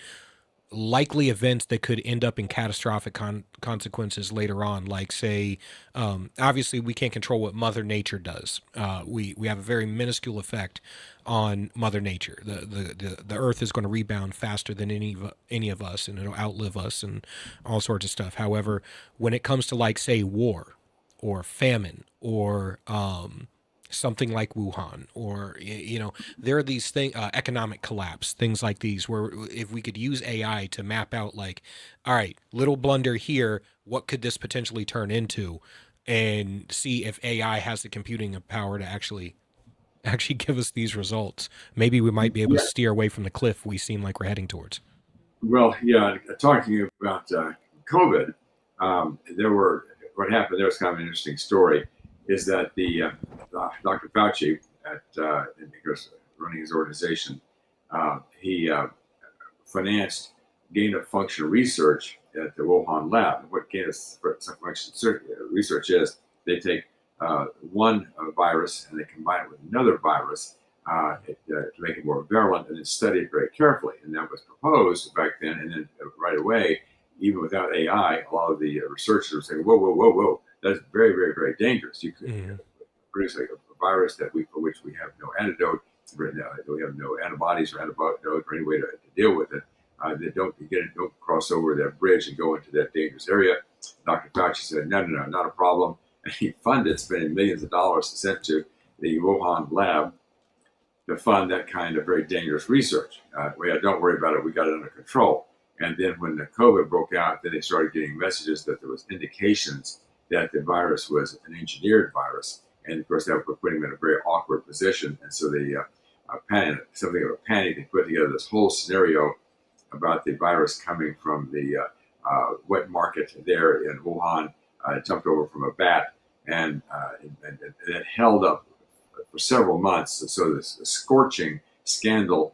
likely events that could end up in catastrophic consequences later on. Like, say, obviously we can't control what Mother Nature does. We have a very minuscule effect on Mother Nature. The Earth is going to rebound faster than any of us, and it'll outlive us and all sorts of stuff. However, when it comes to, like, say, war or famine or something like Wuhan, or, you know, there are these things, economic collapse, things like these, where if we could use AI to map out, like, all right, little blunder here, what could this potentially turn into, and see if AI has the computing power to actually give us these results. Maybe we might be able to steer away from the cliff we seem like we're heading towards. Well, yeah, talking about COVID, what happened there was kind of an interesting story, is that the Dr. Fauci, running his organization, he financed gain-of-function research at the Wuhan lab. What gain-of-function research is, they take one virus and they combine it with another virus to make it more virulent, and then study it very carefully. And that was proposed back then, and then right away, even without AI, a lot of the researchers were saying, whoa, that's very, very, very dangerous. You could produce a virus for which we have no antidote, we have no antibodies or antidote or any way to deal with it. They don't cross over that bridge and go into that dangerous area. Dr. Fauci said, no, not a problem. And he funded, spending millions of dollars sent to the Wuhan lab to fund that kind of very dangerous research. Don't worry about it. We got it under control. And then when the COVID broke out, then they started getting messages that there was indications that the virus was an engineered virus. And of course, that would put him in a very awkward position. And so they panicked, something of a panic. They put together this whole scenario about the virus coming from the wet market there in Wuhan. It jumped over from a bat, and it held up for several months. So this scorching scandal,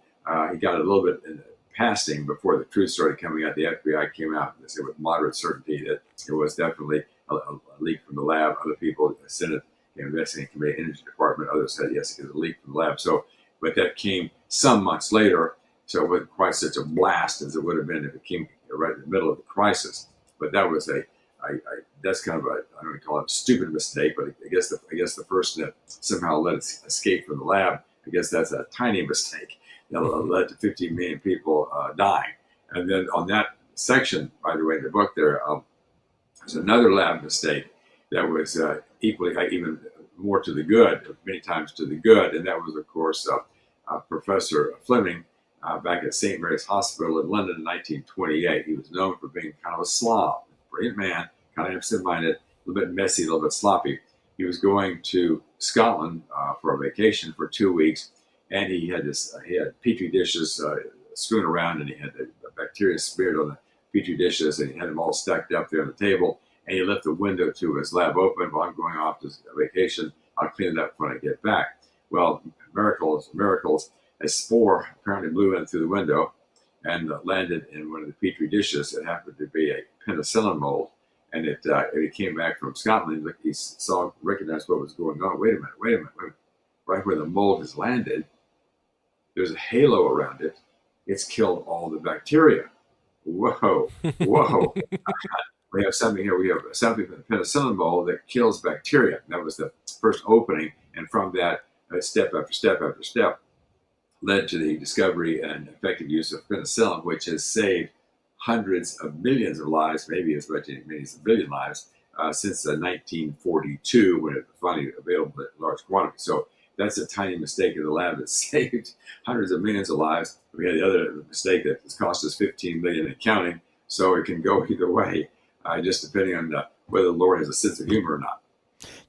he got a little bit in passing before the truth started coming out. The FBI came out and said with moderate certainty that it was definitely a leak from the lab. Other people, the Senate Investigating Committee, Energy Department, others said yes, it was a leak from the lab. So, but that came some months later, so it wasn't quite such a blast as it would have been if it came right in the middle of the crisis. But that was that's kind of I don't want to call it a stupid mistake, but I guess the person that somehow let it escape from the lab, I guess that's a tiny mistake that led to 15 million people dying. And then on that section, by the way, in the book there's another lab mistake that was equally, even more to the good, many times to the good, and that was, of course, Professor Fleming back at St. Mary's Hospital in London in 1928. He was known for being kind of a slob, brilliant man, kind of absent-minded, a little bit messy, a little bit sloppy. He was going to Scotland for a vacation for 2 weeks, and he had petri dishes strewn around, and he had the bacteria smeared on the petri dishes, and he had them all stacked up there on the table. And he left the window to his lab open. Well, I'm going off to vacation. I'll clean it up when I get back. Well, miracles. A spore apparently blew in through the window and landed in one of the petri dishes. It happened to be a penicillin mold. And it came back from Scotland. He recognized what was going on. Wait a minute. Right where the mold has landed, there's a halo around it. It's killed all the bacteria. Whoa. We have something here. We have something from the penicillin mold that kills bacteria. That was the first opening. And from that, step after step after step, led to the discovery and effective use of penicillin, which has saved hundreds of millions of lives, maybe as many as a billion lives, since 1942, when it was finally available in large quantities. So that's a tiny mistake in the lab that saved hundreds of millions of lives. We had the other mistake that has cost us 15 million and counting. So it can go either way, just depending on whether the Lord has a sense of humor or not.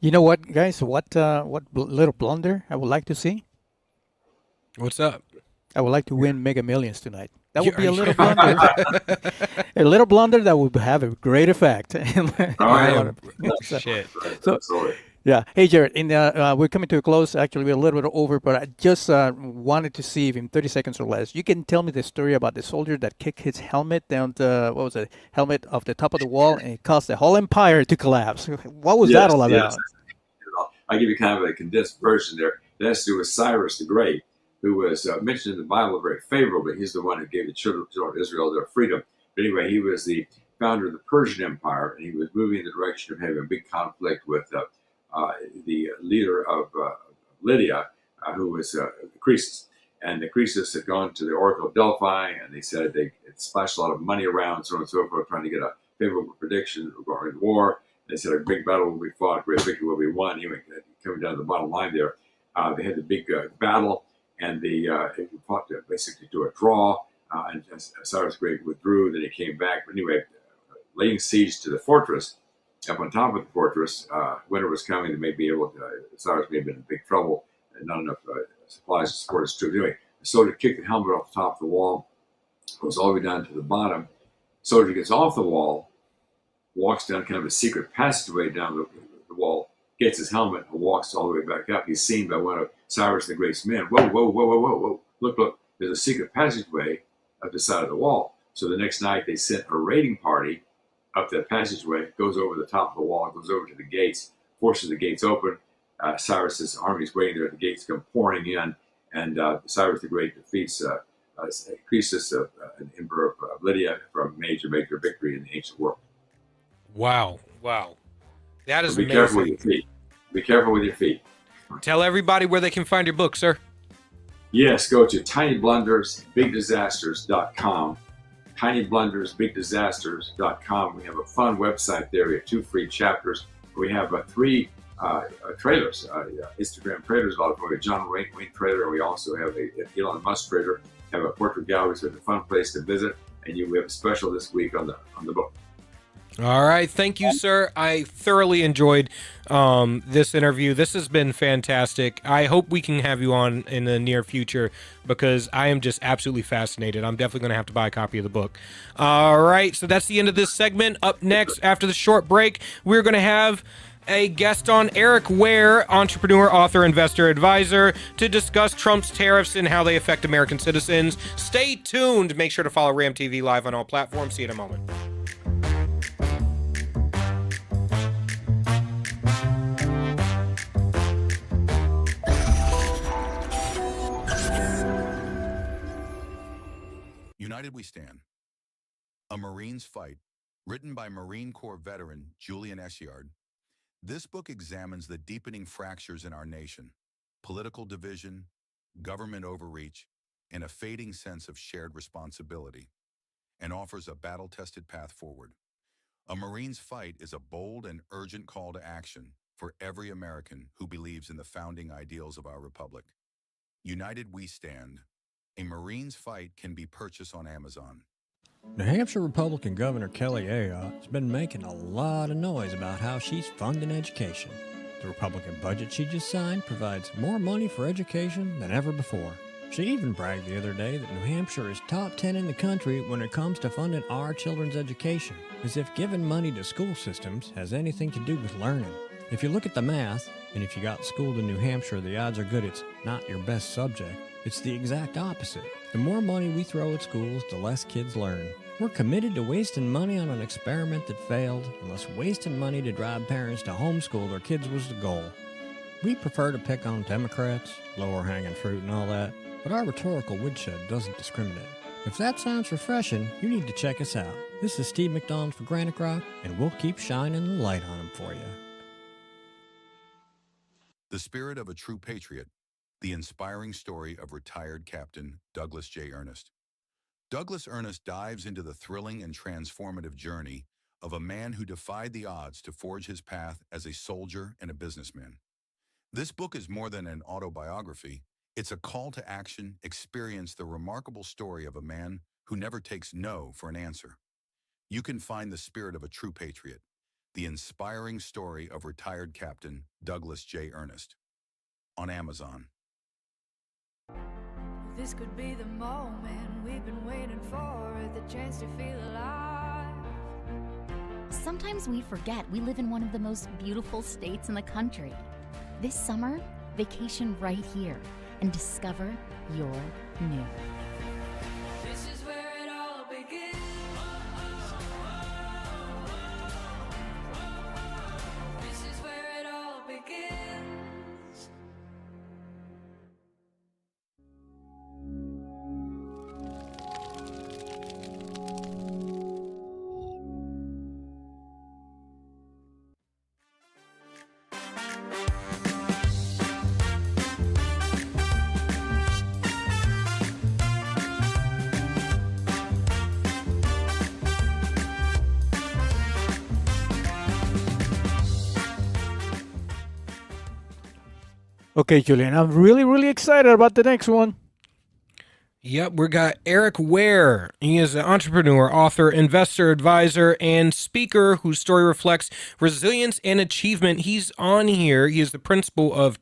You know what, guys? What little blunder I would like to see? What's up? I would like to win Mega Millions tonight. That would be a little blunder. A little blunder that would have a great effect. Shit. So Yeah. Hey, Jared, we're coming to a close. Actually, we're a little bit over, but I just wanted to see if in 30 seconds or less, you can tell me the story about the soldier that kicked his helmet down the, what was it, helmet off the top of the wall, and it caused the whole empire to collapse. What was that Yes, all yes. about? I'll give you kind of a condensed version there. It has to do with Cyrus the Great, who was mentioned in the Bible very favorably. He's the one who gave the children of Israel their freedom. But anyway, he was the founder of the Persian Empire, and he was moving in the direction of having a big conflict with the leader of Lydia, who was Croesus. And the Croesus had gone to the Oracle of Delphi, and they said they had splashed a lot of money around, so on and so forth, trying to get a favorable prediction regarding the war. They said a big battle will be fought, a great victory will be won. Anyway, coming down to the bottom line there, they had the big battle, and it fought basically to a draw. And Cyrus the Great withdrew, then he came back. But anyway, laying siege to the fortress, up on top of the fortress, winter was coming. They may be able to, Cyrus may have been in big trouble, and not enough supplies to support his troops. Anyway, the soldier kicked the helmet off the top of the wall, goes all the way down to the bottom. Soldier gets off the wall, walks down kind of a secret passageway down the wall, gets his helmet, and walks all the way back up. He's seen by one of Cyrus the Great's men. Whoa, whoa, whoa, whoa, whoa, whoa. Look, there's a secret passageway up the side of the wall. So the next night they sent a raiding party up that passageway, goes over the top of the wall, goes over to the gates, forces the gates open. Cyrus's army's waiting there. The gates come pouring in, and Cyrus the Great defeats Croesus, an emperor of Lydia, for a major victory in the ancient world. Wow. That is So be amazing. careful with your feet. Be careful with your feet. Tell everybody where they can find your book, sir. Yes, go to tinyblundersbigdisasters.com. tinyblundersbigdisasters.com. We have a fun website there. We have 2 free chapters. We have 3 trailers, Instagram trailers. A lot of them. We have John Wayne trailer. We also have a Elon Musk trailer. Have a portrait gallery, so it's a fun place to visit. And we have a special this week on the book. All right. Thank you, sir. I thoroughly enjoyed this interview. This has been fantastic. I hope we can have you on in the near future because I am just absolutely fascinated. I'm definitely going to have to buy a copy of the book. All right. So that's the end of this segment. Up next, after the short break, we're going to have a guest on, Eric Ware, entrepreneur, author, investor, advisor, to discuss Trump's tariffs and how they affect American citizens. Stay tuned. Make sure to follow RAMTV Live on all platforms. See you in a moment. United We Stand. A Marine's Fight, written by Marine Corps veteran Julian Eschyard. This book examines the deepening fractures in our nation, political division, government overreach, and a fading sense of shared responsibility, and offers a battle-tested path forward. A Marine's Fight is a bold and urgent call to action for every American who believes in the founding ideals of our republic. United We Stand. A Marine's Fight can be purchased on Amazon. New Hampshire Republican Governor Kelly Ayotte has been making a lot of noise about how she's funding education. The Republican budget she just signed provides more money for education than ever before. She even bragged the other day that New Hampshire is top 10 in the country when it comes to funding our children's education, as if giving money to school systems has anything to do with learning. If you look at the math, and if you got schooled in New Hampshire, the odds are good it's not your best subject. It's the exact opposite. The more money we throw at schools, the less kids learn. We're committed to wasting money on an experiment that failed, unless wasting money to drive parents to homeschool their kids was the goal. We prefer to pick on Democrats, lower hanging fruit and all that, but our rhetorical woodshed doesn't discriminate. If that sounds refreshing, you need to check us out. This is Steve McDonald for Granite Rock, and we'll keep shining the light on them for you. The Spirit of a True Patriot. The inspiring story of retired Captain Douglas J. Ernest. Douglas Ernest dives into the thrilling and transformative journey of a man who defied the odds to forge his path as a soldier and a businessman. This book is more than an autobiography. It's a call to action. Experience the remarkable story of a man who never takes no for an answer. You can find The Spirit of a True Patriot, the inspiring story of retired Captain Douglas J. Ernest, on Amazon. This could be the moment we've been waiting for, the chance to feel alive. Sometimes we forget we live in one of the most beautiful states in the country. This summer, vacation right here and discover your new. This is where it all begins. This is where it all begins. Okay, Julian, I'm really, really excited about the next one. Yep, we got Eric Ware. He is an entrepreneur, author, investor, advisor, and speaker whose story reflects resilience and achievement. He's on here. He is the principal of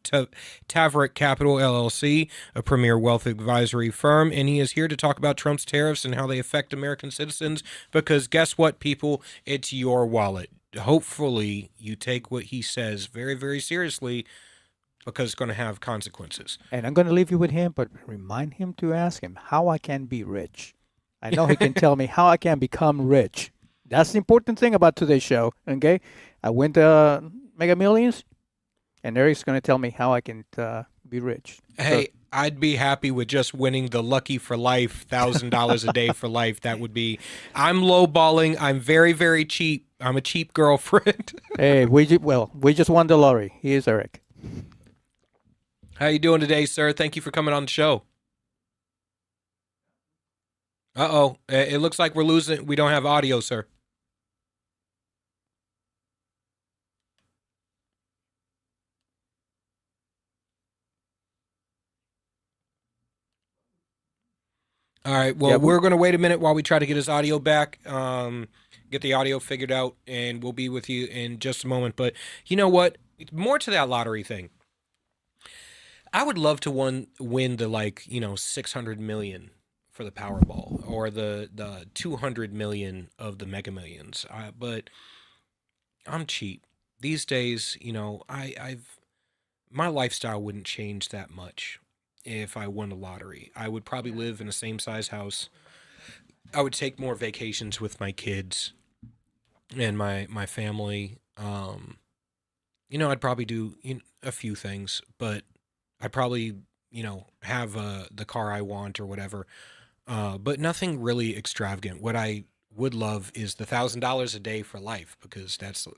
Taverick Capital, LLC, a premier wealth advisory firm, and he is here to talk about Trump's tariffs and how they affect American citizens, because guess what, people? It's your wallet. Hopefully, you take what he says very, very seriously, because it's going to have consequences. And I'm going to leave you with him, but remind him to ask him how I can be rich. I know he can tell me how I can become rich. That's the important thing about today's show, okay? I went to Mega Millions, and Eric's going to tell me how I can be rich. Hey, I'd be happy with just winning the Lucky for Life, $1,000 a day for life. That would be, I'm lowballing. I'm very, very cheap. I'm a cheap girlfriend. Hey, we just won the lottery. Here's Eric. How you doing today, sir? Thank you for coming on the show. Uh-oh. It looks like we're losing. We don't have audio, sir. All right. Well, Yeah, we're going to wait a minute while we try to get his audio back, get the audio figured out, and we'll be with you in just a moment. But you know what? More to that lottery thing. I would love to win the 600 million for the Powerball, or the 200 million of the Mega Millions. But I'm cheap these days. My lifestyle wouldn't change that much if I won the lottery. I would probably live in the same size house. I would take more vacations with my kids and my family. I'd probably do a few things, but I probably, have the car I want or whatever, but nothing really extravagant. What I would love is the $1,000 a day for life, because that's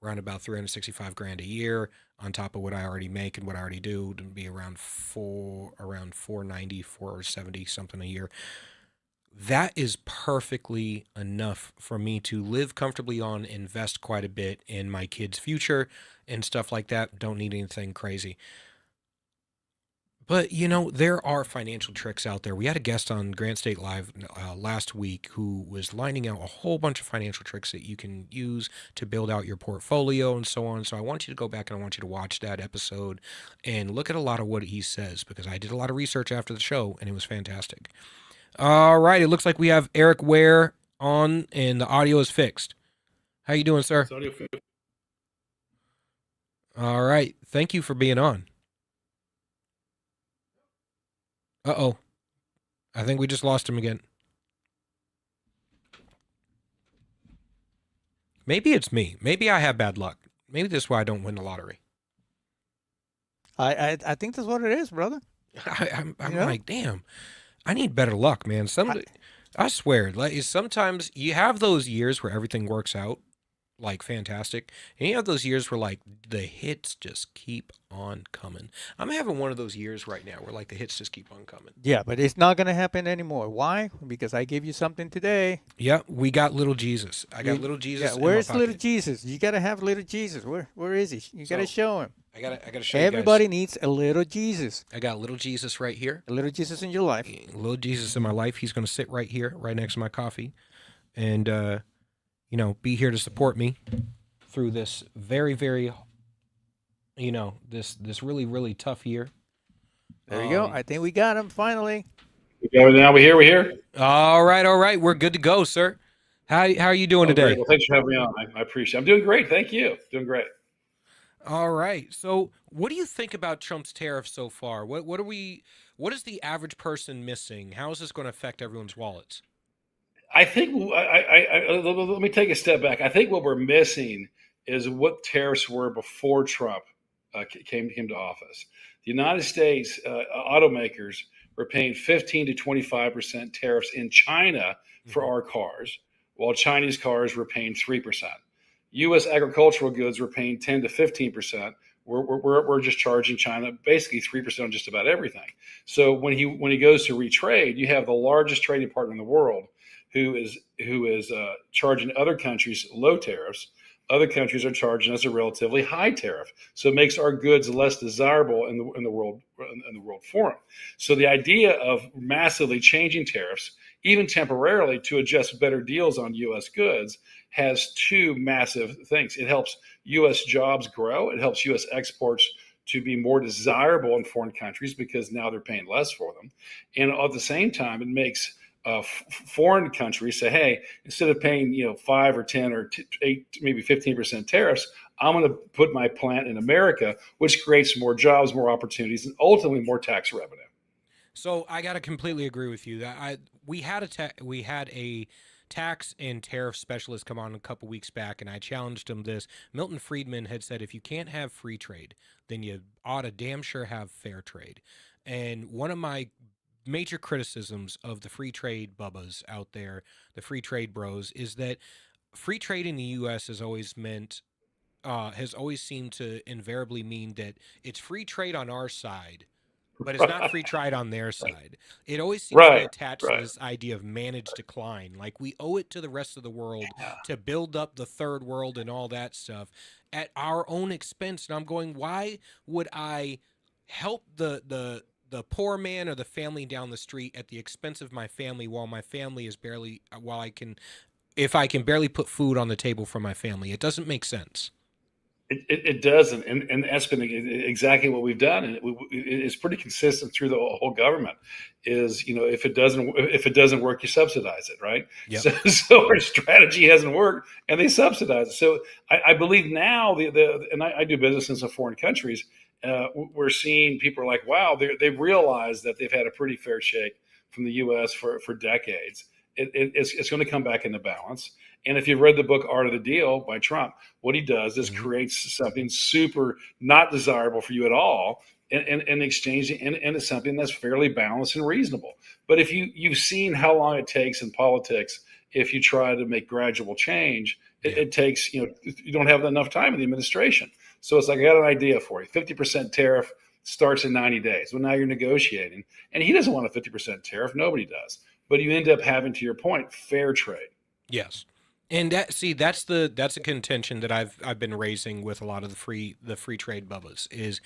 around about 365 grand a year on top of what I already make and what I already do, to be around 490, 470 something a year. That is perfectly enough for me to live comfortably on, invest quite a bit in my kids' future and stuff like that. Don't need anything crazy. But, there are financial tricks out there. We had a guest on Grant State Live last week who was lining out a whole bunch of financial tricks that you can use to build out your portfolio and so on. So I want you to go back and I want you to watch that episode and look at a lot of what he says, because I did a lot of research after the show and it was fantastic. All right. It looks like we have Eric Ware on and the audio is fixed. How you doing, sir? All right. Thank you for being on. Uh-oh. I think we just lost him again. Maybe it's me. Maybe I have bad luck. Maybe that's why I don't win the lottery. I think that's what it is, brother. I'm like, damn, I need better luck, man. I swear, sometimes you have those years where everything works out like fantastic, and you have those years where the hits just keep on coming. I'm having one of those years right now where the hits just keep on coming. Yeah, but it's not going to happen anymore. Why? Because I gave you something today. Yeah, we got little Jesus. I got little Jesus. Yeah, where's little Jesus? You got to have little Jesus. Where is he? You got to show him. I gotta show Everybody you guys. needs a little Jesus. I got little Jesus right here. A little Jesus in your life. A little Jesus in my life. He's going to sit right here, right next to my coffee, and be here to support me through this very, very, this really, really tough year. There you go. I think we got him finally. Now we're here. All right. We're good to go, sir. How are you doing Oh, great. today? Well, thanks for having me on. I appreciate it. I'm doing great. Thank you. Doing great. All right. So, what do you think about Trump's tariffs so far? What is the average person missing? How is this going to affect everyone's wallets? I think let me take a step back. I think what we're missing is what tariffs were before Trump came to office. The United States automakers were paying 15 to 25% tariffs in China for our cars, while Chinese cars were paying 3%. U.S. agricultural goods were paying 10 to 15%. We're just charging China basically 3% on just about everything. So when he goes to retrade, you have the largest trading partner in the world who is charging other countries low tariffs. Other countries are charging us a relatively high tariff, so it makes our goods less desirable in the world forum. So the idea of massively changing tariffs, even temporarily, to adjust better deals on U.S. goods has two massive things. It helps U.S. jobs grow. It helps U.S. exports to be more desirable in foreign countries because now they're paying less for them. And at the same time, it makes foreign countries say, hey, instead of paying 5 or 10 or 8, maybe 15% tariffs, I'm going to put my plant in America, which creates more jobs, more opportunities, and ultimately more tax revenue. So I got to completely agree with you that we had a tax and tariff specialist come on a couple weeks back, and I challenged him this. Milton Friedman had said if you can't have free trade, then you ought to damn sure have fair trade. And one of my major criticisms of the free trade bubbas out there, the free trade bros, is that free trade in the U.S. has always seemed to invariably mean that it's free trade on our side, but it's not free trade on their side. It always seems to be attached to this idea of managed decline. Like we owe it to the rest of the world to build up the third world and all that stuff at our own expense. And I'm going, why would I help the poor man or the family down the street at the expense of my family while my family is barely, if I can barely put food on the table for my family? It doesn't make sense. It doesn't, and that's been exactly what we've done, and it's pretty consistent through the whole government. Is if it doesn't work, you subsidize it, right? Yep. So our strategy hasn't worked, and they subsidize it. So I believe now and I do business in some foreign countries. We're seeing people are like, wow, they've realized that they've had a pretty fair shake from the U.S. for decades. It's going to come back into balance. And if you've read the book Art of the Deal by Trump, what he does is creates something super not desirable for you at all in exchange, and it's something that's fairly balanced and reasonable. But if you've seen how long it takes in politics, if you try to make gradual change, it takes, you don't have enough time in the administration. So it's like, I got an idea for you. 50% tariff starts in 90 days. Well, now you're negotiating, and he doesn't want a 50% tariff. Nobody does. But you end up having, to your point, fair trade. Yes. And that's a contention that I've been raising with a lot of the free trade bubbas is,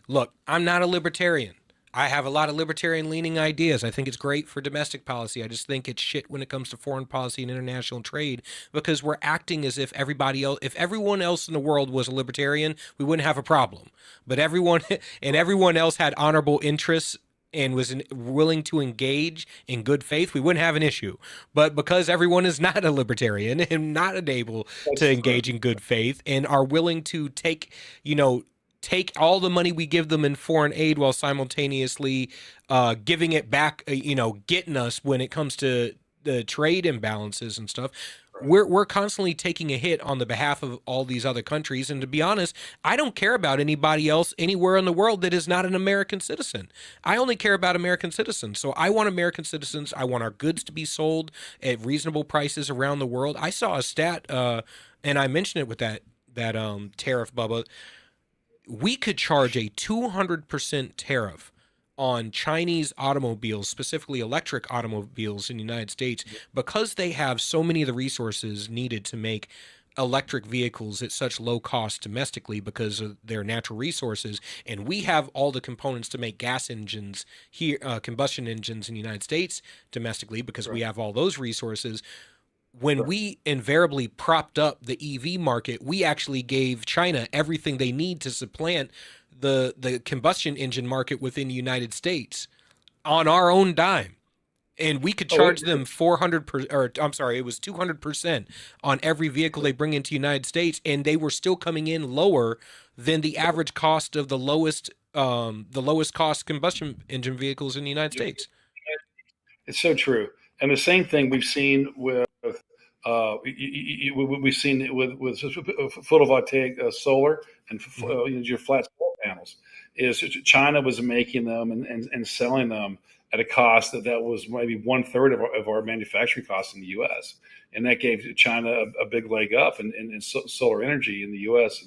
look, I'm not a libertarian. I have a lot of libertarian leaning ideas. I think it's great for domestic policy. I just think it's shit when it comes to foreign policy and international trade, because we're acting as if if everyone else in the world was a libertarian, we wouldn't have a problem. But everyone else had honorable interests and was willing to engage in good faith, we wouldn't have an issue. But because everyone is not a libertarian and not able to engage in good faith and are willing to take all the money we give them in foreign aid while simultaneously giving it back, getting us when it comes to the trade imbalances and stuff, we're constantly taking a hit on the behalf of all these other countries. And to be honest, I don't care about anybody else anywhere in the world that is not an American citizen. I only care about American citizens. So I want American citizens. I want our goods to be sold at reasonable prices around the world. I saw a stat, and I mentioned it with that tariff, Bubba. We could charge a 200% tariff on Chinese automobiles, specifically electric automobiles in the United States, because they have so many of the resources needed to make electric vehicles at such low cost domestically because of their natural resources. And we have all the components to make gas engines here, combustion engines in the United States domestically, because we have all those resources. When we invariably propped up the EV market, we actually gave China everything they need to supplant the combustion engine market within the United States on our own dime. And we could Oh, charge them 400%, or I'm sorry, it was 200% on every vehicle they bring into the United States, and they were still coming in lower than the average cost of the lowest cost combustion engine vehicles in the United States. it's so true. And the same thing we've seen with we've seen it with photovoltaic solar and your flat solar panels. Is China was making them and selling them at a cost that was maybe 1/3 of our manufacturing costs in the U.S. And that gave China a big leg up in solar energy in the U.S.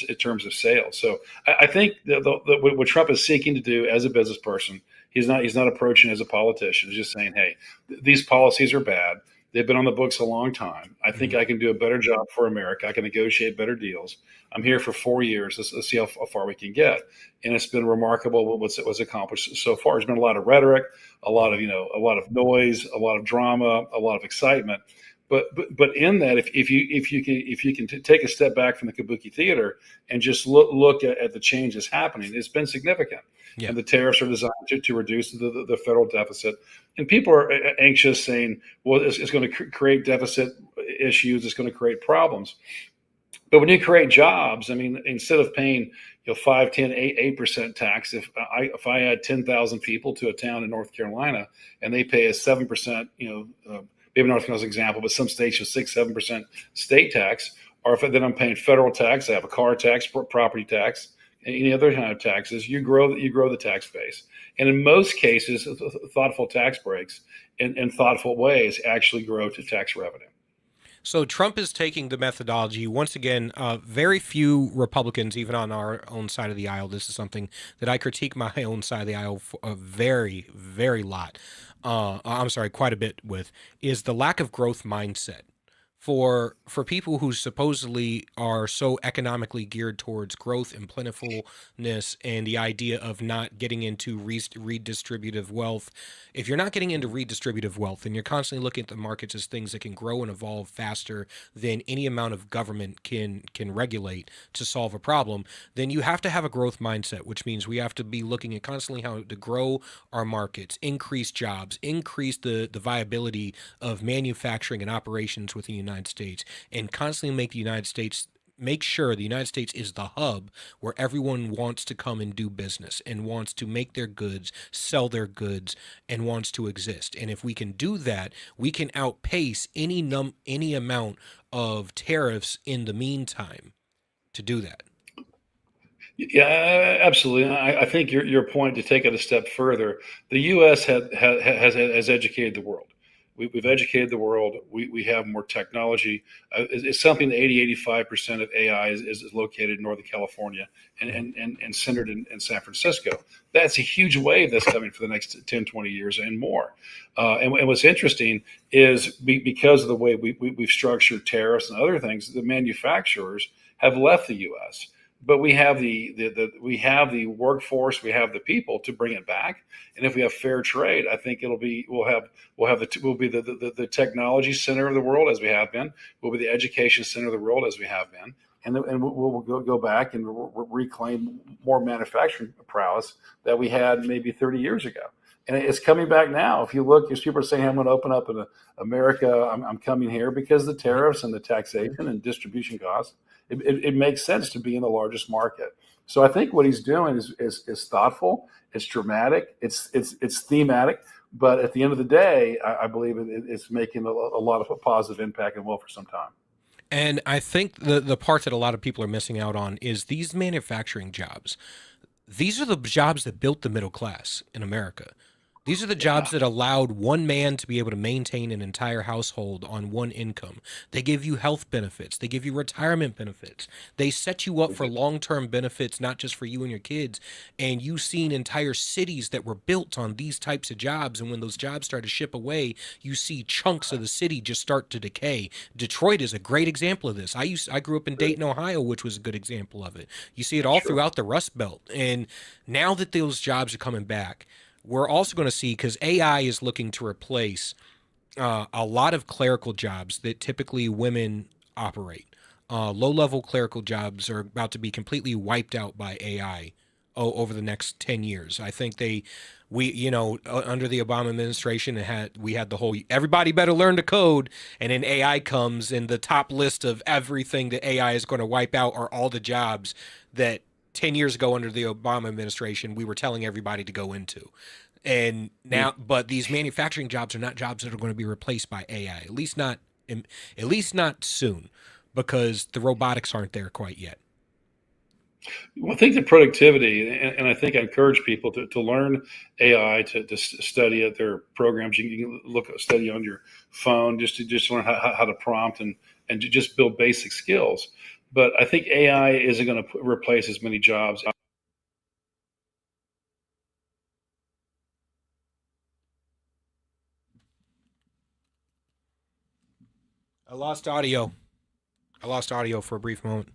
in terms of sales. So I think what Trump is seeking to do as a business person, he's not approaching as a politician. He's just saying, hey, these policies are bad. They've been on the books a long time. I think I can do a better job for America. I can negotiate better deals. I'm here for 4 years. Let's see how far we can get. And it's been remarkable what's accomplished so far. There's been a lot of rhetoric, a lot of noise, a lot of drama, a lot of excitement. But in that, if you can take a step back from the kabuki theater and just look at the change that's happening, it's been significant. Yeah. And the tariffs are designed to reduce the federal deficit. And people are anxious, saying, well, it's going to create deficit issues. It's going to create problems. But when you create jobs, I mean, instead of paying 5, 10, 8% tax, if I add 10,000 people to a town in North Carolina and they pay a 7%, maybe North Carolina's an example, but some states have 6, 7% state tax, or if then I'm paying federal tax, I have a car tax, property tax, any other kind of taxes, you grow the tax base. And in most cases, thoughtful tax breaks in thoughtful ways actually grow to tax revenue. So Trump is taking the methodology, once again, very few Republicans, even on our own side of the aisle, this is something that I critique my own side of the aisle for a very, very lot. Quite a bit with, is the lack of growth mindset. For people who supposedly are so economically geared towards growth and plentifulness and the idea of not getting into redistributive wealth, if you're not getting into redistributive wealth and you're constantly looking at the markets as things that can grow and evolve faster than any amount of government can regulate to solve a problem, then you have to have a growth mindset, which means we have to be looking at constantly how to grow our markets, increase jobs, increase the viability of manufacturing and operations within the United States, and constantly make sure the United States is the hub where everyone wants to come and do business and wants to make their goods, sell their goods, and wants to exist. And if we can do that, we can outpace any amount of tariffs in the meantime to do that. Yeah, absolutely. I think your point, to take it a step further, the U.S. has educated the world. We've educated the world. We have more technology. It's something that 85% of AI is located in Northern California and centered in San Francisco. That's a huge wave that's coming for the next 10, 20 years and more. And what's interesting is because of the way we've structured tariffs and other things, the manufacturers have left the U.S., but we have the workforce, we have the people to bring it back. And if we have fair trade, I think we'll be the technology center of the world, as we have been. We'll be the education center of the world, as we have been. And we'll go back and reclaim more manufacturing prowess that we had maybe 30 years ago. And it's coming back now. If you look, as people are saying, I'm going to open up in America, I'm coming here because the tariffs and the taxation and distribution costs, it makes sense to be in the largest market. So I think what he's doing is thoughtful, it's dramatic, it's thematic, but at the end of the day, I believe it's making a lot of a positive impact and will for some time. And I think the part that a lot of people are missing out on is these manufacturing jobs. These are the jobs that built the middle class in America. These are the jobs that allowed one man to be able to maintain an entire household on one income. They give you health benefits. They give you retirement benefits. They set you up for long-term benefits, not just for you and your kids. And you've seen entire cities that were built on these types of jobs. And when those jobs start to ship away, you see chunks of the city just start to decay. Detroit is a great example of this. I grew up in Dayton, Ohio, which was a good example of it. You see it all throughout the Rust Belt. And now that those jobs are coming back, we're also going to see, because AI is looking to replace a lot of clerical jobs that typically women operate. Low-level clerical jobs are about to be completely wiped out by AI over the next 10 years. I think under the Obama administration, we had the whole everybody better learn to code, and then AI comes, and the top list of everything that AI is going to wipe out are all the jobs that 10 years ago under the Obama administration we were telling everybody to go into. And now, but these manufacturing jobs are not jobs that are going to be replaced by AI, at least not soon, because the robotics aren't there quite yet. Well, I think the productivity, and I think I encourage people to learn AI, to study it. There are programs you can study on your phone just to learn how to prompt and to just build basic skills. But I think AI isn't going to replace as many jobs. I lost audio for a brief moment.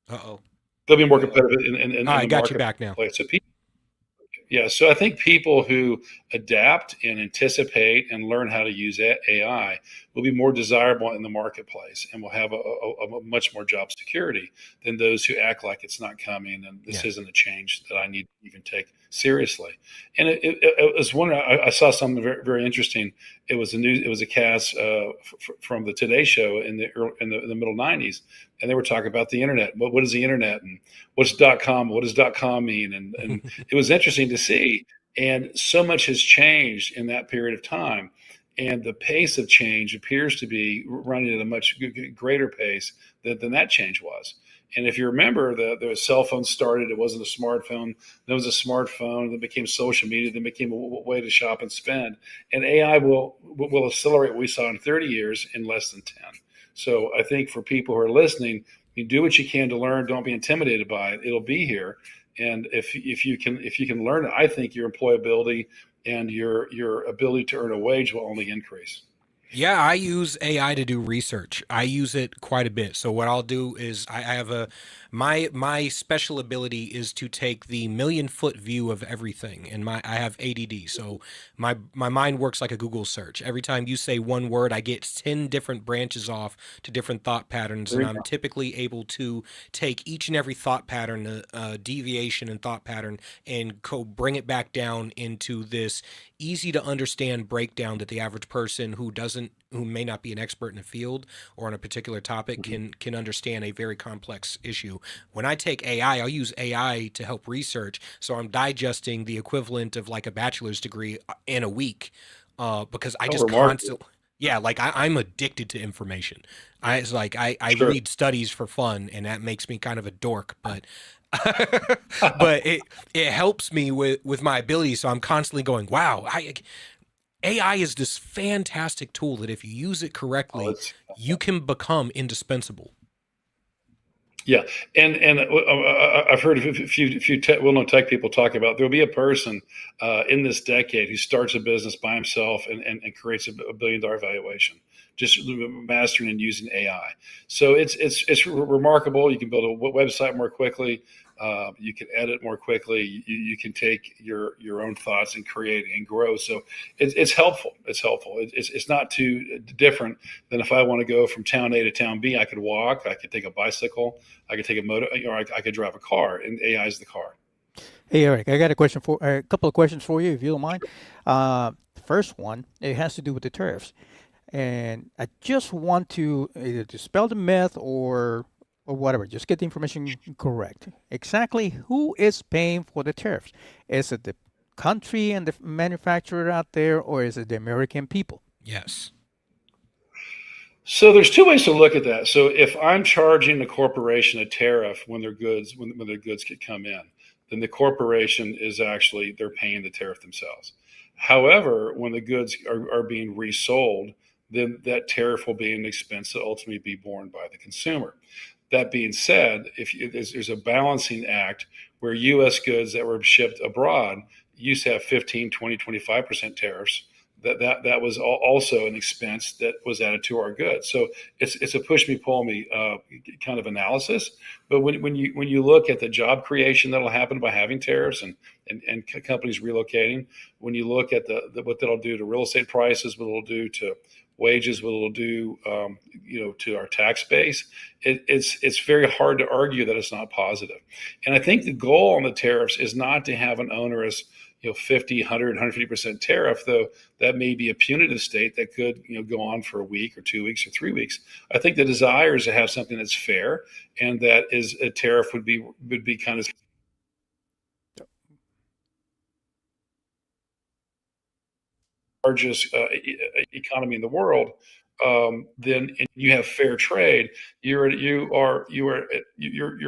Uh-oh. They'll be more competitive in I the got you back now. marketplace. So so I think people who adapt and anticipate and learn how to use AI will be more desirable in the marketplace and will have a much more job security than those who act like it's not coming and this isn't a change that I need to even take seriously. And it was one I saw something very, very interesting. It was a cast from the Today Show in the middle '90s, and they were talking about the internet. What is the internet, and what's .com? What does .com mean? And it was interesting to see. And so much has changed in that period of time. And the pace of change appears to be running at a much greater pace than that change was. And if you remember, the cell phone started, it wasn't a smartphone. Then it was a smartphone, then became social media, then became a way to shop and spend. And AI will accelerate what we saw in 30 years in less than 10. So I think for people who are listening, you do what you can to learn. Don't be intimidated by it. It'll be here. And if you can learn it, I think your employability and your ability to earn a wage will only increase. Yeah, I use AI to do research. I use it quite a bit. So what I'll do is I have my special ability is to take the 1,000,000-foot view of everything. And I have ADD. So my mind works like a Google search. Every time you say one word, I get 10 different branches off to different thought patterns, and I'm typically able to take each and every thought pattern, deviation and thought pattern, and bring it back down into this easy to understand breakdown that the average person who may not be an expert in a field or on a particular topic can understand a very complex issue. When I take AI, I'll use AI to help research, so I'm digesting the equivalent of like a bachelor's degree in a week, because I just constantly, I'm addicted to information. I read studies for fun, and that makes me kind of a dork, but but it helps me with my ability. So I'm constantly going, wow, AI is this fantastic tool that if you use it correctly, you can become indispensable. Yeah, and I've heard a few well-known tech people talk about there'll be a person in this decade who starts a business by himself and creates a $1 billion valuation, just mastering and using AI. So it's remarkable. You can build a website more quickly. You can edit more quickly. You can take your own thoughts and create and grow. So it's helpful. It's helpful. It's not too different than if I want to go from town A to town B. I could walk. I could take a bicycle. I could take a motor, or I could drive a car. And AI is the car. Hey Eric, I got a couple of questions for you, if you don't mind. First one, it has to do with the tariffs, and I just want to either dispel the myth or whatever, just get the information correct. Exactly who is paying for the tariffs? Is it the country and the manufacturer out there, or is it the American people? Yes. So there's two ways to look at that. So if I'm charging the corporation a tariff when their goods could come in, then the corporation is actually, they're paying the tariff themselves. However, when the goods are being resold, then that tariff will be an expense that ultimately be borne by the consumer. That being said, there's a balancing act where U.S. goods that were shipped abroad used to have 15, 20, 25% tariffs. that was also an expense that was added to our goods. So it's a push me pull me kind of analysis. But when you look at the job creation that'll happen by having tariffs and companies relocating, when you look at what that'll do to real estate prices, what it'll do to wages, what it'll do to our tax base, it's very hard to argue that it's not positive. And I think the goal on the tariffs is not to have an onerous 50, 100, 150% tariff, though that may be a punitive state that could go on for a week or 2 weeks or 3 weeks. I think the desire is to have something that's fair, and that is a tariff would be kind of largest economy in the world. Then and you have fair trade, you're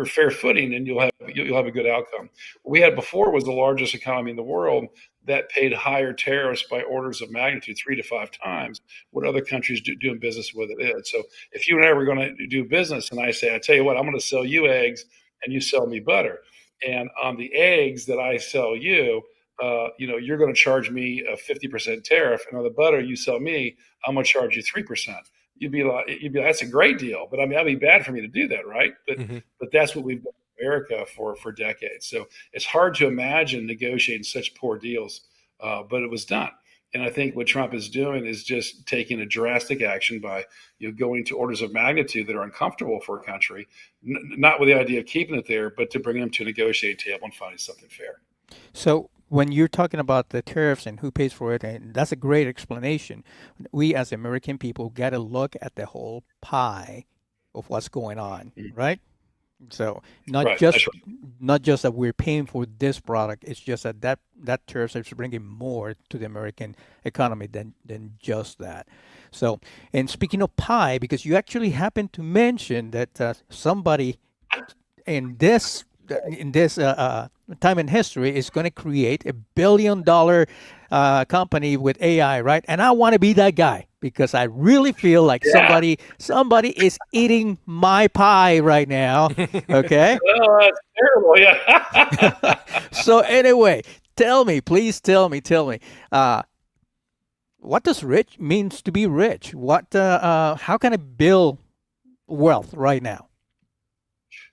fair footing, and you'll have a good outcome. What we had before was the largest economy in the world that paid higher tariffs by orders of magnitude 3 to 5 times what other countries doing business with it is. So if you and I were going to do business, and I say, I tell you what, I'm going to sell you eggs and you sell me butter, and on the eggs that I sell you, you're going to charge me a 50% tariff, and on the butter you sell me, I'm going to charge you 3%. You'd be like, that's a great deal, but I mean, that'd be bad for me to do that, right? But that's what we've done in America for decades. So it's hard to imagine negotiating such poor deals, but it was done. And I think what Trump is doing is just taking a drastic action by going to orders of magnitude that are uncomfortable for a country, not with the idea of keeping it there, but to bring them to a negotiating table and finding something fair. So when you're talking about the tariffs and who pays for it, and that's a great explanation, we as American people got to look at the whole pie of what's going on, right? So not Right, just that's right. not just that we're paying for this product, it's just that tariffs is bringing more to the American economy than just that. So, and speaking of pie, because you actually happened to mention that somebody in this time in history is going to create $1 billion company with AI, right? And I want to be that guy because I really feel like Yeah. somebody is eating my pie right now. Okay. Oh, that's terrible. Yeah. So anyway, please tell me, what does rich means to be rich? How can I build wealth right now?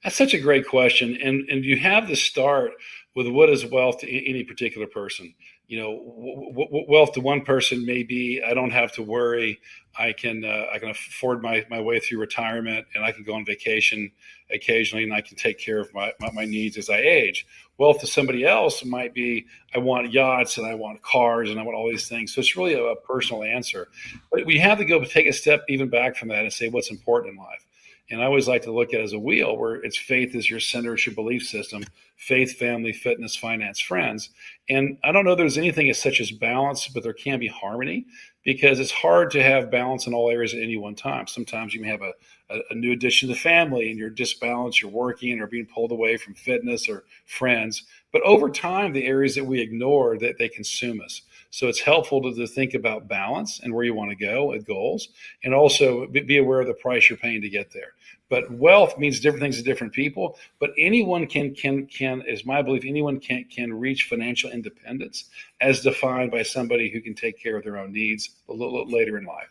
That's such a great question, and you have to start with what is wealth to any particular person. Wealth to one person may be I don't have to worry. I can afford my way through retirement, and I can go on vacation occasionally, and I can take care of my needs as I age. Wealth to somebody else might be I want yachts and I want cars and I want all these things. So it's really a personal answer, but we have to go take a step even back from that and say what's important in life. And I always like to look at it as a wheel where it's faith is your center, it's your belief system, faith, family, fitness, finance, friends. And I don't know there's anything as such as balance, but there can be harmony because it's hard to have balance in all areas at any one time. Sometimes you may have a new addition to the family and you're disbalanced, you're working or being pulled away from fitness or friends. But over time, the areas that we ignore, that they consume us. So it's helpful to think about balance and where you want to go at goals, and also be aware of the price you're paying to get there. But wealth means different things to different people. But anyone can, is my belief, anyone can reach financial independence as defined by somebody who can take care of their own needs a little later in life.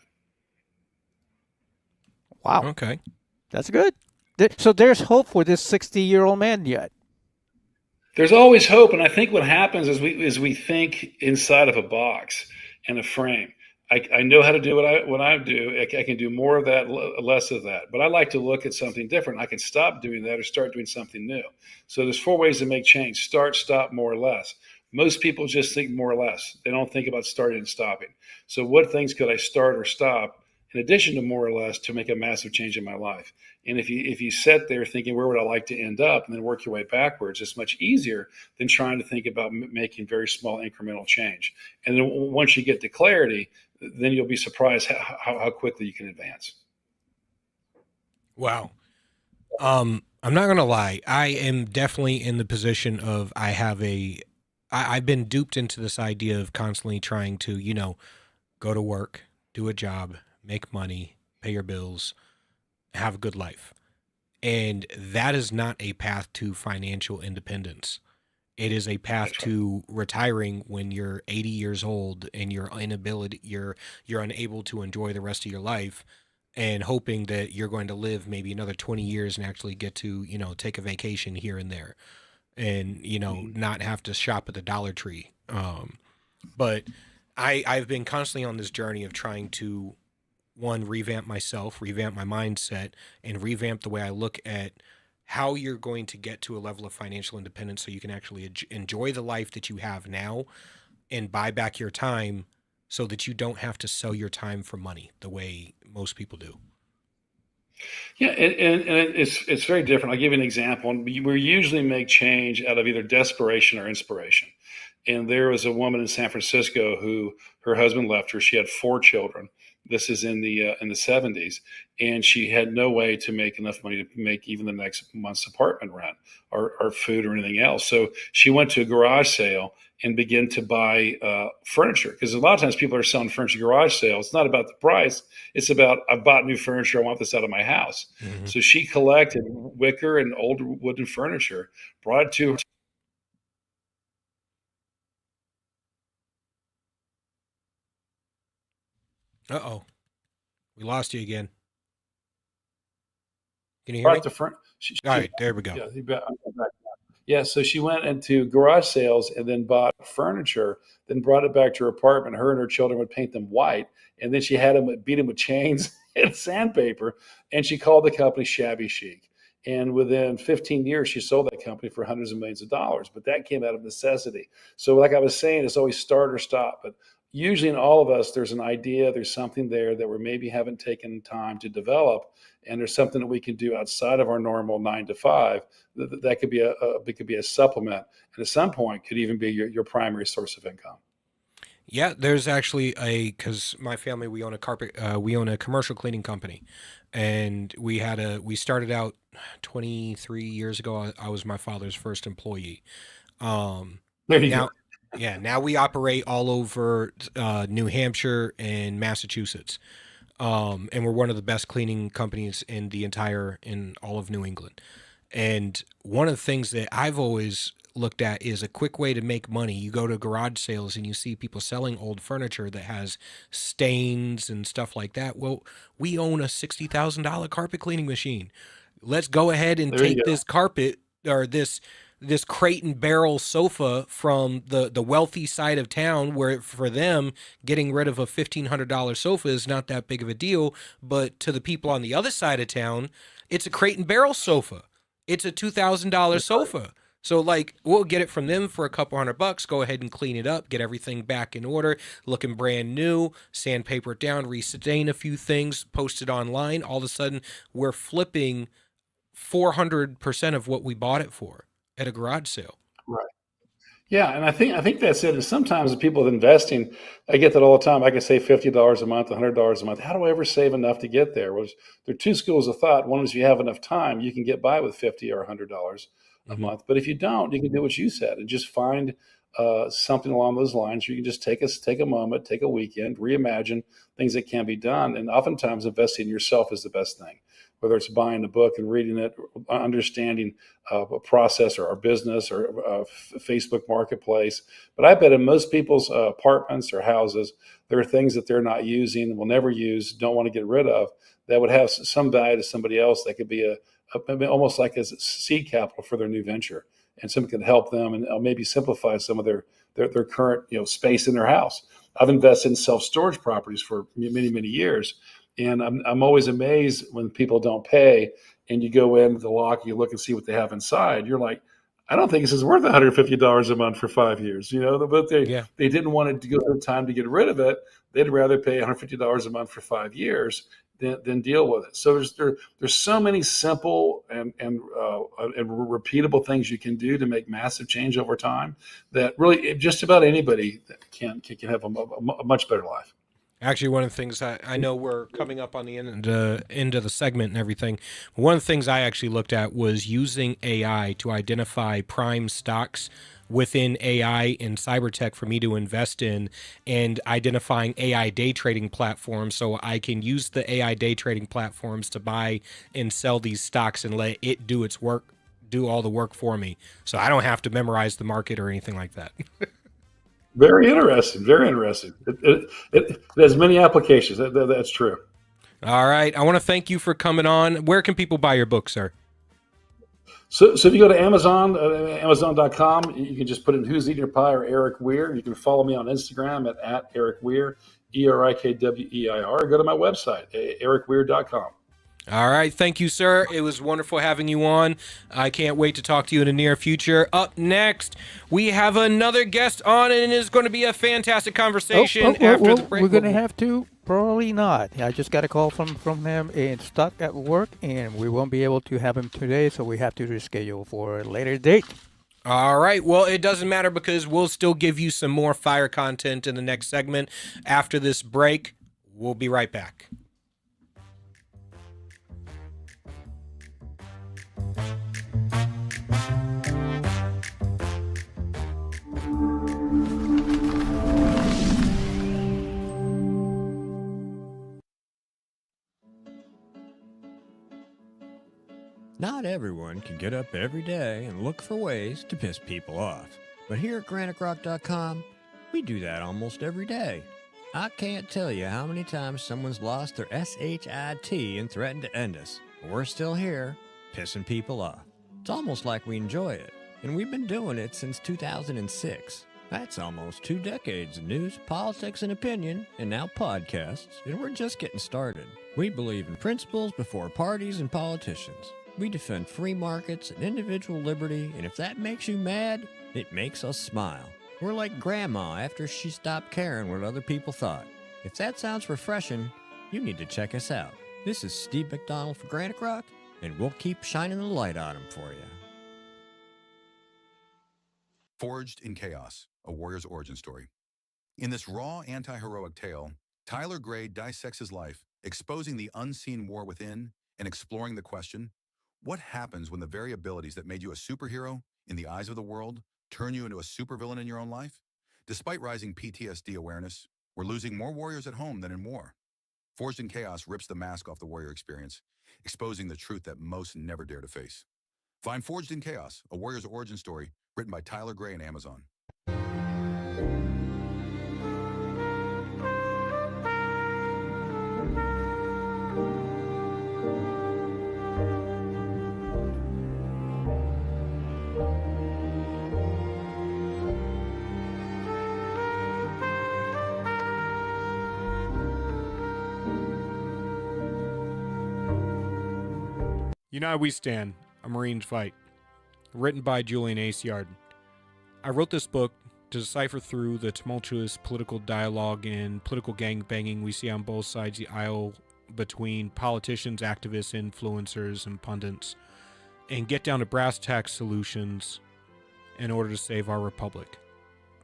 Wow. Okay. That's good. So there's hope for this 60-year-old man yet. There's always hope, and I think what happens is we think inside of a box and a frame. I know how to do what I do. I can do more of that, less of that. But I like to look at something different. I can stop doing that or start doing something new. So there's 4 ways to make change: start, stop, more or less. Most people just think more or less. They don't think about starting and stopping. So what things could I start or stop in addition to more or less to make a massive change in my life? And if you sit there thinking, where would I like to end up, and then work your way backwards, it's much easier than trying to think about making very small incremental change. And then once you get to clarity, then you'll be surprised how quickly you can advance. Wow. I'm not gonna lie. I am definitely in the position of I've been duped into this idea of constantly trying to, go to work, do a job, make money, pay your bills, have a good life. And that is not a path to financial independence. It is a path to retiring when you're 80 years old and you're unable to enjoy the rest of your life, and hoping that you're going to live maybe another 20 years and actually get to, take a vacation here and there, and, not have to shop at the Dollar Tree. But I've been constantly on this journey of trying to, one, revamp myself, revamp my mindset, and revamp the way I look at how you're going to get to a level of financial independence so you can actually enjoy the life that you have now and buy back your time so that you don't have to sell your time for money the way most people do. Yeah, and it's very different. I'll give you an example. We usually make change out of either desperation or inspiration. And there was a woman in San Francisco who her husband left her. She had 4 children. This is in the 70s, and she had no way to make enough money to make even the next month's apartment rent or food or anything else. So she went to a garage sale and began to buy furniture, because a lot of times people are selling furniture at garage sales. It's not about the price. It's about, I bought new furniture. I want this out of my house. Mm-hmm. So she collected wicker and old wooden furniture, brought it to her. Uh-oh. We lost you again. Can you hear Brought me? it to front. All right, there we go. Yeah, I'm back now. Yeah, so she went into garage sales and then bought furniture, then brought it back to her apartment. Her and her children would paint them white, and then she had them beat them with chains and sandpaper, and she called the company Shabby Chic. And within 15 years, she sold that company for hundreds of millions of dollars. But that came out of necessity. So, like I was saying, it's always start or stop. But usually in all of us, there's an idea, there's something there that we maybe haven't taken time to develop, and there's something that we can do outside of our normal 9 to 5 that could be it could be a supplement, and at some point could even be your primary source of income. Yeah, there's actually because my family, we own a commercial cleaning company, and we started out 23 years ago. I was my father's first employee. There you Now, go. yeah, now we operate all over New Hampshire and Massachusetts. And we're one of the best cleaning companies in all of New England. And one of the things that I've always looked at is a quick way to make money. You go to garage sales and you see people selling old furniture that has stains and stuff like that. Well, we own a $60,000 carpet cleaning machine. Let's go ahead and There you take go. this carpet or this crate and barrel sofa from the wealthy side of town, where for them getting rid of a $1,500 sofa is not that big of a deal, but to the people on the other side of town, it's a crate and barrel sofa. It's a $2,000 sofa. So like, we'll get it from them for a couple $100, go ahead and clean it up, get everything back in order, looking brand new, sandpaper it down, restain a few things, post it online. All of a sudden we're flipping 400% of what we bought it for at a garage sale. Right. Yeah, and I think that's it. And sometimes the people with investing, I get that all the time. I can save $50 a month, $100 a month. How do I ever save enough to get there? Well, there are 2 schools of thought. One is, if you have enough time, you can get by with $50 or $100 a month. But if you don't, you can do what you said and just find something along those lines. You can just take a moment, take a weekend, reimagine things that can be done. And oftentimes, investing in yourself is the best thing. Whether it's buying a book and reading it, understanding a process or a business or Facebook Marketplace. But I bet in most people's apartments or houses, there are things that they're not using, will never use, don't want to get rid of, that would have some value to somebody else. That could be almost like as seed capital for their new venture, and something can help them and maybe simplify some of their current space in their house. I've invested in self-storage properties for many years. And I'm always amazed when people don't pay, and you go in with the lock, you look and see what they have inside. You're like, I don't think this is worth $150 a month for 5 years, but they didn't want to go through the time to get rid of it. They'd rather pay $150 a month for 5 years than deal with it. So there's so many simple and repeatable things you can do to make massive change over time that really just about anybody can have a much better life. Actually, one of the things I know we're coming up on the end of the segment and everything. One of the things I actually looked at was using AI to identify prime stocks within AI and cyber tech for me to invest in, and identifying AI day trading platforms so I can use the AI day trading platforms to buy and sell these stocks and let it do its work do all the work for me, so I don't have to memorize the market or anything like that. Very interesting. Very interesting. It has many applications. That's true. All right. I want to thank you for coming on. Where can people buy your book, sir? So if you go to Amazon, Amazon.com, you can just put in Who's Eating Your Pie or Eric Weir. You can follow me on Instagram at Eric Weir, ERIKWEIR. Go to my website, ericweir.com. All right. Thank you, sir. It was wonderful having you on. I can't wait to talk to you in the near future. Up next, we have another guest on, and it is going to be a fantastic conversation after the break. We're going to have to. Probably not. I just got a call from him and stuck at work, and we won't be able to have him today, so we have to reschedule for a later date. All right. Well, it doesn't matter because we'll still give you some more fire content in the next segment after this break. We'll be right back. Not everyone can get up every day and look for ways to piss people off. But here at GraniteRock.com, we do that almost every day. I can't tell you how many times someone's lost their SHIT and threatened to end us. But we're still here, pissing people off. It's almost like we enjoy it. And we've been doing it since 2006. That's almost 2 decades of news, politics, and opinion, and now podcasts, and we're just getting started. We believe in principles before parties and politicians. We defend free markets and individual liberty, and if that makes you mad, it makes us smile. We're like Grandma after she stopped caring what other people thought. If that sounds refreshing, you need to check us out. This is Steve McDonald for Granite Rock, and we'll keep shining the light on them for you. Forged in Chaos, a warrior's origin story. In this raw, anti-heroic tale, Tyler Gray dissects his life, exposing the unseen war within and exploring the question, what happens when the very abilities that made you a superhero in the eyes of the world turn you into a supervillain in your own life? Despite rising PTSD awareness, we're losing more warriors at home than in war. Forged in Chaos rips the mask off the warrior experience, exposing the truth that most never dare to face. Find Forged in Chaos, a warrior's origin story, written by Tyler Gray on Amazon. United We Stand, A Marine's Fight, written by Julian Aciard. I wrote this book to decipher through the tumultuous political dialogue and political gangbanging we see on both sides of the aisle between politicians, activists, influencers, and pundits, and get down to brass tacks solutions in order to save our republic.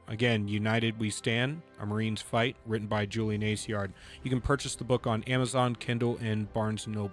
Again, United We Stand, A Marine's Fight, written by Julian Aciard. You can purchase the book on Amazon, Kindle, and Barnes & Noble.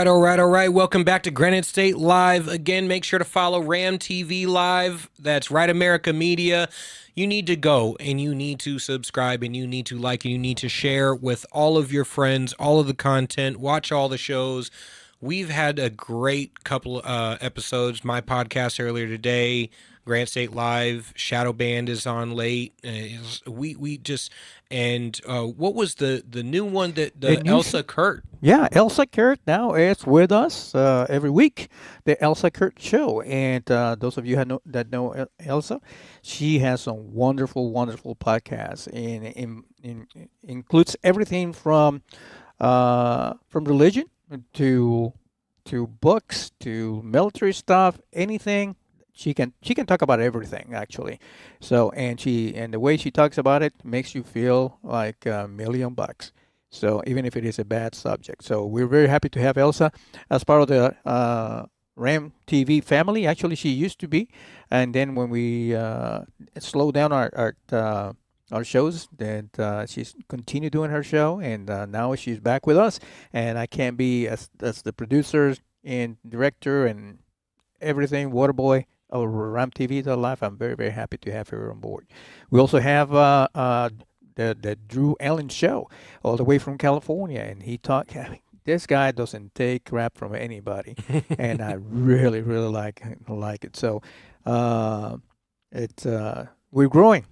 All right. Welcome back to Granite State Live. Again, make sure to follow RAMTV.LIVE. That's Right America Media. You need to go and you need to subscribe and you need to like and you need to share with all of your friends, all of the content, watch all the shows. We've had a great couple episodes. My podcast earlier today, Granite State Live, Shadow Band is on late. We just, and what was the new one that Elsa Kurt? Yeah, Elsa Kurt now is with us every week, the Elsa Kurt Show. And those of you that know Elsa, she has some wonderful, wonderful podcasts, and includes everything from religion to books to military stuff, anything. She can talk about everything, actually. So and the way she talks about it makes you feel like $1,000,000. So even if it is a bad subject. So we're very happy to have Elsa as part of the RAM TV family. Actually, she used to be. And then when we slowed down our shows, then she's continued doing her show. And now she's back with us. And I can't be, as the producer and director and everything, Waterboy of RAMTV.LIVE. I'm very, very happy to have her on board. We also have the Drew Allen show, all the way from California, and he talked. This guy doesn't take crap from anybody, and I really, really like it. So, we're growing.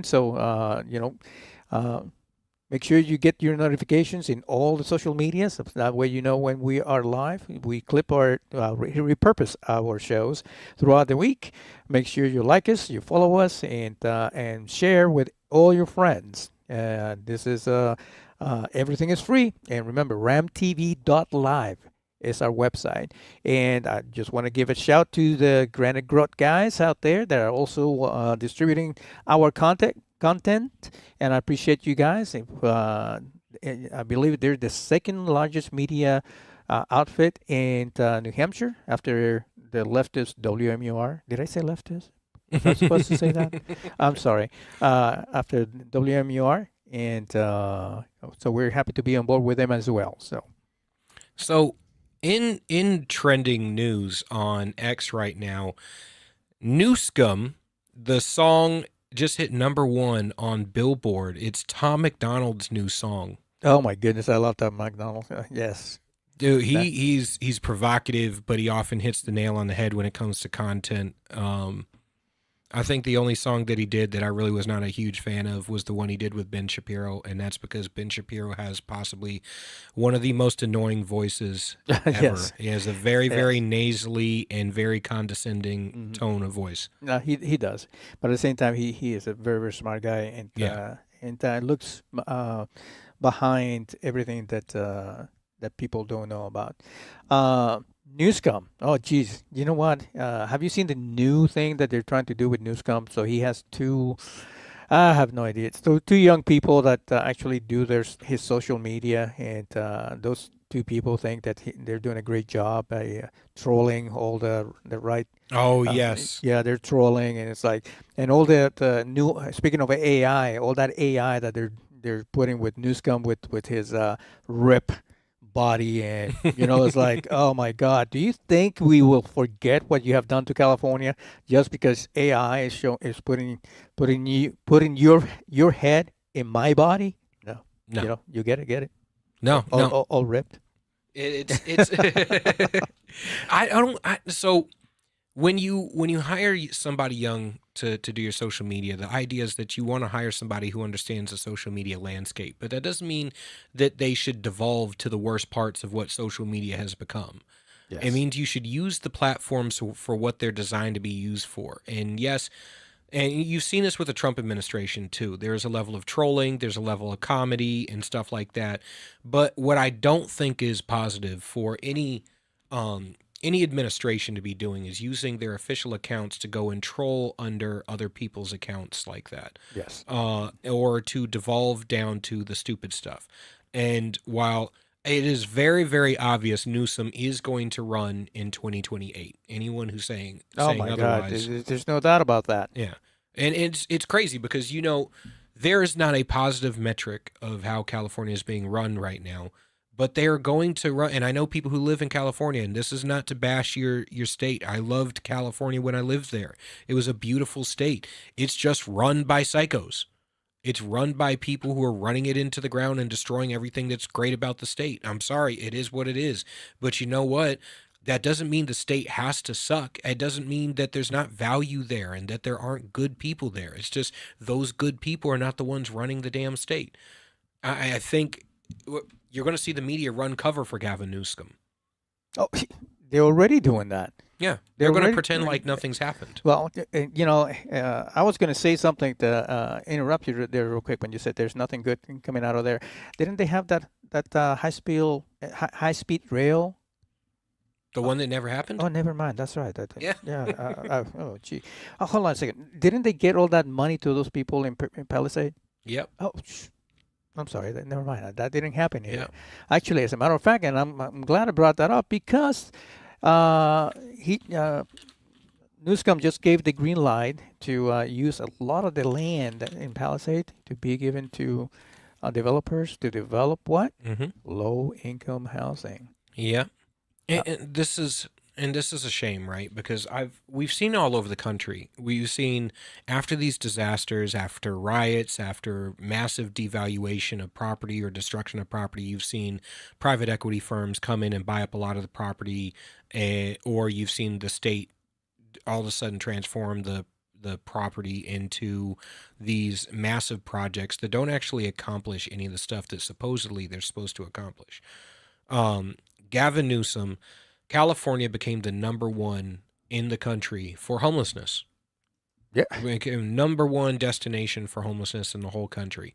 So, make sure you get your notifications in all the social medias. So that way you know when we are live. We repurpose our shows throughout the week. Make sure you like us, you follow us, and share with all your friends. This is everything is free. And remember, RAMTV.LIVE is our website. And I just want to give a shout to the Granite Growth guys out there that are also distributing our content, and I appreciate you guys. I believe they're the second largest media outfit in New Hampshire after the leftist WMUR. Did I say leftist? Was I supposed to say that? I'm sorry. After WMUR, and so we're happy to be on board with them as well. So in trending news on X right now, New Scum, the song just hit #1 on Billboard. It's Tom McDonald's new song. Oh my goodness, I love Tom McDonald. Yes. Dude, he's provocative, but he often hits the nail on the head when it comes to content. I think the only song that he did that I really was not a huge fan of was the one he did with Ben Shapiro, and that's because Ben Shapiro has possibly one of the most annoying voices ever. Yes. He has a very, very nasally and very condescending tone of voice. No, he does, but at the same time, he is a very, very smart guy, and looks behind everything that people don't know about. Newscom. Oh, geez. You know what? Have you seen the new thing that they're trying to do with Newscom? So he has two. I have no idea. It's two young people that actually do his social media, and those two people think that they're doing a great job by trolling all the right. Oh yes. Yeah, they're trolling, and it's like, and all the new. Speaking of AI, all that AI that they're putting with Newscom with his rip body, and it's like, oh my God, do you think we will forget what you have done to California just because AI is putting your head in my body? No. You get it? No. All ripped. It's so when you hire somebody young to do your social media, the idea is that you want to hire somebody who understands the social media landscape, but that doesn't mean that they should devolve to the worst parts of what social media has become. Yes. It means you should use the platforms for what they're designed to be used for. And yes, and you've seen this with the Trump administration too. There's a level of trolling, there's a level of comedy and stuff like that. But what I don't think is positive for any administration to be doing is using their official accounts to go and troll under other people's accounts like that. Yes. Or to devolve down to the stupid stuff. And while it is very, very obvious Newsom is going to run in 2028. Anyone who's saying otherwise. God, there's no doubt about that. Yeah. And it's crazy because, there is not a positive metric of how California is being run right now. But they are going to run, and I know people who live in California, and this is not to bash your state. I loved California when I lived there. It was a beautiful state. It's just run by psychos. It's run by people who are running it into the ground and destroying everything that's great about the state. I'm sorry, it is what it is. But you know what? That doesn't mean the state has to suck. It doesn't mean that there's not value there and that there aren't good people there. It's just those good people are not the ones running the damn state. I think you're going to see the media run cover for Gavin Newsom. Oh, they're already doing that. Yeah, they're going to pretend like nothing's happened. Well, I was going to say something to interrupt you there real quick when you said there's nothing good coming out of there. Didn't they have that high speed rail? The one that never happened? Oh, never mind. That's right. Yeah. Oh, gee. Hold on a second. Didn't they get all that money to those people in Palisade? Yep. Oh, I'm sorry, never mind. That didn't happen here. Actually, as a matter of fact, and I'm glad I brought that up because Newscom just gave the green light to use a lot of the land in Palisade to be given to developers to develop what? Low-income housing. Yeah. And this is a shame, right? Because we've seen all over the country. We've seen after these disasters, after riots, after massive devaluation of property or destruction of property, you've seen private equity firms come in and buy up a lot of the property, or you've seen the state all of a sudden transform the property into these massive projects that don't actually accomplish any of the stuff that supposedly they're supposed to accomplish. Gavin Newsom, California became the #1 in the country for homelessness. Yeah. Became #1 destination for homelessness in the whole country.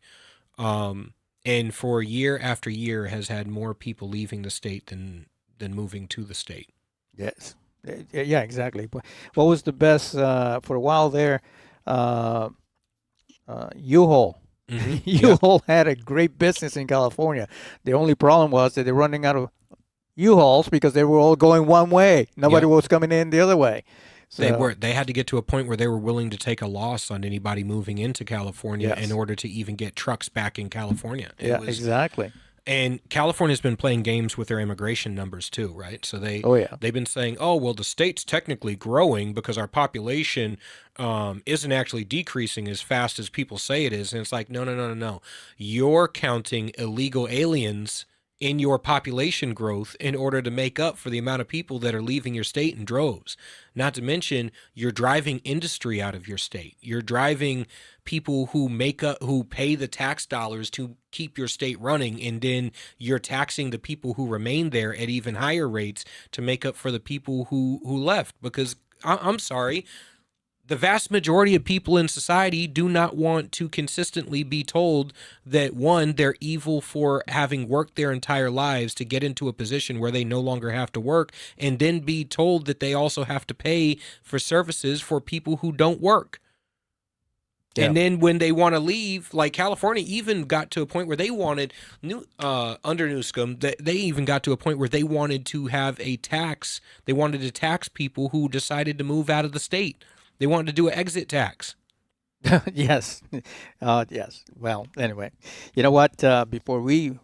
And for year after year has had more people leaving the state than moving to the state. Yes. Yeah, exactly. What was the best for a while there? U-Haul. U-Haul had a great business in California. The only problem was that they're running out of U-Hauls because they were all going one way. Nobody was coming in the other way. So, They had to get to a point where they were willing to take a loss on anybody moving into California in order to even get trucks back in California. Exactly. And California's been playing games with their immigration numbers too, right? So they've been saying, oh, well, the state's technically growing because our population isn't actually decreasing as fast as people say it is. And it's like, no. You're counting illegal aliens in your population growth in order to make up for the amount of people that are leaving your state in droves. Not to mention, you're driving industry out of your state. You're driving people who pay the tax dollars to keep your state running, and then you're taxing the people who remain there at even higher rates to make up for the people who left. Because I'm sorry, the vast majority of people in society do not want to consistently be told that, one, they're evil for having worked their entire lives to get into a position where they no longer have to work, and then be told that they also have to pay for services for people who don't work. Yeah. And then when they want to leave, like California even got to a point where they wanted, under Newsom, they even got to a point where they wanted to have a tax. They wanted to tax people who decided to move out of the state. They wanted to do an exit tax. Yes. Yes. Well, anyway, you know what? Before we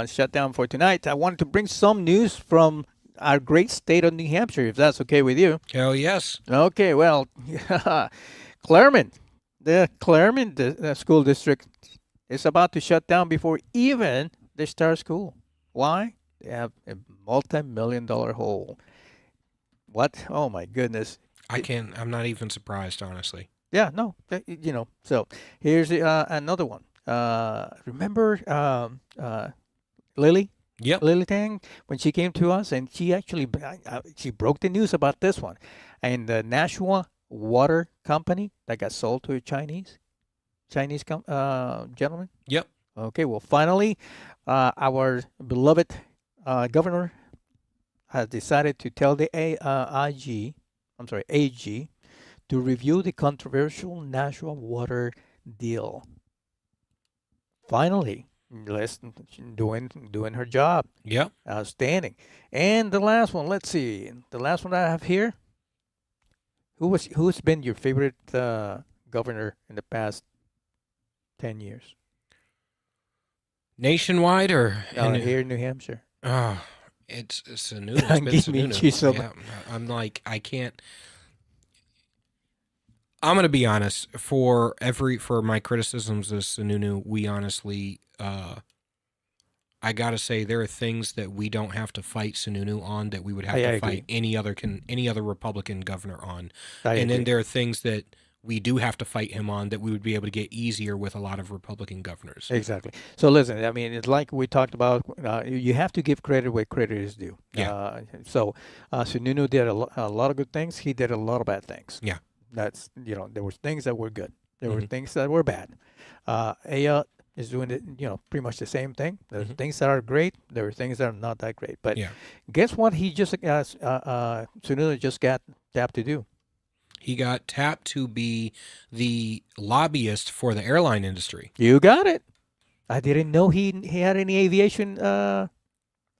shut down for tonight, I wanted to bring some news from our great state of New Hampshire, if that's okay with you. Hell yes. Okay. Well, Claremont, the school district is about to shut down before even they start school. Why? They have a multi-million-dollar hole. What? Oh my goodness. I'm not even surprised, honestly. Yeah, no, so here's another one. Remember Lily? Yep. Lily Tang, when she came to us, and she actually she broke the news about this one. And the Nashua Water Company that got sold to a Chinese gentleman? Yep. Okay, well, finally, our beloved governor has decided to tell the AG, to review the controversial Nashua water deal. Finally, doing her job. Yep. Outstanding. And the last one, let's see. The last one I have here. Who's been your favorite governor in the past 10 years? Nationwide or here in New Hampshire? It's Sununu. It's been Sununu. Yeah, I'm like, I can't. I'm going to be honest. For my criticisms of Sununu, we honestly, I got to say, there are things that we don't have to fight Sununu on that we would have to fight any other Republican governor on. Then there are things that we do have to fight him on that we would be able to get easier with a lot of Republican governors. Exactly. So listen, I mean, it's like we talked about, you have to give credit where credit is due. Yeah. So Sununu did a lot of good things. He did a lot of bad things. Yeah. That's, there were things that were good. There were things that were bad. Aya is doing it, pretty much the same thing. There's things that are great. There are things that are not that great. But guess what he just, Sununu just got tapped to do? He got tapped to be the lobbyist for the airline industry. You got it. I didn't know he had any aviation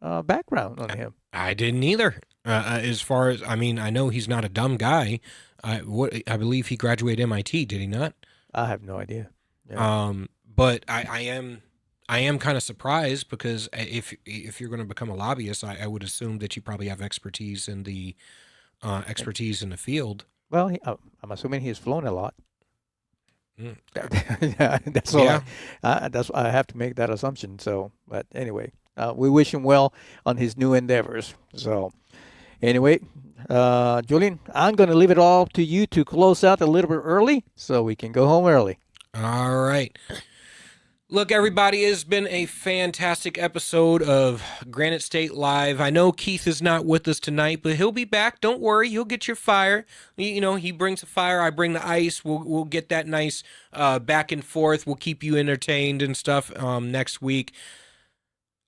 background on him. I didn't either. As far as, I mean, I know he's not a dumb guy. I believe he graduated MIT, did he not? I have no idea. Yeah. But I am kind of surprised because if you're going to become a lobbyist, I would assume that you probably have expertise in the field. Well, I'm assuming he's flown a lot. Mm. Yeah, that's all. Yeah. I have to make that assumption. So, but anyway, we wish him well on his new endeavors. So, anyway, Julian, I'm going to leave it all to you to close out a little bit early so we can go home early. All right. Look, everybody, it's been a fantastic episode of Granite State Live. I know Keith is not with us tonight, but he'll be back. Don't worry, he'll get your fire. You know, he brings the fire, I bring the ice. We'll get that nice back and forth. We'll keep you entertained and stuff next week.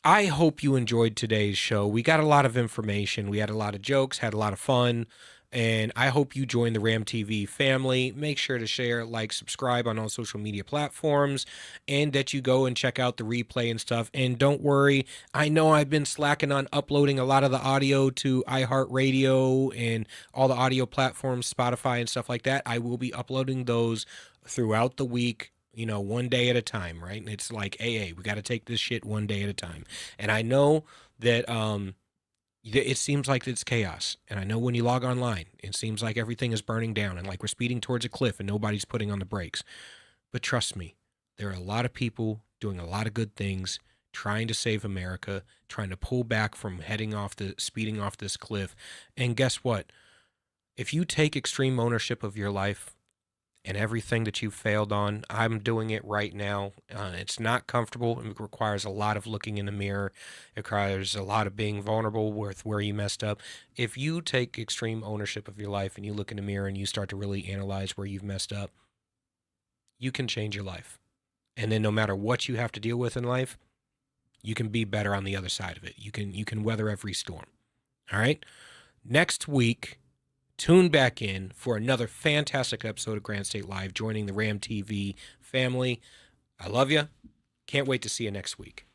I hope you enjoyed today's show. We got a lot of information. We had a lot of jokes, had a lot of fun. And I hope you join the Ram TV family. Make sure to share, like, subscribe on all social media platforms, and that you go and check out the replay and stuff. And don't worry, I know I've been slacking on uploading a lot of the audio to iHeartRadio and all the audio platforms, Spotify and stuff like that. I will be uploading those throughout the week, you know, one day at a time, right? And it's like AA. We got to take this shit one day at a time. And I know that it seems like it's chaos. And I know when you log online, it seems like everything is burning down and like we're speeding towards a cliff and nobody's putting on the brakes. But trust me, there are a lot of people doing a lot of good things, trying to save America, trying to pull back from speeding off this cliff. And guess what? If you take extreme ownership of your life and everything that you've failed on, I'm doing it right now. It's not comfortable. It requires a lot of looking in the mirror. It requires a lot of being vulnerable with where you messed up. If you take extreme ownership of your life and you look in the mirror and you start to really analyze where you've messed up, you can change your life. And then no matter what you have to deal with in life, you can be better on the other side of it. You can weather every storm. All right? Next week, tune back in for another fantastic episode of Granite State Live, joining the Ram TV family. I love you. Can't wait to see you next week.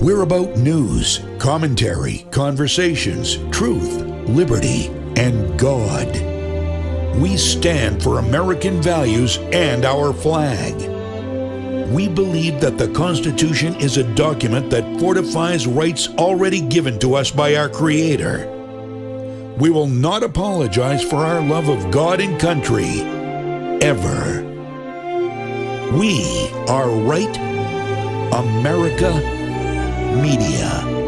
We're about news, commentary, conversations, truth, liberty, and God. We stand for American values and our flag. We believe that the Constitution is a document that fortifies rights already given to us by our Creator. We will not apologize for our love of God and country, ever. We are Right America Media.